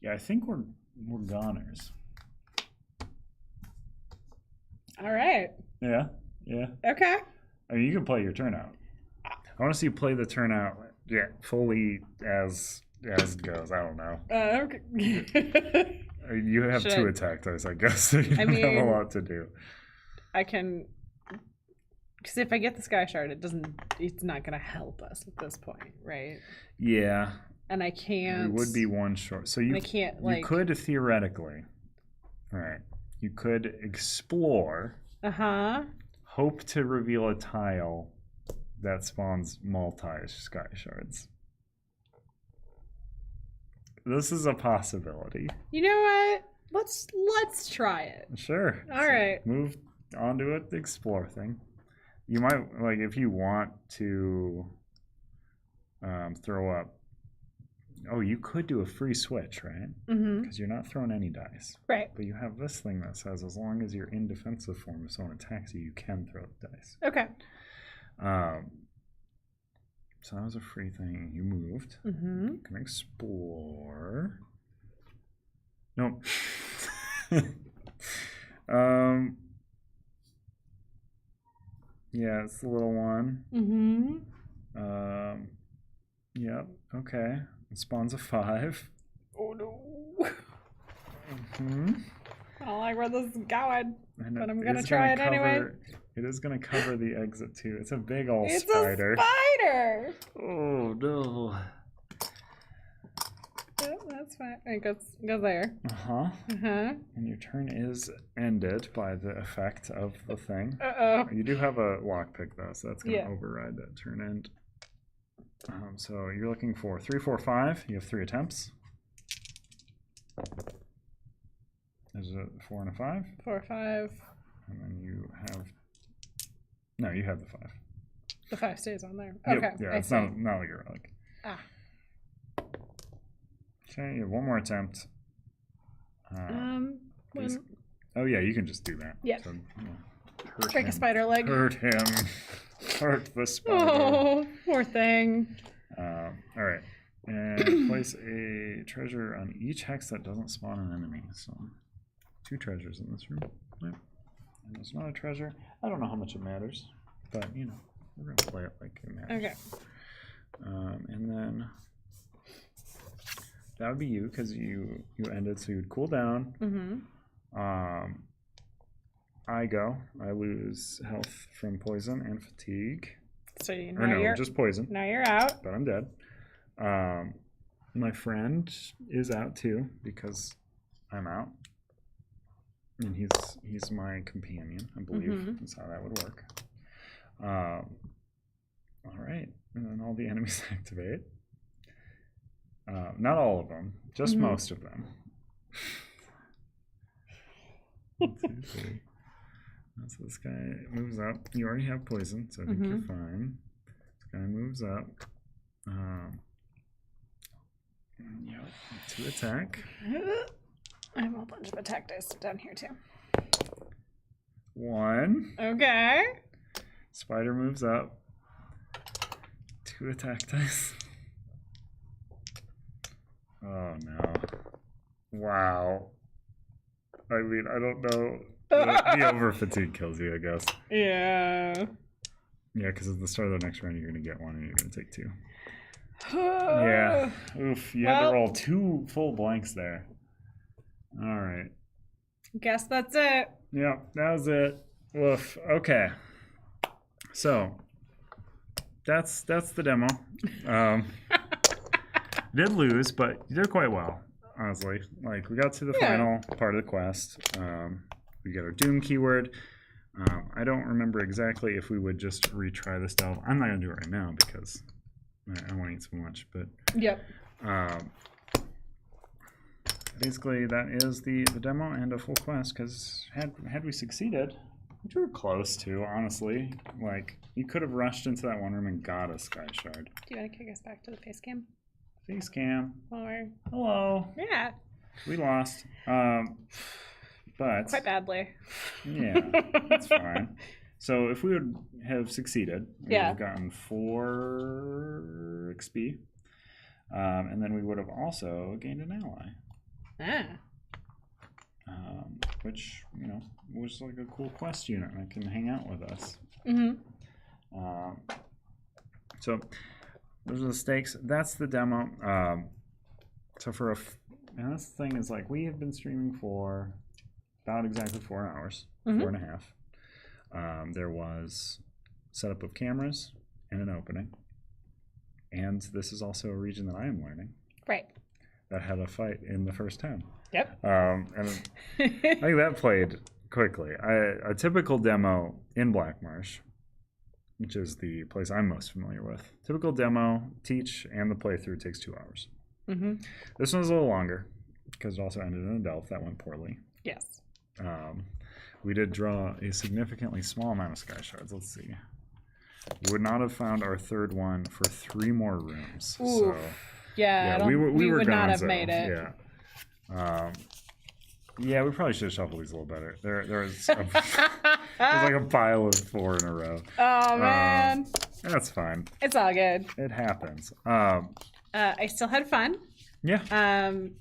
Yeah, I think we're goners. All right. Yeah, yeah. Okay. I mean, you can play your turn out. I want to see you play the turn out, yeah, fully as it goes. I don't know. Okay. You have Should 2 I- attack dice, I guess. So you have a lot to do. I can, because if I get the Sky Shard, it's not going to help us at this point, right? Yeah. And I can't. We would be 1 short. So you could theoretically, right? You could explore. Hope to reveal a tile that spawns multi-Sky Shards. This is a possibility. You know what? Let's try it. Sure. All right. Move onto it, the explore thing. You might, like, if you want to throw up. Oh, you could do a free switch, right? Mm-hmm. Because you're not throwing any dice. Right. But you have this thing that says as long as you're in defensive form, if someone attacks you, you can throw dice. Okay. So that was a free thing. You moved. Mm-hmm. You can explore. Nope. Yeah, it's the little one. Mm-hmm. Yep. Okay. It spawns a 5. Oh no. Mm-hmm. I don't like where this is going, And but I'm gonna try it anyway. It is gonna cover the exit too. It's a big old It's spider. a spider. Oh no. Oh, that's fine. It goes there. Uh-huh. Uh-huh. And your turn is ended by the effect of the thing. Uh-oh. You do have a lockpick though, so that's gonna Yeah. override that turn end. So you're looking for 3, 4, 5. You have 3 attempts. There's a 4 and a 5. 4, 5. And then you have... No, you have the 5. The 5 stays on there. Yep. Okay. Yeah, I it's see. not like a relic. Ah. Okay, you have 1 more attempt. When, Oh yeah, you can just do that. Yeah. So, hurt break him. a spider leg. Hurt him. Hurt the spider. Oh, poor thing. All right. And place a treasure on each hex that doesn't spawn an enemy. So 2 treasures in this room. Yep. And there's not a treasure. I don't know how much it matters, but you know, we're gonna play it like it matters. Okay. And then that would be you because you ended, so you'd cool down. Mm-hmm. I go. I lose health from poison and fatigue. So Or no, just poison. now you're out. But I'm dead. My friend is out too because I'm out, and he's my companion. I believe that's how that would work. All right, and then all the enemies activate. Not all of them, just most of them. 1, 2, 3. So this guy moves up. You already have poison, so I think you're fine. This guy moves up. Yep, 2 attack. I have a bunch of attack dice down here too. 1. Okay. Spider moves up. 2 attack dice. Oh no. Wow. I mean, I don't know. The over fatigue kills you, I guess. Yeah. Yeah, because at the start of the next round, you're going to get 1 and you're going to take 2. Yeah. Oof. You had to roll 2 full blanks there. All right. Guess that's it. Yeah, that was it. Woof. Okay. So that's the demo. Did lose, but you did quite well, honestly. Like, we got to the final part of the quest. We got our Doom keyword. I don't remember exactly if we would just retry this delve. I'm not going to do it right now because I want to eat so much. But yep. basically that is the demo and a full quest, because had we succeeded, which we were close to, honestly, like, you could have rushed into that one room and got a Sky Shard. Do you want to kick us back to the face cam? Face cam. Or... Hello. Yeah. We lost. But... Quite badly. Yeah, that's fine. So if we would have succeeded, we would have gotten 4 XP. And then we would have also gained an ally. Which, you know, was like a cool quest unit that can hang out with us. So those are the stakes. That's the demo. So for and this thing is like, we have been streaming for about exactly 4 hours, 4.5. There was setup of cameras and an opening. And this is also a region that I am learning. Right. That had a fight in the first 10. Yep. And I think that played quickly. A typical demo in Blackmarsh, which is the place I'm most familiar with. Typical demo, teach, and the playthrough takes 2 hours. This one's a little longer because it also ended in a delve. That went poorly. Yes. We did draw a significantly small amount of Sky Shards. Let's see. We would not have found our third one for 3 more rooms. Oof. So yeah, we were would not have gonzo. made it. Yeah. We probably should have shuffled these a little better. There's like a pile of 4 in a row. Oh man, that's fine. It's all good. It happens. I still had fun. Yeah. And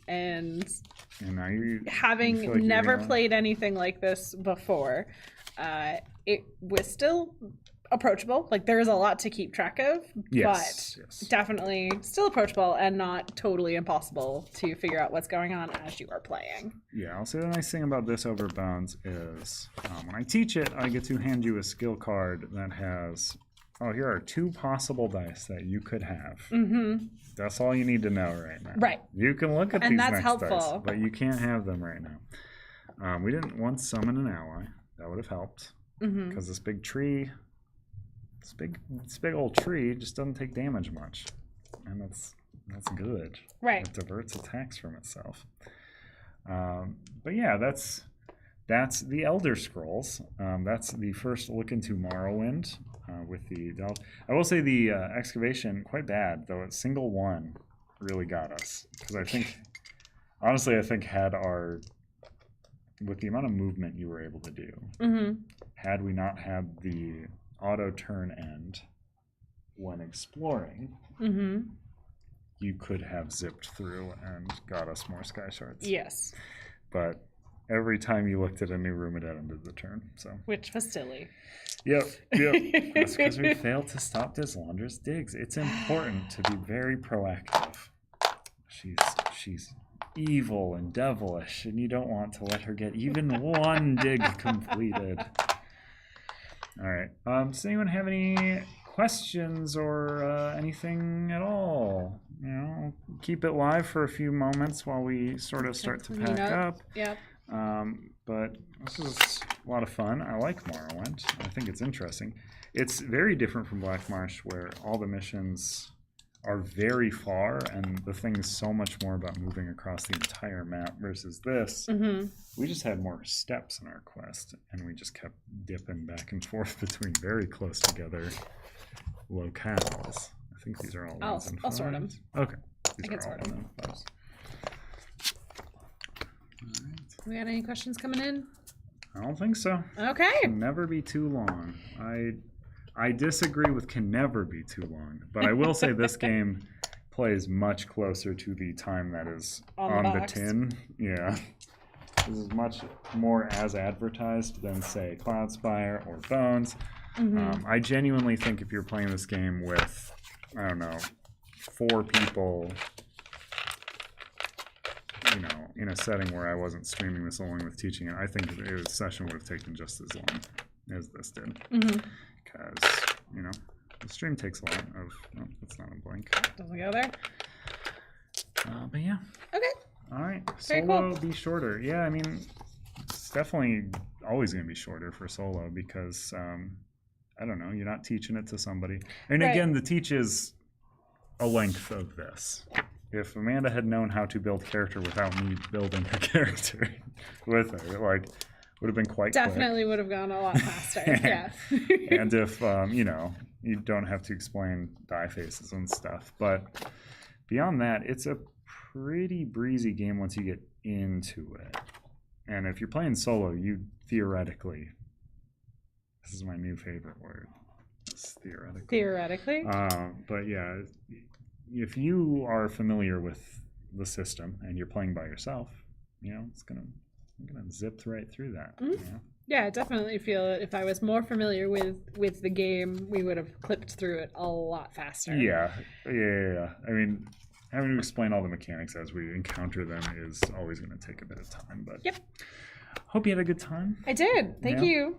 now you having feel like never played anything like this before, it was still approachable. Like, there's a lot to keep track of, but definitely still approachable and not totally impossible to figure out what's going on as you are playing. Yeah, I'll say the nice thing about this over Bones is when I teach it, I get to hand you a skill card that has, here are 2 possible dice that you could have. That's all you need to know right now. Right. You can look at these next helpful. dice, but you can't have them right now. We didn't once summon an ally. That would have helped. Because this big tree... This big old tree just doesn't take damage much, and that's good. Right. It diverts attacks from itself. But yeah, that's the Elder Scrolls. That's the first look into Morrowind with the delve. I will say the excavation quite bad though. A single one really got us, because I think had our, with the amount of movement you were able to do, had we not had the auto turn end when exploring, you could have zipped through and got us more Sky Shards. Yes. But every time you looked at a new room, it ended the turn. So, which was silly. Yep. That's because we failed to stop Dislandra's digs. It's important to be very proactive. She's evil and devilish, and you don't want to let her get even one dig completed. All right. Does anyone have any questions or anything at all? You know, keep it live for a few moments while we sort of start to pack up. Yep. But this is a lot of fun. I like Morrowind. I think it's interesting. It's very different from Blackmarsh, where all the missions are very far, and the thing is so much more about moving across the entire map versus this. We just had more steps in our quest, and we just kept dipping back and forth between very close together locales. I think these are all ones and I'll sort them. Okay. I can sort them. Right. We got any questions coming in? I don't think so. Okay. Can never be too long. I disagree with can never be too long, but I will say this game plays much closer to the time that is on the tin. Yeah. This is much more as advertised than, say, Cloudspire or Bones. I genuinely think if you're playing this game with, I don't know, 4 people, you know, in a setting where I wasn't streaming this along with teaching it, I think the session would have taken just as long as this did. Because, you know, the stream takes a lot of... Oh, that's not a blink. Doesn't go there. But yeah. Okay. All right. Very Solo cool. be shorter. Yeah, I mean, it's definitely always going to be shorter for solo because, I don't know, you're not teaching it to somebody. And again, the teach is a length of this. if Amanda had known how to build character without me building her character with her, like, would have been quite definitely would have gone a lot faster. Yeah. And if you know, you don't have to explain die faces and stuff, but beyond that, it's a pretty breezy game once you get into it. And if you're playing solo, you theoretically, this is my new favorite word, it's theoretically. But yeah, if you are familiar with the system and you're playing by yourself, you know, I'm gonna zip right through that. Mm-hmm. You know? Yeah, I definitely feel that if I was more familiar with the game, we would have clipped through it a lot faster. Yeah. I mean, having to explain all the mechanics as we encounter them is always going to take a bit of time, but yep. Hope you had a good time. I did. Thank you.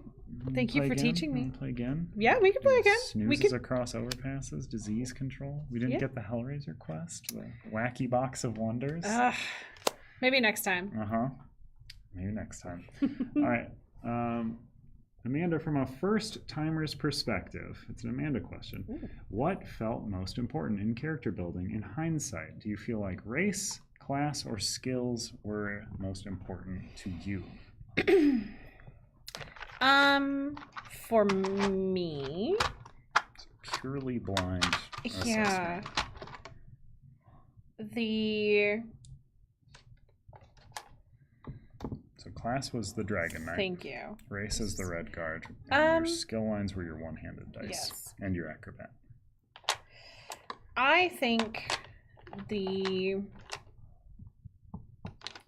Thank you for teaching me. Play again? Yeah, we can play again. Snoozes across overpasses, disease control. We didn't get the Hellraiser quest, the wacky box of wonders. Maybe next time. Maybe next time. All right. Amanda, from a first-timer's perspective, it's an Amanda question. Ooh. What felt most important in character building in hindsight? Do you feel like race, class, or skills were most important to you? For me, it's purely blind assessment. Yeah. So class was the Dragon Knight. Thank you. Race is the Red Guard. And your skill lines were your one-handed dice. Yes. And your acrobat. I think the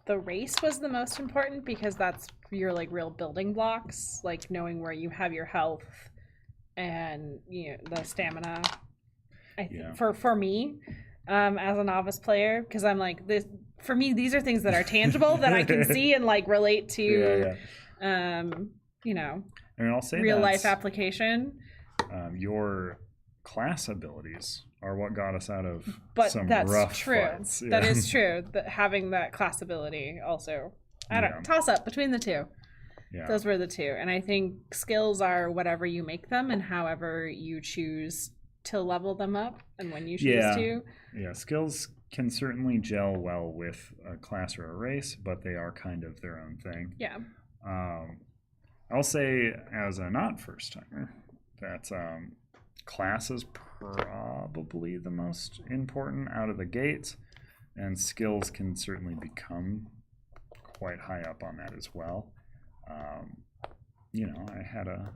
race was the most important because that's your like real building blocks, like knowing where you have your health and the stamina. I think for me, as a novice player, because I'm like this. For me, these are things that are tangible that I can see and like relate to. I mean, I'll say real life application. Your class abilities are what got us out of some that's rough true. fights. That is true. That having that class ability also, I don't toss up between the two. Yeah. Those were the two, and I think skills are whatever you make them and however you choose to level them up, and when you choose to. Yeah, skills can certainly gel well with a class or a race, but they are kind of their own thing. Yeah. I'll say, as a not first timer, that class is probably the most important out of the gate, and skills can certainly become quite high up on that as well. I had a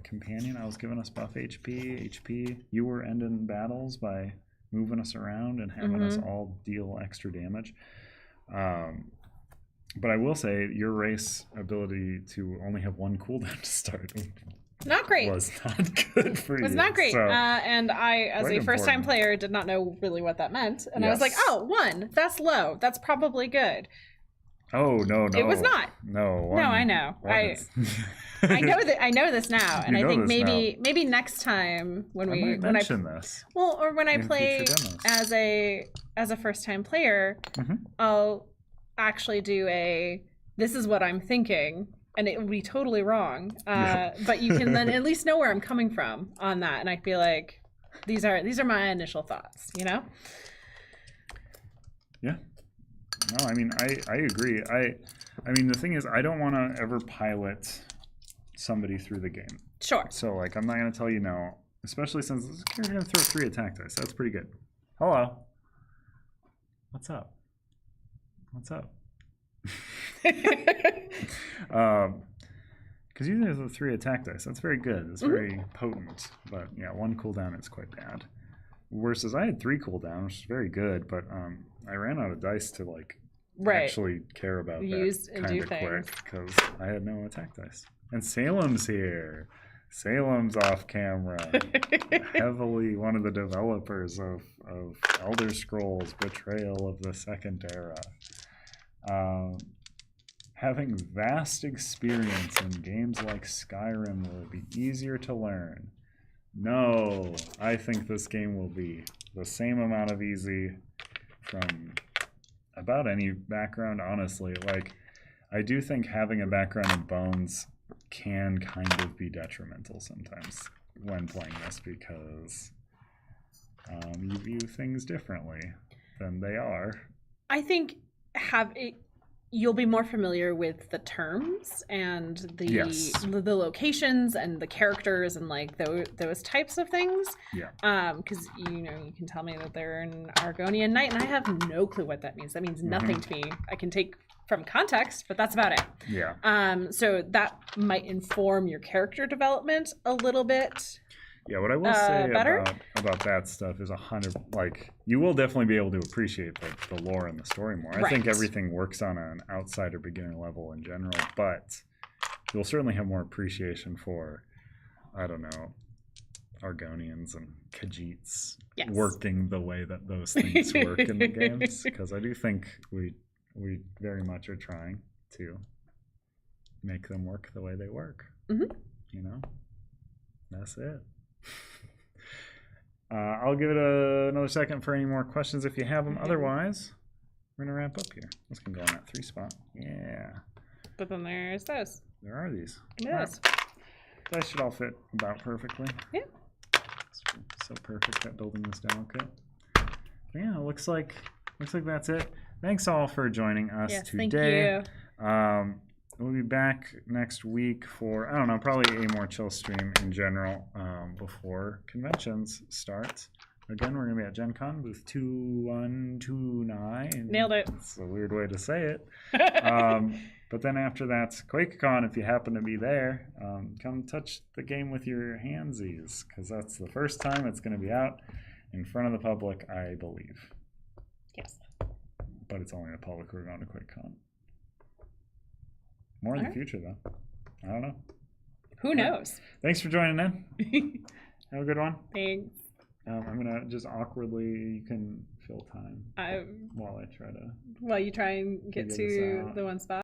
companion. I was giving us buff HP. You were ending battles by moving us around and having us all deal extra damage. But I will say your race ability to only have one cooldown to start not great. Was not good for you. Was not great. So, and I, as a first-time player, did not know really what that meant. And I was like, oh, 1, that's low. That's probably good. Oh, no. It was not. No. No, I know. I know that. I know this now, and I think maybe next time when I mention this. Well, or when I play as a first-time player, I'll actually do this is what I'm thinking, and it will be totally wrong. But you can then at least know where I'm coming from on that, and I feel like these are my initial thoughts. Yeah. No, I mean I agree. I mean the thing is I don't want to ever pilot somebody through the game. Sure. So like I'm not going to tell you no, especially since you're going to throw 3 attack dice. That's pretty good. Hello. What's up? Because usually there's the 3 attack dice. That's very good. It's very potent. But yeah, 1 cooldown is quite bad. Versus I had 3 cooldown, which is very good, but I ran out of dice to like actually care about use that kind of quick because I had no attack dice. And Salem's here. Salem's off camera. Heavily one of the developers of Elder Scrolls Betrayal of the Second Era. Having vast experience in games like Skyrim will be easier to learn. No, I think this game will be the same amount of easy from about any background, honestly. Like, I do think having a background in Bones can kind of be detrimental sometimes when playing this because you view things differently. than they are. I think you'll be more familiar with the terms and the locations and the characters and like those types of things. Yeah. Because you can tell me that they're an Argonian knight, and I have no clue what that means. That means nothing to me. I can take from context, but that's about it. Yeah. So that might inform your character development a little bit. Yeah, what I will say about that stuff is you will definitely be able to appreciate the lore and the story more. I think everything works on an outsider beginner level in general, but you'll certainly have more appreciation for, I don't know, Argonians and Khajiits working the way that those things work in the games, because I do think we very much are trying to make them work the way they work. That's it. I'll give it another second for any more questions if you have them. Otherwise, we're going to wrap up here. This can go in that 3 spot. Yeah. But then there's those. There are these. Yes. That should all fit about perfectly. Yeah. So perfect at building this demo kit. Yeah, looks like that's it. Thanks all for joining us today. Thank you. We'll be back next week for, I don't know, probably a more chill stream in general before conventions start. Again, we're going to be at Gen Con, booth 2129. Nailed it. It's a weird way to say it. But then after that, QuakeCon, if you happen to be there, come touch the game with your handsies, because that's the first time it's going to be out in front of the public, I believe. Yes. But it's only the public who are going to QuakeCon. More in the future, though. I don't know. Who knows? Thanks for joining in. Have a good one. Thanks. I'm going to just awkwardly, you can fill time while I try to... While you try and get to the one spot.